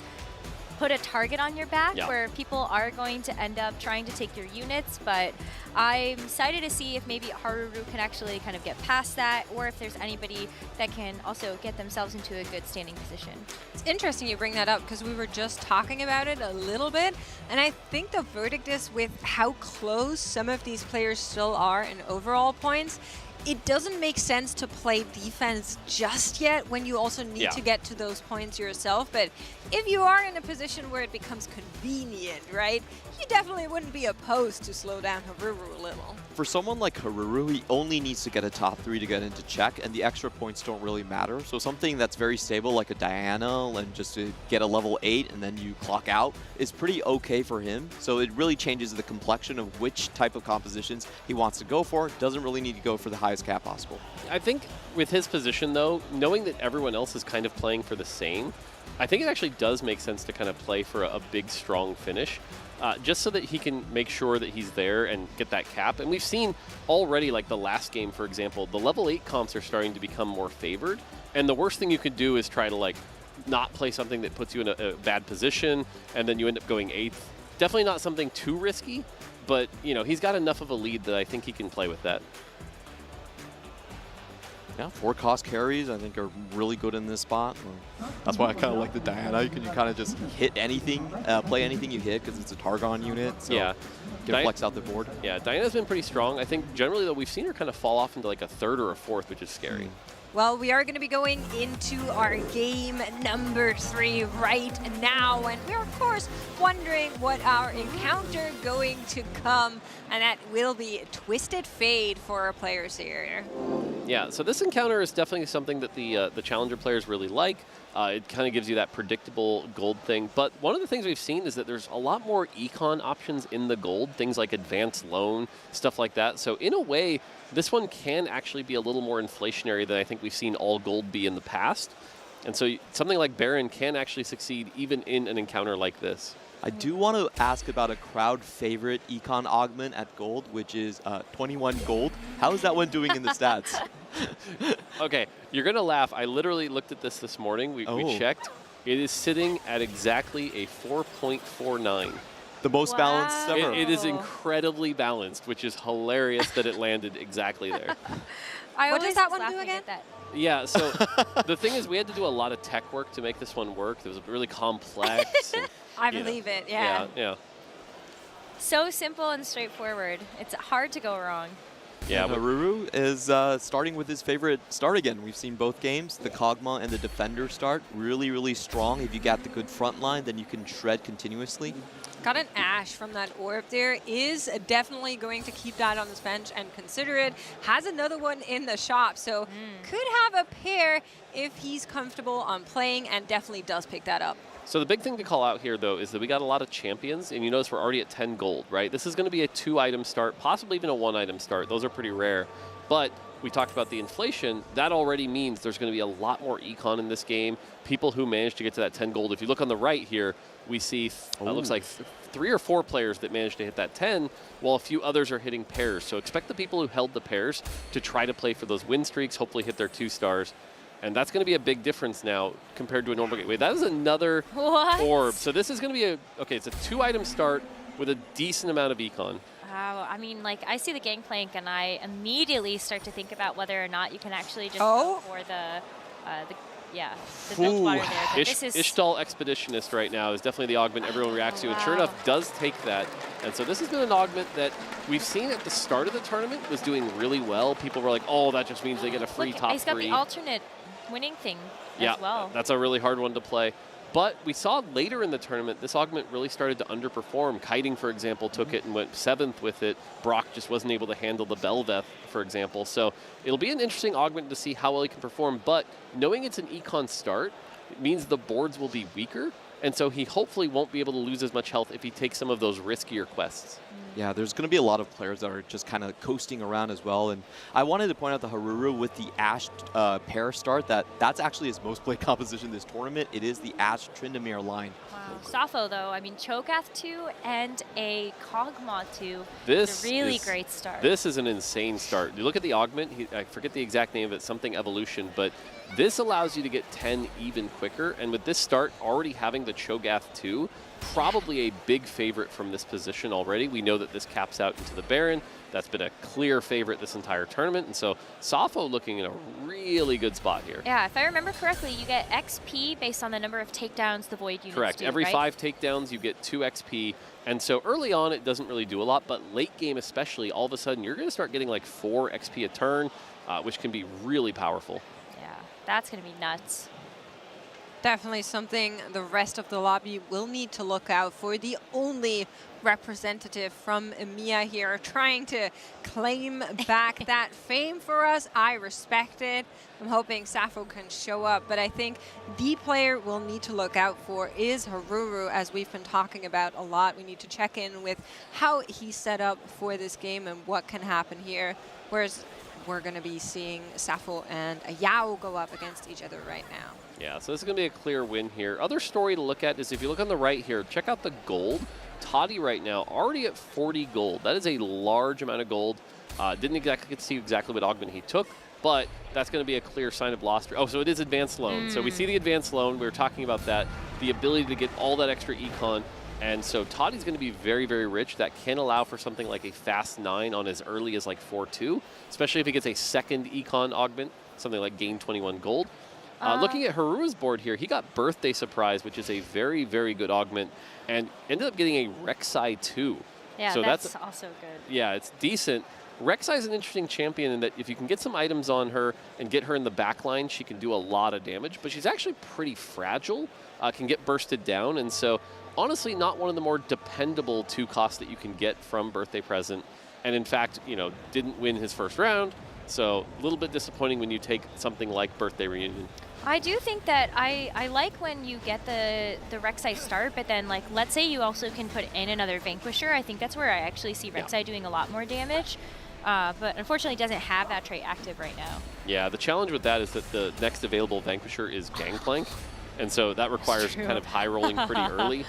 put a target on your back where people are going to end up trying to take your units, but I'm excited to see if maybe Haruru can actually kind of get past that, or if there's anybody that can also get themselves into a good standing position. It's interesting you bring that up because we were just talking about it a little bit, and I think the verdict is with how close some of these players still are in overall points. It doesn't make sense to play defense just yet when you also need to get to those points yourself. But if you are in a position where it becomes convenient, right, you definitely wouldn't be opposed to slow down Haruru a little. For someone like Haruru, he only needs to get a top 3 to get into check, and the extra points don't really matter. So something that's very stable like a Diana and just to get a level 8 and then you clock out is pretty okay for him. So it really changes the complexion of which type of compositions he wants to go for. Doesn't really need to go for the highest cap possible. I think with his position, though, knowing that everyone else is kind of playing for the same, I think it actually does make sense to kind of play for a big, strong finish, just so that he can make sure that he's there and get that cap. And we've seen already, like the last game, for example, the level 8 comps are starting to become more favored. And the worst thing you could do is try to, like, not play something that puts you in a bad position, and then you end up going 8th. Definitely not something too risky, but, he's got enough of a lead that I think he can play with that. Yeah, 4-cost carries I think are really good in this spot. That's why I kind of like the Diana. You can kind of just hit anything, play anything you hit because it's a Targon unit. So yeah, can flex out the board. Yeah, Diana's been pretty strong. I think generally though we've seen her kind of fall off into like a 3rd or a 4th, which is scary. Well, we are going to be going into our game number 3 right now, and we're of course wondering what our encounter going to come, and that will be Twisted Fade for our players here. Yeah, so this encounter is definitely something that the Challenger players really like. It kind of gives you that predictable gold thing. But one of the things we've seen is that there's a lot more econ options in the gold, things like advanced loan, stuff like that. So in a way, this one can actually be a little more inflationary than I think we've seen all gold be in the past. And so something like Baron can actually succeed even in an encounter like this. I do want to ask about a crowd favorite econ augment at gold, which is 21 gold. How is that one doing in the stats? Okay, you're going to laugh. I literally looked at this morning. We checked. It is sitting at exactly a 4.49. The most balanced ever. It is incredibly balanced, which is hilarious that it landed exactly there. What does that one do again? Yeah, so the thing is we had to do a lot of tech work to make this one work. It was really complex. And, I believe it, yeah. Yeah. So simple and straightforward. It's hard to go wrong. Yeah, but Haruru is starting with his favorite start again. We've seen both games, the Kog'Maw and the Defender start. Really, really strong. If you got the good front line, then you can shred continuously. Got an Ashe from that orb there. Is definitely going to keep that on his bench and consider it. Has another one in the shop, so could have a pair if he's comfortable on playing, and definitely does pick that up. So the big thing to call out here, though, is that we got a lot of champions, and you notice we're already at 10 gold, right? This is going to be a 2-item start, possibly even a 1-item start. Those are pretty rare. But we talked about the inflation. That already means there's going to be a lot more econ in this game. People who managed to get to that 10 gold. If you look on the right here, we see looks like 3 or 4 players that managed to hit that 10, while a few others are hitting pairs. So expect the people who held the pairs to try to play for those win streaks, hopefully hit their 2 stars. And that's going to be a big difference now compared to a normal game. Wait, that is another orb. So this is going to be it's a 2-item start with a decent amount of econ. Wow, I mean, like, I see the Gangplank and I immediately start to think about whether or not you can actually just go for the build water there. But this is Ishtal Expeditionist right now is definitely the augment everyone reacts to, and sure enough does take that. And so this has been an augment that we've seen at the start of the tournament was doing really well. People were like, oh, that just means they get a free top 3. He's got the alternate winning thing as well. That's a really hard one to play. But we saw later in the tournament, this augment really started to underperform. Kiting, for example, took it and went 7th with it. Brock just wasn't able to handle the Belveth, for example. So it'll be an interesting augment to see how well he can perform. But knowing it's an econ start, it means the boards will be weaker. And so he hopefully won't be able to lose as much health if he takes some of those riskier quests. Yeah, there's going to be a lot of players that are just kind of coasting around as well. And I wanted to point out the Haruru with the Ashe pair start. That's actually his most played composition this tournament. It is the Ashe Tryndamere line. Wow. Safo, though, I mean, Cho'Gath 2 and a Kog'Maw 2. This is a really great start. This is an insane start. You look at the augment, I forget the exact name of it, something evolution, but this allows you to get 10 even quicker. And with this start already having the Cho'Gath 2, probably a big favorite from this position already. We know that this caps out into the Baron. That's been a clear favorite this entire tournament. And so Safo looking in a really good spot here. Yeah, if I remember correctly, you get XP based on the number of takedowns the Void units Correct. do, Every right? 5 takedowns, you get 2 XP. And so early on, it doesn't really do a lot. But late game especially, all of a sudden, you're going to start getting like 4 XP a turn, which can be really powerful. Yeah, that's going to be nuts. Definitely something the rest of the lobby will need to look out for. The only representative from EMEA here trying to claim back that fame for us. I respect it. I'm hoping Safo can show up, but I think the player we'll need to look out for is Haruru, as we've been talking about a lot. We need to check in with how he's set up for this game and what can happen here. Whereas we're going to be seeing Safo and Yao go up against each other right now. Yeah, so this is going to be a clear win here. Other story to look at is if you look on the right here, check out the gold. Toddy right now already at 40 gold. That is a large amount of gold. Didn't exactly get to see exactly what augment he took, but that's going to be a clear sign of lost. Oh, so it is advanced loan. So we see the advanced loan. We were talking about that. The ability to get all that extra econ. And so Toddy's going to be very, very rich. That can allow for something like a fast 9 on as early as like 4-2, especially if he gets a second econ augment, something like gain 21 gold. Looking at Haru's board here, he got Birthday Surprise, which is a very, very good augment, and ended up getting a Rek'Sai 2. Yeah, so that's also good. Yeah, it's decent. Rek'Sai is an interesting champion in that if you can get some items on her and get her in the back line, she can do a lot of damage, but she's actually pretty fragile, can get bursted down, and so honestly not one of the more dependable 2 costs that you can get from Birthday Present. And in fact, you know, didn't win his first round, So a little bit disappointing when you take something like Birthday Reunion. I do think that I like when you get the Rek'Sai start, but then like let's say you also can put in another Vanquisher. I think that's where I actually see Rek'Sai doing a lot more damage. But unfortunately doesn't have that trait active right now. Yeah, the challenge with that is that the next available Vanquisher is Gangplank, and so that requires kind of high rolling pretty early.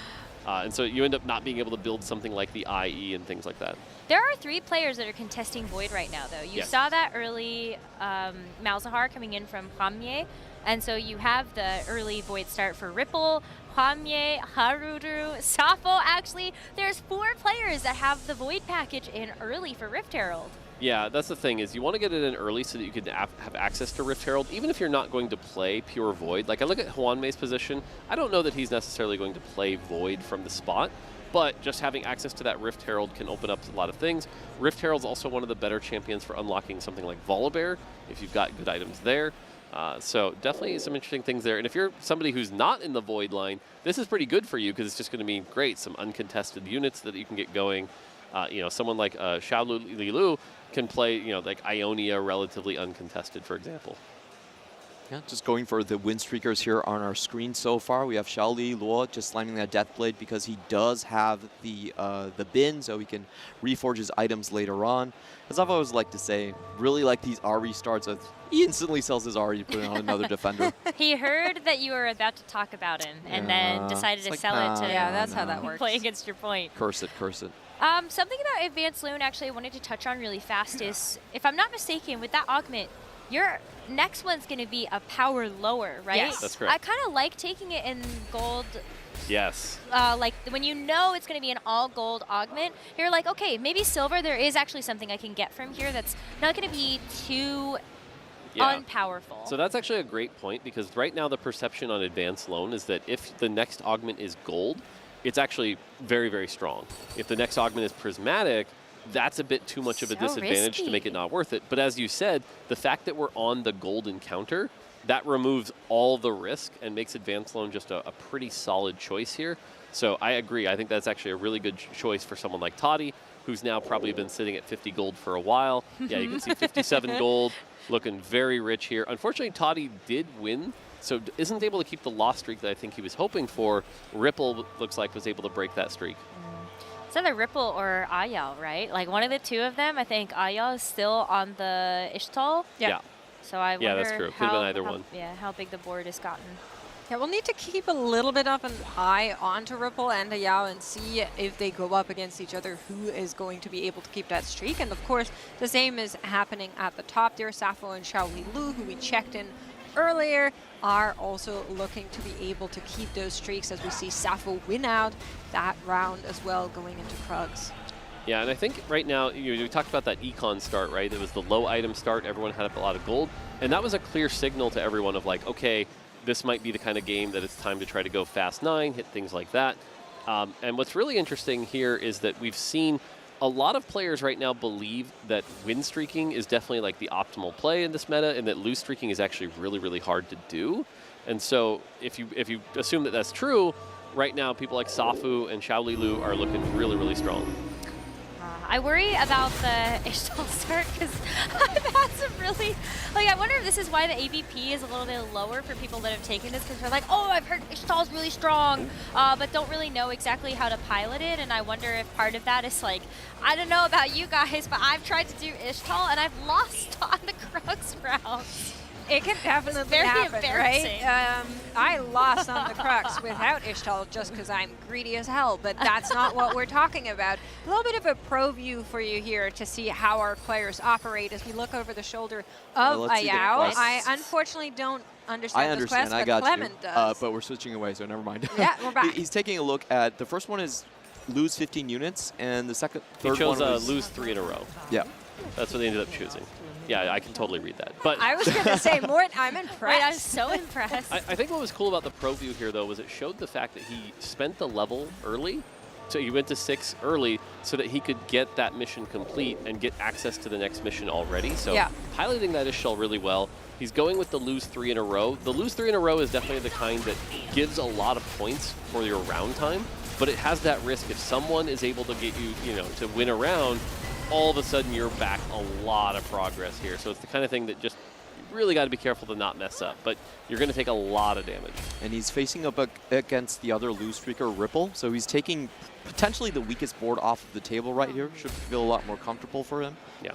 And so you end up not being able to build something like the IE and things like that. There are 3 players that are contesting Void right now, though. You saw that early Malzahar coming in from Hwamye, and so you have the early Void start for Ripple, Hwamye, Haruru, Safo. Actually, there's 4 players that have the Void package in early for Rift Herald. Yeah, that's the thing, is you want to get it in early so that you can have access to Rift Herald, even if you're not going to play pure Void. Like, I look at Hwamye's position, I don't know that he's necessarily going to play Void from the spot, but just having access to that Rift Herald can open up a lot of things. Rift Herald's also one of the better champions for unlocking something like Volibear, if you've got good items there. So definitely some interesting things there. And if you're somebody who's not in the Void line, this is pretty good for you because it's just going to mean great, some uncontested units that you can get going. You know, someone like Xiao Lilu can play, you know, like Ionia relatively uncontested, for example. Yeah, just going for the win streakers here on our screen so far. We have Xiaoli Luo just slamming that Deathblade because he does have the bin, so he can reforge his items later on. As I've always liked to say, really like these Ahri starts. He instantly sells his Ahri, putting on another defender. He heard that you were about to talk about him, and then decided to sell it to that's how that works. Play against your point. Curse it, curse it. Something about Advanced Loon actually I wanted to touch on really fast is, if I'm not mistaken, with that augment, your next one's going to be a power lower, right? Yes, that's correct. I kind of like taking it in gold. Yes. Like when you know it's going to be an all gold augment, you're like, okay, maybe silver, there is actually something I can get from here that's not going to be too unpowerful. So that's actually a great point, because right now the perception on Advanced Loan is that if the next augment is gold, it's actually very, very strong. If the next augment is prismatic, that's a bit too much of a disadvantage to make it not worth it. But as you said, the fact that we're on the golden counter, that removes all the risk and makes Advanced Loan just a pretty solid choice here. So I agree. I think that's actually a really good choice for someone like Toddy, who's now probably been sitting at 50 gold for a while. Yeah, you can see 57 gold, looking very rich here. Unfortunately, Toddy did win, so isn't able to keep the loss streak that I think he was hoping for. Ripple looks like was able to break that streak. It's either Ripple or Ayal, right? Like one of the two of them. I think Ayal is still on the Ishtal. Yeah. So I wonder that's true. Could have been either one. Yeah, how big the board has gotten. Yeah, we'll need to keep a little bit of an eye onto Ripple and Yao and see if they go up against each other, who is going to be able to keep that streak. And of course, the same is happening at the top there. Safo and Xiaoli Lu, who we checked in earlier, are also looking to be able to keep those streaks, as we see Safo win out that round as well going into Krugs. Yeah, and I think right now, we talked about that econ start, right? It was the low item start. Everyone had up a lot of gold. And that was a clear signal to everyone of like, okay, this might be the kind of game that it's time to try to go fast 9, hit things like that. And what's really interesting here is that we've seen a lot of players right now believe that win streaking is definitely like the optimal play in this meta, and that lose streaking is actually really, really hard to do. And so if you assume that that's true, right now people like Safu and Xiaoli Lu are looking really, really strong. I worry about the Ishtal start because I've had some really, like, I wonder if this is why the AVP is a little bit lower for people that have taken this, because they're like, oh, I've heard Ishtal's really strong, but don't really know exactly how to pilot it. And I wonder if part of that is like, I don't know about you guys, but I've tried to do Ishtal and I've lost on the Krugs rounds. It can definitely happen, right? I lost on the Crux without Ishtal just because I'm greedy as hell, but that's not what we're talking about. A little bit of a pro view for you here to see how our players operate as we look over the shoulder of Ayao. I unfortunately don't understand this quest, but Clement does. But we're switching away, so never mind. Yeah, we're back. He's taking a look at, the first one is lose 15 units, and the third he chose one was lose 3 in a row. Yeah. That's what they ended up choosing. Yeah, I can totally read that. But I was going to say, more. I'm impressed. Wait, I'm so impressed. I think what was cool about the pro view here, though, was it showed the fact that he spent the level early. So he went to 6 early so that he could get that mission complete and get access to the next mission already. So highlighting that Ishtal really well. He's going with the lose 3 in a row. The lose 3 in a row is definitely the kind that gives a lot of points for your round time, but it has that risk. If someone is able to get you, to win a round, all of a sudden you're back a lot of progress here. So it's the kind of thing that just you really got to be careful to not mess up, but you're going to take a lot of damage. And he's facing up against the other lose streaker, Ripple, so he's taking potentially the weakest board off of the table right here. Should feel a lot more comfortable for him. Yeah.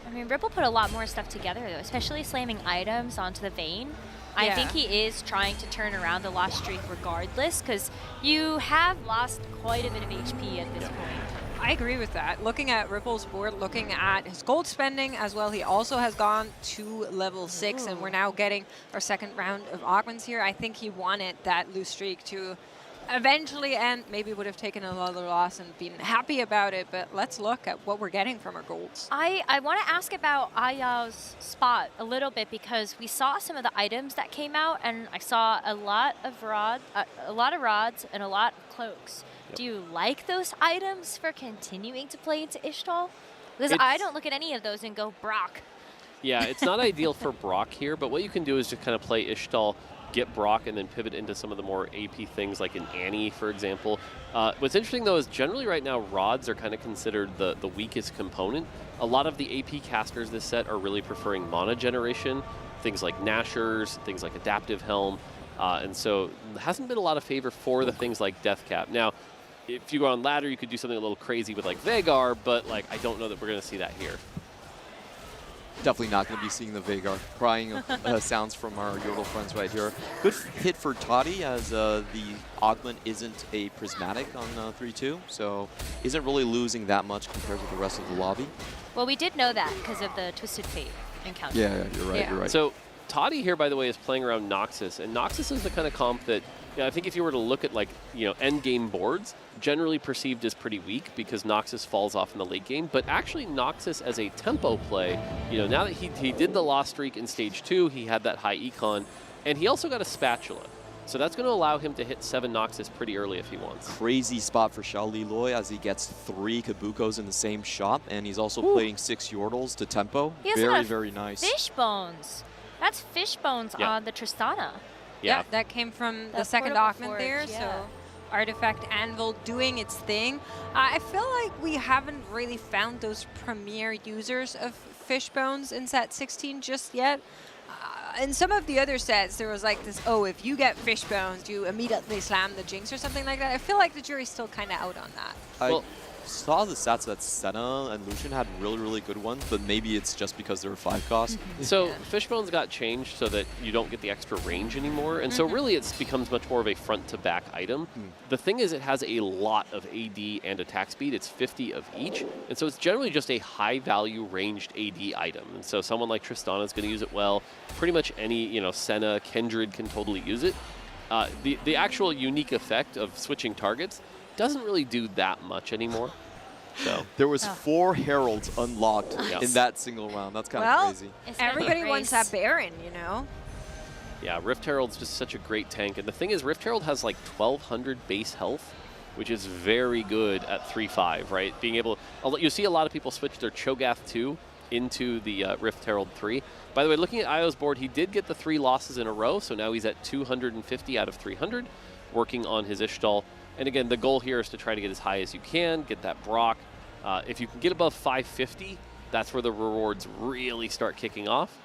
I mean, Ripple put a lot more stuff together, though, especially slamming items onto the Vayne. I think he is trying to turn around the loss streak regardless, because you have lost quite a bit of HP at this point. I agree with that. Looking at Ripple's board, looking at his gold spending as well, he also has gone to level 6, and we're now getting our second round of augments here. I think he wanted that lose streak to eventually end. Maybe would have taken another loss and been happy about it, but let's look at what we're getting from our golds. I want to ask about Ayao's spot a little bit, because we saw some of the items that came out, and I saw a lot of rods and a lot of cloaks. Do you like those items for continuing to play into Ixtal? Because I don't look at any of those and go, Brock. Yeah, it's not ideal for Brock here, but what you can do is just kind of play Ixtal, get Brock, and then pivot into some of the more AP things like an Annie, for example. What's interesting, though, is generally right now rods are kind of considered the weakest component. A lot of the AP casters this set are really preferring mana generation, things like Nashers, things like Adaptive Helm, and so there hasn't been a lot of favor for the things like Deathcap. Now, if you go on ladder, you could do something a little crazy with like Veigar, but like I don't know that we're going to see that here. Definitely not going to be seeing the Veigar crying sounds from our Yordle friends right here. Good hit for Toddy, as the augment isn't a prismatic on 3-2, so isn't really losing that much compared to the rest of the lobby. Well, we did know that because of the Twisted Fate encounter. Yeah, you're right, you're right. So Toddy here, by the way, is playing around Noxus, and Noxus is the kind of comp that, I think if you were to look at like, end game boards, generally perceived as pretty weak because Noxus falls off in the late game, but actually Noxus as a tempo play, now that he did the loss streak in stage 2, he had that high econ, and he also got a spatula. So that's going to allow him to hit 7 Noxus pretty early if he wants. Crazy spot for Xiao Liloy as he gets 3 Kabukos in the same shot, and he's also playing 6 Yordles to tempo. Very, very nice. Fish bones. That's fish bones on the Tristana. Yeah, that came from the second augment there, so Artifact Anvil doing its thing. I feel like we haven't really found those premier users of fish bones in set 16 just yet. In some of the other sets, there was like this, if you get fish bones, you immediately slam the Jinx or something like that. I feel like the jury's still kind of out on that. Saw the stats that Senna and Lucian had really, really good ones, but maybe it's just because they were 5 cost. So Fishbones got changed so that you don't get the extra range anymore, and so really it becomes much more of a front-to-back item. The thing is, it has a lot of AD and attack speed. It's 50 of each, and so it's generally just a high-value ranged AD item. And so someone like Tristana is going to use it well. Pretty much any, Senna, Kindred can totally use it. The actual unique effect of switching targets doesn't really do that much anymore. So there was 4 Heralds unlocked in that single round. That's kind of crazy. Everybody wants that Baron, Yeah, Rift Herald's just such a great tank. And the thing is, Rift Herald has like 1,200 base health, which is very good at 3-5, right? Being able, you see a lot of people switch their Cho'Gath 2 into the Rift Herald 3. By the way, looking at Io's board, he did get the 3 losses in a row, so now he's at 250 out of 300, working on his Ixtal. And again, the goal here is to try to get as high as you can, get that Brock. If you can get above 550, that's where the rewards really start kicking off.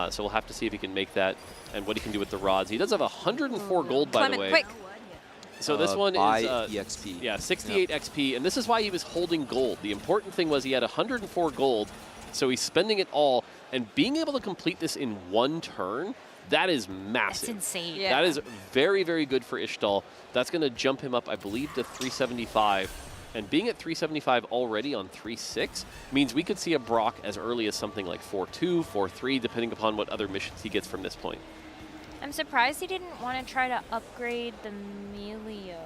So we'll have to see if he can make that and what he can do with the rods. He does have 104 gold, by the way. Quick. So this one is EXP. Yeah, 68 XP, and this is why he was holding gold. The important thing was he had 104 gold, so he's spending it all, and being able to complete this in 1 turn, that is massive. That's insane. Yeah. That is very, very good for Ixtal. That's going to jump him up, I believe, to 375. And being at 375 already on 3-6 means we could see a Brock as early as something like 4-2, 4-3, depending upon what other missions he gets from this point. I'm surprised he didn't want to try to upgrade the Melio.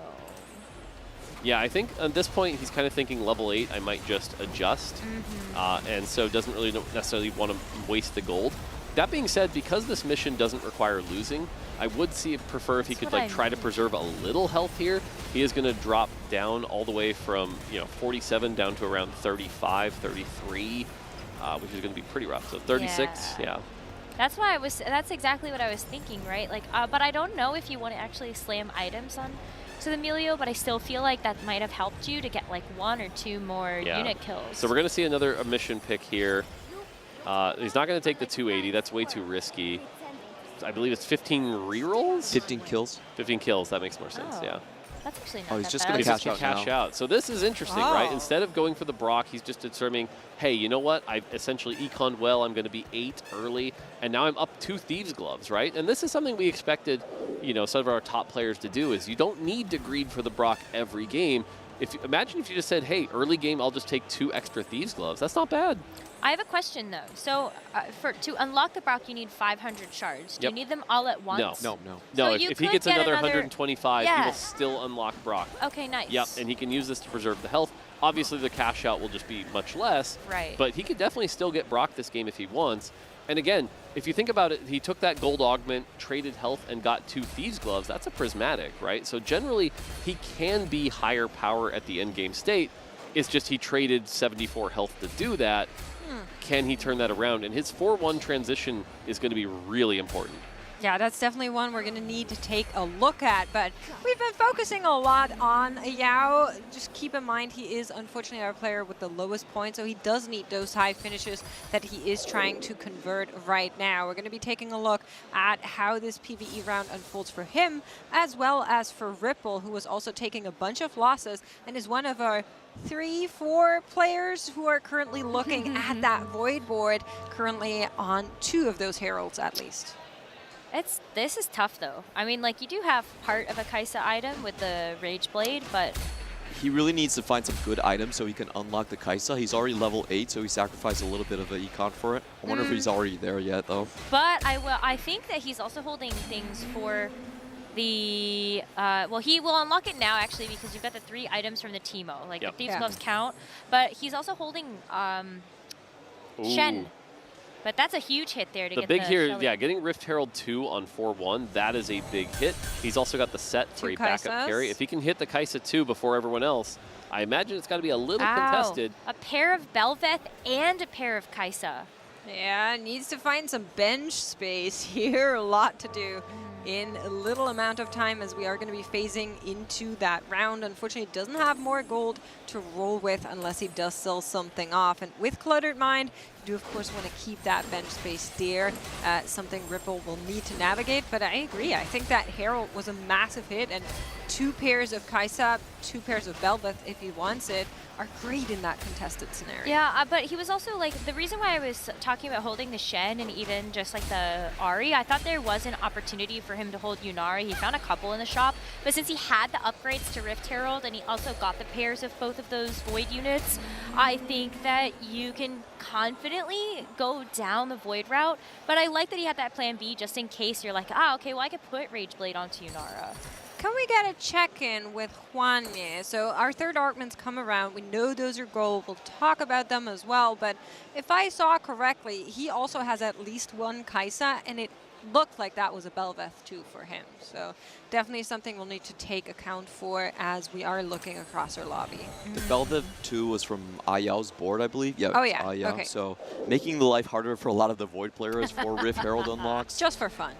Yeah, I think at this point he's kind of thinking level 8, I might just adjust. And so doesn't really necessarily want to waste the gold. That being said, because this mission doesn't require losing, I would prefer if he could try to preserve a little health here. He is going to drop down all the way from 47 down to around 35, 33, which is going to be pretty rough. So 36, yeah. That's why that's exactly what I was thinking, right? Like, but I don't know if you want to actually slam items on to the Melio, but I still feel like that might have helped you to get like 1 or 2 more unit kills. So we're going to see another mission pick here. He's not going to take the 280. That's way too risky. I believe it's 15 rerolls? 15 kills. 15 kills. That makes more sense, yeah. That's actually not Oh, he's that just bad. going to cash out. So this is interesting, right? Instead of going for the Brock, he's just determining, hey, you know what? I've essentially econned well. I'm going to be 8 early, and now I'm up 2 Thieves' Gloves, right? And this is something we expected, you know, some of our top players to do, is you don't need to greed for the Brock every game. Imagine if you just said, hey, early game, I'll just take 2 extra Thieves' Gloves. That's not bad. I have a question though. So to unlock the Brock, you need 500 shards. Do you need them all at once? No. So If he gets another 125, he will still unlock Brock. Okay, nice. Yep, and he can use this to preserve the health. Obviously, the cash out will just be much less. Right. But he could definitely still get Brock this game if he wants. And again, if you think about it, he took that gold augment, traded health, and got 2 Thieves' Gloves. That's a prismatic, right? So generally, he can be higher power at the end game state. It's just he traded 74 health to do that. Can he turn that around? And his 4-1 transition is going to be really important. Yeah, that's definitely one we're going to need to take a look at. But we've been focusing a lot on Yao. Just keep in mind he is unfortunately our player with the lowest point, so he does need those high finishes that he is trying to convert right now. We're going to be taking a look at how this PvE round unfolds for him, as well as for Ripple, who was also taking a bunch of losses and is one of our 3-4 players who are currently looking at that Void board, currently on 2 of those Heralds at least. This is tough though. I mean, like, you do have part of a Kaisa item with the Rage Blade, but He really needs to find some good items so he can unlock the Kaisa. He's already level 8, so he sacrificed a little bit of an econ for it. I wonder if he's already there yet, though. But I think that he's also holding things for the well, he will unlock it now actually, because you've got the 3 items from the Teemo, like the Thieves' Gloves count. But he's also holding Shen. But that's a huge hit there to get the here, Shelly. yeah, getting Rift Herald 2 on 4-1, that is a big hit. He's also got the set for a backup carry. If he can hit the Kaisa 2 before everyone else, I imagine it's got to be a little contested. A pair of Belveth and a pair of Kaisa. Yeah, needs to find some bench space here. A lot to do in a little amount of time, as we are going to be phasing into that round. Unfortunately, doesn't have more gold to roll with unless he does sell something off. And with Cluttered Mind, you do, of course, want to keep that bench space there. Something Ripple will need to navigate. But I agree. I think that Herald was a massive hit. And 2 pairs of Kaisa, 2 pairs of Belveth, if he wants it, are great in that contested scenario. Yeah, but he was also like, the reason why I was talking about holding the Shen and even just like the Ahri, I thought there was an opportunity for him to hold Yunari. He found a couple in the shop, but since he had the upgrades to Rift Herald and he also got the pairs of both of those Void units, I think that you can confidently go down the Void route. But I like that he had that plan B just in case you're like, okay, well, I could put Rage Blade onto Yunara. Can we get a check-in with Juanye? So our 3rd Augments come around. We know those are gold. We'll talk about them as well. But if I saw correctly, he also has at least 1 Kaisa, and it looked like that was a Belveth too for him. So definitely something we'll need to take account for as we are looking across our lobby. The Belveth 2 was from Ayao's board, I believe. Yeah. Oh, yeah. Ayao. Okay. So making the life harder for a lot of the Void players for Rift Herald unlocks. Just for fun.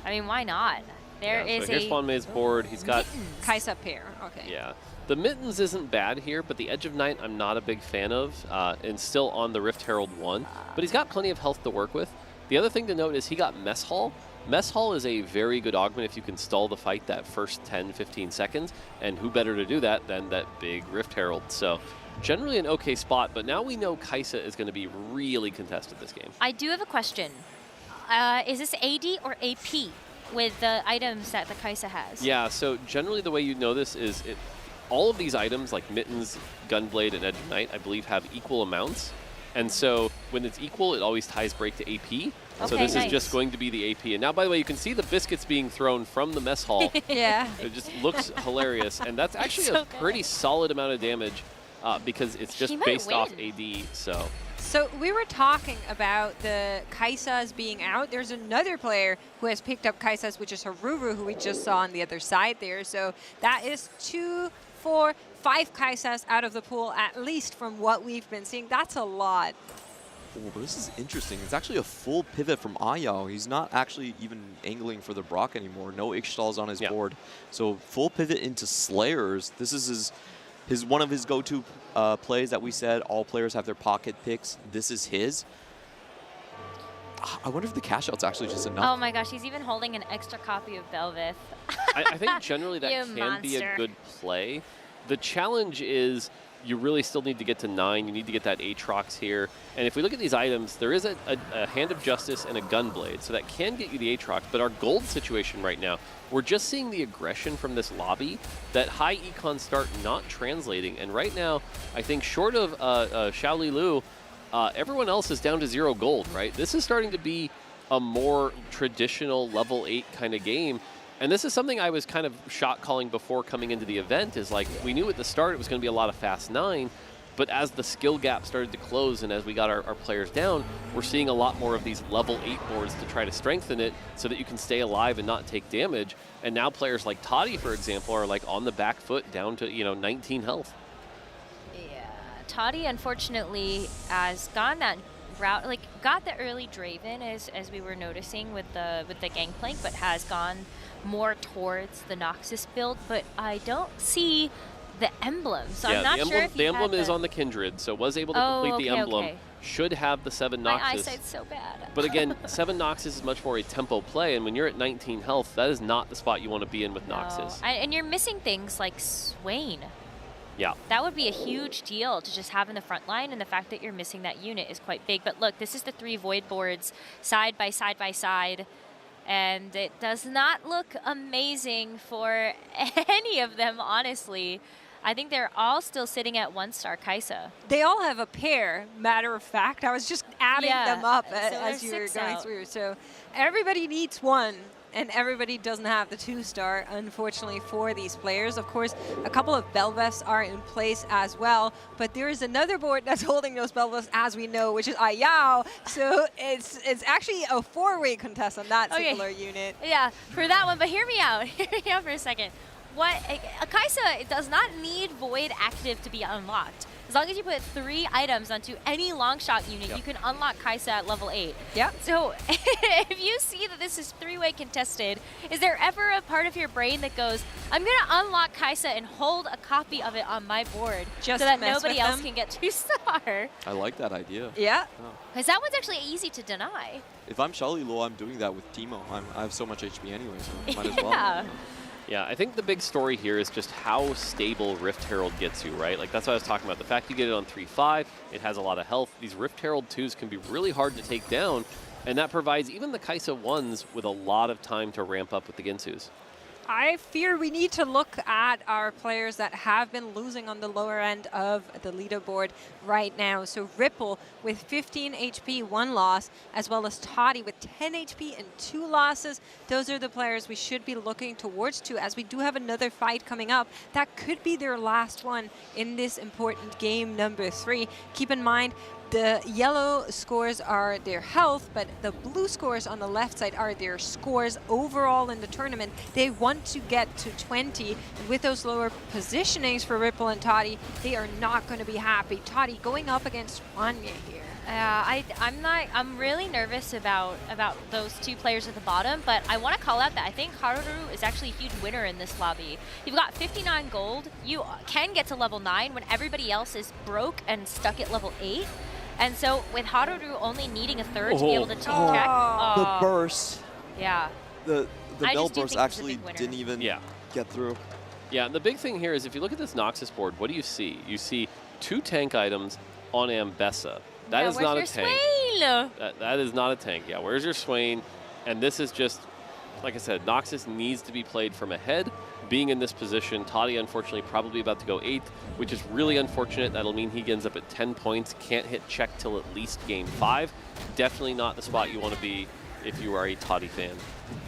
I mean, why not? There is so here's Fanme's board. He's got Kaisa pair. Okay. Yeah. The Mittens isn't bad here, but the Edge of Night I'm not a big fan of, and still on the Rift Herald 1. But he's got plenty of health to work with. The other thing to note is he got Mess Hall. Mess Hall is a very good augment if you can stall the fight that first 10-15 seconds, and who better to do that than that big Rift Herald. So generally an okay spot, but now we know Kaisa is going to be really contested this game. I do have a question. Is this AD or AP with the items that the Kaisa has? Yeah, so generally the way you know this is all of these items, like Mittens, Gunblade, and Edge of Night, I believe have equal amounts. And so when it's equal, it always ties break to AP. So this is just going to be the AP. And now, by the way, you can see the biscuits being thrown from the mess hall. Yeah. It just looks hilarious. And that's actually a pretty solid amount of damage because it's just based off AD. So we were talking about the Kaisas being out. There's another player who has picked up Kaisas, which is Haruru, who we just saw on the other side there. So that is 2, 4, 5 Kaisas out of the pool, at least from what we've been seeing. That's a lot. Oh, but this is interesting. It's actually a full pivot from Ayao. He's not actually even angling for the Brock anymore. No Ixtals on his board. So full pivot into Slayers. This is his one of his go-to plays that we said all players have their pocket picks. This is his. I wonder if the cash out's actually just enough. Oh my gosh, he's even holding an extra copy of Belveth. I think generally that You can be a monster. good play. The challenge is you really still need to get to 9. You need to get that Aatrox here. And if we look at these items, there is a Hand of Justice and a Gunblade, so that can get you the Aatrox. But our gold situation right now, we're just seeing the aggression from this lobby, that high econ start not translating. And right now, I think short of Xiaoli Lu, everyone else is down to 0 gold, right? This is starting to be a more traditional level 8 kind of game. And this is something I was kind of shot calling before coming into the event, is like, we knew at the start it was going to be a lot of fast 9, but as the skill gap started to close and as we got our players down, we're seeing a lot more of these level 8 boards to try to strengthen it so that you can stay alive and not take damage. And now players like Toddy, for example, are like on the back foot down to, 19 health. Toddy, unfortunately, has gone that route, like got the early Draven as we were noticing with the Gangplank, but has gone more towards the Noxus build. But I don't see the emblem, so I'm not sure if the emblem is on the Kindred, so was able to complete the emblem. Should have the 7 Noxus. My eyesight's so bad. But again, 7 Noxus is much more a tempo play, and when you're at 19 health, that is not the spot you want to be in with Noxus. And you're missing things like Swain. Yeah. That would be a huge deal to just have in the front line, and the fact that you're missing that unit is quite big. But look, this is the 3 Void boards side by side by side, and it does not look amazing for any of them, honestly. I think they're all still sitting at 1-star Kai'Sa. They all have a pair, matter of fact. I was just adding them up so as you were there's 6 going out. through. So everybody needs 1. And everybody doesn't have the 2-star, unfortunately, for these players. Of course, a couple of Belveths are in place as well, but there is another board that's holding those Belveths, as we know, which is Ayao. So it's actually a 4-way contest on that singular unit. Yeah, for that one, but hear me out. Hear me out for a second. A Kai'Sa does not need Void active to be unlocked. As long as you put 3 items onto any long shot unit, you can unlock Kai'Sa at level 8. Yep. So if you see that this is 3-way contested, is there ever a part of your brain that goes, I'm going to unlock Kai'Sa and hold a copy of it on my board Just so that to mess nobody with else them? can get 2-star? I like that idea. Yeah. Because that one's actually easy to deny. If I'm Xiaoli Lu, I'm doing that with Teemo. I have so much HP anyway, so might as well. Yeah. Yeah, I think the big story here is just how stable Rift Herald gets you, right? Like, that's what I was talking about. The fact you get it on 3-5, it has a lot of health. These Rift Herald 2s can be really hard to take down, and that provides even the Kai'Sa 1s with a lot of time to ramp up with the Ginsus. I fear we need to look at our players that have been losing on the lower end of the leaderboard right now. So Ripple with 15 HP, 1 loss, as well as Toddy with 10 HP and 2 losses. Those are the players we should be looking towards to, as we do have another fight coming up. That could be their last one in this important game number 3. Keep in mind, the yellow scores are their health, but the blue scores on the left side are their scores overall in the tournament. They want to get to 20, and with those lower positionings for Ripple and Toddy, they are not going to be happy. Toddy going up against Wanya here. I'm really nervous about those 2 players at the bottom, but I want to call out that I think Haruru is actually a huge winner in this lobby. You've got 59 gold. You can get to level 9 when everybody else is broke and stuck at level 8. And so with Haruru only needing a 3rd to be able to team check. The burst. Yeah. The I Bell just do burst think he's a actually big winner. didn't even get through. Yeah, and the big thing here is if you look at this Noxus board, what do you see? You see 2 tank items on Ambessa. That is not a tank. That is not a tank. Yeah, where's your Swain? And this is just, like I said, Noxus needs to be played from ahead. Being in this position, Toddy unfortunately probably about to go 8th, which is really unfortunate. That'll mean he ends up at 10 points, can't hit check till at least game 5. Definitely not the spot you want to be if you are a Toddy fan.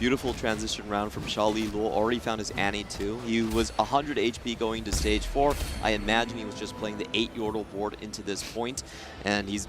Beautiful transition round from Xiaoli Lu. Already found his Annie too. He was 100 HP going to stage 4. I imagine he was just playing the 8 Yordle board into this point, and he's,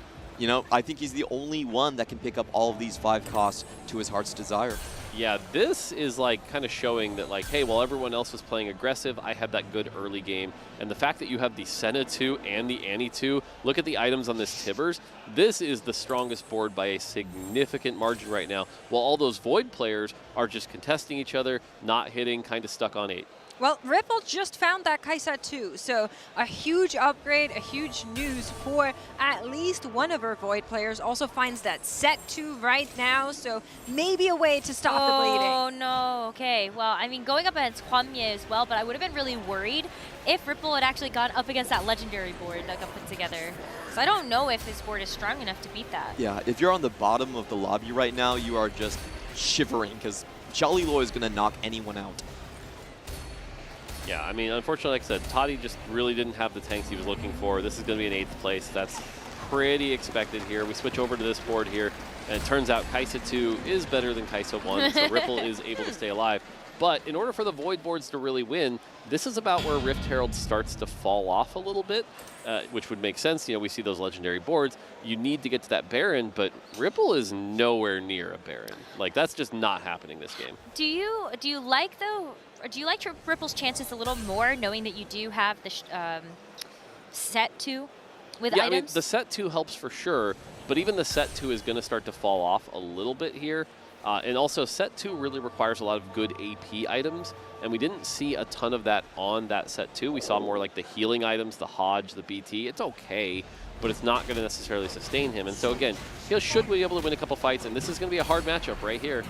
I think he's the only one that can pick up all of these 5 costs to his heart's desire. Yeah, this is like kind of showing that like, hey, while everyone else was playing aggressive, I had that good early game. And the fact that you have the Senna 2 and the Annie 2, look at the items on this Tibbers. This is the strongest board by a significant margin right now, while all those Void players are just contesting each other, not hitting, kind of stuck on 8. Well, Ripple just found that Kai'Sa too, so a huge upgrade, a huge news for at least one of our Void players. Also finds that set 2 right now, so maybe a way to stop the bleeding. Oh no, okay. Well, I mean, going up against Hwamye as well, but I would have been really worried if Ripple had actually gone up against that legendary board that got put together. So I don't know if his board is strong enough to beat that. Yeah, if you're on the bottom of the lobby right now, you are just shivering because Xiaoli Luo is going to knock anyone out. Yeah, I mean, unfortunately, like I said, Toddy just really didn't have the tanks he was looking for. This is going to be an 8th place. That's pretty expected here. We switch over to this board here, and it turns out Kai'Sa 2 is better than Kai'Sa 1, so Ripple is able to stay alive. But in order for the Void boards to really win, this is about where Rift Herald starts to fall off a little bit, which would make sense. You know, we see those legendary boards. You need to get to that Baron, but Ripple is nowhere near a Baron. Like, that's just not happening this game. Do you like, though, or do you like Ripple's chances a little more, knowing that you do have the set 2 with yeah, items? I mean, the set 2 helps for sure, but even the set 2 is going to start to fall off a little bit here. And also, set 2 really requires a lot of good AP items, and we didn't see a ton of that on that set 2. We saw more like the healing items, the Hodge, the BT. It's okay, but it's not going to necessarily sustain him. And so again, he should be able to win a couple fights, and this is going to be a hard matchup right here.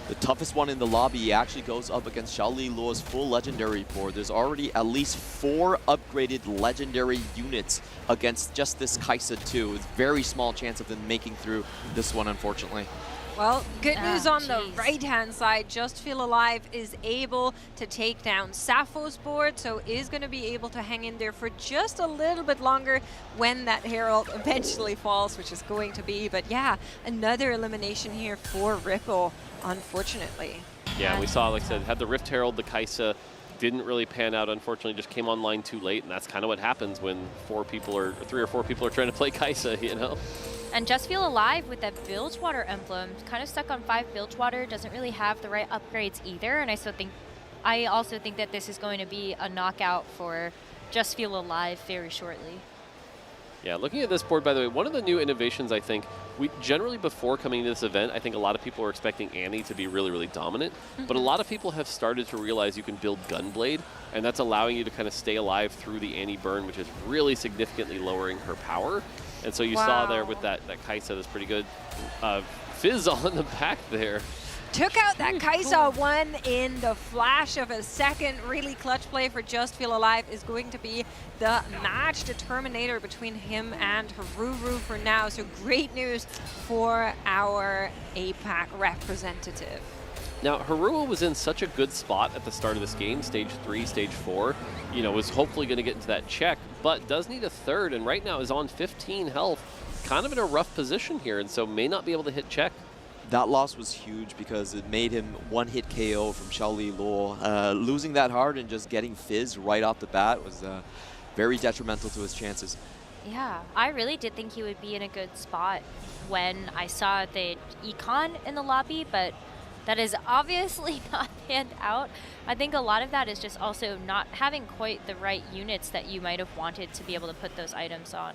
The toughest one in the lobby actually goes up against Xiaoli Luo's full legendary board. There's already at least 4 upgraded legendary units against just this Kai'Sa 2. It's very small chance of them making through this one, unfortunately. Well, good news on the right-hand side. Just Feel Alive is able to take down Sappho's board, so is going to be able to hang in there for just a little bit longer when that Herald eventually falls, which is going to be. But yeah, another elimination here for Ripple, unfortunately. Yeah, we saw, like I said, had the Rift Herald, the Kai'Sa didn't really pan out, unfortunately, just came online too late, and that's kind of what happens when 3 or 4 people are trying to play Kai'Sa, you know? And Just Feel Alive with that Bilgewater emblem, kind of stuck on 5 Bilgewater, doesn't really have the right upgrades either. And I also think that this is going to be a knockout for Just Feel Alive very shortly. Yeah, looking at this board, by the way, one of the new innovations, I think, we generally before coming to this event, I think a lot of people were expecting Annie to be really, really dominant. But a lot of people have started to realize you can build Gunblade, and that's allowing you to kind of stay alive through the Annie burn, which is really significantly lowering her power. And so you saw there with that Kai'Sa, that's pretty good. Fizz on the back there. Took out that Kai'Sa 1 in the flash of a second. Really clutch play for Just Feel Alive is going to be the match determinator between him and Haruru for now. So great news for our APAC representative. Now, Haruru was in such a good spot at the start of this game, stage 3, stage 4. You know, was hopefully going to get into that check, but does need a third, and right now is on 15 health. Kind of in a rough position here, and so may not be able to hit check. That loss was huge because it made him one-hit KO from Xiaoli Luo. Losing that hard and just getting Fizz right off the bat was very detrimental to his chances. Yeah, I really did think he would be in a good spot when I saw the econ in the lobby, but that is obviously not panned out. I think a lot of that is just also not having quite the right units that you might have wanted to be able to put those items on.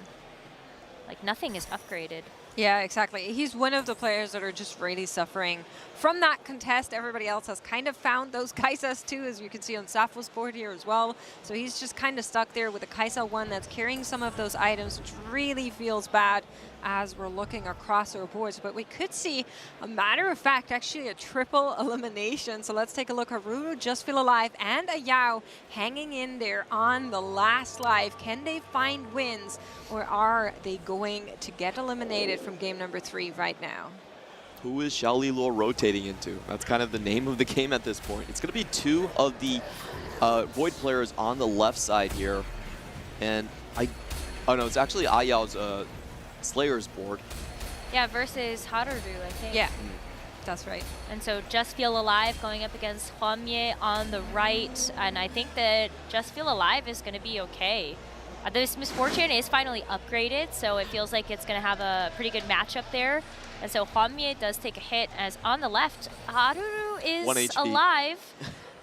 Like, nothing is upgraded. Yeah, exactly. He's one of the players that are just really suffering from that contest. Everybody else has kind of found those Kai'Sas too, as you can see on Sappho's board here as well. So he's just kind of stuck there with a Kai'Sa 1 that's carrying some of those items, which really feels bad as we're looking across our boards. But we could see, a matter of fact, actually a triple elimination. So let's take a look. Haruru, Just Feel Alive, and a Yao hanging in there on the last life. Can they find wins, or are they going to get eliminated from game number 3 right now? Who is Xiaoli Luo rotating into? That's kind of the name of the game at this point. It's going to be 2 of the Void players on the left side here. And oh no, it's actually Ayao's Slayer's board. Yeah, versus Harudu, I think. Yeah, that's right. And so Just Feel Alive going up against Hwamye on the right. And I think that Just Feel Alive is going to be okay. This Misfortune is finally upgraded, so it feels like it's going to have a pretty good matchup there. And so Hwanmye does take a hit, as on the left, Haruru is alive,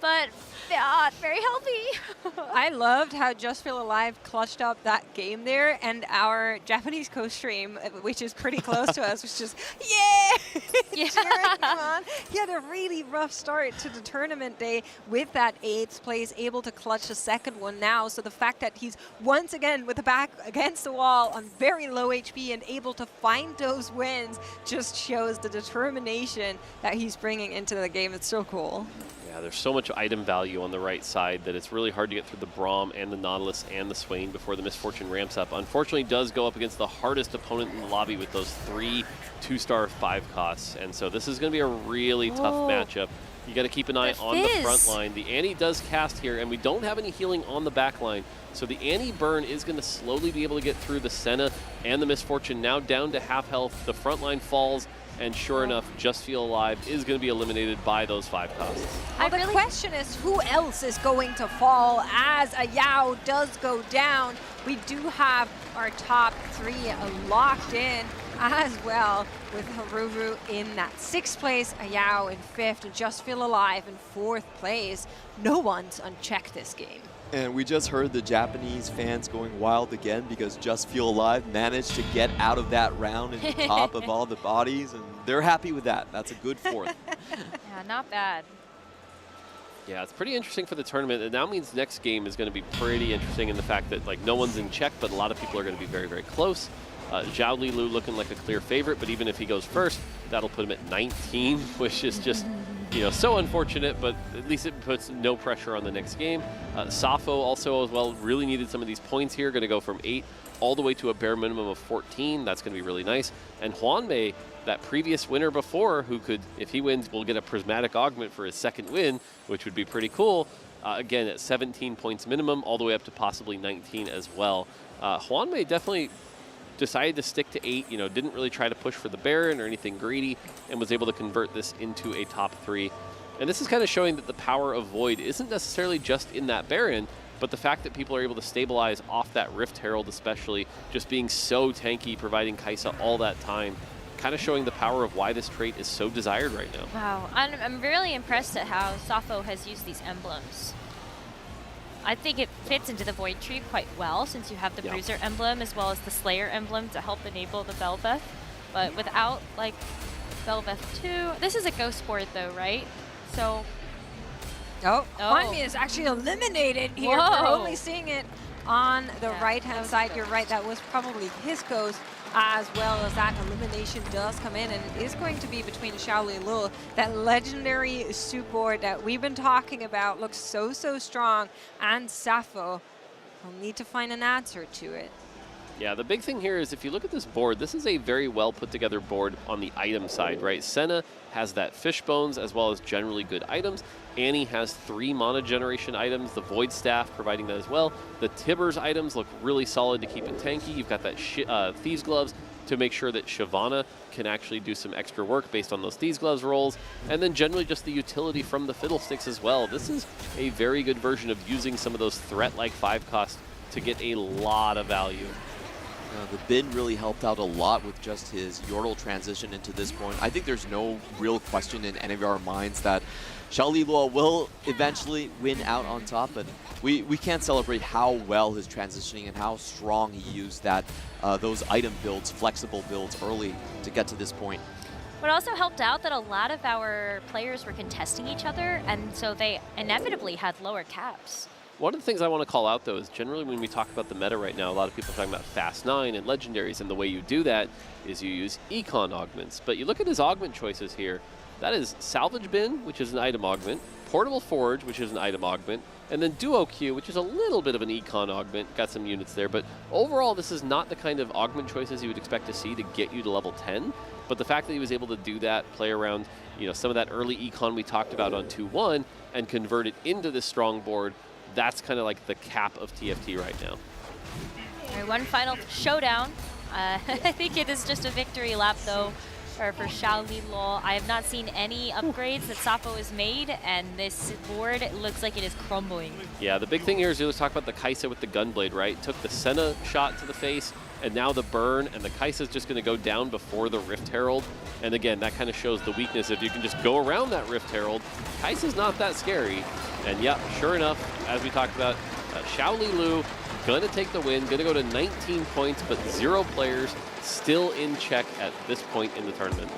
but not very healthy. I loved how Just Feel Alive clutched up that game there, and our Japanese co-stream, which is pretty close to us, was just, yeah! Cheering him on. He had a really rough start to the tournament day with that 8th place, able to clutch the second one now. So the fact that he's once again with the back against the wall on very low HP and able to find those wins just shows the determination that he's bringing into the game. It's so cool. Yeah, there's so much item value on the right side that it's really hard to get through the Braum and the Nautilus and the Swain before the Misfortune ramps up. Unfortunately, does go up against the hardest opponent in the lobby with those 3 2-star 5 costs. And so this is going to be a really tough matchup. You got to keep an eye on the front line. The Annie does cast here, and we don't have any healing on the back line. So the Annie burn is going to slowly be able to get through the Senna and the Misfortune, now down to half health. The front line falls. And sure enough, Just Feel Alive is going to be eliminated by those 5 costs. Well, the question is, who else is going to fall as a Yao does go down? We do have our top 3 locked in as well, with Haruru in that 6th place, a Yao in 5th, and Just Feel Alive in 4th place. No one's unchecked this game. And we just heard the Japanese fans going wild again because Just Feel Alive managed to get out of that round in the top of all the bodies, and they're happy with that. That's a good 4th. Yeah, not bad. Yeah, it's pretty interesting for the tournament. It now means next game is going to be pretty interesting in the fact that like no one's in check, but a lot of people are going to be very, very close. Zhao Lilu looking like a clear favorite, but even if he goes first, that'll put him at 19, which is just, you know, so unfortunate, but at least it puts no pressure on the next game. Safo also as well really needed some of these points here, going to go from 8 all the way to a bare minimum of 14. That's going to be really nice. And Hwanmye, that previous winner before, who could, if he wins, will get a prismatic augment for his 2nd win, which would be pretty cool. Again, at 17 points minimum, all the way up to possibly 19 as well. Hwanmye definitely decided to stick to 8, you know, didn't really try to push for the Baron or anything greedy, and was able to convert this into a top 3. And this is kind of showing that the power of Void isn't necessarily just in that Baron, but the fact that people are able to stabilize off that Rift Herald, especially just being so tanky, providing Kai'Sa all that time, kind of showing the power of why this trait is so desired right now. Wow, I'm really impressed at how Safo has used these emblems. I think it fits into the Void tree quite well, since you have the Bruiser emblem as well as the Slayer emblem to help enable the Bel'Veth. But without, like, Bel'Veth 2... This is a Ghost board, though, right? So... Hwanmye is actually eliminated here. Whoa. We're only seeing it on the right-hand side. You're right, that was probably his Ghost, as well as that elimination does come in, and it is going to be between Xiao Lilu, that legendary support that we've been talking about, looks so strong, and Safo will need to find an answer to it. Yeah, the big thing here is if you look at this board, this is a very well put together board on the item side, right? Senna has that fish bones as well as generally good items. Annie has 3 mana generation items, the Void Staff providing that as well. The Tibbers items look really solid to keep it tanky. You've got that Thieves Gloves to make sure that Shyvana can actually do some extra work based on those Thieves Gloves rolls. And then generally just the utility from the Fiddlesticks as well. This is a very good version of using some of those threat-like 5 costs to get a lot of value. The Bin really helped out a lot with just his Yordle transition into this point. I think there's no real question in any of our minds that Xiao Lilu will eventually win out on top, but we can't celebrate how well his transitioning and how strong he used that those item builds, flexible builds early to get to this point. What also helped out that a lot of our players were contesting each other, and so they inevitably had lower caps. One of the things I want to call out, though, is generally when we talk about the meta right now, a lot of people are talking about Fast 9 and Legendaries, and the way you do that is you use Econ augments. But you look at his augment choices here, that is Salvage Bin, which is an item augment, Portable Forge, which is an item augment, and then Duo Q, which is a little bit of an Econ augment, got some units there. But overall, this is not the kind of augment choices you would expect to see to get you to level 10. But the fact that he was able to do that, play around, you know, some of that early Econ we talked about on 2-1, and convert it into this strong board, that's kind of like the cap of TFT right now. All right, one final showdown. I think it is just a victory lap, though, or for Shaoli Lul. I have not seen any upgrades that Safo has made, and this board looks like it is crumbling. Yeah, the big thing here is you always talk about the Kaisa with the Gunblade, right? Took the Senna shot to the face, and now the burn, and the Kaisa's just going to go down before the Rift Herald. And again, that kind of shows the weakness. If you can just go around that Rift Herald, Kaisa's not that scary. And yeah, sure enough, as we talked about, Shaoli Lul gonna take the win, gonna go to 19 points, but 0 players still in check at this point in the tournament.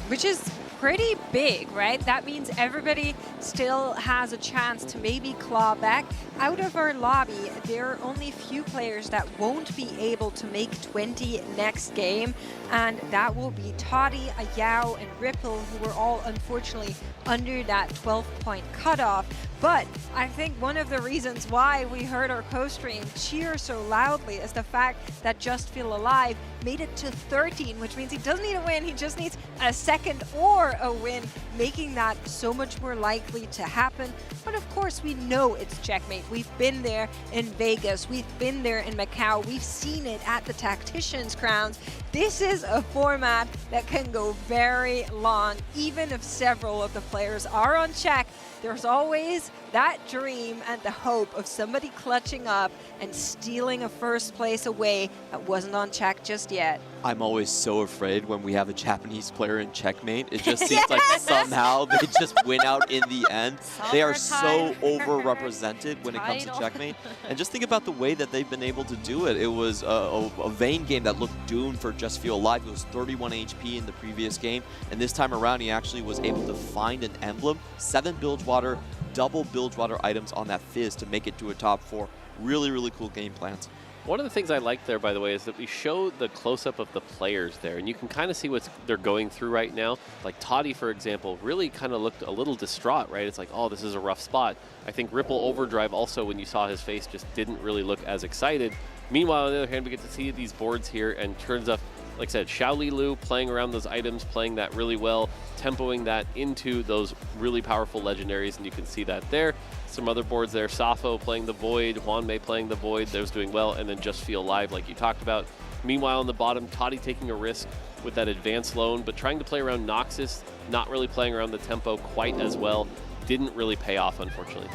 Which is pretty big, right? That means everybody still has a chance to maybe claw back. Out of our lobby, there are only a few players that won't be able to make 20 next game, and that will be Toddy, Ayao, and Ripple, who were all unfortunately under that 12-point cutoff. But I think one of the reasons why we heard our co-stream cheer so loudly is the fact that Just Feel Alive made it to 13, which means he doesn't need a win, he just needs a second or a win, making that so much more likely to happen. But of course, we know it's checkmate. We've been there in Vegas, we've been there in Macau, we've seen it at the Tactician's Crowns. This is a format that can go very long, even if several of the players are on check. There's always that dream and the hope of somebody clutching up and stealing a first place away that wasn't on check just yet. I'm always so afraid when we have a Japanese player in checkmate. It just seems like somehow they just win out in the end. They are so overrepresented when it comes to checkmate. And just think about the way that they've been able to do it. It was a Vayne game that looked doomed for Just Feel Alive. It was 31 HP in the previous game. And this time around, he actually was able to find an emblem, 7 Bilgewater, double Bilgewater items on that Fizz to make it to a top 4. Really, really cool game plans. One of the things I like there, by the way, is that we show the close-up of the players there, and you can kind of see what they're going through right now. Like Toddy, for example, really kind of looked a little distraught, right? It's like, oh, this is a rough spot. I think Ripple Overdrive also, when you saw his face, just didn't really look as excited. Meanwhile, on the other hand, we get to see these boards here, and turns up, like I said, Shaoli Lul playing around those items, playing that really well, tempoing that into those really powerful legendaries, and you can see that there. Some other boards there, Safo playing the Void, Juanmei playing the Void, those doing well, and then Just Feel Alive like you talked about. Meanwhile, on the bottom, Toddy taking a risk with that advanced loan, but trying to play around Noxus, not really playing around the tempo quite as well. Didn't really pay off, unfortunately.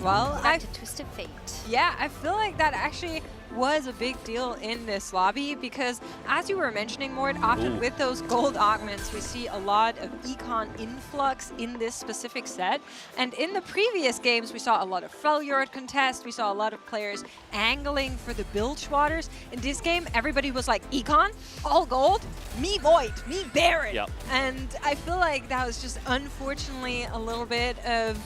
Well, Back to Twisted Fate. Yeah, I feel like that actually was a big deal in this lobby because, as you were mentioning, Mort, often with those gold augments, we see a lot of econ influx in this specific set. And in the previous games, we saw a lot of Freljord contest. We saw a lot of players angling for the Bilgewaters. In this game, everybody was like, econ, all gold, me Void, me Baron. Yep. And I feel like that was just unfortunately a little bit of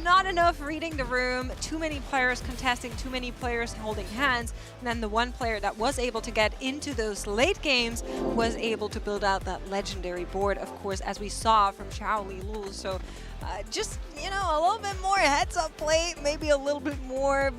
not enough reading the room, too many players contesting, too many players holding hands, and then the one player that was able to get into those late games was able to build out that legendary board, of course, as we saw from Shaoli Lul. So just, you know, a little bit more heads up play, maybe a little bit more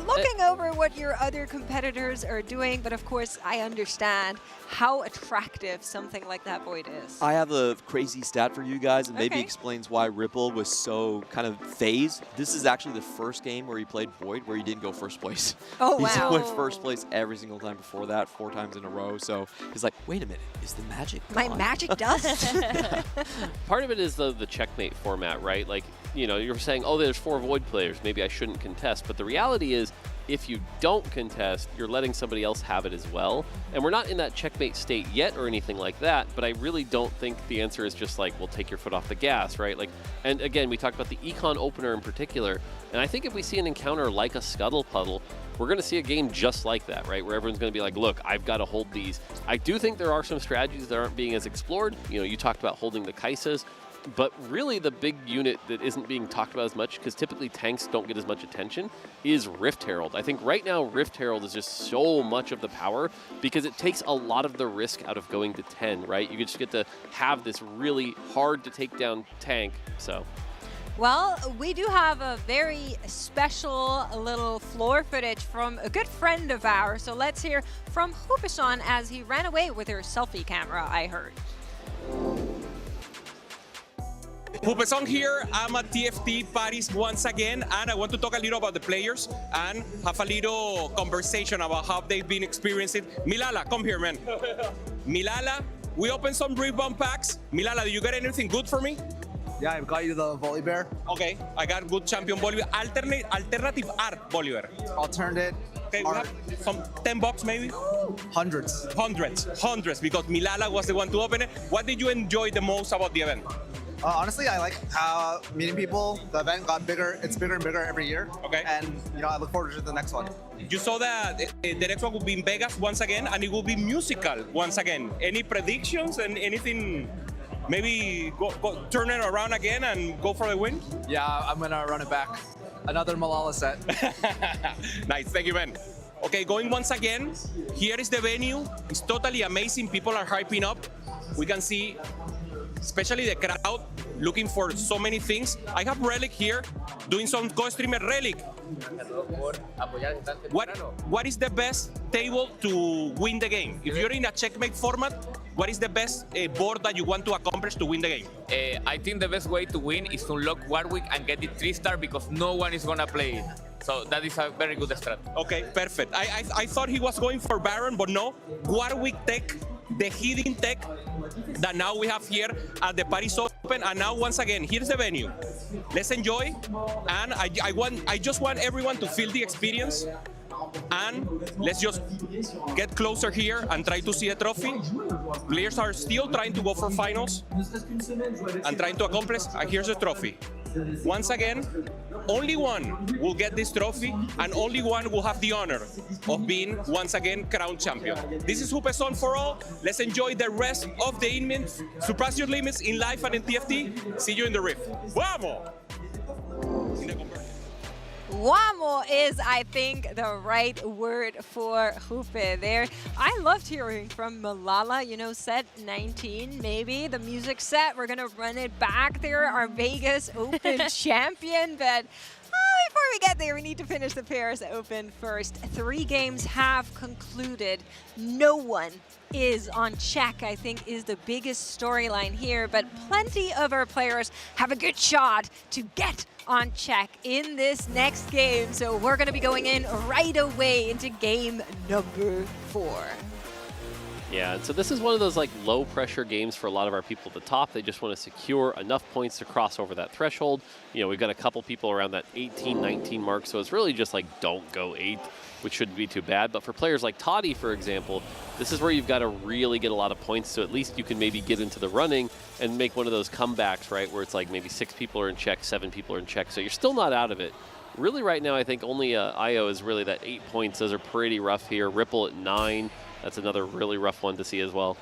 looking over what your other competitors are doing, but of course I understand how attractive something like that Void is. I have a crazy stat for you guys, and maybe explains why Ripple was so kind of phased. This is actually the first game where he played Void where he didn't go first place. Oh, He's wow. went first place every single time before that, 4 times in a row. So he's like, wait a minute, is the magic My gone? magic dust. Part of it is the checkmate format, right? Like, you know, you're saying, oh, there's 4 Void players, maybe I shouldn't contest. But the reality is, if you don't contest, you're letting somebody else have it as well. And we're not in that checkmate state yet or anything like that, but I really don't think the answer is just like, well, take your foot off the gas, right? Like, and again, we talked about the Econ opener in particular, and I think if we see an encounter like a Scuttle Puddle, we're going to see a game just like that, right? Where everyone's going to be like, look, I've got to hold these. I do think there are some strategies that aren't being as explored. You know, you talked about holding the Kaisas, but really the big unit that isn't being talked about as much, because typically tanks don't get as much attention, is Rift Herald. I think right now Rift Herald is just so much of the power because it takes a lot of the risk out of going to 10, right? You just get to have this really hard to take down tank, so. Well, we do have a very special little floor footage from a good friend of ours. So let's hear from Hupison as he ran away with her selfie camera, I heard. Hupesong here. I'm at TFT Paris once again, and I want to talk a little about the players and have a little conversation about how they've been experiencing. Milala, come here, man. Milala, we opened some rebound packs. Milala, do you get anything good for me? Yeah, I've got you the Volley Bear. Okay, I got good champion Bolivar. Alternative art Bolivar. Alternate. Okay, we have some $10 maybe? Hundreds, because Milala was the one to open it. What did you enjoy the most about the event? Honestly, I like how meeting people. The event got bigger. It's bigger and bigger every year. Okay. And I look forward to the next one. You saw that the next one will be in Vegas once again, and it will be musical once again. Any predictions and anything? Maybe go turn it around again and go for the win? Yeah, I'm gonna run it back. Another Malala set. Nice, thank you, man. Okay, going once again. Here is the venue. It's totally amazing. People are hyping up. We can see, especially the crowd, looking for so many things. I have Relic here doing some co-streamer. Relic. What is the best table to win the game? If you're in a checkmate format, what is the best board that you want to accomplish to win the game? I think the best way to win is to unlock Warwick and get it 3-star because no one is gonna play it. So that is a very good strat. Okay, perfect. I thought he was going for Baron, but no. Warwick tech, the hidden tech that now we have here at the Paris Open. And now once again, here's the venue. Let's enjoy. And I just want everyone to feel the experience. And let's just get closer here and try to see a trophy. Players are still trying to go for finals and trying to accomplish. And here's the trophy. Once again, only one will get this trophy, and only one will have the honor of being once again crowned champion. This is Hoopes for all. Let's enjoy the rest of the event. Surpass your limits in life and in TFT. See you in the Rift. Vamos! Wamo is, I think, the right word for Hoope there. I loved hearing from Malala, set 19, maybe. The music set, we're going to run it back there, our Vegas Open champion. But before we get there, we need to finish the Paris Open first. 3 games have concluded. No one is on check, I think, is the biggest storyline here. But plenty of our players have a good shot to get on check in this next game. So we're going to be going in right away into game number 4. Yeah, and so this is one of those low pressure games for a lot of our people at the top. They just want to secure enough points to cross over that threshold. We've got a couple people around that 18, 19 mark, so it's really just don't go 8th, which shouldn't be too bad. But for players like Toddy, for example, this is where you've got to really get a lot of points, so at least you can maybe get into the running and make one of those comebacks, right, where it's maybe 6 people are in check, 7 people are in check, so you're still not out of it. Really right now, I think only IO is really that 8 points. Those are pretty rough here. Ripple at 9. That's another really rough one to see as well.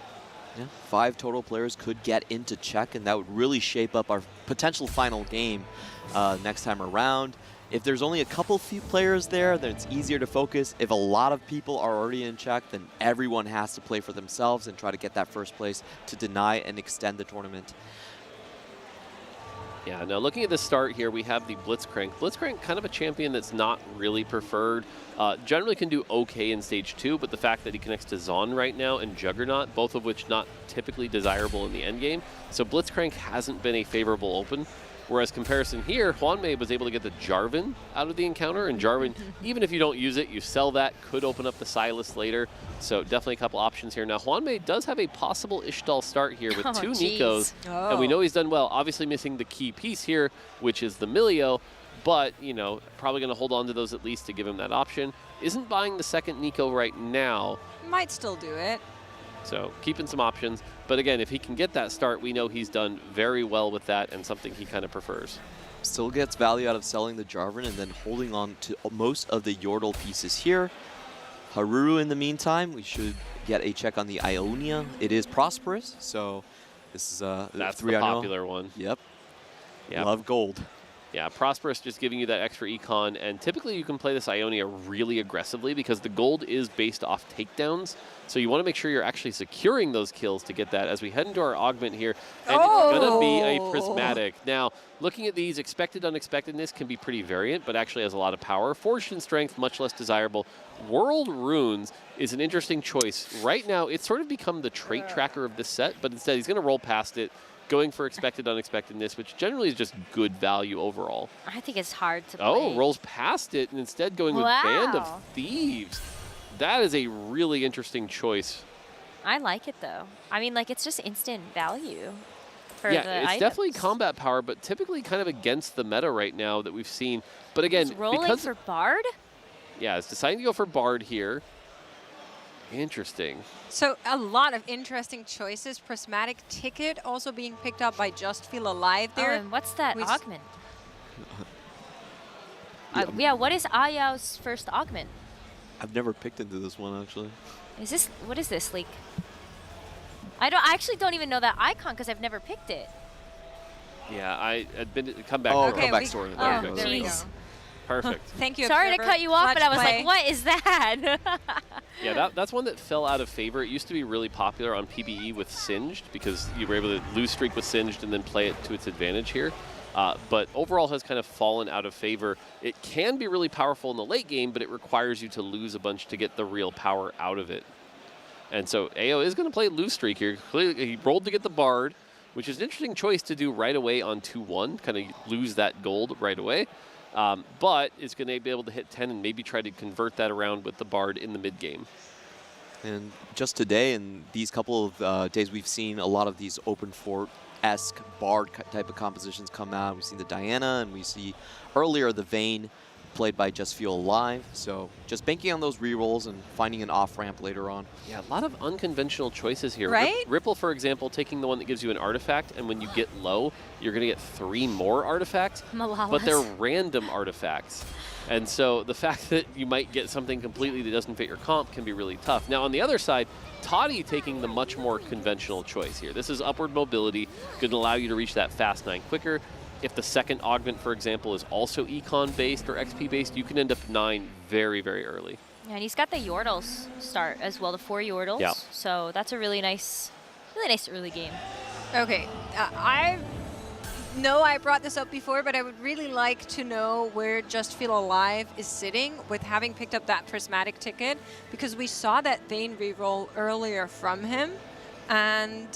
Yeah, 5 total players could get into check, and that would really shape up our potential final game next time around. If there's only a few players there, then it's easier to focus. If a lot of people are already in check, then everyone has to play for themselves and try to get that first place to deny and extend the tournament. Yeah, now looking at the start here, we have the Blitzcrank. Blitzcrank, kind of a champion that's not really preferred. Generally can do okay in stage 2, but the fact that he connects to Zon right now and Juggernaut, both of which not typically desirable in the endgame. So Blitzcrank hasn't been a favorable open. Whereas comparison here, Juanmei was able to get the Jarvan out of the encounter, and Jarvan, even if you don't use it, you sell that, could open up the Silas later. So definitely a couple options here. Now, Juanmei does have a possible Ishtal start here with 2 Nikos, and we know he's done well. Obviously missing the key piece here, which is the Milio, but, probably going to hold on to those at least to give him that option. Isn't buying the second Nico right now. Might still do it. So keeping some options. But again, if he can get that start, we know he's done very well with that and something he kind of prefers. Still gets value out of selling the Jarvan and then holding on to most of the Yordle pieces here. Haruru in the meantime, we should get a check on the Ionia. It is Prosperous, so this is that's the popular one. Yep. Love gold. Yeah, Prosperous just giving you that extra econ, and typically you can play this Ionia really aggressively because the gold is based off takedowns, so you want to make sure you're actually securing those kills to get that as we head into our augment here, and it's going to be a Prismatic. Now, looking at these, expected unexpectedness can be pretty variant, but actually has a lot of power. Forged in Strength, much less desirable. World Runes is an interesting choice. Right now, it's sort of become the trait tracker of this set, but instead he's going to roll past it, going for expected unexpectedness, which generally is just good value overall. I think it's hard to play. Oh, rolls past it and instead going with Band of Thieves. That is a really interesting choice. I like it though. I mean, like, it's just instant value for the it's items. definitely combat power, but typically kind of against the meta right now that we've seen. But again, He's rolling because for Bard? yeah, it's deciding to go for Bard here. Interesting. So a lot of interesting choices. Prismatic Ticket also being picked up by Just Feel Alive there. Oh, and what's that We s- augment? Yeah, what is Ayao's first augment? I've never picked into this one, actually. Is this, what is this, like? I actually don't even know that icon because I've never picked it. Yeah, I had been come back. Oh, story. come back story. There we go. There we go. Perfect. Thank you, Sorry to Observer. cut you off, Let's but I was play. like, what is that? Yeah, that's one that fell out of favor. It used to be really popular on PBE with Singed because you were able to lose streak with Singed and then play it to its advantage here. But overall has kind of fallen out of favor. It can be really powerful in the late game, but it requires you to lose a bunch to get the real power out of it. And so AO is going to play lose streak here. Clearly, he rolled to get the Bard, which is an interesting choice to do right away on 2-1, kind of lose that gold right away. But is going to be able to hit 10 and maybe try to convert that around with the Bard in the mid game. And just today, in these couple of days, we've seen a lot of these open fort-esque Bard type of compositions come out. We've seen the Diana, and we see earlier the Vayne, played by Just Feel Alive. So just banking on those rerolls and finding an off-ramp later on. Yeah, a lot of unconventional choices here. Right? Ripple, for example, taking the one that gives you an artifact, and when you get low, you're going to get 3 more artifacts, but they're random artifacts. And so the fact that you might get something completely that doesn't fit your comp can be really tough. Now, on the other side, Toddy taking the much more conventional choice here. This is upward mobility, going to allow you to reach that fast 9 quicker. If the second augment, for example, is also econ-based or XP-based, you can end up 9 very, very early. Yeah, and he's got the Yordles start as well, the 4 Yordles. Yeah. So that's a really nice early game. Okay, I know I brought this up before, but I would really like to know where Just Feel Alive is sitting with having picked up that Prismatic Ticket, because we saw that Vayne reroll earlier from him, and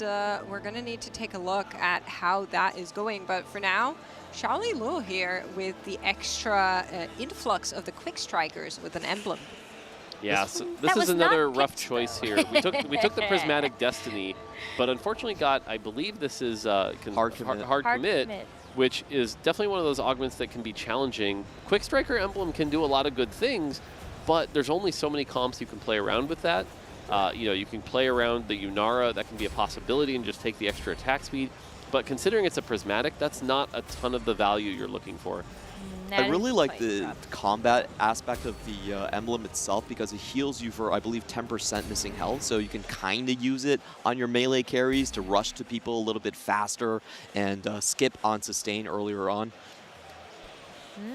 we're going to need to take a look at how that is going. But for now, Charlie Lu here with the extra influx of the Quick Strikers with an emblem. Yeah, so this is another rough choice here. We took the Prismatic Destiny, but unfortunately got, I believe this is hard commit, which is definitely one of those augments that can be challenging. Quick Striker Emblem can do a lot of good things, but there's only so many comps you can play around with that. You can play around the Yunara, that can be a possibility, and just take the extra attack speed. But considering it's a Prismatic, that's not a ton of the value you're looking for. I really like the combat aspect of the emblem itself because it heals you for, I believe, 10% missing health. So you can kind of use it on your melee carries to rush to people a little bit faster and skip on sustain earlier on.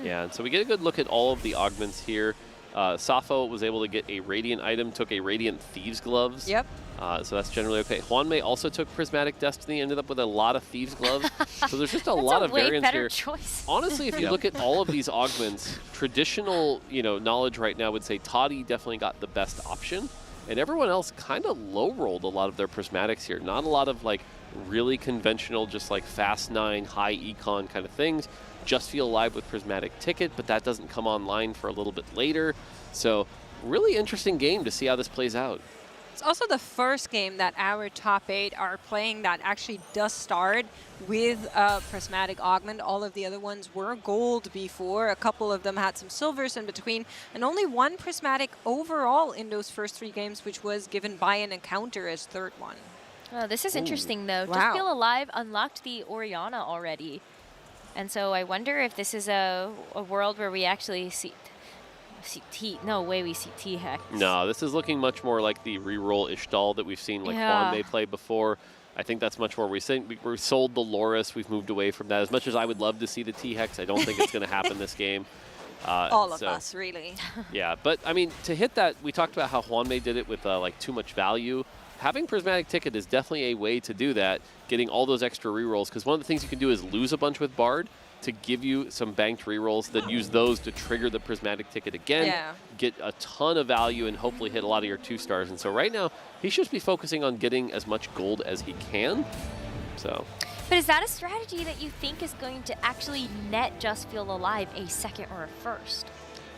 Yeah, and so we get a good look at all of the augments here. Safo was able to get a Radiant item, took a Radiant Thieves Gloves. Yep. So that's generally okay. Huanmei also took Prismatic Destiny, ended up with a lot of Thieves Gloves. So there's just a lot of variance here. Choice. Honestly, if you look at all of these augments, traditional knowledge right now would say Toddy definitely got the best option. And everyone else kind of low-rolled a lot of their Prismatics here. Not a lot of like really conventional, just like fast 9, high econ kind of things. Just Feel Alive with Prismatic Ticket, but that doesn't come online for a little bit later. So really interesting game to see how this plays out. It's also the first game that our top 8 are playing that actually does start with a Prismatic Augment. All of the other ones were gold before. A couple of them had some silvers in between. And only 1 Prismatic overall in those first 3 games, which was given by an encounter as third one. Oh, this is interesting, though. Wow. Just Feel Alive unlocked the Orianna already. And so I wonder if this is a world where we actually see we see T-Hex. No, this is looking much more like the reroll Ishtal that we've seen like Huanmei play before. I think that's much more recent. We sold the Loris. We've moved away from that. As much as I would love to see the T-Hex, I don't think it's going to happen this game. All of us, really. Yeah, but I mean, to hit that, we talked about how Huanmei did it with like too much value. Having Prismatic Ticket is definitely a way to do that, getting all those extra rerolls, because one of the things you can do is lose a bunch with Bard to give you some banked rerolls, then use those to trigger the Prismatic Ticket again, get a ton of value, and hopefully hit a lot of your 2-stars. And so right now, he should be focusing on getting as much gold as he can. So. But is that a strategy that you think is going to actually net Just Feel Alive a second or a first?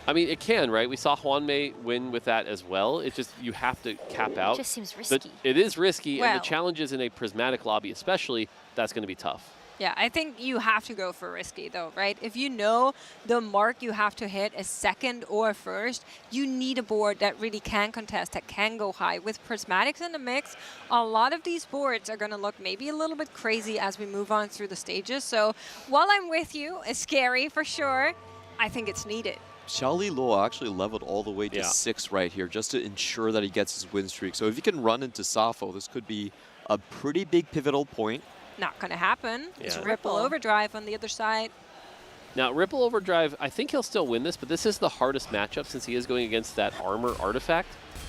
I mean, it can, right? We saw Hwanmei win with that as well. It's just you have to cap out. It just seems risky. It is risky, and Well. the challenge is in a prismatic lobby especially, that's going to be tough. Yeah, I think you have to go for risky though, right? If you know the mark you have to hit is second or first, you need a board that really can contest, that can go high. With prismatics in the mix, a lot of these boards are going to look maybe a little bit crazy as we move on through the stages. So while I'm with you, it's scary for sure, I think it's needed. Xiaoli Luo actually leveled all the way to Yeah. 6 right here just to ensure that he gets his win streak. So if he can run into Safo, this could be a pretty big pivotal point. Not going to happen. It's Yeah. Ripple Overdrive on the other side. Now, Ripple Overdrive, I think he'll still win this, but this is the hardest matchup since he is going against that armor artifact.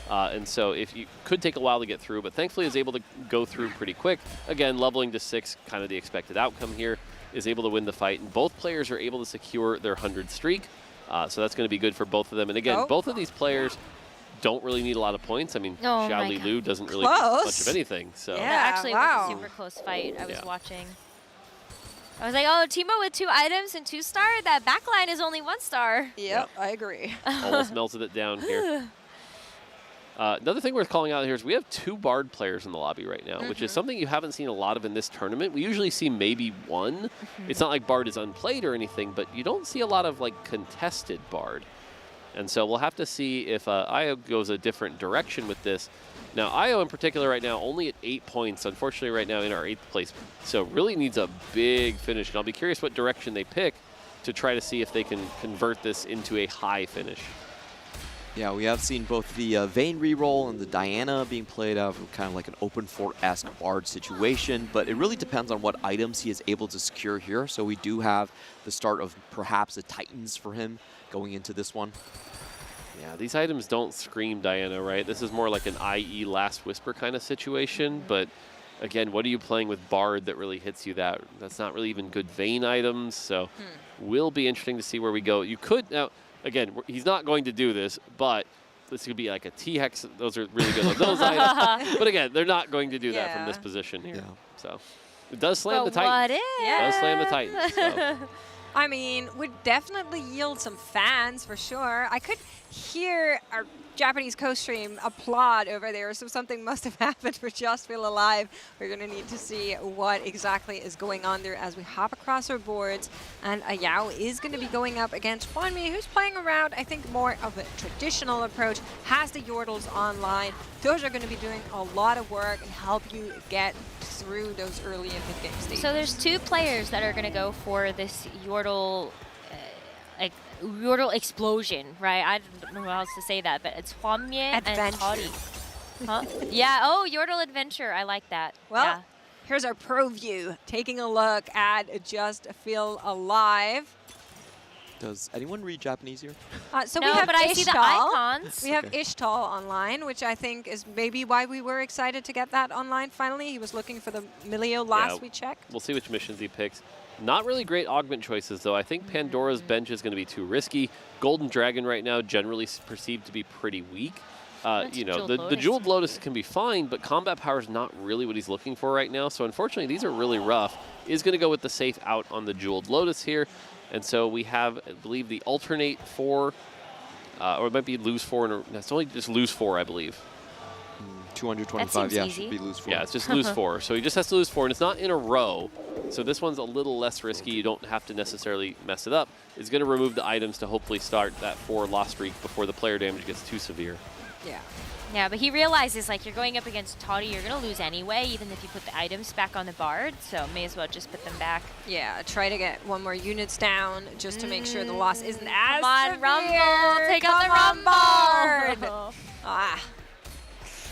And so if you could take a while to get through, but thankfully is able to go through pretty quick. Again, leveling to 6, kind of the expected outcome here, is able to win the fight. And both players are able to secure their 100 streak. So that's going to be good for both of them. And again, both of these players don't really need a lot of points. I mean, Oh my Xiaoli God. Lu doesn't really need much of anything. So Yeah, actually, it was a super close fight. I was watching. I was like, oh, Timo with 2 items and 2-star? That backline is only 1-star. Yep, I agree. almost melted it down here. Another thing worth calling out here is we have 2 Bard players in the lobby right now, which is something you haven't seen a lot of in this tournament. We usually see maybe 1. It's not like Bard is unplayed or anything, but you don't see a lot of like contested Bard. And so we'll have to see if Io goes a different direction with this. Now, Io in particular right now only at 8 points, unfortunately right now in our 8th place. So really needs a big finish. And I'll be curious what direction they pick to try to see if they can convert this into a high finish. Yeah, we have seen both the Vayne reroll and the Diana being played out of kind of like an open fort-esque Bard situation, but it really depends on what items he is able to secure here. So we do have the start of perhaps the Titans for him going into this one. Yeah, these items don't scream Diana, right? This is more like an IE Last Whisper kind of situation, but again, what are you playing with Bard that really hits you that? That's not really even good Vayne items, so will be interesting to see where we go. You could, now, again, he's not going to do this, but this could be like a T-Hex. Those are really good on those items. But again, they're not going to do that from this position here. So it does slam the Titans. It does slam the Titans. So. I mean, would definitely yield some fans for sure. I could hear our Japanese co-stream applaud over there, so something must have happened for Just Feel Alive. We're going to need to see what exactly is going on there as we hop across our boards. And Ayao is going to be going up against Hwanmei, who's playing around, I think, more of a traditional approach, has the Yordles online. Those are going to be doing a lot of work and help you get through those early and mid-game stages. So there's 2 players that are going to go for this Yordle, Yordle explosion, right? I don't know how else to say that, but it's Hwanmei and Toddy. Huh? Yeah, oh, Yordle Adventure. I like that. Well, here's our pro view, taking a look at Just Feel Alive. Does anyone read Japanese here? So No, we have but I see the icons. We have Ishtal online, which I think is maybe why we were excited to get that online finally. He was looking for the Milio last we checked. We'll see which missions he picks. Not really great augment choices, though. I think Pandora's Bench is going to be too risky. Golden Dragon right now generally perceived to be pretty weak. You know, the Jeweled Lotus can be fine, but combat power is not really what he's looking for right now. So unfortunately, these are really rough. Is going to go with the safe out on the Jeweled Lotus here. And so we have, I believe, the alternate 4, or it might be lose 4. And it's only just lose 4, I believe. 225, yeah, should be lose 4. Yeah, it's just lose 4. So he just has to lose 4, and it's not in a row. So this one's a little less risky. You don't have to necessarily mess it up. It's going to remove the items to hopefully start that 4 loss streak before the player damage gets too severe. Yeah. Yeah, but he realizes, like, you're going up against Toddy, you're going to lose anyway, even if you put the items back on the Bard, so may as well just put them back. Yeah, try to get 1 more units down just to make sure the loss isn't as Come on, severe. Rumble! Take out the Come on, Rumble! Bard.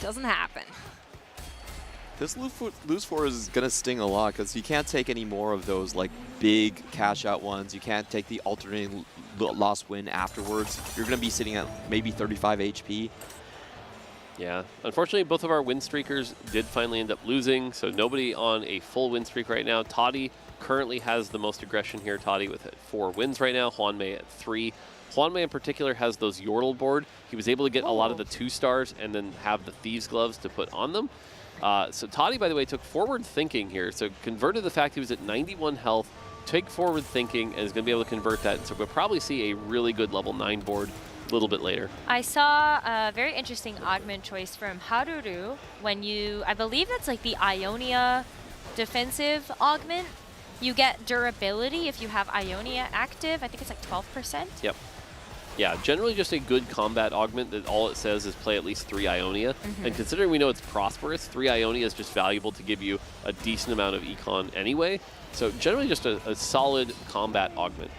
Doesn't happen. This lose 4 is going to sting a lot because you can't take any more of those like big cash out ones. You can't take the alternating loss win afterwards. You're going to be sitting at maybe 35 HP. Yeah, unfortunately, both of our win streakers did finally end up losing, so nobody on a full win streak right now. Toddy currently has the most aggression here. Toddy with 4 wins right now, Hwanmei at 3. Hwanmei in particular has those Yordle board. He was able to get a lot of the 2-stars and then have the Thieves' Gloves to put on them. So Toddy, by the way, took forward thinking here. So converted the fact he was at 91 health, take forward thinking and is going to be able to convert that. So we'll probably see a really good level 9 board a little bit later. I saw a very interesting augment choice from Haruru when you, I believe that's like the Ionia defensive augment. You get durability if you have Ionia active. I think it's like 12%. Yep. Yeah, generally just a good combat augment that all it says is play at least 3 Ionia. And considering we know it's prosperous, 3 Ionia is just valuable to give you a decent amount of econ anyway. So generally just a solid combat augment.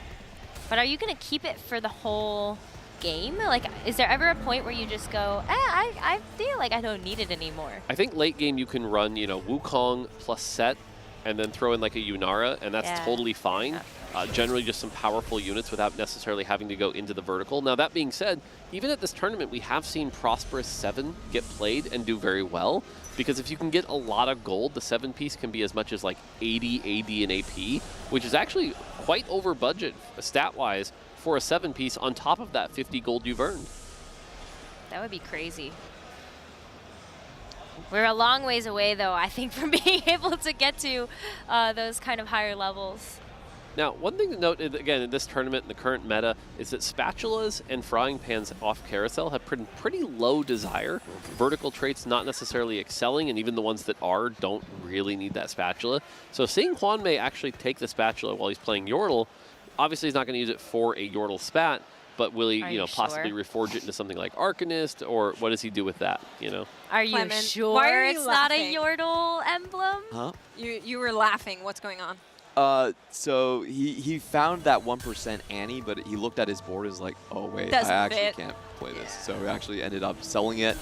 But are you going to keep it for the whole game? Like, is there ever a point where you just go, I feel like I don't need it anymore? I think late game you can run, you know, Wukong plus Set and then throw in like a Yunara, and that's totally fine. Generally just some powerful units without necessarily having to go into the vertical. Now that being said, even at this tournament we have seen Prosperous 7 get played and do very well, because if you can get a lot of gold, the 7-piece can be as much as like 80 AD and AP, which is actually quite over budget stat-wise for a 7-piece on top of that 50 gold you've earned. That would be crazy. We're a long ways away though, I think, from being able to get to those kind of higher levels. Now, one thing to note, again, in this tournament, in the current meta, is that spatulas and frying pans off carousel have pretty low desire. Vertical traits not necessarily excelling, and even the ones that are don't really need that spatula. So seeing Hwanmei actually take the spatula while he's playing Yordle, obviously he's not going to use it for a Yordle spat, but will he, you know, possibly reforge it into something like Arcanist, or what does he do with that, you know? Are you Clement, sure why are it's you not laughing? a Yordle emblem? Huh? You were laughing. What's going on? So he found that 1% Annie, but he looked at his board and was like, oh wait, Doesn't I actually fit. can't play this. So he actually ended up selling it,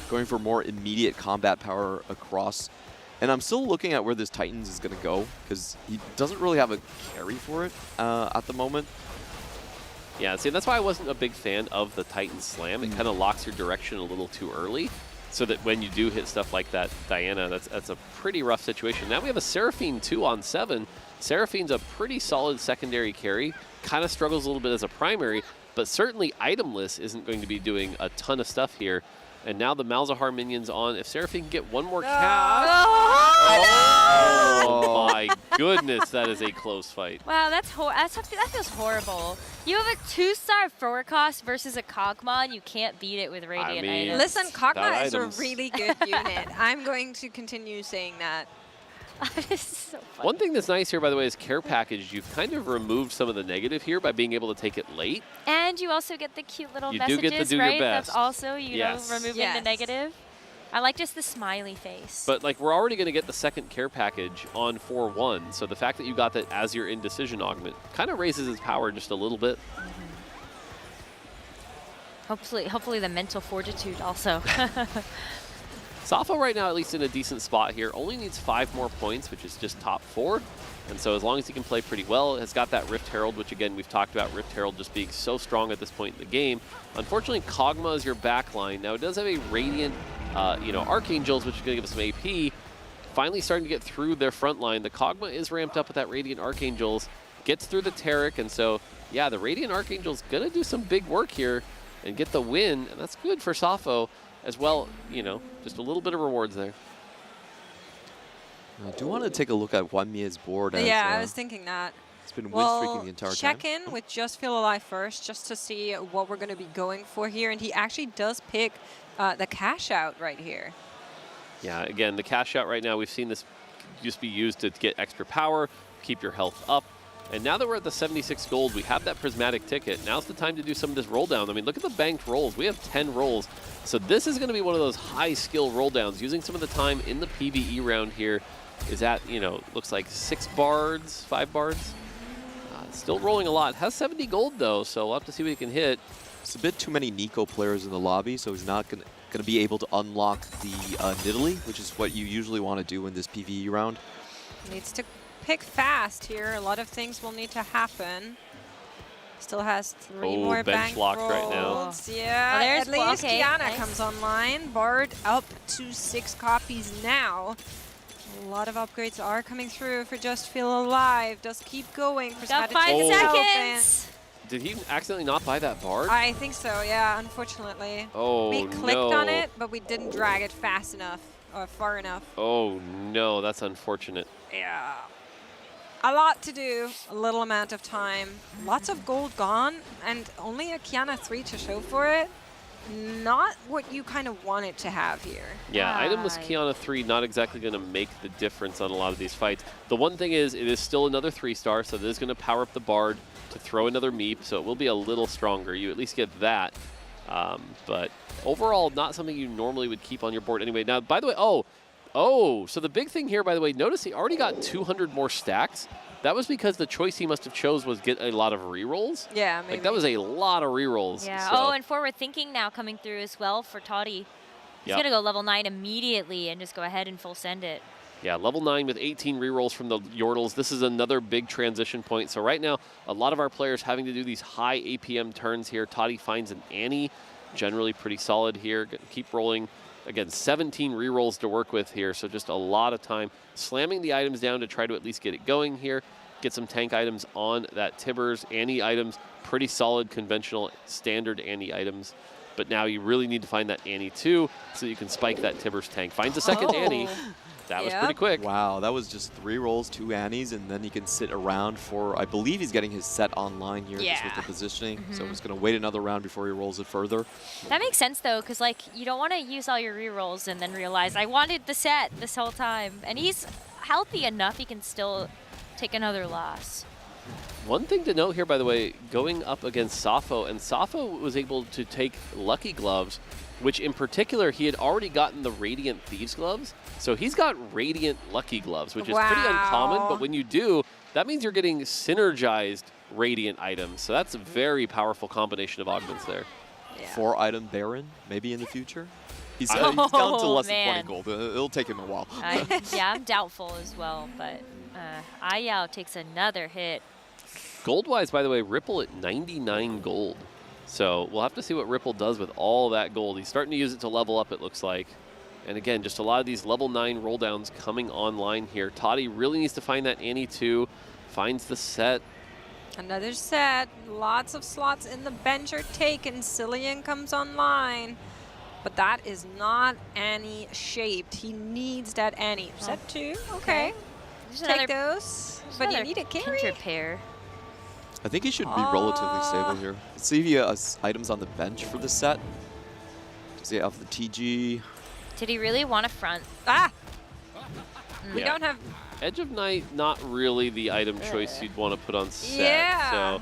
going for more immediate combat power across. And I'm still looking at where this Titans is going to go, because he doesn't really have a carry for it at the moment. Yeah, see, that's why I wasn't a big fan of the Titan Slam. It kind of locks your direction a little too early, so that when you do hit stuff like that, Diana, that's a pretty rough situation. Now we have a Seraphine 2 on 7. Seraphine's a pretty solid secondary carry, kind of struggles a little bit as a primary, but certainly itemless isn't going to be doing a ton of stuff here. And now the Malzahar minions on. If Seraphine can get one more cast. Oh my goodness, that is a close fight. Wow, that feels horrible. You have a 2-star forward cost versus a Kog'Maw, and you can't beat it with Radiant items. Listen, Kog'Maw is a items. really good unit. I'm going to continue saying that. This is so funny. One thing that's nice here, by the way, is Care Package. You've kind of removed some of the negative here by being able to take it late. And you also get the cute little You do messages, get to do right? your best. That's also, you Yes. know, removing the negative. I like just the smiley face. But like, we're already going to get the second Care Package on 4-1, so the fact that you got that as your Indecision augment kind of raises its power just a little bit. Hopefully the mental fortitude also. Safo right now, at least in a decent spot here, only needs 5 more points, which is just top 4. And so as long as he can play pretty well, has got that Rift Herald, which again, we've talked about Rift Herald just being so strong at this point in the game. Unfortunately, Kog'Maw is your backline. Now it does have a Radiant, you know, Archangels, which is going to give us some AP. Finally starting to get through their front line. The Kog'Maw is ramped up with that Radiant Archangels, gets through the Taric, and so, yeah, the Radiant Archangel's going to do some big work here and get the win, and that's good for Safo. As well, you know, just a little bit of rewards there. I do want to take a look at Hwanmei's board. As, Yeah, I was thinking that. It's been win streaking the entire check time. in with Just Feel Alive first, just to see what we're going to be going for here. And he actually does pick the cash out right here. Yeah, again, the cash out right now, we've seen this just be used to get extra power, keep your health up. And now that we're at the 76 gold, we have that prismatic ticket. Now's the time to do some of this roll down. I mean, look at the banked rolls. We have 10 rolls. So this is going to be one of those high skill roll downs. Using some of the time in the PvE round here is at, you know, looks like 6 bards, 5 bards. Still rolling a lot. Has 70 gold though, so we'll have to see what he can hit. It's a bit too many Nico players in the lobby, so he's not going to be able to unlock the Nidalee, which is what you usually want to do in this PvE round. Needs to pick fast here. A lot of things will need to happen. Still has 3 more bench bank locked rolls. right now. Yeah, Oh, there's at least okay, Kiana nice. comes online. Bard up to 6 copies now. A lot of upgrades are coming through for Just Feel Alive. Does keep going. Got Prismatic 5 Ticket seconds. Did he accidentally not buy that bard? I think so, yeah, unfortunately. Oh, we clicked on no. it, but we didn't drag it fast enough or far enough. Oh no, that's unfortunate. Yeah. A lot to do, a little amount of time. Lots of gold gone, and only a Kiana 3 to show for it. Not what you kind of want it to have here. Yeah, itemless Kiana 3 not exactly going to make the difference on a lot of these fights. The one thing is, it is still another 3-star, so this is going to power up the Bard to throw another Meep, so it will be a little stronger. You at least get that. But overall, not something you normally would keep on your board anyway. Now, by the way, so the big thing here, by the way, notice he already got 200 more stacks. That was because the choice he must have chose was get a lot of rerolls. Yeah, maybe. Like, that was a lot of rerolls. Yeah. So. Oh, and forward thinking now coming through as well for Toddy. He's going to go level 9 immediately and just go ahead and full send it. Yeah, level 9 with 18 rerolls from the Yordles. This is another big transition point. So right now, a lot of our players having to do these high APM turns here. Toddy finds an Annie, generally pretty solid here. Keep rolling. Again, 17 rerolls to work with here, so just a lot of time. Slamming the items down to try to at least get it going here. Get some tank items on that Tibbers. Annie items, pretty solid, conventional, standard Annie items. But now you really need to find that Annie too, so you can spike that Tibbers tank. Finds a second Annie. That was pretty quick. Wow, that was just 3 rolls, 2 Annies, and then he can sit around for, I believe he's getting his set online here just with the positioning. So he's going to wait another round before he rolls it further. That makes sense, though, because like you don't want to use all your rerolls and then realize, I wanted the set this whole time. And he's healthy enough, he can still take another loss. One thing to note here, by the way, going up against Safo, and Safo was able to take Lucky Gloves, which in particular, he had already gotten the Radiant Thieves Gloves. So he's got Radiant Lucky Gloves, which is pretty uncommon, but when you do, that means you're getting synergized Radiant items. So that's a very powerful combination of augments there. 4-item Baron, maybe in the future? He's down to less than 20 gold. It'll take him a while. Yeah, I'm doubtful as well, but Ayao takes another hit. Gold-wise, by the way, Ripple at 99 gold. So we'll have to see what Ripple does with all that gold. He's starting to use it to level up, it looks like. And again, just a lot of these level 9 roll downs coming online here. Toddy really needs to find that Annie too. Finds the set. Another set. Lots of slots in the bench are taken. Cillian comes online. But that is not Annie shaped. He needs that Annie. Set 2. Okay. Take those. But you need a carry. Pair. I think he should be relatively stable here. Let's see if he has items on the bench for the set. Does he have the TG? Did he really want to front? We don't have... Edge of Night, not really the item choice you'd want to put on set. Yeah. So,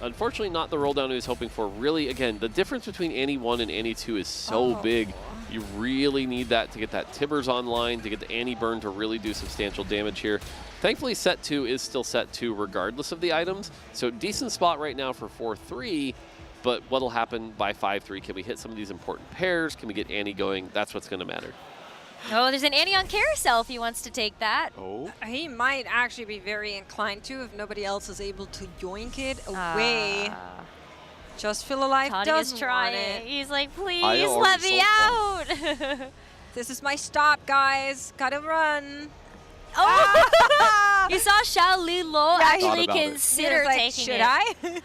unfortunately, not the roll down he was hoping for. Really, again, the difference between Annie 1 and Annie 2 is so big. You really need that to get that Tibbers online, to get the Annie burn to really do substantial damage here. Thankfully, set 2 is still set 2 regardless of the items. So decent spot right now for 4-3, but what'll happen by 5-3? Can we hit some of these important pairs? Can we get Annie going? That's what's going to matter. Oh, there's an Annie on carousel if he wants to take that. Oh. He might actually be very inclined to if nobody else is able to yoink it away. Just Feel Alive doesn't want it. He's like, please let me out. This is my stop, guys. Gotta run. Oh! You saw Xiao Li Lo actually consider like, taking should it. I?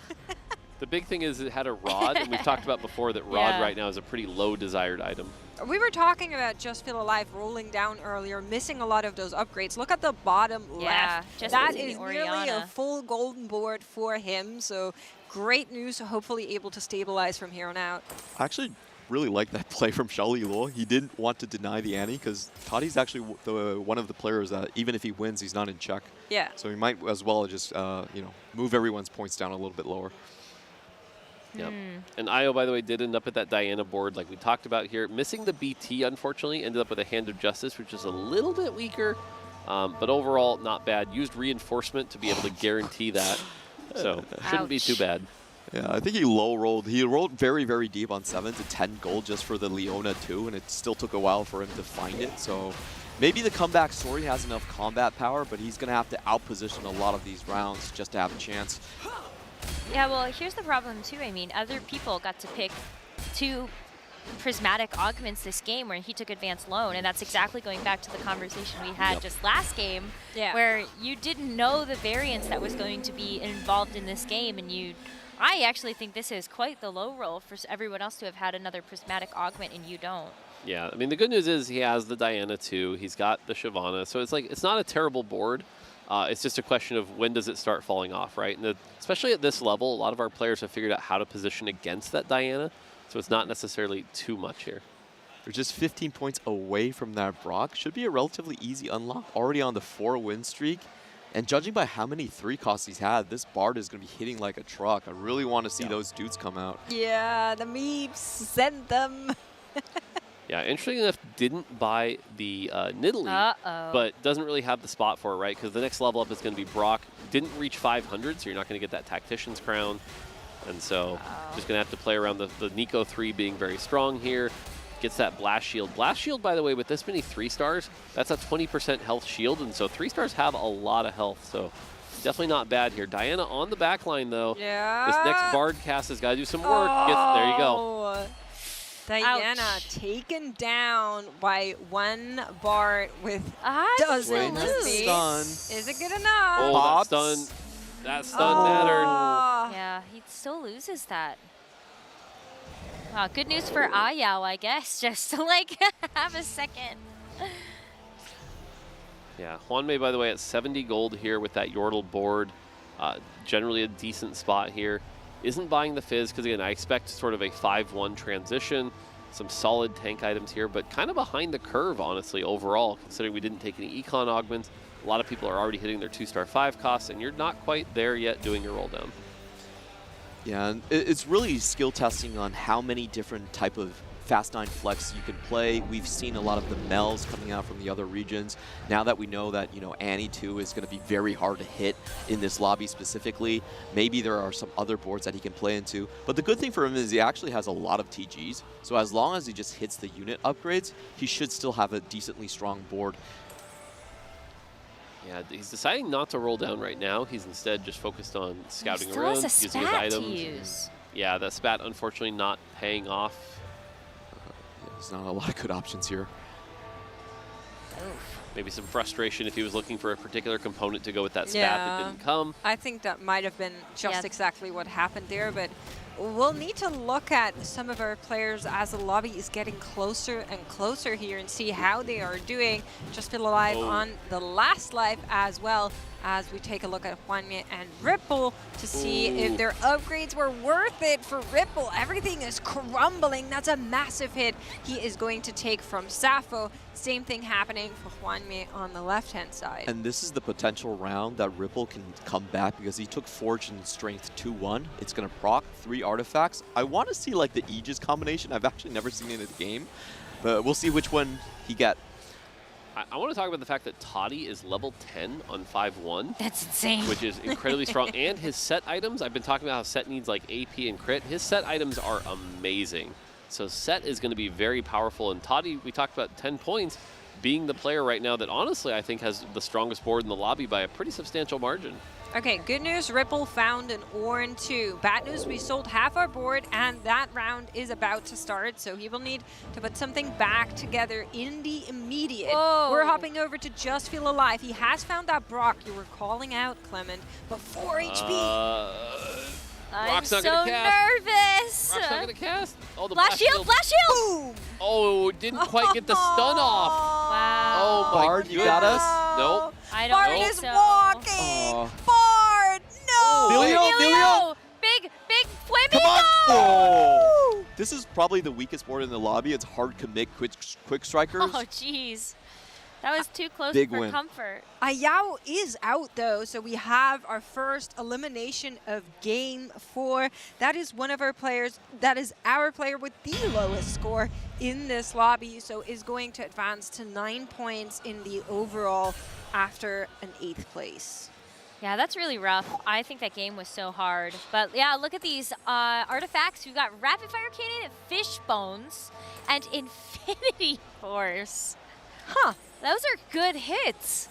The big thing is it had a rod, and we've talked about before that rod right now is a pretty low desired item. We were talking about Just Feel Alive rolling down earlier, missing a lot of those upgrades. Look at the bottom left. That is nearly a full golden board for him. So great news. Hopefully able to stabilize from here on out. I actually really like that play from Xiao Lo. He didn't want to deny the Annie because Toddy's actually one of the players that even if he wins, he's not in check. Yeah. So he might as well just move everyone's points down a little bit lower. Yep. And Io, by the way, did end up at that Diana board like we talked about here. Missing the BT, unfortunately, ended up with a Hand of Justice, which is a little bit weaker, but overall not bad. Used reinforcement to be able to guarantee that, so shouldn't be too bad. Yeah, I think he low rolled. He rolled very, very deep on 7 to 10 gold just for the Leona too, and it still took a while for him to find it. So maybe the comeback story has enough combat power, but he's going to have to outposition a lot of these rounds just to have a chance. Yeah, well, here's the problem, too. I mean, other people got to pick 2 prismatic augments this game where he took advanced loan, and that's exactly going back to the conversation we had just last game, where you didn't know the variance that was going to be involved in this game, and I actually think this is quite the low roll for everyone else to have had another prismatic augment, and you don't. Yeah, I mean, the good news is he has the Diana too. He's got the Shyvana, so it's like it's not a terrible board. It's just a question of when does it start falling off, right? And especially at this level, a lot of our players have figured out how to position against that Diana, so it's not necessarily too much here. They're just 15 points away from that Brock. Should be a relatively easy unlock, already on the 4-win streak. And judging by how many 3 costs he's had, this Bard is going to be hitting like a truck. I really want to see those dudes come out. Yeah, the memes, send them. Yeah, interesting enough, didn't buy the Nidalee, but doesn't really have the spot for it, right? Because the next level up is going to be Brock. Didn't reach 500, so you're not going to get that Tactician's crown. And so just going to have to play around the Nico 3 being very strong here. Gets that Blast Shield. Blast Shield, by the way, with this many 3 stars, that's a 20% health shield, and so 3 stars have a lot of health, so definitely not bad here. Diana on the back line, though. Yeah. This next Bard cast has got to do some work. There you go. Diana taken down by 1 Bard with dozens of stun. Is it good enough? Oh, that stun mattered. Yeah, he still loses that. Good news for Ayao, I guess, just to like have a second. Yeah, Hwanmei, by the way, at 70 gold here with that Yordle board. Generally a decent spot here. Isn't buying the Fizz because, again, I expect sort of a 5-1 transition. Some solid tank items here, but kind of behind the curve, honestly, overall, considering we didn't take any econ augments. A lot of people are already hitting their 2-star 5 costs, and you're not quite there yet doing your roll down. Yeah, and it's really skill testing on how many different type of Fast 9 flex you can play. We've seen a lot of the Mels coming out from the other regions. Now that we know that, you know, Annie 2 is going to be very hard to hit in this lobby specifically, maybe there are some other boards that he can play into. But the good thing for him is he actually has a lot of TGs. So as long as he just hits the unit upgrades, he should still have a decently strong board. Yeah, he's deciding not to roll down right now. He's instead just focused on scouting still around, has a using his spat items. to use. Yeah, that spat unfortunately not paying off. There's not a lot of good options here. Maybe some frustration if he was looking for a particular component to go with that spat that didn't come. I think that might have been just exactly what happened there, but we'll need to look at some of our players as the lobby is getting closer and closer here and see how they are doing. Just feel alive on the last life as well, as we take a look at Hwanmei and Ripple to see if their upgrades were worth it for Ripple. Everything is crumbling. That's a massive hit he is going to take from Sappho. Same thing happening for Hwanmei on the left-hand side. And this is the potential round that Ripple can come back because he took Fortune Strength 2-1. It's going to proc 3 artifacts. I want to see like the Aegis combination. I've actually never seen it in the game, but we'll see which one he get. I want to talk about the fact that Toddy is level 10 on 5-1. That's insane. Which is incredibly strong. And his set items, I've been talking about how set needs like AP and crit. His set items are amazing. So set is going to be very powerful. And Toddy, we talked about 10 points, being the player right now that honestly I think has the strongest board in the lobby by a pretty substantial margin. Okay, good news, Ripple found an Ornn 2. Bad news, we sold half our board and that round is about to start, so he will need to put something back together in the immediate. Whoa. We're hopping over to Just Feel Alive. He has found that Brock you were calling out, Clement, but 4 HP. I'm so not gonna cast. nervous. Brock's not going to cast. Oh, the Blast shield, blast shield! Boom! Oh, didn't quite get the stun off. Wow. Oh, my Bard, you got us? Nope. I don't Bard think is so. walking! Bard, no! Emilio! Big Flaming! Come on! Oh. This is probably the weakest board in the lobby. It's hard commit quick strikers. Oh, jeez. That was too close Big for win. comfort. Ayao is out though, so we have our first elimination of game 4. That is one of our players, that is our player with the lowest score in this lobby, so is going to advance to 9 points in the overall after an 8th place. Yeah, that's really rough. I think that game was so hard. But yeah, look at these artifacts. We've got Rapid Fire Cannon, Fish Bones, and Infinity Force. Huh, those are good hits.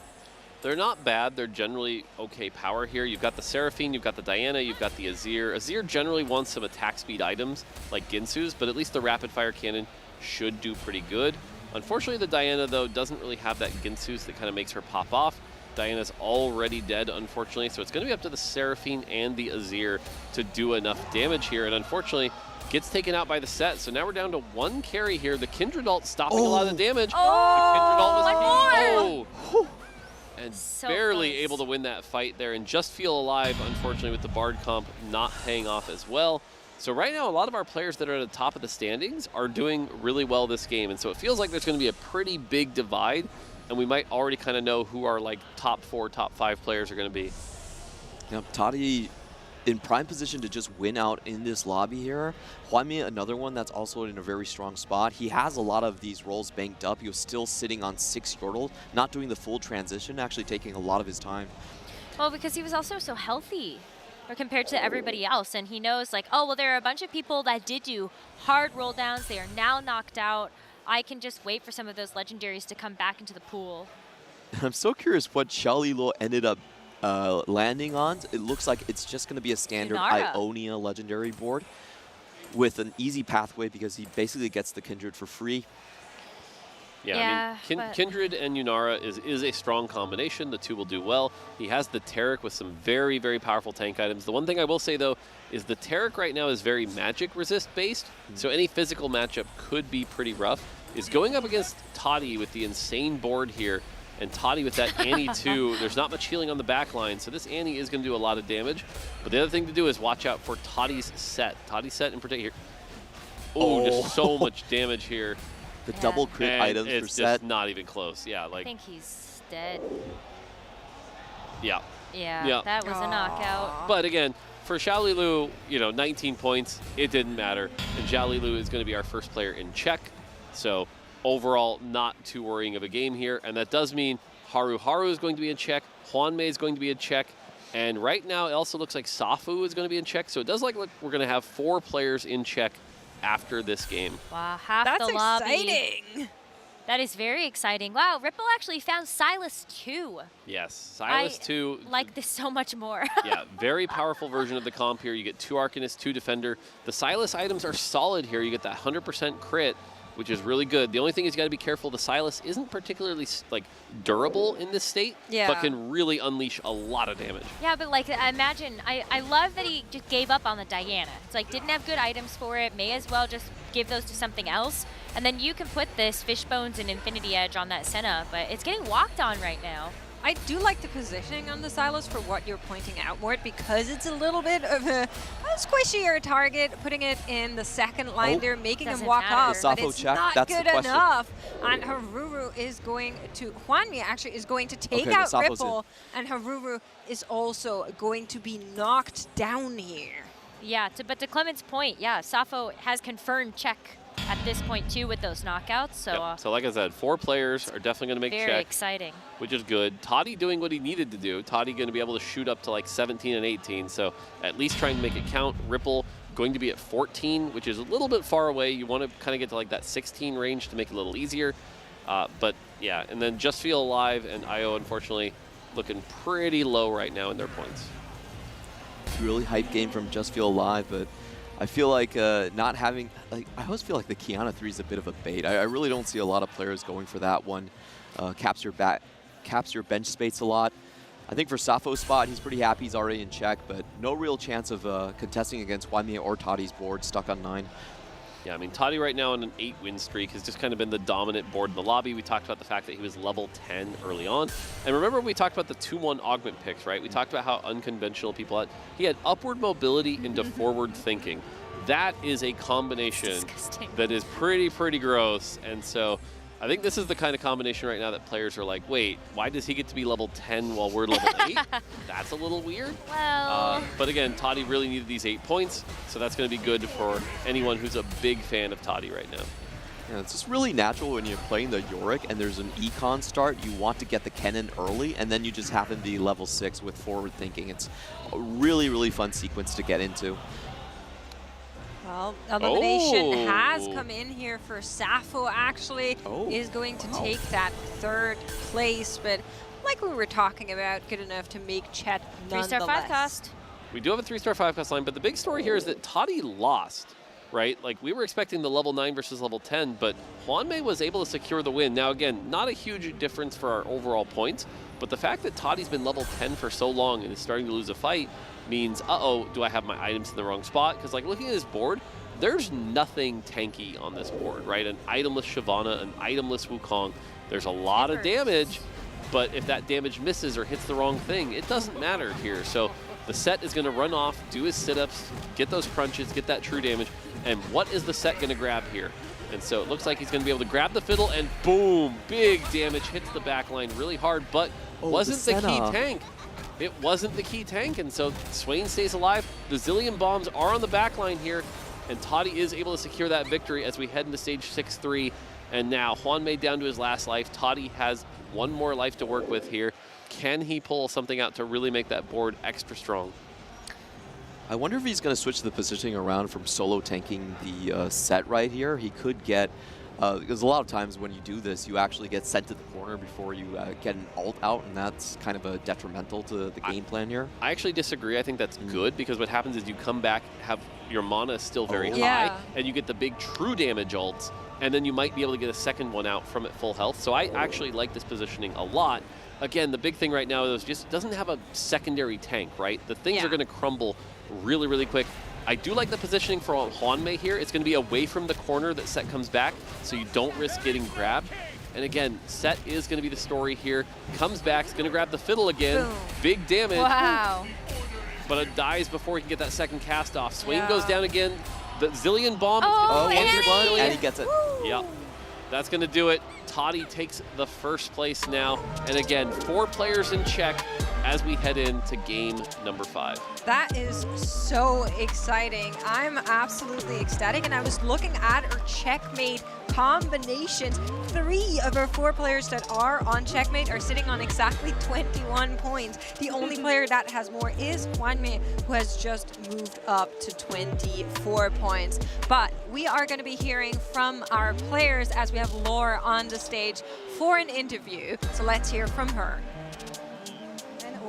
They're not bad. They're generally okay power here. You've got the Seraphine, you've got the Diana, you've got the Azir. Azir generally wants some attack speed items like Ginsu's, but at least the Rapid Fire Cannon should do pretty good. Unfortunately, the Diana, though, doesn't really have that Ginsu's that kind of makes her pop off. Diana's already dead, unfortunately, so it's going to be up to the Seraphine and the Azir to do enough damage here, and unfortunately, gets taken out by the set, so now we're down to 1 carry here. The Kindred ult stopping a lot of the damage. Oh, the Kindred ult was and So barely close. able to win that fight there, and Just Feel Alive, unfortunately, with the Bard comp not paying off as well. So right now, a lot of our players that are at the top of the standings are doing really well this game, and so it feels like there's going to be a pretty big divide, and we might already kind of know who our like top 4, top 5 players are going to be. Yep, Toddy in prime position to just win out in this lobby here. Hwanmi, another one that's also in a very strong spot. He has a lot of these rolls banked up. He was still sitting on 6 Yordle, not doing the full transition, actually taking a lot of his time. Well, because he was also so healthy or compared to everybody else, and he knows like, oh, well, there are a bunch of people that did do hard roll downs. They are now knocked out. I can just wait for some of those legendaries to come back into the pool. I'm so curious what Xiaolilo ended up landing on. It looks like it's just going to be a standard Yunara. Ionia legendary board with an easy pathway because he basically gets the Kindred for free. Yeah, I mean, Kindred and Yunara is a strong combination. The two will do well. He has the Taric with some very, very powerful tank items. The one thing I will say, though, is the Taric right now is very magic resist based, so any physical matchup could be pretty rough. Is going up against Toddy with the insane board here, and Toddy with that Annie too. There's not much healing on the back line, so this Annie is going to do a lot of damage. But the other thing to do is watch out for Toddy's set. Toddy's set in particular. Oh, just so much damage here. The double crit And items it's for set. just not even close. Yeah, I like think he's dead. yeah. Yeah, that was a knockout. But again, for Xiaolilu, 19 points, it didn't matter. And Xiaolilu is going to be our first player in Czech. So overall, not too worrying of a game here. And that does mean Haru is going to be in Czech, Hwanmi is going to be in Czech, and right now it also looks like Safu is going to be in Czech. So it does look like we're going to have 4 players in Czech after this game. Wow, half That's the lobby. exciting. That is very exciting. Wow, Ripple actually found Silas too. Yes, Silas 2. Like this so much more. Yeah, very powerful version of the comp here. You get 2 Arcanists, 2 Defender. The Silas items are solid here. You get that 100% crit, which is really good. The only thing is you got to be careful. The Silas isn't particularly like durable in this state, but can really unleash a lot of damage. Yeah, but like imagine, I love that he just gave up on the Diana. It's like didn't have good items for it. May as well just give those to something else. And then you can put this Fishbones and Infinity Edge on that Senna, but it's getting walked on right now. I do like the positioning on the Silas for what you're pointing out, Mort, because it's a little bit of a squishier target, putting it in the second line there, making him walk off, but it's not good enough. And Haruru is going to, Hwanmi actually is going to take out Ripple, and Haruru is also going to be knocked down here. Yeah, but to Clement's point, yeah, Safo has confirmed Czech at this point too with those knockouts. So, yep. So like I said, 4 players are definitely going to make very Czech, exciting, which is good. Toddy doing what he needed to do. Toddy going to be able to shoot up to like 17 and 18, so at least trying to make it count. Ripple going to be at 14, which is a little bit far away. You want to kind of get to like that 16 range to make it a little easier. But yeah, and then Just Feel Alive and IO, unfortunately, looking pretty low right now in their points. Really hype game from Just Feel Alive, but I feel like not having, I always feel like the Kiana 3 is a bit of a bait. I really don't see a lot of players going for that one. Caps your bench space a lot. I think for Safo's spot, he's pretty happy he's already in Czech, but no real chance of contesting against Hwanmi or Toddy's board, stuck on 9. Yeah, I mean, Toddy right now on an 8-win streak has just kind of been the dominant board in the lobby. We talked about the fact that he was level 10 early on. And remember we talked about the 2-1 augment picks, right? We talked about how unconventional people had. He had upward mobility into forward thinking. That is a combination that is pretty gross. And so I think this is the kind of combination right now that players are like, wait, why does he get to be level 10 while we're level 8? That's a little weird. Well. But again, Toddy really needed these 8 points, so that's going to be good for anyone who's a big fan of Toddy right now. Yeah, it's just really natural when you're playing the Yorick and there's an econ start, you want to get the cannon early, and then you just happen to be level 6 with forward thinking. It's a really fun sequence to get into. Well, elimination has come in here for Safo, actually, is going to take that 3rd place, but like we were talking about, good enough to make Chet nonetheless. 3-star 5 cost. We do have a 3-star 5 cost line, but the big story here is that Toddy lost, right? Like, we were expecting the level 9 versus level 10, but Hwanmi was able to secure the win. Now, again, not a huge difference for our overall points, but the fact that Toddy's been level 10 for so long and is starting to lose a fight means, do I have my items in the wrong spot? Because, like, looking at this board, there's nothing tanky on this board, right? An itemless Shyvana, an itemless Wukong. There's a lot of damage, but if that damage misses or hits the wrong thing, it doesn't matter here. So the Set is going to run off, do his sit-ups, get those crunches, get that true damage, and what is the Set going to grab here? And so it looks like he's going to be able to grab the fiddle, and boom, big damage, hits the back line really hard, but wasn't the key tank. It wasn't the key tank, and so Swain stays alive. The Zillion bombs are on the back line here, and Toddy is able to secure that victory as we head into stage 6-3. And now Hwanmei down to his last life. Toddy has one more life to work with here. Can he pull something out to really make that board extra strong? I wonder if he's going to switch the positioning around from solo tanking the Set right here. He could get, because a lot of times when you do this, you actually get sent to the corner before you get an ult out, and that's kind of a detrimental to the game plan here. I actually disagree. I think that's good, because what happens is you come back, have your mana still very high, and you get the big true damage ults, and then you might be able to get a second one out from at full health. So I actually like this positioning a lot. Again, the big thing right now is just doesn't have a secondary tank, right? The things are going to crumble really, really quick. I do like the positioning for Hwanmei here. It's going to be away from the corner that Set comes back, so you don't risk getting grabbed. And again, Set is going to be the story here. Comes back, is going to grab the fiddle again. Boom. Big damage. Wow. But it dies before he can get that second cast off. Swain goes down again. The Zillion bomb. And he gets it. Yep. That's going to do it. Toddy takes the first place now. And again, 4 players in check as we head into game number 5. That is so exciting. I'm absolutely ecstatic, and I was looking at our checkmate combinations. 3 of our 4 players that are on checkmate are sitting on exactly 21 points. The only player that has more is Hwanmei, who has just moved up to 24 points. But we are going to be hearing from our players as we have Laura on the stage for an interview. So let's hear from her.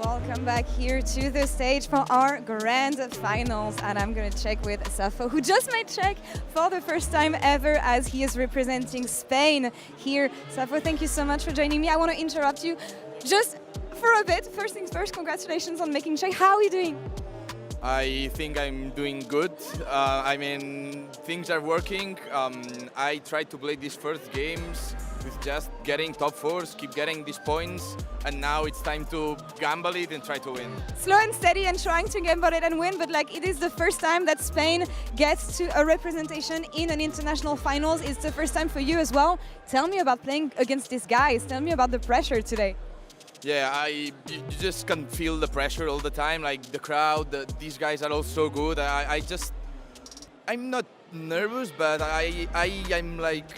Welcome back here to the stage for our grand finals, and I'm going to check with Safo, who just made check for the first time ever as he is representing Spain here. Safo, thank you so much for joining me. I want to interrupt you just for a bit. First things first, congratulations on making check. How are you doing? I think I'm doing good. I mean, things are working. I tried to play these first games with just getting top 4s, keep getting these points, and now it's time to gamble it and try to win. Slow and steady and trying to gamble it and win, but like it is the first time that Spain gets to a representation in an international finals. It's the first time for you as well. Tell me about playing against these guys. Tell me about the pressure today. Yeah, you just can feel the pressure all the time, like the crowd, these guys are all so good. I'm not nervous, but I'm like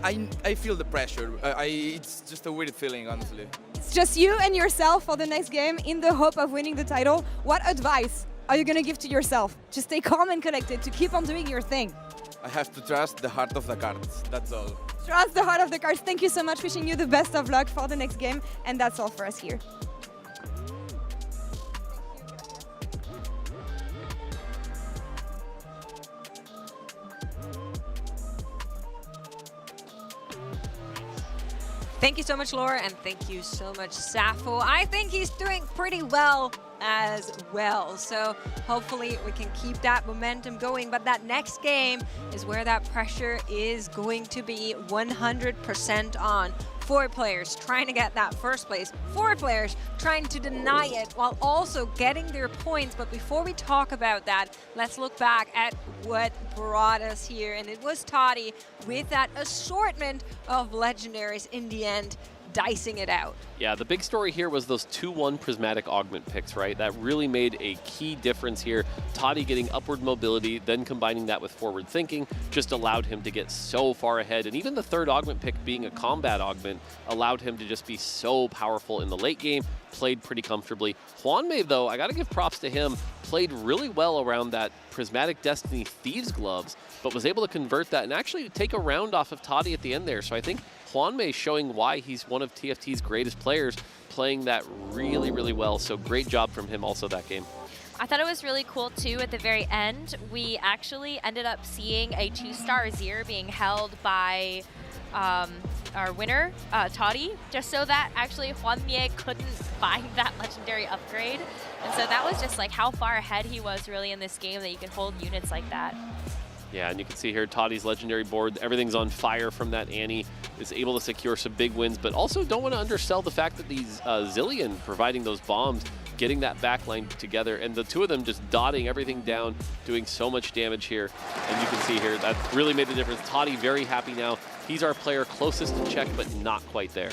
I feel the pressure. It's just a weird feeling, honestly. It's just you and yourself for the next game in the hope of winning the title. What advice are you going to give to yourself? Just stay calm and collected to keep on doing your thing. I have to trust the heart of the cards, that's all. Trust the heart of the cards. Thank you so much. Wishing you the best of luck for the next game. And that's all for us here. Thank you so much, Laura, and thank you so much, Safo. I think he's doing pretty well as well. So hopefully we can keep that momentum going. But that next game is where that pressure is going to be 100% on. 4 players trying to get that first place, 4 players trying to deny it while also getting their points. But before we talk about that, let's look back at what brought us here. And it was Toddy with that assortment of legendaries in the end, dicing it out. Yeah, the big story here was those 2-1 prismatic augment picks, right? That really made a key difference here. Toddy getting upward mobility, then combining that with forward thinking just allowed him to get so far ahead. And even the 3rd augment pick being a combat augment allowed him to just be so powerful in the late game, played pretty comfortably. Hwanmei, though, I gotta give props to him, played really well around that Prismatic Destiny Thieves gloves, but was able to convert that and actually take a round off of Toddy at the end there. So I think Hwanmei showing why he's one of TFT's greatest players, playing that really, really well. So great job from him also that game. I thought it was really cool too at the very end. We actually ended up seeing a 2-star Azir being held by our winner, Toddy, just so that actually Hwanmei couldn't find that legendary upgrade. And so that was just like how far ahead he was really in this game that you could hold units like that. Yeah, and you can see here Toddy's legendary board. Everything's on fire from that Annie. Is able to secure some big wins, but also don't want to undersell the fact that these Zillion providing those bombs, getting that backline together, and the two of them just dotting everything down, doing so much damage here. And you can see here, that really made the difference. Toddy very happy now. He's our player closest to check, but not quite there.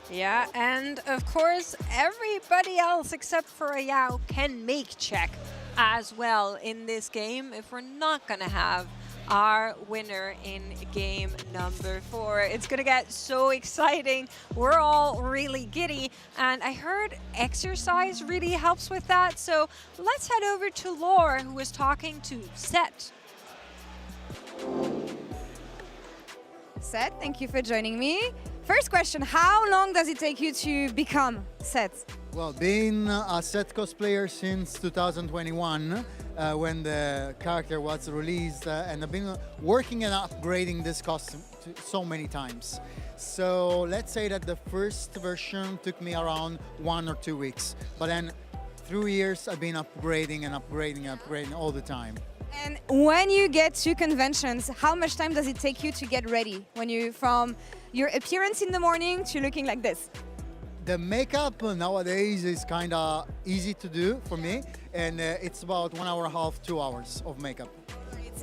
Yeah, and of course, everybody else except for Ayao can make check as well in this game if we're not going to have our winner in game number 4. It's going to get so exciting. We're all really giddy, and I heard exercise really helps with that. So let's head over to Laure, who was talking to Set. Set, thank you for joining me. First question, how long does it take you to become Set? Well, being a Set cosplayer since 2021, when the character was released, and I've been working and upgrading this costume so many times. So let's say that the first version took me around 1 or 2 weeks, but then through years I've been upgrading and upgrading and upgrading all the time. And when you get to conventions, how much time does it take you to get ready? From your appearance in the morning to looking like this? The makeup nowadays is kind of easy to do for me, and it's about 1.5 hours, 2 hours of makeup.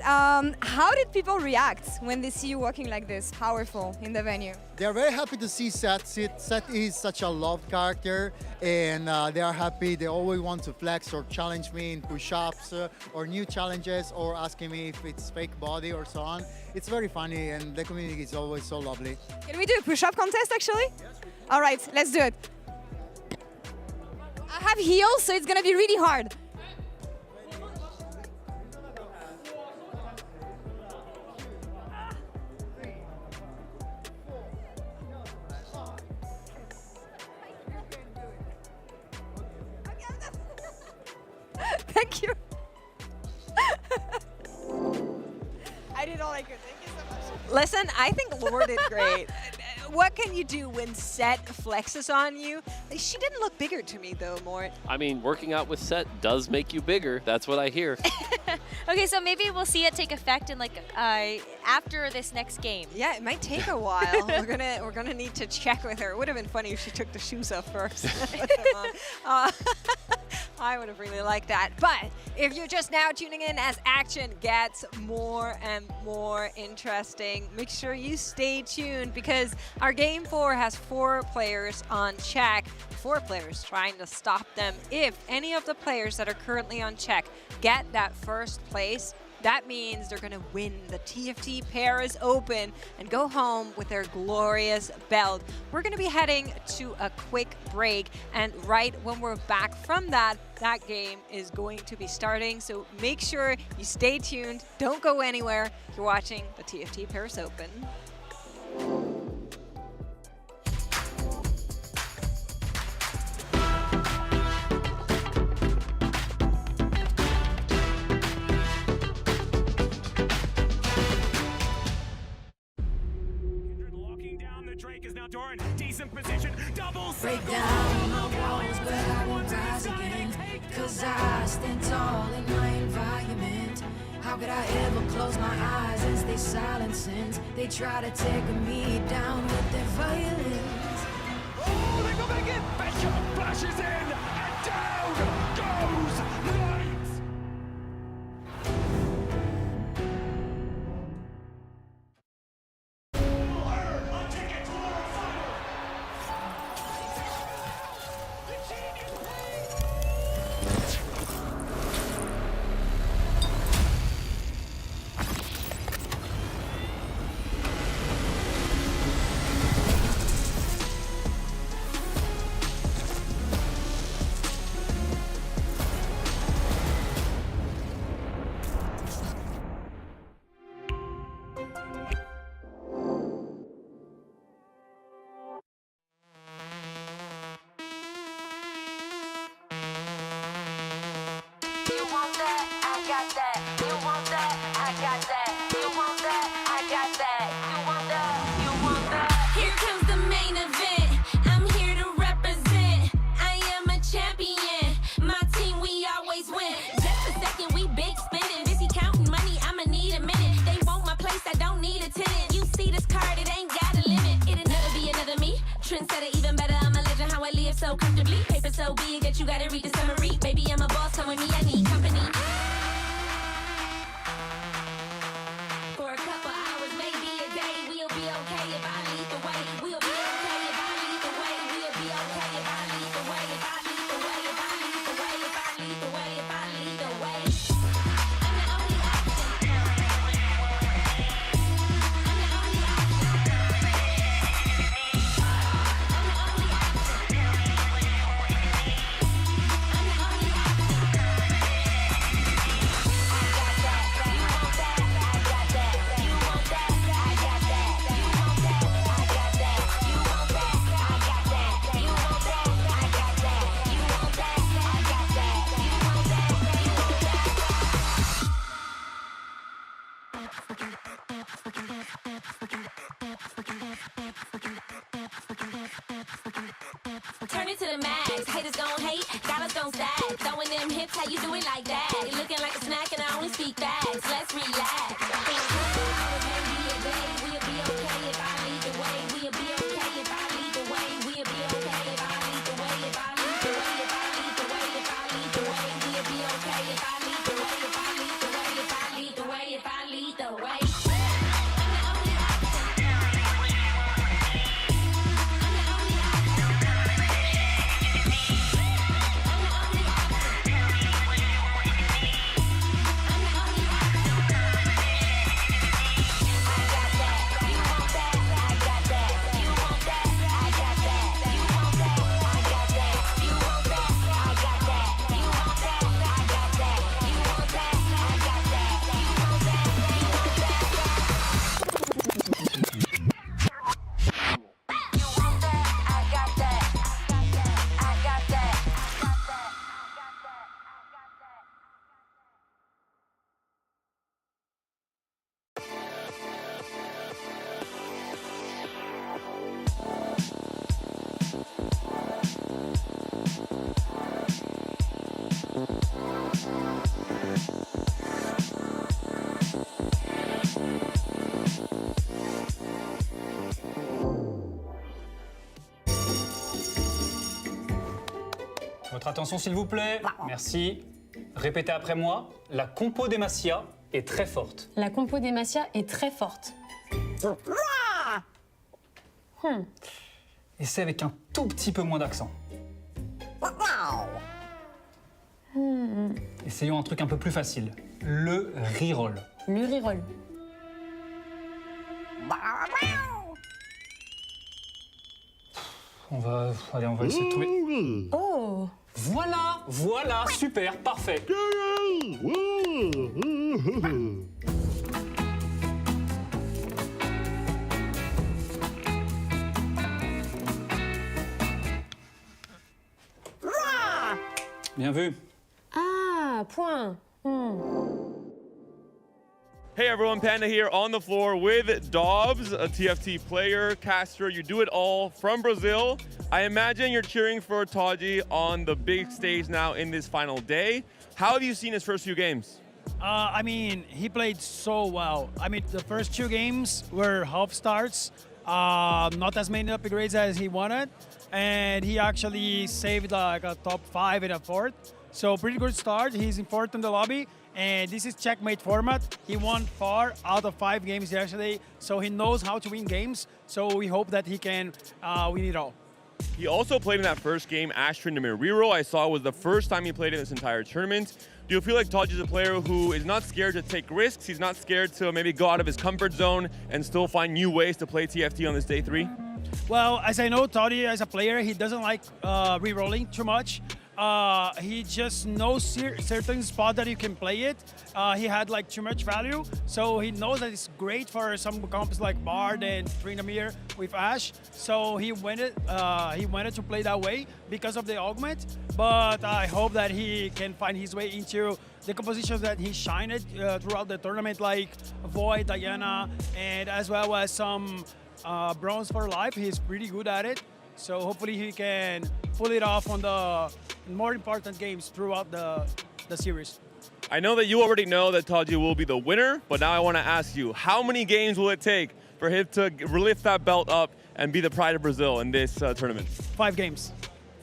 How did people react when they see you walking like this, powerful in the venue? They're very happy to see Set. Set is such a loved character, and they are happy. They always want to flex or challenge me in push-ups or new challenges, or asking me if it's fake body or so on. It's very funny, and the community is always so lovely. Can we do a push-up contest, actually? All right, let's do it. I have heels, so it's gonna be really hard. Thank you. I did all I could. Thank you so much. Listen, I think Laure did great. What can you do when Set flexes on you? She didn't look bigger to me, though, Mort. I mean, working out with Set does make you bigger. That's what I hear. Okay, so maybe we'll see it take effect in after this next game. Yeah, it might take a while. we're gonna need to check with her. It would have been funny if she took the shoes off first. I would have really liked that. But if you're just now tuning in as action gets more and more interesting, make sure you stay tuned because our game 4 has 4 players on check, 4 players trying to stop them. If any of the players that are currently on check get that first place, that means they're going to win the TFT Paris Open and go home with their glorious belt. We're going to be heading to a quick break, and right when we're back from that game is going to be starting. So make sure you stay tuned. Don't go anywhere. You're watching the TFT Paris Open. Decent position, double break down my walls, but I won't rise again. Cause I stand tall in my environment. How could I ever close my eyes and stay silent since they try to take me down with their violence? Oh, they go back in. Bishop flashes in, and down goes Light. so big that you gotta read the summary. Baby, I'm a boss, come with me, I need company. For a couple hours, maybe a day, we'll be okay if I lead the way. We'll be okay if I lead the way. We'll be okay if I lead the way. If I lead the way, if I lead the way, if I lead the way, if I lead the way. I'm the only option. I'm the only turn it to the max. Haters gon' hate, dollars gon' stack. Throwing them hips, how you do it like that? You looking like a snack and I only speak facts. Let's relax. Maybe a day, we'll be okay if I lead the way. We'll be okay if I lead the way. We'll be okay if I lead the way. If I lead the way, if I lead the way, if I lead the way. We'll be okay if I lead the way. If I lead the way, if I lead the way, if I lead the way. Votre attention s'il vous plaît. Merci. Répétez après moi. La compo des Masia est très forte. La compo des Masia est très forte. Et c'est avec un tout petit peu moins d'accent. Essayons un truc un peu plus facile. Le reroll. Le reroll. Allez, on va essayer de trouver. Oh! Voilà, super, parfait. Bien vu. Ah, point. Hey everyone, Panda here on the floor with Dobbs, a TFT player, caster. You do it all from Brazil. I imagine you're cheering for Taji on the big stage now in this final day. How have you seen his first few games? I mean, he played so well. I mean, the first two games were half starts, not as many upgrades as he wanted, and he actually saved like a top 5 and a 4th. So pretty good start. He's in 4th in the lobby. And this is checkmate format. He won 4 out of 5 games yesterday, so he knows how to win games. So we hope that he can win it all. He also played in that first game, Astra Namir reroll. I saw it was the first time he played in this entire tournament. Do you feel like Taji is a player who is not scared to take risks? He's not scared to maybe go out of his comfort zone and still find new ways to play TFT on this day 3? Well, as I know, Taji as a player, he doesn't like rerolling too much. He just knows certain spot that you can play it. He had like too much value, so he knows that it's great for some comps like Bard and Trinamir with Ashe. So he wanted to play that way because of the augment. But I hope that he can find his way into the compositions that he shined throughout the tournament, like Void, Diana, and as well as some Bronze for Life. He's pretty good at it. So hopefully he can pull it off on the more important games throughout the series. I know that you already know that Taji will be the winner, but now I want to ask you, how many games will it take for him to lift that belt up and be the pride of Brazil in this tournament? 5 games.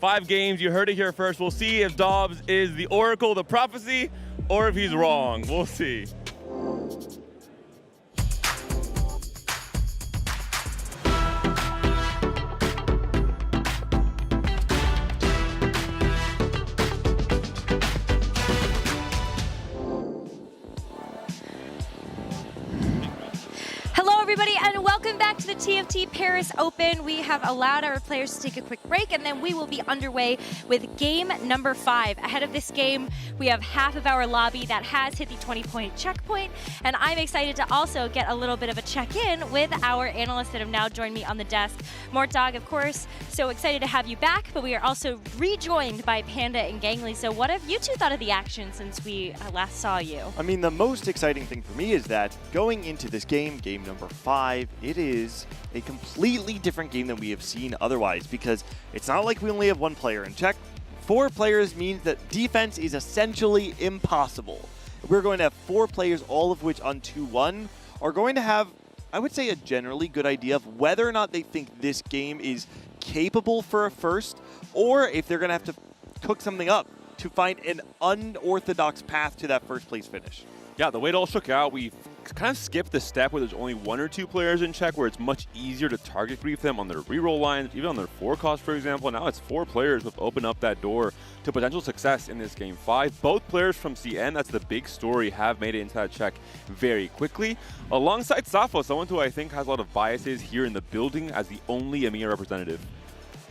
5 games. You heard it here first. We'll see if Dobbs is the oracle, the prophecy, or if he's wrong. We'll see. Hello, everybody, and welcome back to the TFT Paris Open. We have allowed our players to take a quick break, and then we will be underway with game number 5. Ahead of this game, we have half of our lobby that has hit the 20-point checkpoint, and I'm excited to also get a little bit of a check-in with our analysts that have now joined me on the desk. Mortdog, of course, so excited to have you back, but we are also rejoined by Panda and Gangly. So what have you two thought of the action since we last saw you? I mean, the most exciting thing for me is that going into this game, game number 5, it is a completely different game than we have seen otherwise, because it's not like we only have 1 player in check. 4 players means that defense is essentially impossible. We're going to have 4 players, all of which on 2-1 are going to have, I would say, a generally good idea of whether or not they think this game is capable for a first, or if they're going to have to cook something up to find an unorthodox path to that first place finish. Yeah, the way it all shook out, we kind of skipped the step where there's only 1 or 2 players in check, where it's much easier to target grief them on their reroll lines, even on their forecast, for example. Now it's 4 players who have opened up that door to potential success in this game 5. Both players from CN, that's the big story, have made it into that check very quickly. Alongside Safo, someone who I think has a lot of biases here in the building as the only EMEA representative.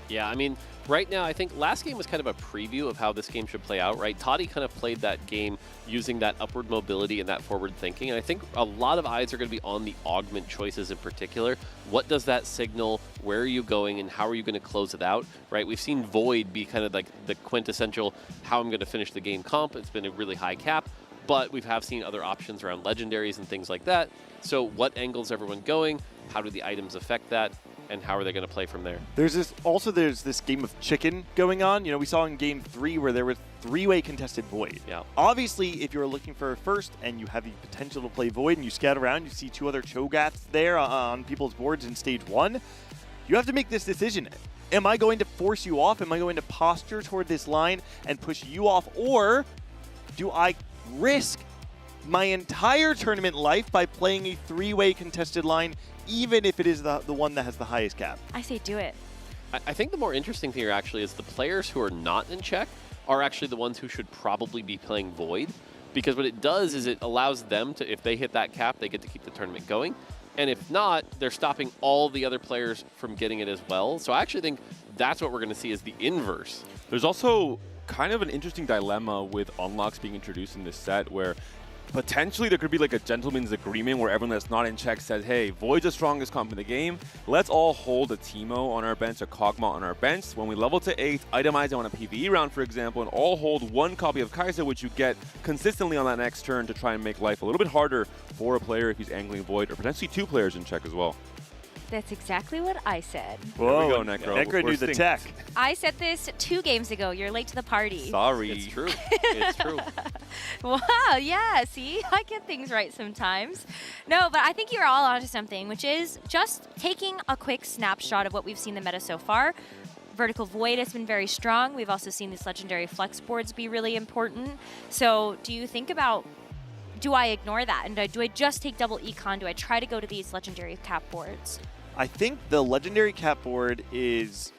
Yeah, I mean, right now, I think last game was kind of a preview of how this game should play out, right? Toddy kind of played that game using that upward mobility and that forward thinking, and I think a lot of eyes are going to be on the augment choices in particular. What does that signal? Where are you going, and how are you going to close it out, right? We've seen Void be kind of like the quintessential how I'm going to finish the game comp. It's been a really high cap, but we have seen other options around legendaries and things like that. So what angles is everyone going? How do the items affect that? And how are they going to play from there? There's this game of chicken going on. You know, we saw in game 3 where there was 3-way contested Void. Yeah. Obviously, if you're looking for a first and you have the potential to play Void and you scout around, you see 2 other Cho'Gaths there on people's boards in stage 1, you have to make this decision. Am I going to force you off? Am I going to posture toward this line and push you off? Or do I risk my entire tournament life by playing a 3-way contested line, even if it is the one that has the highest cap? I say do it. I think the more interesting thing here actually is the players who are not in check are actually the ones who should probably be playing Void, because what it does is it allows them to, if they hit that cap, they get to keep the tournament going. And if not, they're stopping all the other players from getting it as well. So I actually think that's what we're going to see is the inverse. There's also kind of an interesting dilemma with unlocks being introduced in this set, where potentially there could be like a gentleman's agreement where everyone that's not in check says, hey, Void's the strongest comp in the game. Let's all hold a Teemo on our bench, a Kog'Maw on our bench. When we level to 8, itemize it on a PvE round, for example, and all hold 1 copy of Kai'Sa, which you get consistently on that next turn to try and make life a little bit harder for a player if he's angling Void, or potentially 2 players in check as well. That's exactly what I said. Whoa, there we go, Necro. Necro knew the tech. I said this 2 games ago. You're late to the party. Sorry. It's true. It's true. Wow, yeah, see? I get things right sometimes. No, but I think you're all onto something, which is just taking a quick snapshot of what we've seen in the meta so far. Vertical Void has been very strong. We've also seen these legendary flex boards be really important. So do you think about, do I ignore that? And do I just take double econ? Do I try to go to these legendary cap boards? I think the legendary cap board it's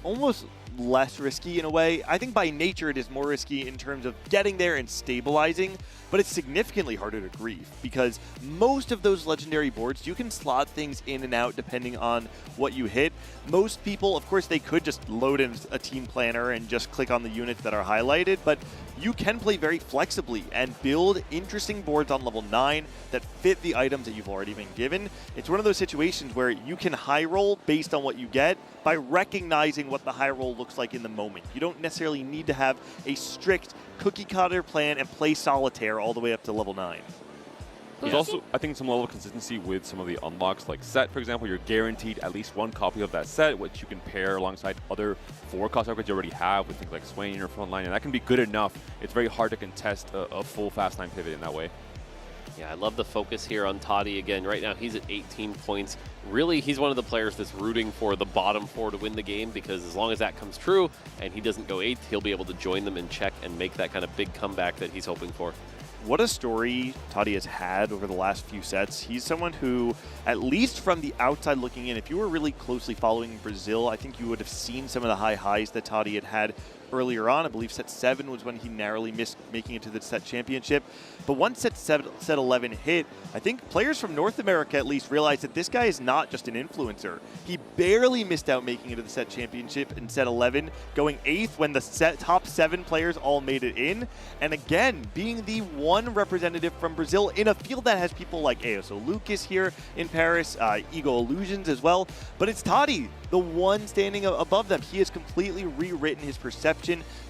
almost less risky in a way. I think by nature it is more risky in terms of getting there and stabilizing, but it's significantly harder to grief because most of those legendary boards, you can slot things in and out depending on what you hit. Most people, of course, they could just load in a team planner and just click on the units that are highlighted, but you can play very flexibly and build interesting boards on level 9 that fit the items that you've already been given. It's one of those situations where you can high roll based on what you get by recognizing what the high roll looks like in the moment. You don't necessarily need to have a strict cookie cutter plan and play solitaire all the way up to level 9. There's also, I think, some level of consistency with some of the unlocks, like set, for example. You're guaranteed at least 1 copy of that set, which you can pair alongside other 4-cost upgrades you already have with things like Swain or Frontline, and that can be good enough. It's very hard to contest a full Fast 9 pivot in that way. Yeah, I love the focus here on Toddy. Again, right now he's at 18 points. Really, he's one of the players that's rooting for the bottom 4 to win the game, because as long as that comes true and he doesn't go 8th, he'll be able to join them in check and make that kind of big comeback that he's hoping for. What a story Toddy has had over the last few sets. He's someone who, at least from the outside looking in, if you were really closely following Brazil, I think you would have seen some of the high highs that Toddy had earlier on. I believe set 7 was when he narrowly missed making it to the set championship. But once set 11 hit, I think players from North America at least realized that this guy is not just an influencer. He barely missed out making it to the set championship in set 11, going 8th when the top 7 players all made it in. And again, being the one representative from Brazil in a field that has people like ASO Lucas here in Paris, Ego Illusions as well. But it's Toddy, the one standing above them. He has completely rewritten his perception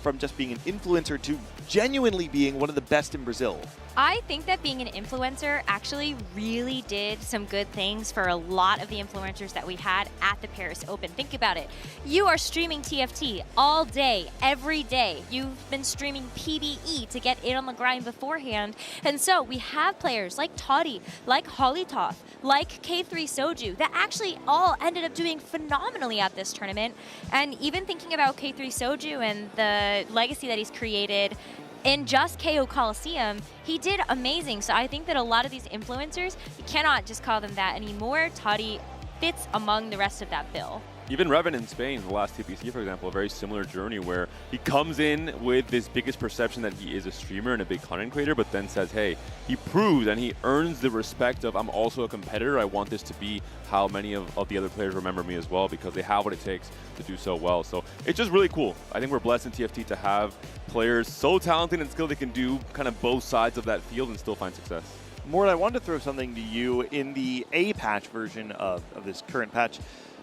from just being an influencer to genuinely being one of the best in Brazil. I think that being an influencer actually really did some good things for a lot of the influencers that we had at the Paris Open. Think about it. You are streaming TFT all day, every day. You've been streaming PvE to get in on the grind beforehand. And so we have players like Toddy, like Hollytoff, like K3 Soju that actually all ended up doing phenomenally at this tournament. And even thinking about K3 Soju and the legacy that he's created in just KO Coliseum, he did amazing. So I think that a lot of these influencers, you cannot just call them that anymore. Toddy fits among the rest of that bill. Even Revan in Spain, the last TPC, for example, a very similar journey where he comes in with this biggest perception that he is a streamer and a big content creator, but then says, hey, he proves and he earns the respect of, I'm also a competitor. I want this to be how many of the other players remember me as well, because they have what it takes to do so well. So it's just really cool. I think we're blessed in TFT to have players so talented and skilled they can do kind of both sides of that field and still find success. Mort, I wanted to throw something to you. In the A patch version of this current patch,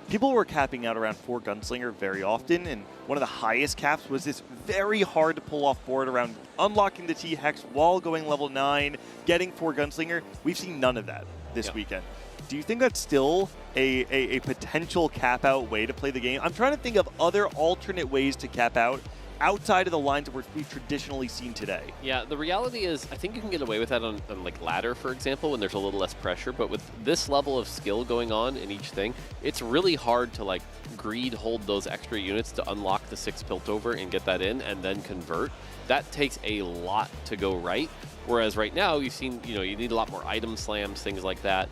people were capping out around 4 Gunslinger very often, and one of the highest caps was this very hard to pull off board around unlocking the T-Hex while going level 9, getting 4 Gunslinger. We've seen none of that this weekend. Do you think that's still a potential cap out way to play the game? I'm trying to think of other alternate ways to cap out outside of the lines that we've traditionally seen today. Yeah, the reality is I think you can get away with that on like ladder, for example, when there's a little less pressure, but with this level of skill going on in each thing, it's really hard to like greed hold those extra units to unlock the 6 Piltover and get that in and then convert. That takes a lot to go right, whereas right now you've seen, you know, you need a lot more item slams, things like that.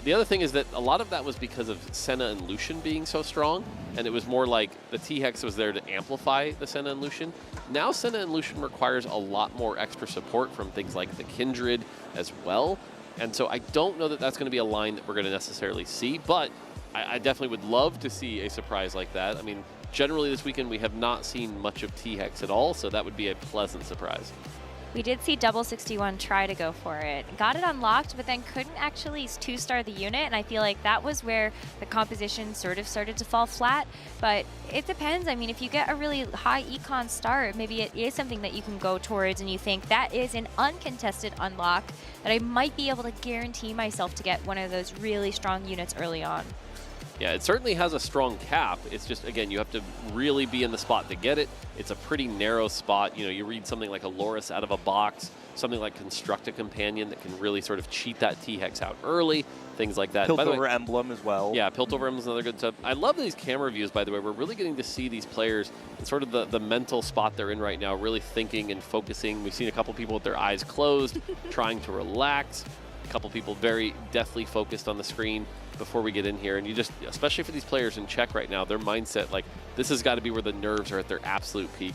The other thing is that a lot of that was because of Senna and Lucian being so strong, and it was more like the T-Hex was there to amplify the Senna and Lucian. Now Senna and Lucian requires a lot more extra support from things like the Kindred as well, and so I don't know that that's going to be a line that we're going to necessarily see, but I definitely would love to see a surprise like that. I mean, generally this weekend we have not seen much of T-Hex at all, so that would be a pleasant surprise. We did see Double 61 try to go for it. Got it unlocked, but then couldn't actually 2-star the unit, and I feel like that was where the composition sort of started to fall flat. But it depends. I mean, if you get a really high econ start, maybe it is something that you can go towards and you think that is an uncontested unlock that I might be able to guarantee myself to get one of those really strong units early on. Yeah, it certainly has a strong cap. It's just, again, you have to really be in the spot to get it. It's a pretty narrow spot. You know, you read something like a Loris out of a box, something like Construct a Companion that can really sort of cheat that T-Hex out early, things like that. Piltover Emblem as well. Yeah, Piltover Emblem is another good stuff. I love these camera views, by the way. We're really getting to see these players in sort of the mental spot they're in right now, really thinking and focusing. We've seen a couple people with their eyes closed, trying to relax. A couple people very deathly focused on the screen before we get in here, and you just, especially for these players in Czech right now, their mindset, like, this has got to be where the nerves are at their absolute peak.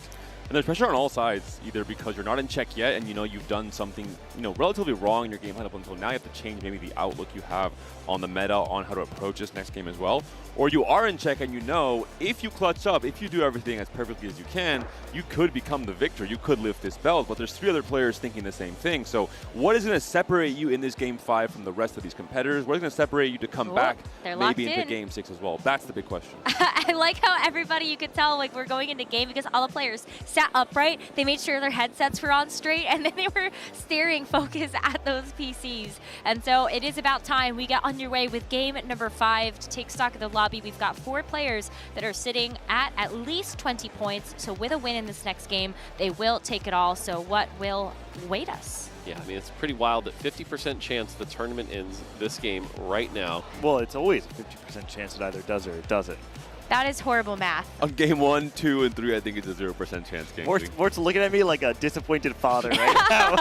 And there's pressure on all sides, either because you're not in check yet and you know you've done something, you know, relatively wrong in your game up until now. You have to change maybe the outlook you have on the meta, on how to approach this next game as well. Or you are in check and you know if you clutch up, if you do everything as perfectly as you can, you could become the victor. You could lift this belt, but there's 3 other players thinking the same thing. So what is going to separate you in this game 5 from the rest of these competitors? What is going to separate you to come back maybe into game 6 as well? That's the big question. I like how everybody, you could tell, like, we're going into game because all the players sat upright, they made sure their headsets were on straight, and then they were staring focus at those PCs. And so it is about time we get underway with game number 5 to take stock of the lobby. We've got 4 players that are sitting at least 20 points. So with a win in this next game, they will take it all. So what will await us? Yeah, I mean, it's pretty wild that 50% chance the tournament ends this game right now. Well, it's always a 50% chance it either does or it doesn't. That is horrible math. On game 1, 2, and 3, I think it's a 0% chance game. Mort's looking at me like a disappointed father right now.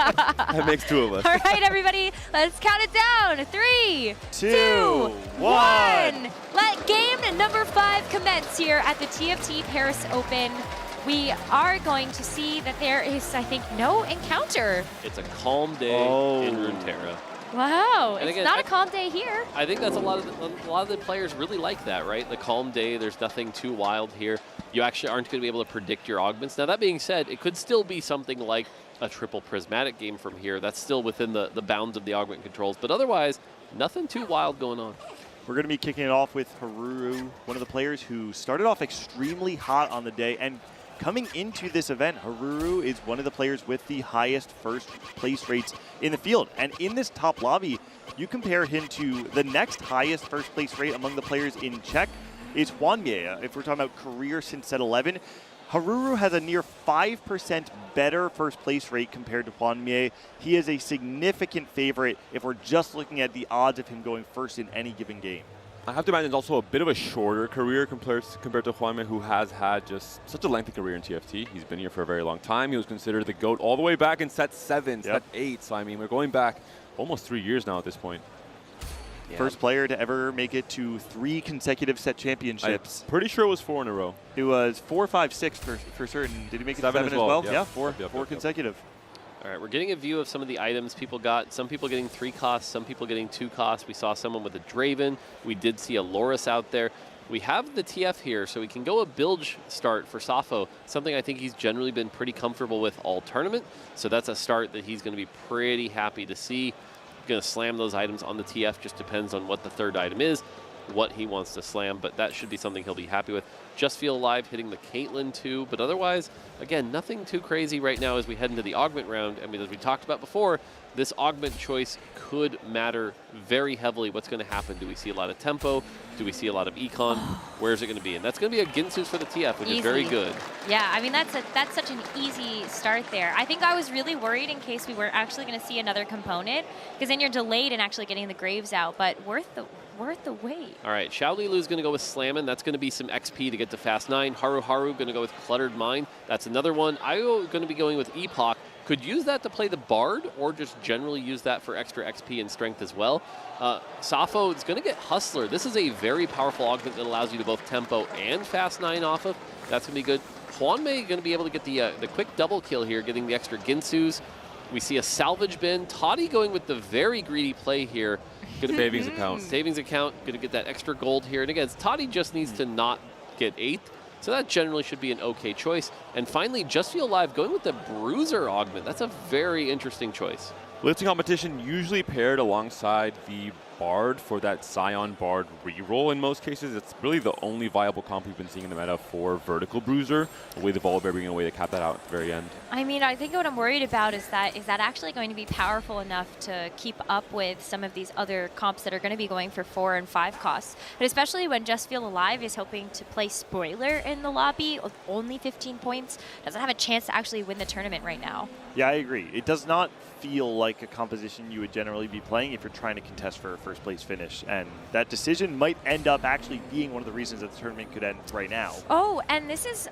That makes 2 of us. All right, everybody, let's count it down. 3, 2, 1. Let game number 5 commence here at the TFT Paris Open. We are going to see that there is, I think, no encounter. It's a calm day in Runeterra. Wow, And it's again, not a calm day here. I think that's a lot of the players really like that, right? The calm day, there's nothing too wild here. You actually aren't going to be able to predict your augments. Now, that being said, it could still be something like a triple prismatic game from here. That's still within the bounds of the augment controls. But otherwise, nothing too wild going on. We're going to be kicking it off with Haruru, one of the players who started off extremely hot on the day. And coming into this event, Haruru is one of the players with the highest first place rates in the field. And in this top lobby, you compare him to the next highest first place rate among the players in Czech is Juanmie. If we're talking about career since set 11, Haruru has a near 5% better first place rate compared to Juanmie. He is a significant favorite if we're just looking at the odds of him going first in any given game. I have to imagine it's also a bit of a shorter career compared to Juanmie, who has had just such a lengthy career in TFT. He's been here for a very long time. He was considered the GOAT all the way back in set 7, set 8. So, I mean, we're going back almost 3 years now at this point. Yeah. First player to ever make it to 3 consecutive set championships. I'm pretty sure it was 4 in a row. It was 4, 5, 6 for certain. Did he make it 7 as well? Yep. Yeah, 4 consecutive. All right, we're getting a view of some of the items people got. Some people getting 3 costs, some people getting 2 costs. We saw someone with a Draven. We did see a Loris out there. We have the TF here, so we can go a bilge start for Safo, something I think he's generally been pretty comfortable with all tournament. So that's a start that he's going to be pretty happy to see. Going to slam those items on the TF, just depends on what the third item is, what he wants to slam, but that should be something he'll be happy with. Just Feel Alive hitting the Caitlyn too, but otherwise, again, nothing too crazy right now as we head into the augment round. I mean, as we talked about before, this augment choice could matter very heavily. What's going to happen? Do we see a lot of tempo? Do we see a lot of econ? Where's it going to be? And that's going to be a Ginsu's for the TF, which is very good. Yeah, I mean, that's such an easy start there. I think I was really worried in case we were actually going to see another component, because then you're delayed in actually getting the Graves out, but worth the wait. All right, Xiaolilu's going to go with Slammin'. That's going to be some XP to get to Fast 9. Haru going to go with Cluttered Mind. That's another one. I'm going to be going with Epoch. Could use that to play the Bard, or just generally use that for extra XP and strength as well. Safo is going to get Hustler. This is a very powerful augment that allows you to both tempo and Fast 9 off of. That's going to be good. Juanmie going to be able to get the quick double kill here, getting the extra Ginsu's. We see a Salvage Bin. Toddy going with the very greedy play here. Savings account. Savings account, going to get that extra gold here. And again, Toddy just needs to not get 8th. So that generally should be an okay choice. And finally, Just Feel Alive going with the Bruiser augment. That's a very interesting choice. Lifting competition usually paired alongside the Bard for that Scion Bard reroll in most cases. It's really the only viable comp we've been seeing in the meta for Vertical Bruiser, with the Volibear being a way to cap that out at the very end. I mean, I think what I'm worried about is that actually going to be powerful enough to keep up with some of these other comps that are going to be going for 4 and 5 costs. But especially when Just Feel Alive is hoping to play Spoiler in the lobby with only 15 points, doesn't have a chance to actually win the tournament right now. Yeah, I agree. It does not feel like a composition you would generally be playing if you're trying to contest for a first place finish. And that decision might end up actually being one of the reasons that the tournament could end right now. Oh, and this is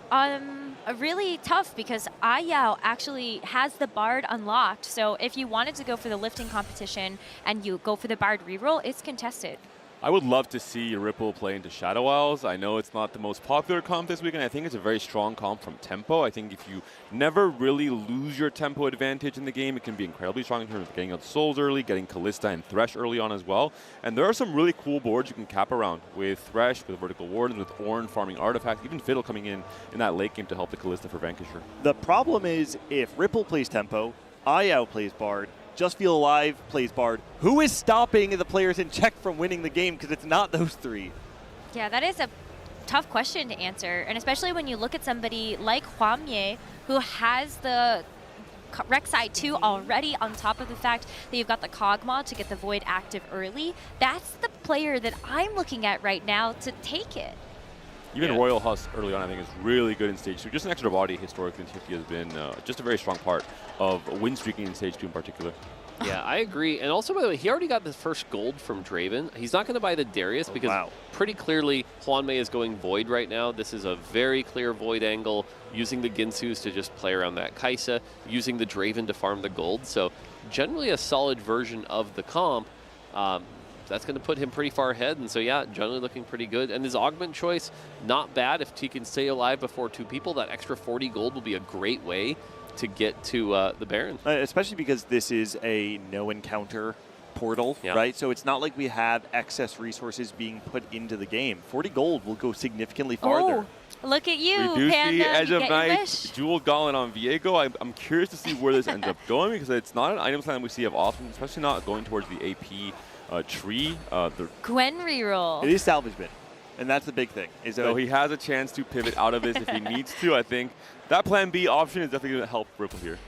really tough because Ayao actually has the Bard unlocked. So if you wanted to go for the lifting competition and you go for the Bard reroll, it's contested. I would love to see Ripple play into Shadow Isles. I know it's not the most popular comp this weekend. I think it's a very strong comp from tempo. I think if you never really lose your tempo advantage in the game, it can be incredibly strong in terms of getting out Souls early, getting Callista and Thresh early on as well. And there are some really cool boards you can cap around with Thresh, with Vertical Wardens, with Ornn farming artifacts, even Fiddle coming in that late game to help the Callista for Vanquisher. The problem is if Ripple plays tempo, Ayao plays Bard, Just Feel Alive plays Bard, who is stopping the players in Czech from winning the game? Because it's not those 3. Yeah, that is a tough question to answer. And especially when you look at somebody like Juanmie, who has the Rek'Sai 2 already, on top of the fact that you've got the Kog'Maw to get the Void active early. That's the player that I'm looking at right now to take it. Even Royal Husk early on, I think, is really good in Stage 2. Just an extra body historically in TFT has been just a very strong part of win streaking in Stage 2 in particular. Yeah, I agree. And also, by the way, he already got the first gold from Draven. He's not going to buy the Darius because pretty clearly Hwanmei is going Void right now. This is a very clear Void angle, using the Ginsus to just play around that Kai'Sa, using the Draven to farm the gold. So generally a solid version of the comp. That's going to put him pretty far ahead. And so, yeah, generally looking pretty good. And his augment choice, not bad. If he can stay alive before 2 people, that extra 40 gold will be a great way to get to the Baron. Especially because this is a no-encounter portal, right? So it's not like we have excess resources being put into the game. 40 gold will go significantly farther. Oh, look at you, We do Panda. see Edge You of get your Night, wish. Jewel Gauntlet on Viego. I'm curious to see where this ends up going because it's not an item slam we see of often, especially not going towards the AP tree. Gwen reroll. It is salvagement, and that's the big thing. So he has a chance to pivot out of this if he needs to. I think that plan B option is definitely going to help Ripple here.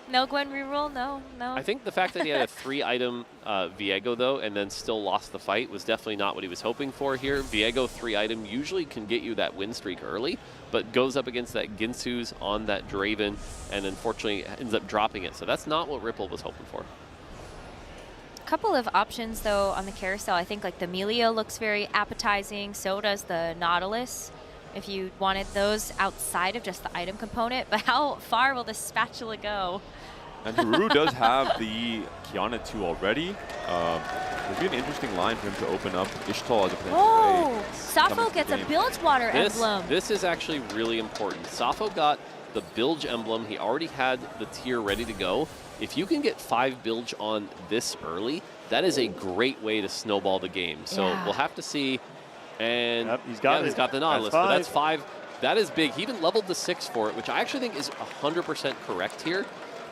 No Gwen reroll, no. I think the fact that he had a 3-item Viego, though, and then still lost the fight was definitely not what he was hoping for here. Viego 3-item usually can get you that win streak early, but goes up against that Ginsu's on that Draven, and unfortunately ends up dropping it. So that's not what Ripple was hoping for. Couple of options though on the carousel. I think like the Melia looks very appetizing, so does the Nautilus, if you wanted those outside of just the item component. But how far will the spatula go? And Haru does have the Kiana 2 already. There'd be an interesting line for him to open up Ishtal as a plan. Oh, Sappho gets a Bilgewater emblem. This is actually really important. Sappho got the Bilge emblem. He already had the tier ready to go. If you can get 5 Bilge on this early, that is a great way to snowball the game. So we'll have to see. And he's got the Nautilus, but that's 5. That is big. He even leveled the 6 for it, which I actually think is 100% correct here.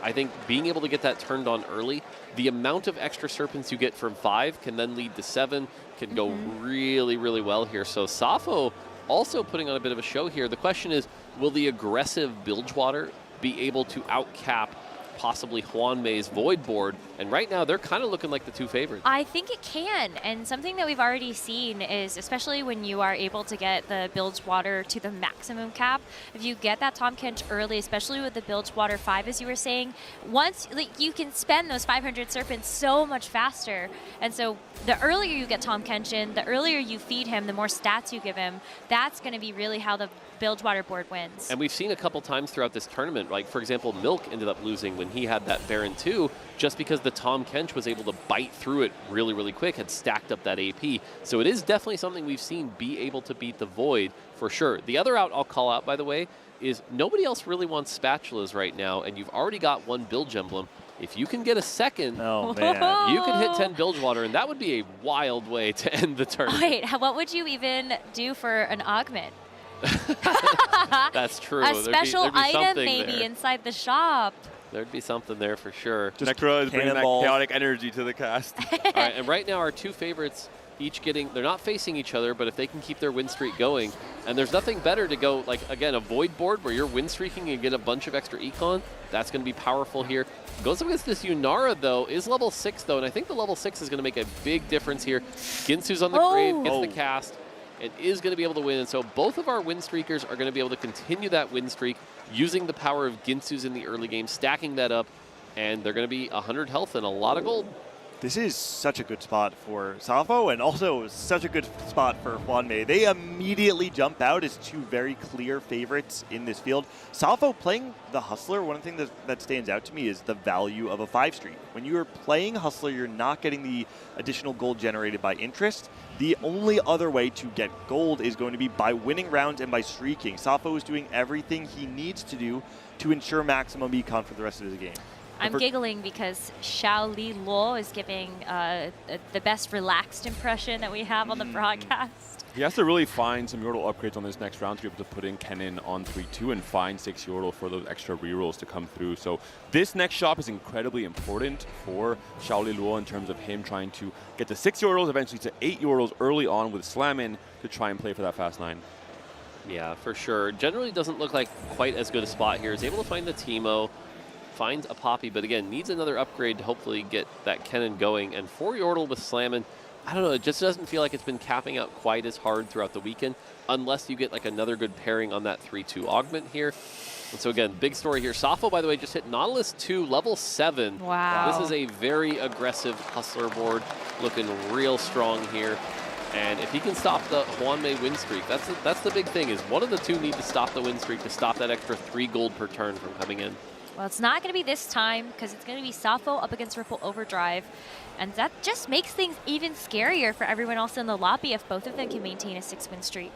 I think being able to get that turned on early, the amount of extra Serpents you get from 5 can then lead to 7, can go really, really well here. So Sappho also putting on a bit of a show here. The question is, will the aggressive Bilgewater be able to outcap possibly Hwanmei's Void board? And right now, they're kind of looking like the 2 favorites. I think it can, and something that we've already seen is, especially when you are able to get the Bilgewater to the maximum cap, if you get that Tahm Kench early, especially with the Bilgewater 5, as you were saying, once you can spend those 500 Serpents so much faster. And so the earlier you get Tahm Kench in, the earlier you feed him, the more stats you give him, that's going to be really how the Bilgewater board wins. And we've seen a couple times throughout this tournament, like for example, Milk ended up losing when he had that Baron 2, just because the Tahm Kench was able to bite through it really, really quick, had stacked up that AP. So it is definitely something we've seen be able to beat the Void for sure. The other out I'll call out, by the way, is nobody else really wants spatulas right now, and you've already got 1 Bilge emblem. If you can get a second, you can hit 10 Bilgewater, and that would be a wild way to end the tournament. Wait, what would you even do for an augment? That's true. A special there'd be item maybe there. inside the shop. There'd be something there for sure. Necro is bringing that chaotic energy to the cast. All right, and right now our 2 favorites each getting, they're not facing each other, but if they can keep their win streak going, and there's nothing better to go, like, again, a Void board where you're win streaking and get a bunch of extra econ, that's going to be powerful here. Goes up against this Yunara, though, is level 6, though, and I think the level 6 is going to make a big difference here. Ginsu's on the grave, gets the cast, and is going to be able to win. And so both of our win streakers are going to be able to continue that win streak using the power of Ginsu's in the early game, stacking that up, and they're going to be 100 health and a lot of gold. This is such a good spot for Sappho, and also such a good spot for Hwanmei. They immediately jump out as 2 very clear favorites in this field. Sappho playing the Hustler, one thing that stands out to me is the value of a 5 streak. When you are playing Hustler, you're not getting the additional gold generated by interest. The only other way to get gold is going to be by winning rounds and by streaking. Sappho is doing everything he needs to do to ensure maximum econ for the rest of his game. I'm giggling because Xiao Li Luo is giving the best relaxed impression that we have on the broadcast. He has to really find some Yordle upgrades on this next round to be able to put in Kennen on 3-2 and find 6 Yordle for those extra rerolls to come through. So this next shop is incredibly important for Xiao Li Luo in terms of him trying to get to 6 Yordles, eventually to 8 Yordles early on with Slammin to try and play for that fast 9. Yeah, for sure. Generally doesn't look like quite as good a spot here. Is able to find the Teemo, finds a Poppy, but again, needs another upgrade to hopefully get that cannon going. And for Yordle with Slammin', I don't know, it just doesn't feel like it's been capping out quite as hard throughout the weekend, unless you get like another good pairing on that 3-2 augment here. And so again, big story here. Safo, by the way, just hit Nautilus 2, level 7. Wow. This is a very aggressive Hustler board, looking real strong here. And if he can stop the Hwanmei win streak, that's the big thing, is one of the two need to stop the win streak to stop that extra 3 gold per turn from coming in. Well, it's not going to be this time because it's going to be Safo up against Ripple Overdrive. And that just makes things even scarier for everyone else in the lobby if both of them can maintain a 6-win streak.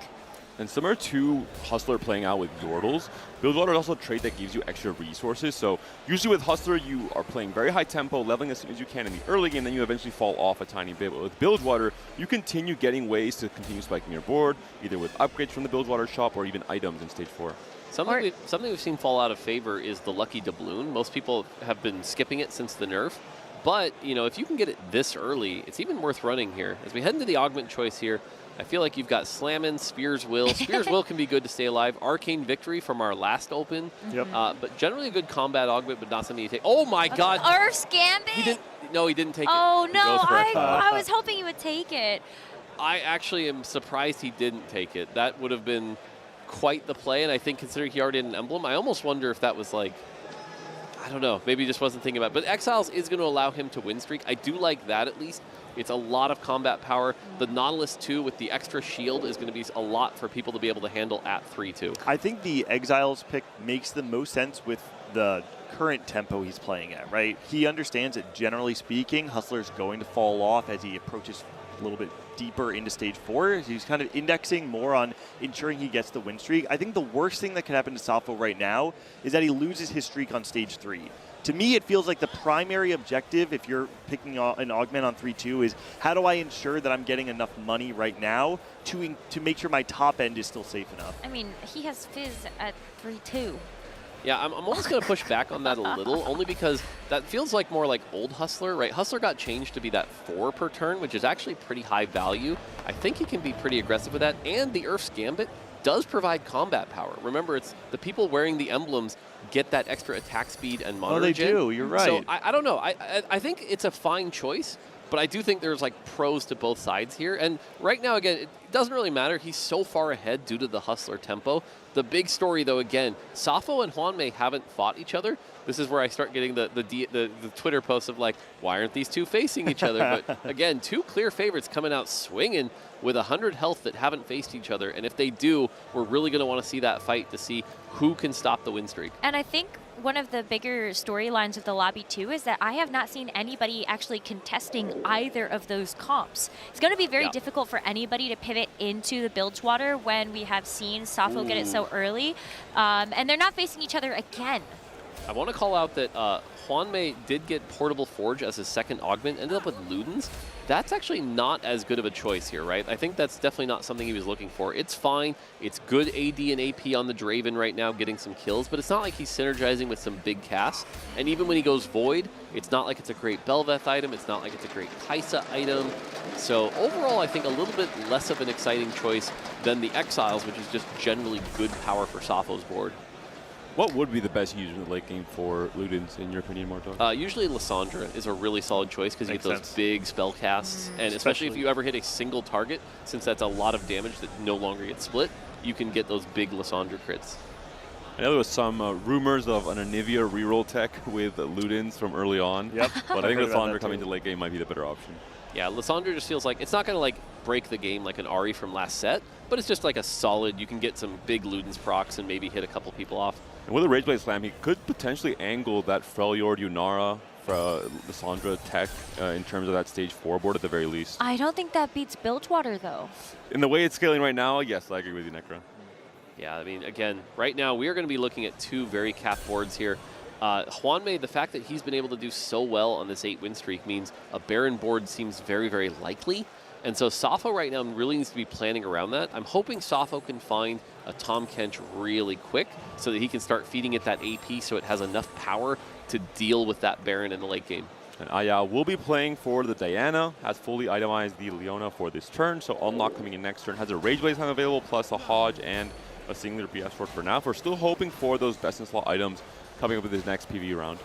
And similar to Hustler playing out with Yordles, Bilgewater is also a trait that gives you extra resources. So usually with Hustler, you are playing very high tempo, leveling as soon as you can in the early game, then you eventually fall off a tiny bit. But with Bilgewater, you continue getting ways to continue spiking your board, either with upgrades from the Bilgewater shop or even items in Stage 4. Something we've seen fall out of favor is the Lucky Doubloon. Most people have been skipping it since the nerf. But, you know, if you can get it this early, it's even worth running here. As we head into the augment choice here, I feel like you've got Slammin', Spear's Will. Spear's Will can be good to stay alive. Arcane Victory from our last open. Yep. But generally a good combat augment, but not something you take. Oh my God! Earth's Gambit? He didn't take it. Oh He no, goes for it. I was hoping he would take it. I actually am surprised he didn't take it. That would have been quite the play, and I think considering he already had an emblem, I almost wonder if that was like, I don't know, maybe he just wasn't thinking about it. But Exiles is going to allow him to win streak. I do like that at least. It's a lot of combat power. The Nautilus 2 with the extra shield is going to be a lot for people to be able to handle at 3-2. I think the Exiles pick makes the most sense with the current tempo he's playing at, right? He understands that generally speaking, Hustler's going to fall off as he approaches a little bit deeper into Stage 4. He's kind of indexing more on ensuring he gets the win streak. I think the worst thing that could happen to Safo right now is that he loses his streak on Stage 3. To me, it feels like the primary objective, if you're picking an augment on 3-2, is how do I ensure that I'm getting enough money right now to make sure my top end is still safe enough? I mean, he has Fizz at 3-2. Yeah, I'm almost going to push back on that a little, only because that feels like more like old Hustler, right? Hustler got changed to be that 4 per turn, which is actually pretty high value. I think he can be pretty aggressive with that, and the Earth's Gambit does provide combat power. Remember, it's the people wearing the emblems get that extra attack speed and monitor. Oh, they gen. do. You're right. So I don't know. I think it's a fine choice, but I do think there's like pros to both sides here. And right now, again, it doesn't really matter. He's so far ahead due to the Hustler tempo. The big story, though, again, Safo and Hwanmei haven't fought each other. This is where I start getting the Twitter posts of like, why aren't these two facing each other? But again, two clear favorites coming out swinging with 100 health that haven't faced each other. And if they do, we're really going to want to see that fight to see who can stop the win streak. And I think one of the bigger storylines of the lobby too is that I have not seen anybody actually contesting either of those comps. It's going to be very difficult for anybody to pivot into the Bilgewater when we have seen Safo get it so early. And they're not facing each other again. I want to call out that Hwanmei did get Portable Forge as his second augment, ended up with Ludens. That's actually not as good of a choice here, right? I think that's definitely not something he was looking for. It's fine. It's good AD and AP on the Draven right now, getting some kills, but it's not like he's synergizing with some big casts. And even when he goes Void, it's not like it's a great Belveth item. It's not like it's a great Kaisa item. So overall, I think a little bit less of an exciting choice than the Exiles, which is just generally good power for Safo's board. What would be the best user in the late game for Ludens, in your opinion, Mortar? Usually Lissandra is a really solid choice because you get those big spell casts, and especially if you ever hit a single target, since that's a lot of damage that no longer gets split, you can get those big Lissandra crits. I know there was some rumors of an Anivia reroll tech with Ludens from early on. Yep. But I think Lissandra coming to late game might be the better option. Yeah, Lissandra just feels like it's not going to like break the game like an Ahri from last set, but it's just like a solid, you can get some big Ludens procs and maybe hit a couple people off. And with a Rage Blade Slam, he could potentially angle that Freljord Yunara for Lissandra tech in terms of that Stage 4 board at the very least. I don't think that beats Bilgewater though. In the way it's scaling right now, yes, I agree with you, Necra. Yeah, I mean, again, right now we are going to be looking at two very capped boards here. Hwanmei, the fact that he's been able to do so well on this 8-win streak means a Baron board seems very, very likely. And so Safo right now really needs to be planning around that. I'm hoping Safo can find a Tahm Kench really quick so that he can start feeding it that AP so it has enough power to deal with that Baron in the late game. And Aya will be playing for the Diana, has fully itemized the Leona for this turn, so Unlock coming in next turn, has a Rage Blade Slam available, plus a Hodge and a singular PS sword for now. We're still hoping for those best-in-slot items coming up with his next PvE round.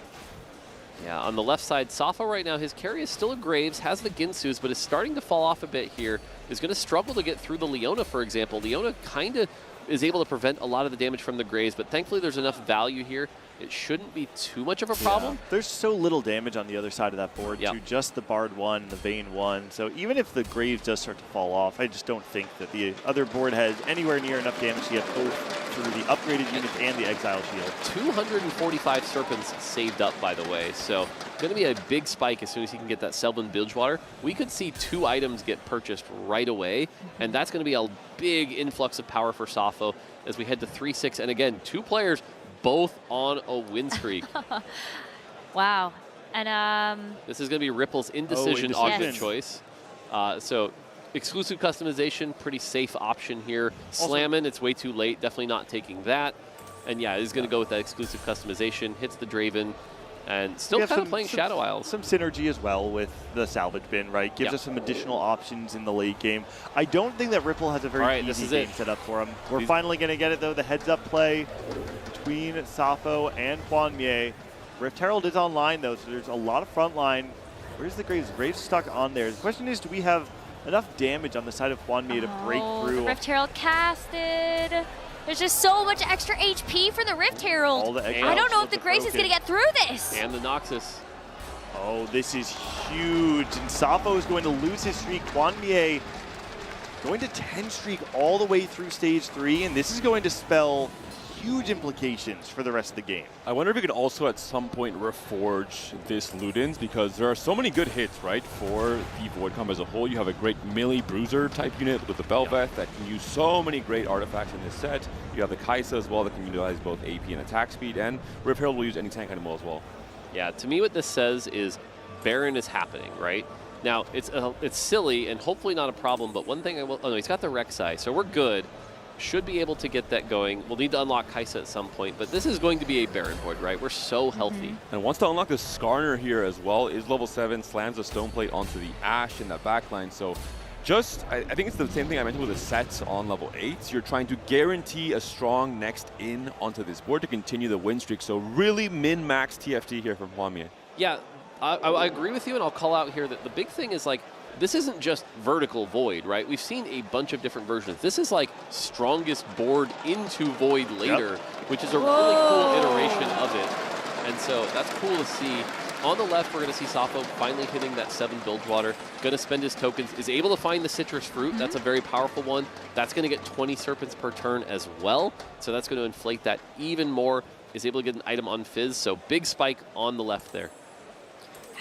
Yeah, on the left side, Safo right now, his carry is still a Graves, has the Ginsus, but is starting to fall off a bit here. Is going to struggle to get through the Leona, for example. Leona kind of is able to prevent a lot of the damage from the Graves, but thankfully there's enough value here. It shouldn't be too much of a problem. Yeah. There's so little damage on the other side of that board to just the Bard 1, the Vayne 1. So even if the Graves does start to fall off, I just don't think that the other board has anywhere near enough damage to get both through the upgraded units and the Exile Shield. 245 Serpents saved up, by the way. So going to be a big spike as soon as he can get that Selvin Bilgewater. We could see 2 items get purchased right away, and that's going to be a big influx of power for Safo as we head to 3-6. And again, 2 players both on a win streak. Wow. And this is going to be Ripple's Indecision augment choice. So exclusive customization, pretty safe option here. Slamming, it's way too late. Definitely not taking that. And yeah, he's going to go with that exclusive customization. Hits the Draven. And still kind of playing Shadow Isles. Some synergy as well with the salvage bin, right? Gives us some additional options in the late game. I don't think that Ripple has a very easy game set up for him. We're finally going to get it, though. The heads-up play between Safo and Hwan Mie. Rift Herald is online, though, so there's a lot of front line. Where's the Graves? Graves stuck on there. The question is, do we have enough damage on the side of Hwan Mie to break through? The Rift Herald casted. There's just so much extra HP for the Rift Herald. I don't know if the Grace is going to get through this. And the Noxus. Oh, this is huge. And Safo is going to lose his streak. Hwan Mie going to 10 streak all the way through stage 3, and this is going to spell huge implications for the rest of the game. I wonder if we could also at some point reforge this Ludens, because there are so many good hits, right, for the Void Comp as a whole. You have a great melee bruiser type unit with the Belveth that can use so many great artifacts in this set. You have the Kaisa as well that can utilize both AP and attack speed, and Rift Herald will use any tank item as well. Yeah, to me what this says is Baron is happening, right? Now, it's silly and hopefully not a problem, but one thing I will... Oh, no, he's got the Rek'Sai, so we're good. Should be able to get that going. We'll need to unlock Kaisa at some point, but this is going to be a Baron board, right? We're so healthy. And wants to unlock the Skarner here as well. Is level 7, slams the Stone Plate onto the Ashe in that backline. So just, I think it's the same thing I mentioned with the sets on level 8. You're trying to guarantee a strong next in onto this board to continue the win streak. So really min-max TFT here from Hwan Mie. Yeah, I agree with you, and I'll call out here that the big thing is like, this isn't just vertical Void, right? We've seen a bunch of different versions. This is like strongest board into Void later, which is a really cool iteration of it. And so that's cool to see. On the left, we're going to see Safo finally hitting that 7 Bilgewater. Going to spend his tokens. Is able to find the Citrus Fruit. That's a very powerful one. That's going to get 20 Serpents per turn as well. So that's going to inflate that even more. Is able to get an item on Fizz. So big spike on the left there.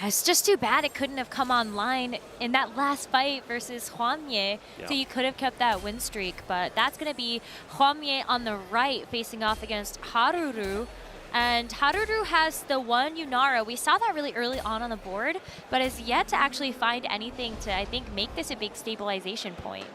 It's just too bad it couldn't have come online in that last fight versus Hwan Mie, so you could have kept that win streak. But that's going to be Hwan Mie on the right facing off against Haruru. And Haruru has the one Yunara. We saw that really early on the board, but has yet to actually find anything to, I think, make this a big stabilization point.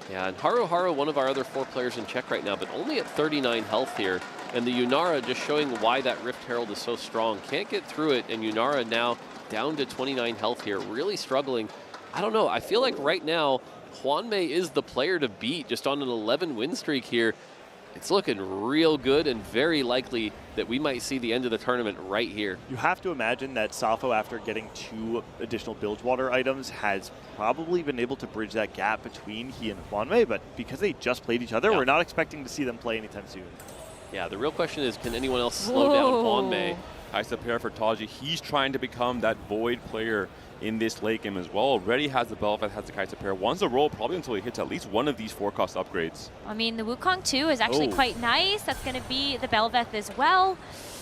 Yeah, and Haru, one of our other 4 players in check right now, but only at 39 health here. And the Yunara just showing why that Rift Herald is so strong. Can't get through it, and Yunara now down to 29 health here, really struggling. I don't know, I feel like right now, Hwan Mie is the player to beat just on an 11 win streak here. It's looking real good and very likely that we might see the end of the tournament right here. You have to imagine that Safo, after getting 2 additional Bilgewater items, has probably been able to bridge that gap between he and Hwan Mie, but because they just played each other, we're not expecting to see them play anytime soon. Yeah, the real question is, can anyone else slow down Hwan Mie? Kaisa pair for Taji. He's trying to become that Void player in this late game as well. Already has the Belveth, has the Kaisa pair. Wants to roll probably until he hits at least one of these 4-cost upgrades. I mean, the Wukong 2 is actually quite nice. That's going to be the Belveth as well.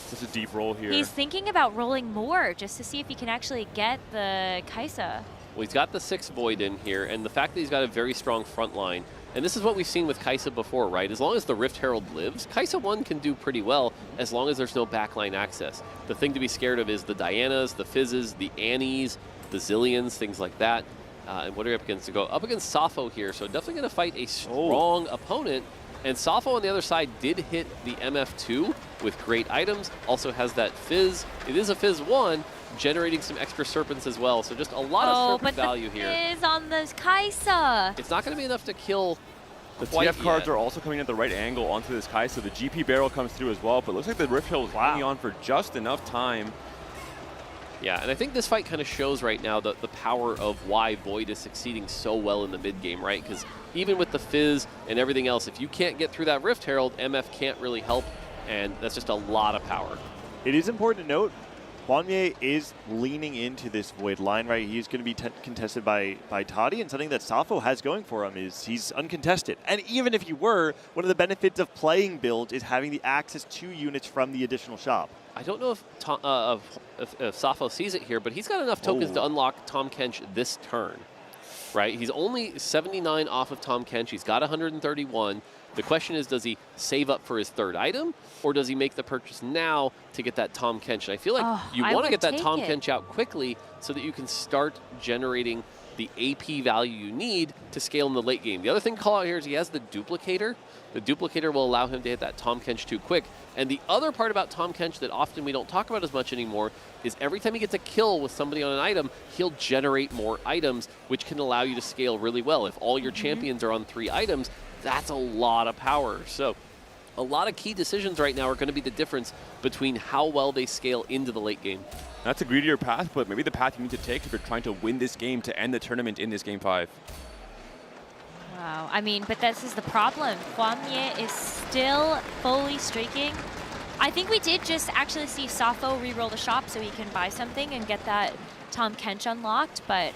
Such a deep roll here. He's thinking about rolling more just to see if he can actually get the Kaisa. Well, he's got the 6 Void in here, and the fact that he's got a very strong front line. And this is what we've seen with Kaisa before, right? As long as the Rift Herald lives, Kaisa 1 can do pretty well as long as there's no backline access. The thing to be scared of is the Dianas, the Fizzes, the Annies, the Zillions, things like that. And what are you up against? To go up against Safo here, so definitely going to fight a strong opponent. And Safo on the other side did hit the MF2 with great items, also has that Fizz. It is a Fizz 1, generating some extra Serpents as well, so just a lot of Serpent value here. Fizz on the Kaisa. It's not going to be enough to kill The quite TF cards yet. are also coming at the right angle onto this Kai, so the GP barrel comes through as well, but it looks like the Rift Herald is hanging on for just enough time. Yeah, and I think this fight kind of shows right now the power of why Void is succeeding so well in the mid game, right? Because even with the Fizz and everything else, if you can't get through that Rift Herald, MF can't really help, and that's just a lot of power. It is important to note, Hwanmye is leaning into this Void line, right? He's going to be contested by Toddy, and something that Safo has going for him is he's uncontested. And even if he were, one of the benefits of playing builds is having the access to units from the additional shop. I don't know if Safo sees it here, but he's got enough tokens to unlock Tahm Kench this turn, right? He's only 79 off of Tahm Kench. He's got 131. The question is, does he save up for his third item, or does he make the purchase now to get that Tahm Kench? And I feel like you want to get that Tahm Kench out quickly so that you can start generating the AP value you need to scale in the late game. The other thing to call out here is he has the Duplicator. The Duplicator will allow him to hit that Tahm Kench too quick. And the other part about Tahm Kench that often we don't talk about as much anymore is every time he gets a kill with somebody on an item, he'll generate more items, which can allow you to scale really well. If all your champions are on 3 items, that's a lot of power. So a lot of key decisions right now are going to be the difference between how well they scale into the late game. That's a greedier path, but maybe the path you need to take if you're trying to win this game to end the tournament in this Game 5. Wow, I mean, but this is the problem. Hwanmye is still fully streaking. I think we did just actually see Safo re-roll the shop so he can buy something and get that Tahm Kench unlocked, but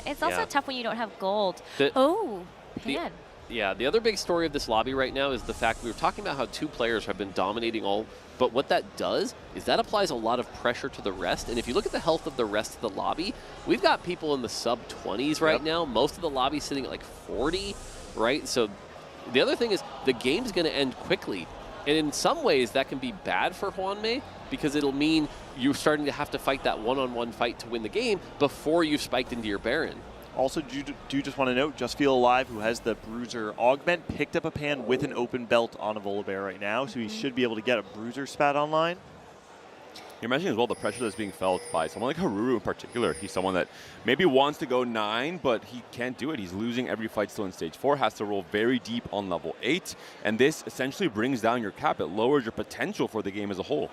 it's also tough when you don't have gold. Pan. Yeah, the other big story of this lobby right now is the fact we were talking about how 2 players have been dominating all, but what that does is that applies a lot of pressure to the rest. And if you look at the health of the rest of the lobby, we've got people in the sub-20s right now. Most of the lobby sitting at like 40, right? So the other thing is the game's going to end quickly. And in some ways, that can be bad for Hwanmye because it'll mean you're starting to have to fight that one-on-one fight to win the game before you've spiked into your Baron. Also, do just want to note, Just Feel Alive, who has the Bruiser Augment, picked up a pan with an open belt on a Volibear right now, so he should be able to get a Bruiser spat online. You're imagining as well the pressure that's being felt by someone like Haruru in particular. He's someone that maybe wants to go 9, but he can't do it. He's losing every fight still in stage 4, has to roll very deep on level 8, and this essentially brings down your cap. It lowers your potential for the game as a whole.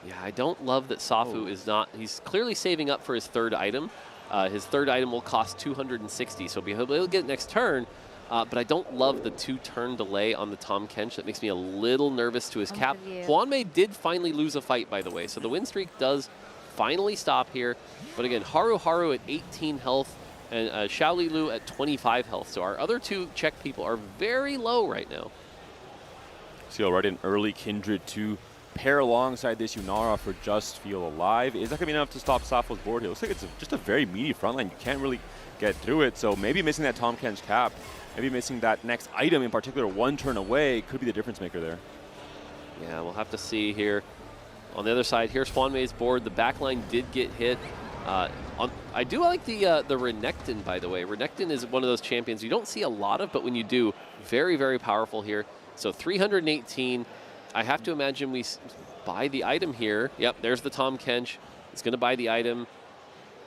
Yeah, I don't love that Safu is not, he's clearly saving up for his third item. His third item will cost 260, so he'll be able to get it next turn. But I don't love the 2-turn delay on the Tahm Kench. That makes me a little nervous to his cap. Hwanmye did finally lose a fight, by the way, so the win streak does finally stop here. But again, Haru at 18 health and Xiao Lilu at 25 health. So our other 2 Czech people are very low right now. See already an early Kindred to pair alongside this Yunara for Just Feel Alive. Is that going to be enough to stop Safo's board here? Looks like it's just a very meaty front line. You can't really get through it. So maybe missing that Tahm Kench cap, maybe missing that next item in particular, 1 turn away, could be the difference maker there. Yeah, we'll have to see here. On the other side, here's Hwanmye's board. The backline did get hit. I do like the Renekton, by the way. Renekton is one of those champions you don't see a lot of, but when you do, very, very powerful here. So 318. I have to imagine we buy the item here. Yep, there's the Tahm Kench. It's going to buy the item.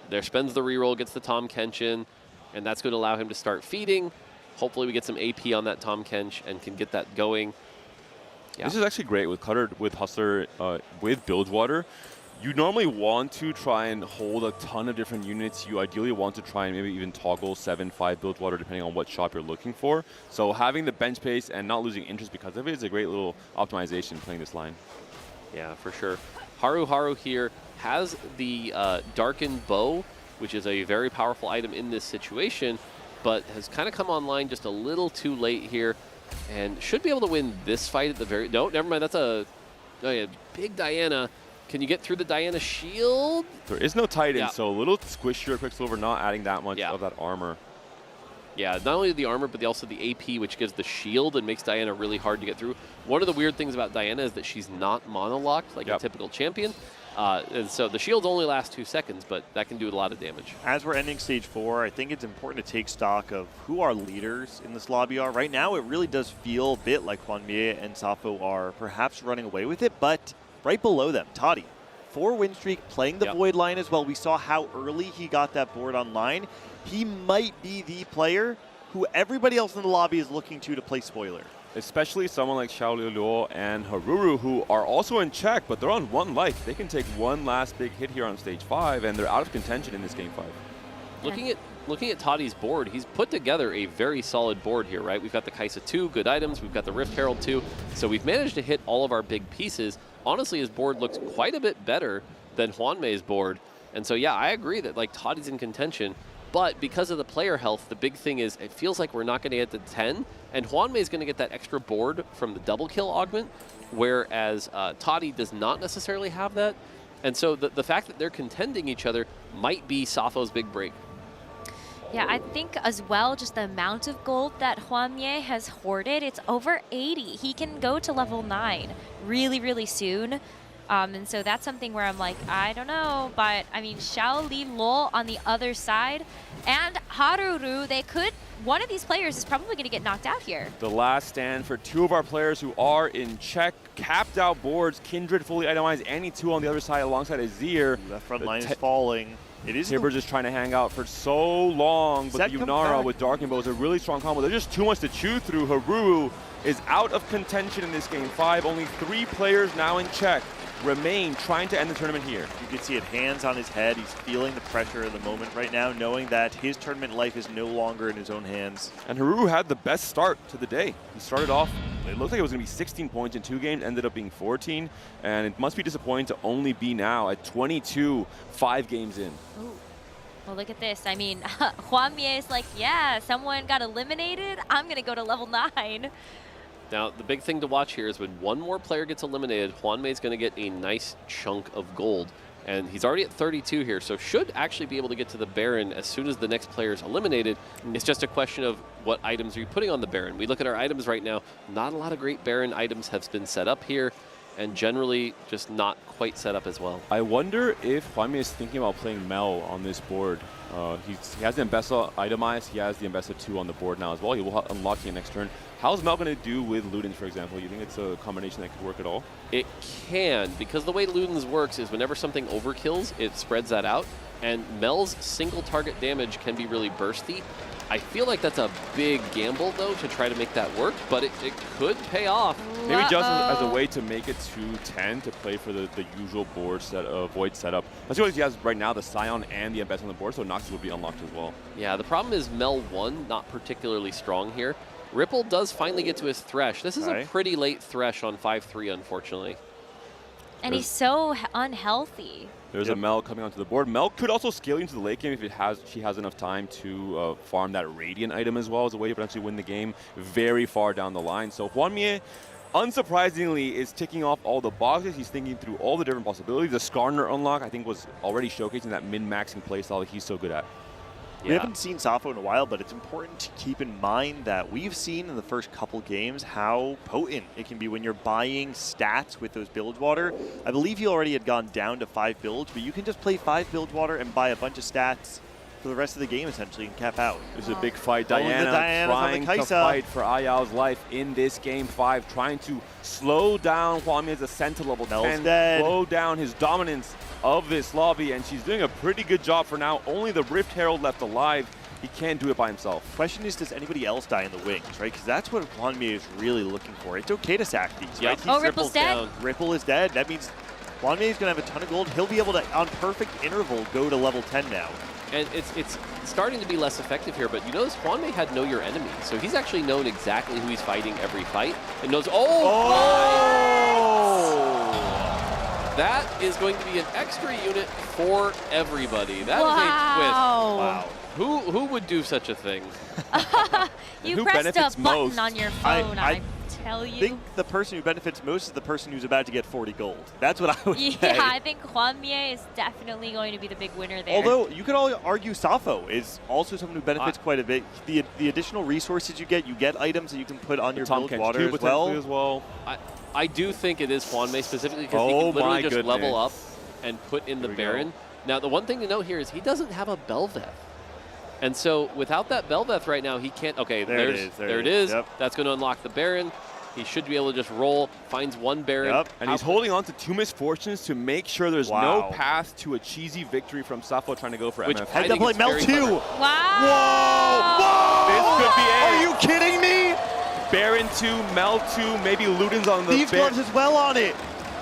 There spends the reroll, gets the Tahm Kench in, and that's going to allow him to start feeding. Hopefully we get some AP on that Tahm Kench and can get that going. Yeah. This is actually great with Cutter, with Hustler, with Bilgewater. You normally want to try and hold a ton of different units. You ideally want to try and maybe even toggle 7-5 Bilgewater depending on what shop you're looking for. So having the bench space and not losing interest because of it is a great little optimization playing this line. Yeah, for sure. Haru here has the Darkened Bow, which is a very powerful item in this situation, but has kind of come online just a little too late here and should be able to win this fight at the very... No, never mind. That's a big Diana. Can you get through the Diana shield? There is no Titan, so a little squishier Quicksilver, not adding that much of that armor. Yeah, not only the armor, but also the AP, which gives the shield and makes Diana really hard to get through. One of the weird things about Diana is that she's not mono-locked like a typical champion. And so the shields only last 2 seconds, but that can do a lot of damage. As we're ending stage 4, I think it's important to take stock of who our leaders in this lobby are. Right now, it really does feel a bit like Hwanmye and Safo are perhaps running away with it, but right below them, Toddy. 4-win streak, playing the Void line as well. We saw how early he got that board online. He might be the player who everybody else in the lobby is looking to play spoiler. Especially someone like Xiao Liu and Haruru, who are also in check, but they're on 1 life. They can take one last big hit here on stage 5, and they're out of contention in this game 5. Looking at Toddy's board, he's put together a very solid board here, right? We've got the Kaisa 2, good items. We've got the Rift Herald 2. So we've managed to hit all of our big pieces. Honestly, his board looks quite a bit better than Hwanmei's board. And so, yeah, I agree that like Toddy's in contention. But because of the player health, the big thing is it feels like we're not going to get to 10. And Hwanmei's going to get that extra board from the double kill augment, whereas Toddy does not necessarily have that. And so the fact that they're contending each other might be Safo's big break. Yeah, I think as well, just the amount of gold that Hwanmei has hoarded, it's over 80. He can go to level 9 really, really soon. And so that's something where I'm like, I don't know. But, I mean, Xiao Li Luo on the other side and Haruru, one of these players is probably going to get knocked out here. The last stand for 2 of our players who are in check. Capped out boards, Kindred fully itemized, Annie 2 on the other side alongside Azir. That front line is falling. It is Tibbers just trying to hang out for so long, but the Yunara with Dark Bow is a really strong combo. There's just too much to chew through. Haruru is out of contention in this game 5. Only 3 players now in check remain trying to end the tournament here. You can see it, hands on his head. He's feeling the pressure of the moment right now, knowing that his tournament life is no longer in his own hands. And Haruru had the best start to the day. He started off, it looked like it was going to be 16 points in 2 games, ended up being 14. And it must be disappointing to only be now at 22, 5 games in. Ooh. Well, look at this. I mean, Hwanmei is like, yeah, someone got eliminated. I'm going to go to level 9. Now, the big thing to watch here is when one more player gets eliminated, Hwanmei's going to get a nice chunk of gold. And he's already at 32 here, so should actually be able to get to the Baron as soon as the next player is eliminated. It's just a question of what items are you putting on the Baron. We look at our items right now, not a lot of great Baron items have been set up here, and generally just not quite set up as well. I wonder if Hwanmei is thinking about playing Mel on this board. He has the Mbessa itemized, he has the Mbessa 2 on the board now as well. He will unlock the next turn. How's Mel going to do with Ludens, for example? You think it's a combination that could work at all? It can, because the way Ludens works is whenever something overkills, it spreads that out, and Mel's single target damage can be really bursty. I feel like that's a big gamble, though, to try to make that work, but it could pay off. Maybe just as a way to make it to 10 to play for the usual board void setup. Let's see what he has right now, the Scion and the Mbess on the board, so Noxus would be unlocked as well. Yeah, the problem is Mel 1, not particularly strong here. Ripple does finally get to his Thresh. This is a pretty late Thresh on 5-3, unfortunately. And he's so unhealthy. There's a Mel coming onto the board. Mel could also scale into the late game if she has enough time to farm that Radiant item as well as a way to potentially win the game very far down the line. So Hwanmei, unsurprisingly, is ticking off all the boxes. He's thinking through all the different possibilities. The Skarner unlock, I think, was already showcasing that min-maxing playstyle that he's so good at. We haven't seen Safo in a while, but it's important to keep in mind that we've seen in the first couple games how potent it can be when you're buying stats with those Bilgewater. I believe he already had gone down to 5 Bilge, but you can just play 5 Bilgewater and buy a bunch of stats for the rest of the game, essentially, and cap out. There's a big fight. Diana trying to fight for Ayao's life in this game 5, trying to slow down Hwanmei's ascent to level 10, slow down his dominance of this lobby, and she's doing a pretty good job for now. Only the Rift Herald left alive. He can't do it by himself. Question is, does anybody else die in the wings, right? Because that's what Hwanmei is really looking for. It's okay to sack these, right? Oh, Ripple's dead. Ripple is dead. That means Hwanmei is going to have a ton of gold. He'll be able to, on perfect interval, go to level 10 now. And it's starting to be less effective here, but you notice Hwanmei had Know Your Enemy, so he's actually known exactly who he's fighting every fight, and knows, that is going to be an extra unit for everybody. That is a twist. Wow. Who would do such a thing? You pressed a button on your phone, I tell you. I think the person who benefits most is the person who's about to get 40 gold. That's what I would say. Yeah, I think Hwanmei is definitely going to be the big winner there. Although, you could all argue Safo is also someone who benefits quite a bit. The additional resources you get items that you can put on your Bilgewater as well. I do think it is Hwanmei specifically because he can literally just level up and put in the Baron. Now, the one thing to note here is he doesn't have a Bel'Veth. And so without that Bel'Veth right now, he can't. Okay, there it is. Yep. That's going to unlock the Baron. He should be able to just roll, finds one Baron. Yep, and he's holding on to 2 misfortunes to make sure there's no path to a cheesy victory from Safo trying to go for MF. Head definitely Mel 2. Wow! Whoa! This could be it. Are you kidding me? Baron 2, Mel 2, maybe Luden's on the Thieves gloves as well on it.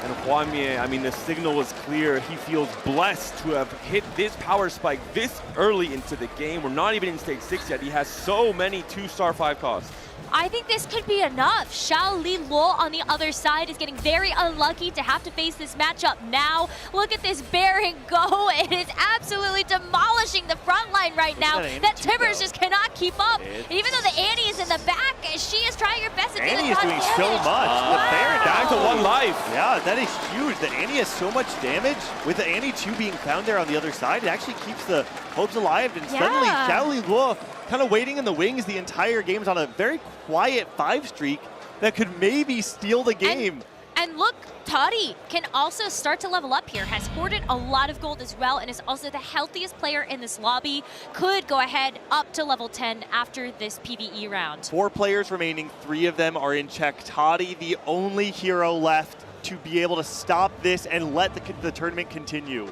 And Hwamie, I mean, the signal was clear. He feels blessed to have hit this power spike this early into the game. We're not even in stage 6 yet. He has so many 2-star 5 costs. I think this could be enough. Xiao Li Luo on the other side is getting very unlucky to have to face this matchup now. Look at this Baron go. It is absolutely demolishing the front line right now. That Tibbers just cannot keep up. Even though the Annie is in the back, she is trying her best to do the Annie is doing damage. so much. The Baron down to 1 life. Yeah, that is huge. The Annie has so much damage. With the Annie 2 being found there on the other side, it actually keeps the hopes alive. And suddenly, Xiao Li Luo kind of waiting in the wings the entire game is on a very quiet 5 streak that could maybe steal the game. And look, Toddy can also start to level up here, has hoarded a lot of gold as well, and is also the healthiest player in this lobby. Could go ahead up to level 10 after this PvE round. 4 players remaining, 3 of them are in check. Toddy, the only hero left to be able to stop this and let the tournament continue.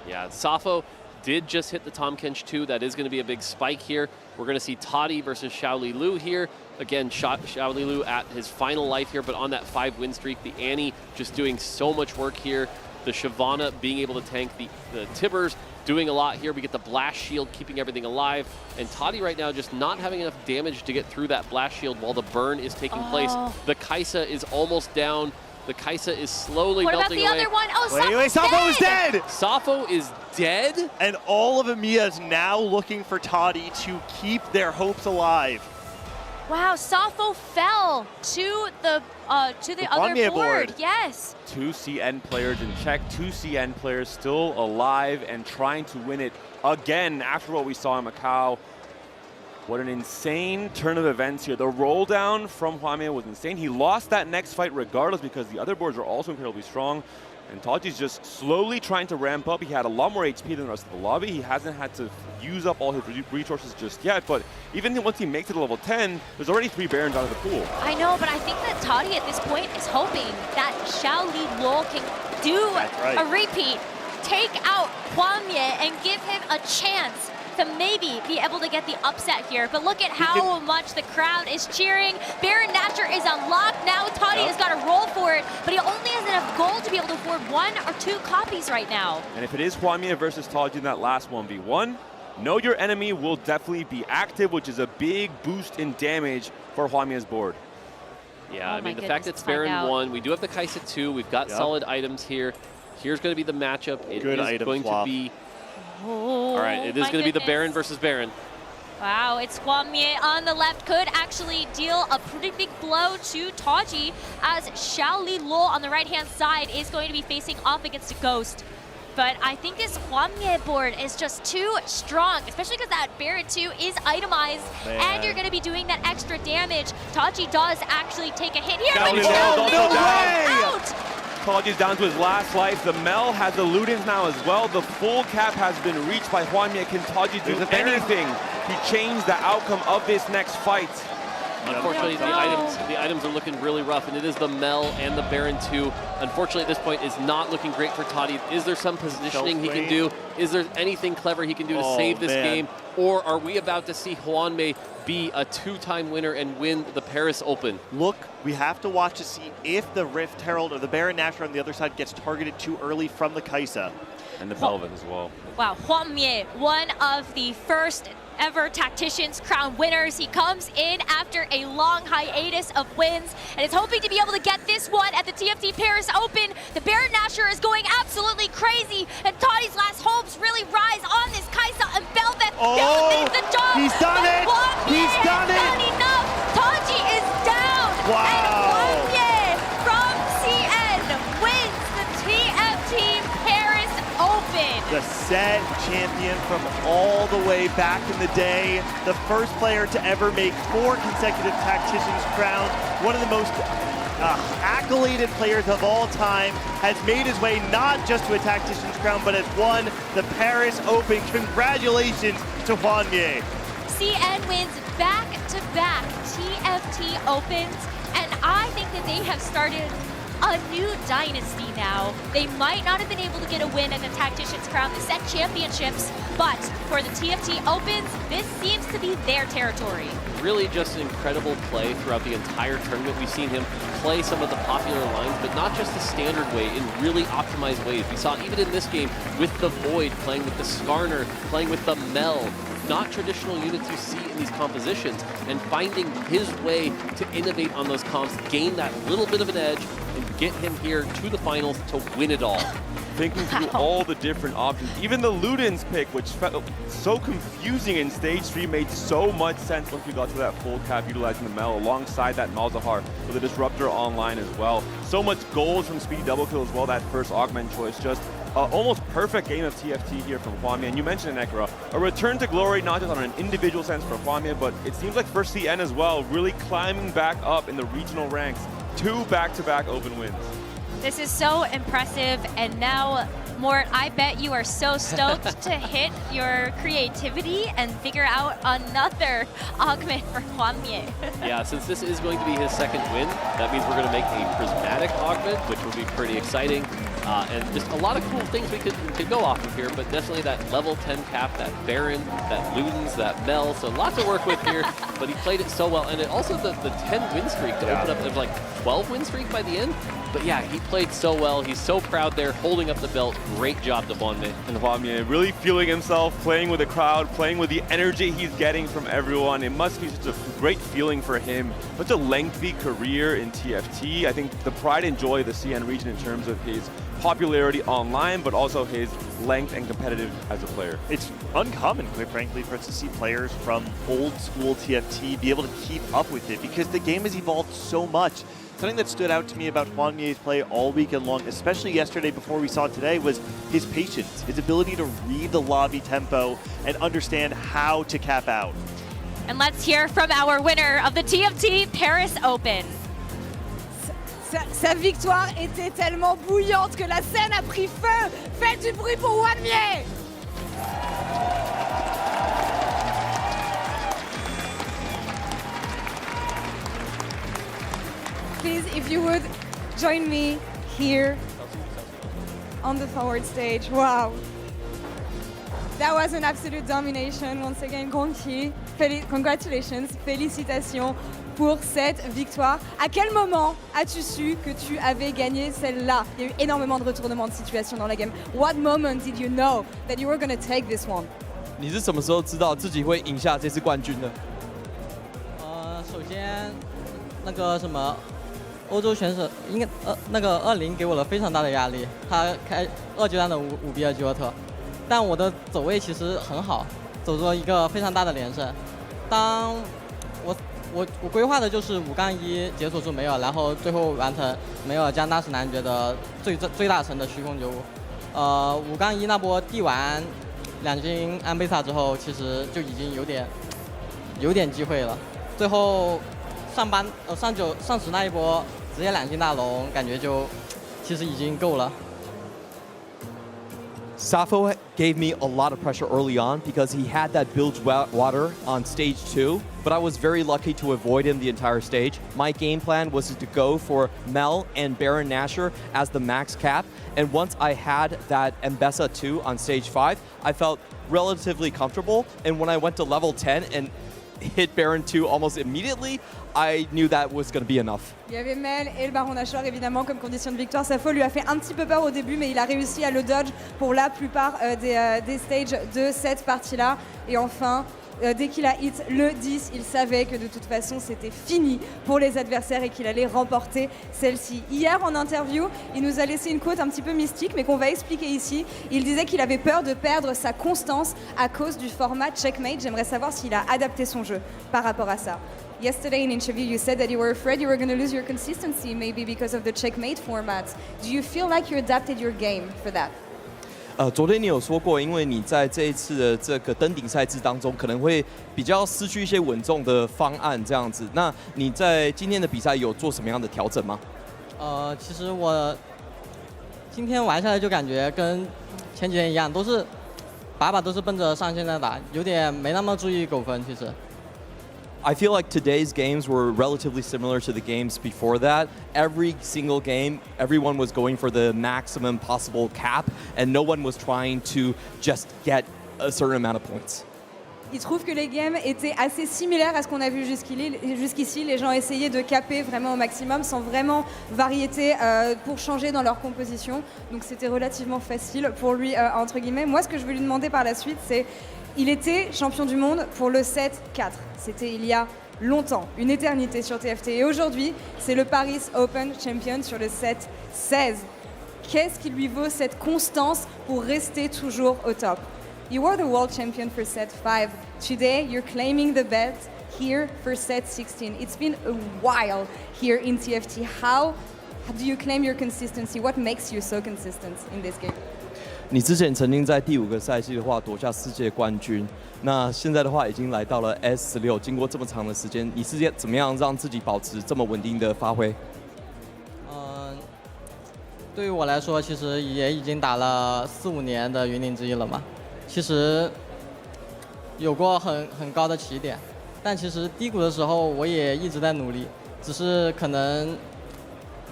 Yeah, Safo did just hit the Tahm Kench 2. That is going to be a big spike here. We're going to see Toddy versus Xiao Li Lu here. Again, Xiao Li Lu at his final life here, but on that 5-win streak. The Annie just doing so much work here. The Shyvana being able to tank the Tibbers, doing a lot here. We get the Blast Shield, keeping everything alive. And Toddy right now just not having enough damage to get through that Blast Shield while the burn is taking place. The Kaisa is almost down. The Kaisa is slowly melting away. What about the other one? Oh, Wait, Safo is dead! Safo is dead? And all of EMEA is now looking for Toddy to keep their hopes alive. Wow, Safo fell to the other board. Yes. 2 CN players in check, 2 CN players still alive and trying to win it again after what we saw in Macau. What an insane turn of events here. The roll down from Hwamie was insane. He lost that next fight regardless because the other boards are also incredibly strong. And Toddy's just slowly trying to ramp up. He had a lot more HP than the rest of the lobby. He hasn't had to use up all his resources just yet. But even once he makes it to level 10, there's already 3 Barons out of the pool. I know, but I think that Toddy at this point is hoping that Xiao Li Luo can do a repeat, take out Hwamie, and give him a chance to maybe be able to get the upset here. But look at how much the crowd is cheering. Baron Nashor is unlocked. Now Toddy has got to roll for it, but he only has enough gold to be able to afford 1 or 2 copies right now. And if it is Hwamie versus Toddy in that last 1v1, know your enemy will definitely be active, which is a big boost in damage for Hwamie's board. Yeah, I mean, the fact that it's Baron 1, we do have the Kaisa 2, we've got solid items here. Here's going to be the matchup. It is going to be... All right, it is going to be the Baron versus Baron. Wow, it's Hwamie on the left. Could actually deal a pretty big blow to Toddy, as Xiao Li Luo on the right-hand side is going to be facing off against a Ghost. But I think this Hwamie board is just too strong, especially because that Baron 2 is itemized, and you're going to be doing that extra damage. Toddy does actually take a hit here, but Xiao Li Luo out! Toddy's down to his last life. The Mel has the Ludens now as well. The full cap has been reached by Hwamie. Can Toddy do anything to change the outcome of this next fight? Unfortunately, the items are looking really rough, and it is the Mel and the Baron 2. Unfortunately, at this point, is not looking great for Toddy. Is there some positioning he can do? Is there anything clever he can do to save this game? Or are we about to see Hwamie be a 2-time winner and win the Paris Open? Look, we have to watch to see if the Rift Herald or the Baron Nashor on the other side gets targeted too early from the Kaisa. And the Velvet as well. Wow, Hwamie, one of the first ever Tacticians crown winners. He comes in after a long hiatus of wins and is hoping to be able to get this one at the TFT Paris Open. The Baron Nashor is going absolutely crazy, and Toddy's last hopes really rise on this Kaisa and Velvet. Velvet makes the job. He's done it! He's done it! Not enough. Toddy is down. Wow. And Hwamie from CN wins the TFT Paris Open. The set champion from all the way back in the day. The first player to ever make 4 consecutive Tacticians crowns. One of the most accoladed players of all time, has made his way not just to a Tactician's crown, but has won the Paris Open. Congratulations to Hwamie. CN wins back-to-back TFT Opens, and I think that they have started a new dynasty now. They might not have been able to get a win at the Tactician's Crown, the set championships, but for the TFT Opens, this seems to be their territory. Really just incredible play throughout the entire tournament. We've seen him play some of the popular lines, but not just the standard way, in really optimized ways. We saw even in this game with the Void, playing with the Skarner, playing with the Mel, not traditional units you see in these compositions, and finding his way to innovate on those comps, gain that little bit of an edge, and get him here to the finals to win it all. Thinking through all the different options, even the Luden's pick, which felt so confusing in stage 3, made so much sense once we got to that full cap utilizing the Mel alongside that Malzahar with a Disruptor online as well. So much gold from Speedy Double Kill as well, that first augment choice. Just almost perfect game of TFT here from Hwamie. And you mentioned it, Nekra, a return to glory, not just on an individual sense for Hwamie, but it seems like for CN as well, really climbing back up in the regional ranks. 2 back-to-back open wins. This is so impressive, and now, Mort, I bet you are so stoked to hit your creativity and figure out another augment for Hwamie. Yeah, since this is going to be his second win, that means we're going to make a prismatic augment, which will be pretty exciting. And just a lot of cool things we could go off of here, but definitely that level 10 cap, that Baron, that Ludens, that Mel, so lots to work with here, but he played it so well. And it also the 10 win streak to open up, it was like 12 win streak by the end. But yeah, he played so well. He's so proud there, holding up the belt. Great job to Hwamie. And Hwamie really feeling himself, playing with the crowd, playing with the energy he's getting from everyone. It must be such a great feeling for him. Such a lengthy career in TFT. I think the pride and joy of the CN region in terms of his popularity online, but also his length and competitive as a player. It's uncommon, quite frankly, for us to see players from old school TFT be able to keep up with it because the game has evolved so much. Something that stood out to me about Hwamie's play all weekend long, especially yesterday before we saw it today, was his patience, his ability to read the lobby tempo and understand how to cap out. And let's hear from our winner of the TFT Paris Open. Sa victoire était tellement bouillante que la scène a pris feu. Faites du bruit pour Hwamie! Please, if you would join me here on the forward stage. Wow. That was an absolute domination. Once again, congratulations, félicitations pour cette victoire. À quel moment as-tu su que tu avais gagné celle-là? Il y a eu énormément de retournements de situation dans la game. What moment did you know that you were going to take this one? 你是什么时候知道自己会赢下这次冠军的？首先那个什么。欧洲选手应该那个20给我了非常大的压力，他开2阶段的5B2 吉沃特，但我的走位其实很好，走着一个非常大的连胜。当我规划的就是5-1解锁住没有，然后最后完成没有将大石男爵的最大成的虚空95。5-1那波递完2金安贝萨之后，其实就已经有点机会了。最后上10那一波直接2金大龙，感觉就其实已经够了。Safo gave me a lot of pressure early on because he had that bilge water on stage 2, but I was very lucky to avoid him the entire stage. My game plan was to go for Mel and Baron Nashor as the max cap, and once I had that Mbessa 2 on stage 5, I felt relatively comfortable, and when I went to level 10 and hit Baron 2 almost immediately, I knew that was going to be enough. Il y avait Mel et le Baron Nashor évidemment comme condition de victoire. Safo lui a fait un petit peu peur au début, mais il a réussi à le dodge pour la plupart des stages de cette partie-là. Et enfin, dès qu'il a hit le 10, il savait que de toute façon c'était fini pour les adversaires et qu'il allait remporter celle-ci. Hier en interview, il nous a laissé une quote un petit peu mystique mais qu'on va expliquer ici. Il disait qu'il avait peur de perdre sa constance à cause du format checkmate. J'aimerais savoir s'il a adapté son jeu par rapport à ça. Yesterday in interview you said that you were afraid you were going to lose your consistency maybe because of the checkmate format. Do you feel like you adapted your game for that? 昨天你有说过，因为你在这一次的这个登顶赛制当中，可能会比较失去一些稳重的方案这样子。那你在今天的比赛有做什么样的调整吗？其实我今天玩下来就感觉跟前几天一样，都是把都是奔着上线在打，有点没那么注意狗分其实。I feel like today's games were relatively similar to the games before that. Every single game, everyone was going for the maximum possible cap, and no one was trying to just get a certain amount of points. Il trouve que les games étaient assez similaires à ce qu'on a vu jusqu'ici. Les gens essayaient de caper vraiment au maximum sans vraiment variété pour changer dans leur composition. Donc c'était relativement facile pour lui, entre guillemets. Moi, ce que je veux lui demander par la suite, c'est... Il était champion du monde pour le 7-4. C'était il y a longtemps, une éternité sur TFT. Et aujourd'hui, c'est le Paris Open champion sur le 7-16. Qu'est-ce qui lui vaut cette constance pour rester toujours au top? You were the world champion for set 5. Today, you're claiming the belt here for set 16. It's been a while here in TFT. How do you claim your consistency? What makes you so consistent in this game? 你之前曾经在第5个赛季的话夺下世界冠军，那现在的话已经来到了 S16， 经过这么长的时间，你是怎么样让自己保持这么稳定的发挥？对于我来说，其实也已经打了4、5年的云顶之一了嘛。其实有过很高的起点，但其实低谷的时候我也一直在努力，只是可能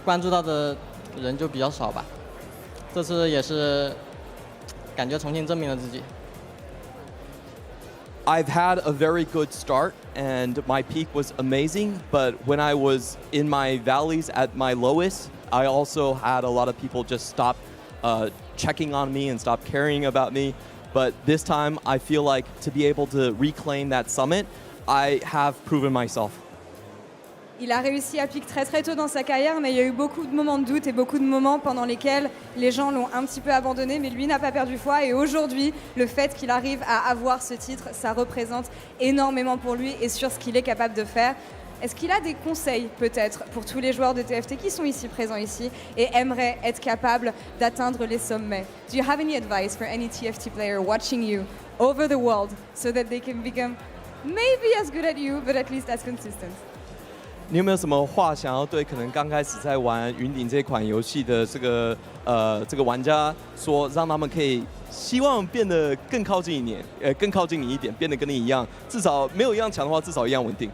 关注到的人就比较少吧。这次也是感觉重新证明了自己。I've had a very good start and my peak was amazing, but when I was in my valleys at my lowest, I also had a lot of people just stop checking on me and stop caring about me. But this time, I feel like to be able to reclaim that summit, I have proven myself. Il a réussi à pic très tôt dans sa carrière, mais il y a eu beaucoup de moments de doute et beaucoup de moments pendant lesquels les gens l'ont un petit peu abandonné, mais lui n'a pas perdu foi. Et aujourd'hui, le fait qu'il arrive à avoir ce titre, ça représente énormément pour lui et sur ce qu'il est capable de faire. Est-ce qu'il a des conseils peut-être pour tous les joueurs de TFT qui sont présents ici et aimeraient être capables d'atteindre les sommets? Do you have any advice for any TFT player watching you over the world so that they can become maybe as good as you, but at least as consistent? 你有没有什么话想要对可能刚开始在玩云顶这款游戏的这个玩家说，让他们可以希望变得更靠近你一点，变得跟你一样，至少没有一样强的话，至少一样稳定。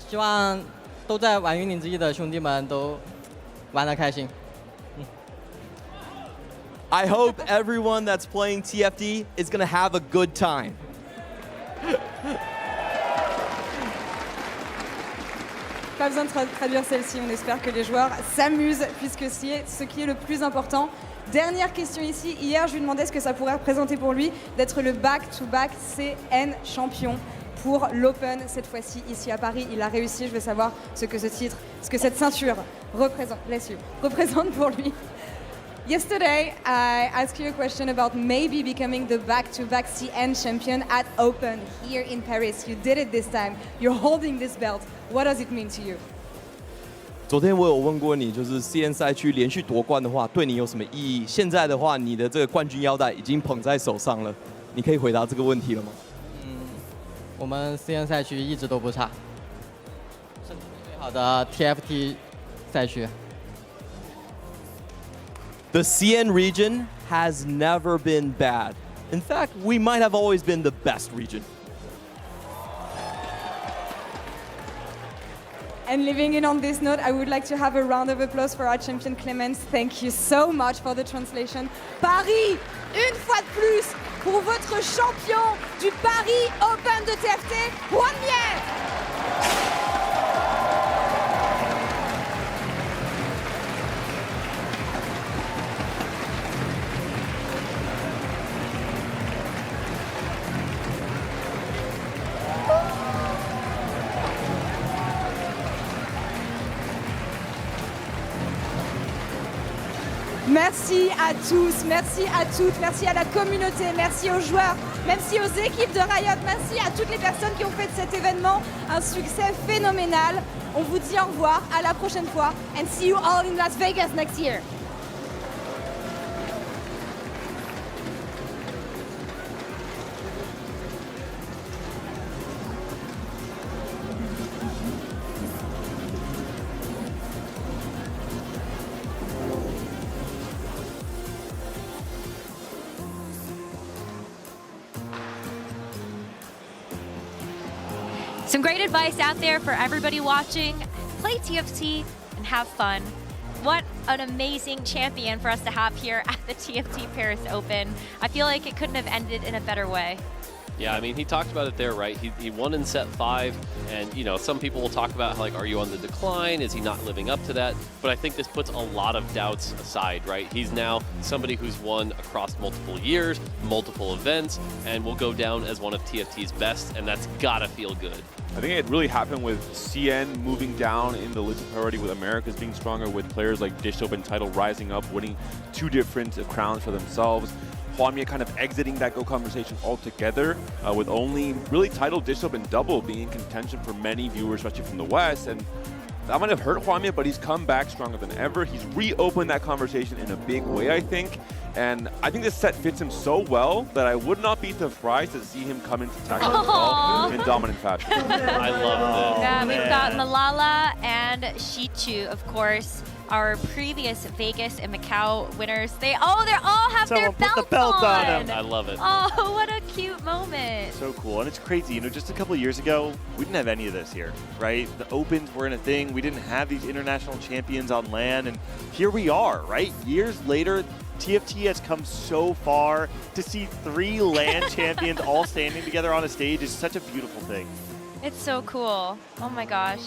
希望都在玩云顶之一的兄弟们都玩得开心。I hope everyone that's playing TFT is gonna have a good time. Pas besoin de traduire celle-ci, on espère que les joueurs s'amusent puisque c'est ce qui est le plus important. Dernière question ici, hier je lui demandais ce que ça pourrait représenter pour lui d'être le back-to-back CN champion pour l'Open cette fois-ci ici à Paris. Il a réussi, je veux savoir ce que ce titre, ce que cette ceinture représente pour lui. Yesterday, I asked you a question about maybe becoming the back-to-back CN champion at Open here in Paris. You did it this time. You're holding this belt. What does it mean to you? 昨天我有问过你，就是 CN 赛区连续夺冠的话，对你有什么意义？现在的话，你的这个冠军腰带已经捧在手上了，你可以回答这个问题了吗？我们 CN 赛区一直都不差，是最好的 TFT 赛区。The CN region has never been bad. In fact, we might have always been the best region. And leaving it on this note, I would like to have a round of applause for our champion Clemens. Thank you so much for the translation. Paris, une fois de plus, pour votre champion du Paris Open de TFT, Juan Mier. Merci à tous, merci à toutes, merci à la communauté, merci aux joueurs, merci aux équipes de Riot, merci à toutes les personnes qui ont fait de cet événement un succès phénoménal. On vous dit au revoir, à la prochaine fois, and see you all in Las Vegas next year. Some great advice out there for everybody watching. Play TFT and have fun. What an amazing champion for us to have here at the TFT Paris Open. I feel like it couldn't have ended in a better way. Yeah, I mean, he talked about it there, right? He won in set 5, and, you know, some people will talk about, like, are you on the decline? Is he not living up to that? But I think this puts a lot of doubts aside, right? He's now somebody who's won across multiple years, multiple events, and will go down as one of TFT's best, and that's gotta feel good. I think it really happened with CN moving down in the list of priority, with Americas being stronger, with players like Dish Open title rising up, winning 2 different crowns for themselves. Hwamye kind of exiting that Go conversation altogether, with only really title Dish Open double being in contention for many viewers, especially from the West. And that might have hurt Hwamye, but he's come back stronger than ever. He's reopened that conversation in a big way, I think. And I think this set fits him so well that I would not be surprised to see him come into Tactician in dominant fashion. I love this. Yeah, we've got Malala and Shichu, of course, our previous Vegas and Macau winners. They all have Someone their put the belt on on. him. I love it. Oh, what a cute moment. So cool, and it's crazy. You know, just a couple of years ago, we didn't have any of this here, right? The Opens weren't a thing. We didn't have these international champions on LAN, and here we are, right? Years later, TFT has come so far. To see 3 LAN champions all standing together on a stage is such a beautiful thing. It's so cool. Oh my gosh.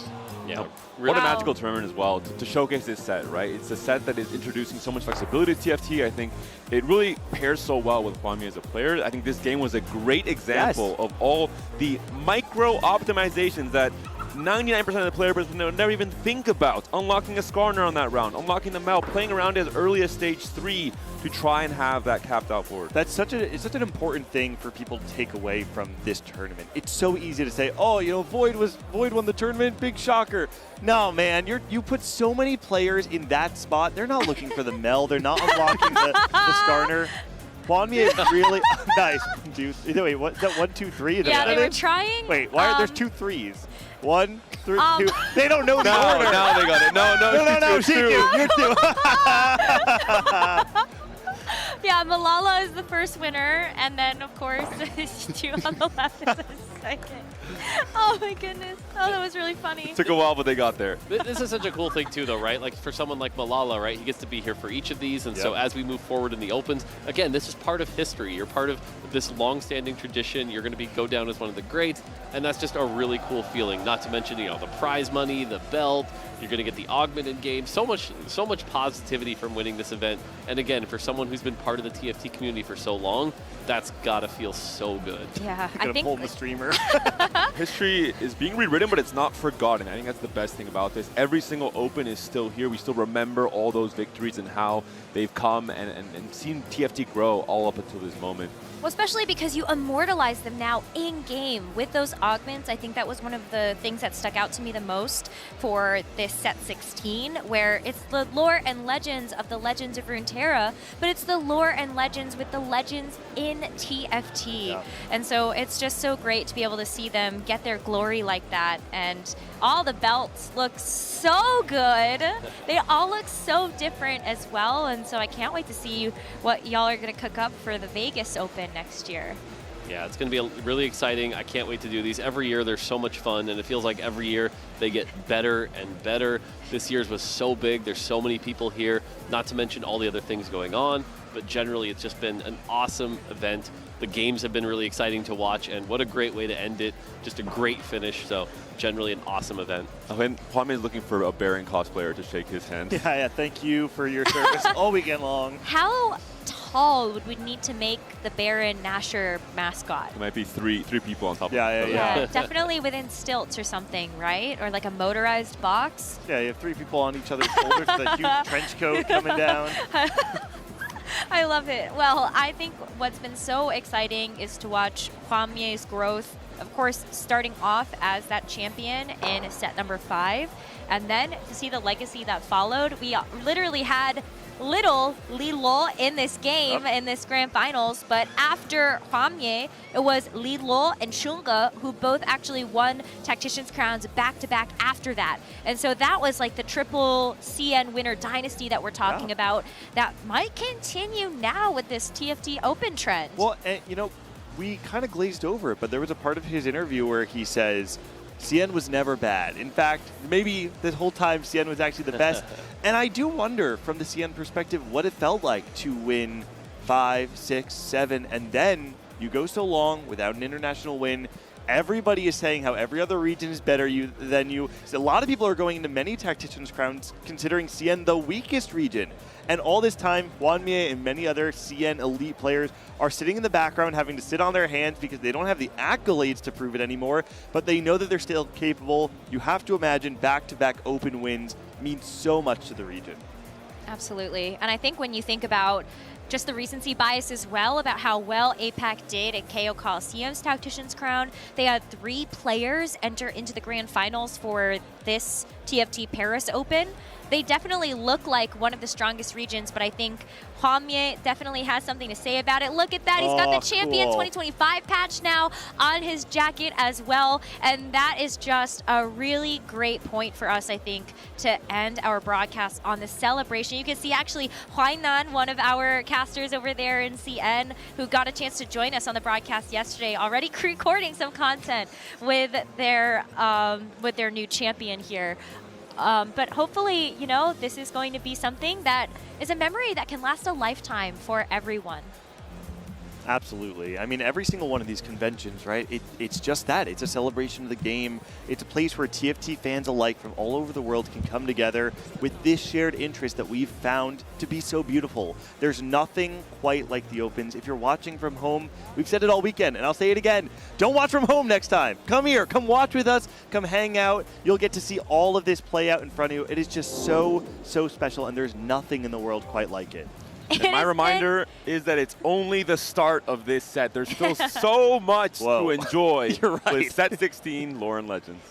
Yeah. What a magical tournament as well to showcase this set, right? It's a set that is introducing so much flexibility to TFT. I think it really pairs so well with Hwamye as a player. I think this game was a great example of all the micro optimizations that 99% of the player base would never even think about. Unlocking a Skarner on that round, unlocking the Mel, playing around as early as stage 3 to try and have that capped out forward. It's such an important thing for people to take away from this tournament. It's so easy to say, oh, you know, Void won the tournament, big shocker. No, man, you put so many players in that spot. They're not looking for the Mel. They're not unlocking the Skarner. Hwamye is really nice. Wait, what? Is that 1, 2, 3? Yeah, they were trying. Wait, why are there 2 3s? 1, 3, 2. They don't know the order. Now they got it. No, You're 2. Yeah, Malala is the first winner, and then of course Shichu on the left is the second. Oh my goodness. Oh, that was really funny. Took a while, but they got there. This is such a cool thing too, though, right? Like for someone like Malala, right? He gets to be here for each of these, and so as we move forward in the Opens, again, this is part of history. You're part of this long-standing tradition. You're going to go down as one of the greats, and that's just a really cool feeling. Not to mention, you know, the prize money, the belt. You're going to get the augmented game. So much positivity from winning this event. And again, for someone who's been part of the TFT community for so long, that's got to feel so good. Yeah, I think pull the streamer. History is being rewritten, but it's not forgotten. I think that's the best thing about this. Every single Open is still here. We still remember all those victories and how they've come and seen TFT grow all up until this moment. Well, especially because you immortalize them now in-game with those augments. I think that was one of the things that stuck out to me the most for this set 16, where it's the lore and legends of the Legends of Runeterra, but it's the lore and legends with the legends in TFT. Yeah. And so it's just so great to be able to see them get their glory like that. And all the belts look so good. They all look so different as well. And so I can't wait to see what y'all are going to cook up for the Vegas Open next year. Yeah, it's going to be really exciting. I can't wait to do these. Every year they're so much fun, and it feels like every year they get better and better. This year's was so big. There's so many people here, not to mention all the other things going on. But generally, it's just been an awesome event. The games have been really exciting to watch, and what a great way to end it. Just a great finish. So generally an awesome event. When Hwamye is looking for a Baron cosplayer to shake his hand. Yeah, thank you for your service all weekend long. How tall would we need to make the Baron Nashor mascot? It might be three people on top of each other. Yeah, definitely within stilts or something, right? Or like a motorized box. Yeah, you have 3 people on each other's shoulders with a huge trench coat coming down. I love it. Well, I think what's been so exciting is to watch Hwamye's growth. Of course, starting off as that champion in set number 5, and then to see the legacy that followed. We literally had little Lilo in this game, in this grand finals, but after Hwamye, it was Lilo and Shunga who both actually won Tactician's crowns back-to-back after that. And so that was like the triple CN winner dynasty that we're talking about that might continue now with this TFT Open trend. Well, and, you know, we kind of glazed over it, but there was a part of his interview where he says, Cien was never bad. In fact, maybe this whole time Cien was actually the best. And I do wonder, from the Cien perspective, what it felt like to win 5, 6, 7, and then you go so long without an international win. Everybody is saying how every other region is better than you. So a lot of people are going into many Tacticians crowns considering Cien the weakest region. And all this time, Hwanmie and many other Cien elite players are sitting in the background having to sit on their hands because they don't have the accolades to prove it anymore, but they know that they're still capable. You have to imagine back-to-back open wins means so much to the region. Absolutely. And I think when you think about just the recency bias as well about how well APAC did at KO Coliseum's Tactician's Crown. They had 3 players enter into the grand finals for this TFT Paris Open. They definitely look like one of the strongest regions, but I think Hwanmie definitely has something to say about it. Look at that. He's got the Champion 2025 patch now on his jacket as well. And that is just a really great point for us, I think, to end our broadcast on the celebration. You can see actually Huainan, one of our casters over there in CN, who got a chance to join us on the broadcast yesterday, already recording some content with their new champion here. But hopefully, you know, this is going to be something that is a memory that can last a lifetime for everyone. Absolutely. I mean, every single one of these conventions, right? It's just that. It's a celebration of the game. It's a place where TFT fans alike from all over the world can come together with this shared interest that we've found to be so beautiful. There's nothing quite like the Opens. If you're watching from home, we've said it all weekend, and I'll say it again. Don't watch from home next time. Come here. Come watch with us. Come hang out. You'll get to see all of this play out in front of you. It is just so, so special, and there's nothing in the world quite like it. And my reminder is that it's only the start of this set. There's still so much to enjoy with set 16, Lore and Legends.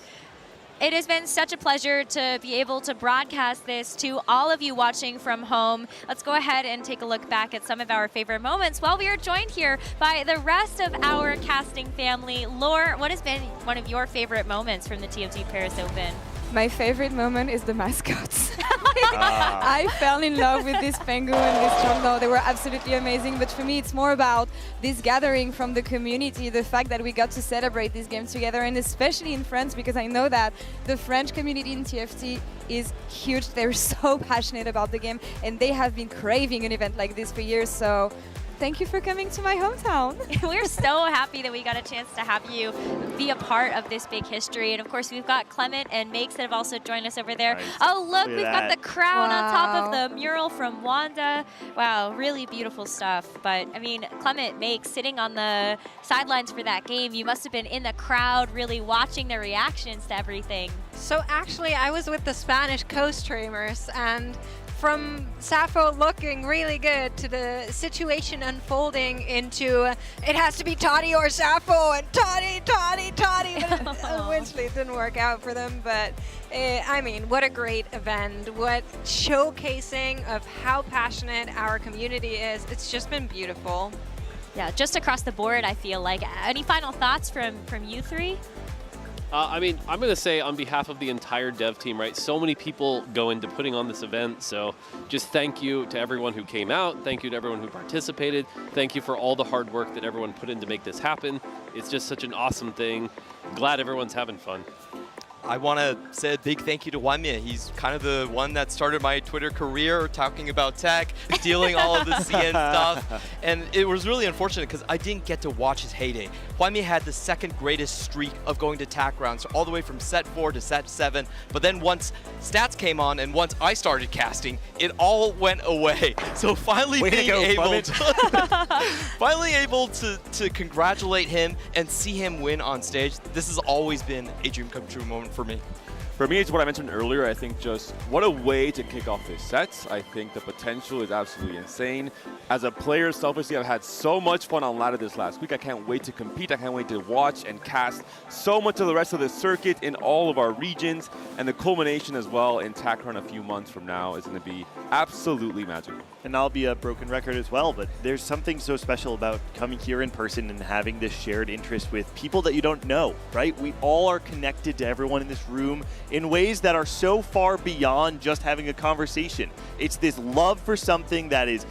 It has been such a pleasure to be able to broadcast this to all of you watching from home. Let's go ahead and take a look back at some of our favorite moments while we are joined here by the rest of our casting family. Lore, what has been one of your favorite moments from the TFT Paris Open? My favorite moment is the mascots. I fell in love with this penguin, this Chongno. They were absolutely amazing. But for me, it's more about this gathering from the community, the fact that we got to celebrate these games together, and especially in France, because I know that the French community in TFT is huge. They're so passionate about the game, and they have been craving an event like this for years. So thank you for coming to my hometown. We're so happy that we got a chance to have you be a part of this big history. And of course, we've got Clement and Makes that have also joined us over there. Nice. Oh, look, we've got the crown on top of the mural from Wanda. Wow, really beautiful stuff. But I mean, Clement, Makes, sitting on the sidelines for that game, you must have been in the crowd really watching their reactions to everything. So actually, I was with the Spanish co-streamers, and from Sappho looking really good to the situation unfolding into it has to be Toddy or Sappho, and Toddy. But eventually it didn't work out for them. But I mean, what a great event. What showcasing of how passionate our community is. It's just been beautiful. Yeah, just across the board, I feel like. Any final thoughts from you three? I mean, I'm going to say on behalf of the entire dev team, right, so many people go into putting on this event, so just thank you to everyone who came out, thank you to everyone who participated, thank you for all the hard work that everyone put in to make this happen. It's just such an awesome thing. Glad everyone's having fun. I want to say a big thank you to Hwanmie. He's kind of the one that started my Twitter career talking about tech, stealing all of the CN stuff. And it was really unfortunate because I didn't get to watch his heyday. Hwanmie had the second greatest streak of going to TAC rounds, so all the way from set 4 to set 7. But then once stats came on and once I started casting, it all went away. So finally finally able to congratulate him and see him win on stage. This has always been a dream come true moment for me. For me, it's what I mentioned earlier. I think just what a way to kick off this set. I think the potential is absolutely insane. As a player, selfishly, I've had so much fun on ladder this last week. I can't wait to compete. I can't wait to watch and cast so much of the rest of the circuit in all of our regions. And the culmination as well in TACRON a few months from now is going to be absolutely magical. And I'll be a broken record as well, but there's something so special about coming here in person and having this shared interest with people that you don't know, right? We all are connected to everyone in this room in ways that are so far beyond just having a conversation. It's this love for something that is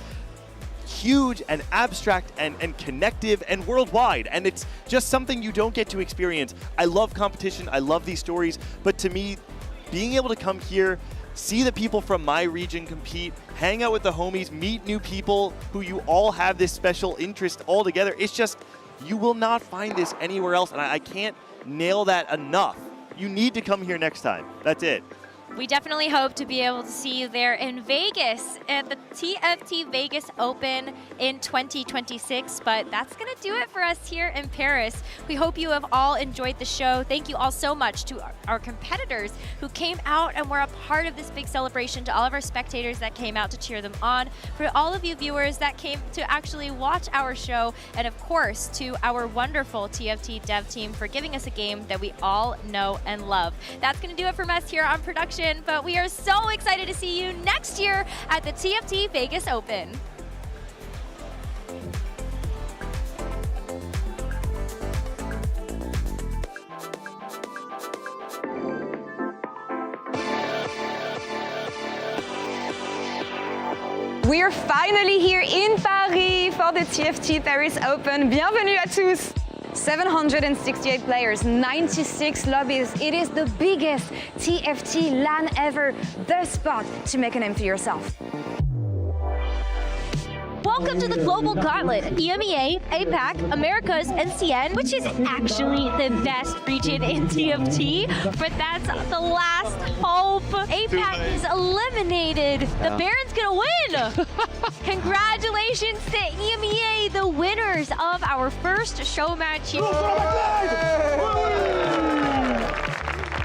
huge and abstract and connective and worldwide, and it's just something you don't get to experience. I love competition, I love these stories, but to me, being able to come here, see the people from my region compete, hang out with the homies, meet new people who you all have this special interest all together, it's just, you will not find this anywhere else, and I can't nail that enough. You need to come here next time. That's it. We definitely hope to be able to see you there in Vegas at the TFT Vegas Open in 2026, but that's going to do it for us here in Paris. We hope you have all enjoyed the show. Thank you all so much to our competitors who came out and were a part of this big celebration, to all of our spectators that came out to cheer them on, for all of you viewers that came to actually watch our show, and of course to our wonderful TFT dev team for giving us a game that we all know and love. That's going to do it from us here on production. But we are so excited to see you next year at the TFT Vegas Open. We are finally here in Paris for the TFT Paris Open. Bienvenue à tous. 768 players, 96 lobbies. It is the biggest TFT LAN ever. The spot to make a name for yourself. Welcome to the Global Gauntlet, EMEA, APAC, Americas, and CN, which is actually the best region in TFT, but that's the last hope. APAC is eliminated. The Baron's gonna win. Congratulations to EMEA, the winners of our first show match here.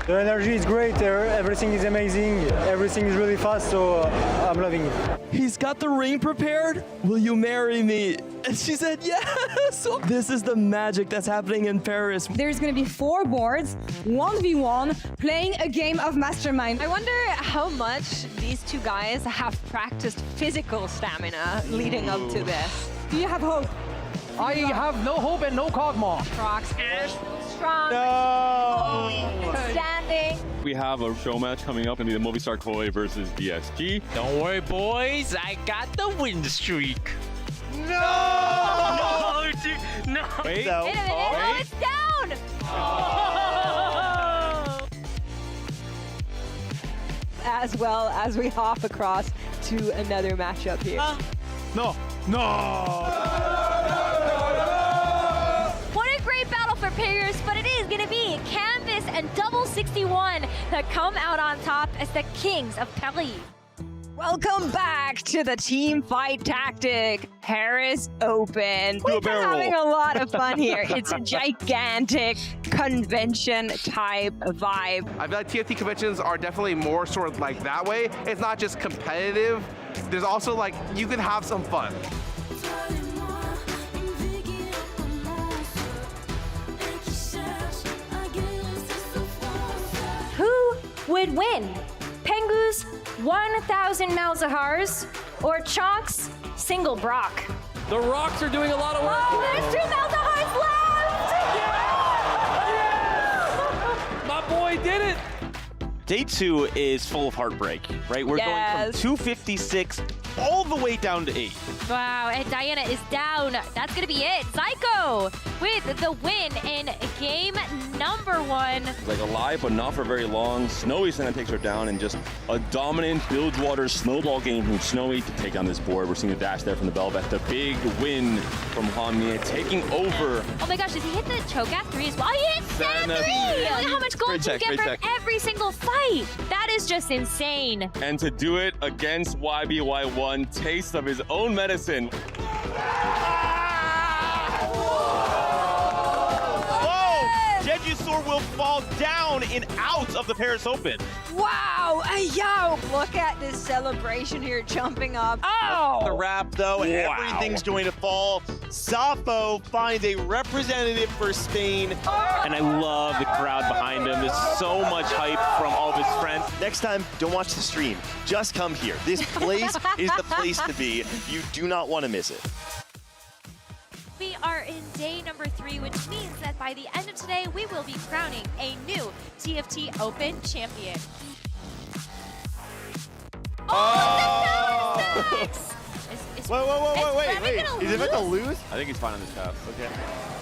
The energy is great, everything is amazing, everything is really fast, so I'm loving it. He's got the ring prepared. Will you marry me? And she said yes. This is the magic that's happening in Paris. There's gonna be 4 boards, 1v1, playing a game of Mastermind. I wonder how much these two guys have practiced physical stamina leading up to this. Do you have hope? I have no hope and no Kog'Maw. Crocs is strong. No! Standing. We have a show match coming up, and the Movistar Koi versus DSG. Don't worry, boys. I got the win streak. No! No, dude, no. Wait. Wait a minute. Oh, it's down. Oh. As well as we hop across to another matchup here. No! What a great battle for Paris, but it is going to be Canvas and Double 61 that come out on top as the kings of Paris. Welcome back to the Teamfight Tactics Paris Open. We've been having a lot of fun here. It's a gigantic convention type vibe. I feel like TFT conventions are definitely more sort of like that way. It's not just competitive. There's also like, you can have some fun. Who would win? Pengu's 1,000 Malzahars or Chalk's single Brock? The Rocks are doing a lot of work. Oh, there's 2 Malzahars left! My boy did it. Day 2 is full of heartbreak, right? We're going from 256 all the way down to 8. Wow, and Diana is down. That's gonna be it. Psycho with the win in game number 1. Like alive, but not for very long. Snowy Santa takes her down, and just a dominant Bilgewater snowball game from Snowy to take on this board. We're seeing the dash there from the Belvet. The big win from Hanmie taking over. Oh my gosh, does he hit the choke at 3 as well? He hit Santa 3! Look at how much gold you get from every single fight. That is just insane. And to do it against YBY1, taste of his own medicine. Whoa! Jejusaur will fall down and out of the Paris Open. Wow! Yo! Look at this celebration here, jumping up. Oh! The wrap, though, and everything's going to fall. Zafo finds a representative for Spain. And I love the crowd behind him. There's so much hype from all of his friends. Next time, don't watch the stream. Just come here. This place is the place to be. You do not want to miss it. We are in day number 3, which means that by the end of today, we will be crowning a new TFT Open champion. Oh, the power stacks! Is Whoa, Is wait. Remy gonna Is he about to lose? lose? I think he's fine on this path. Okay.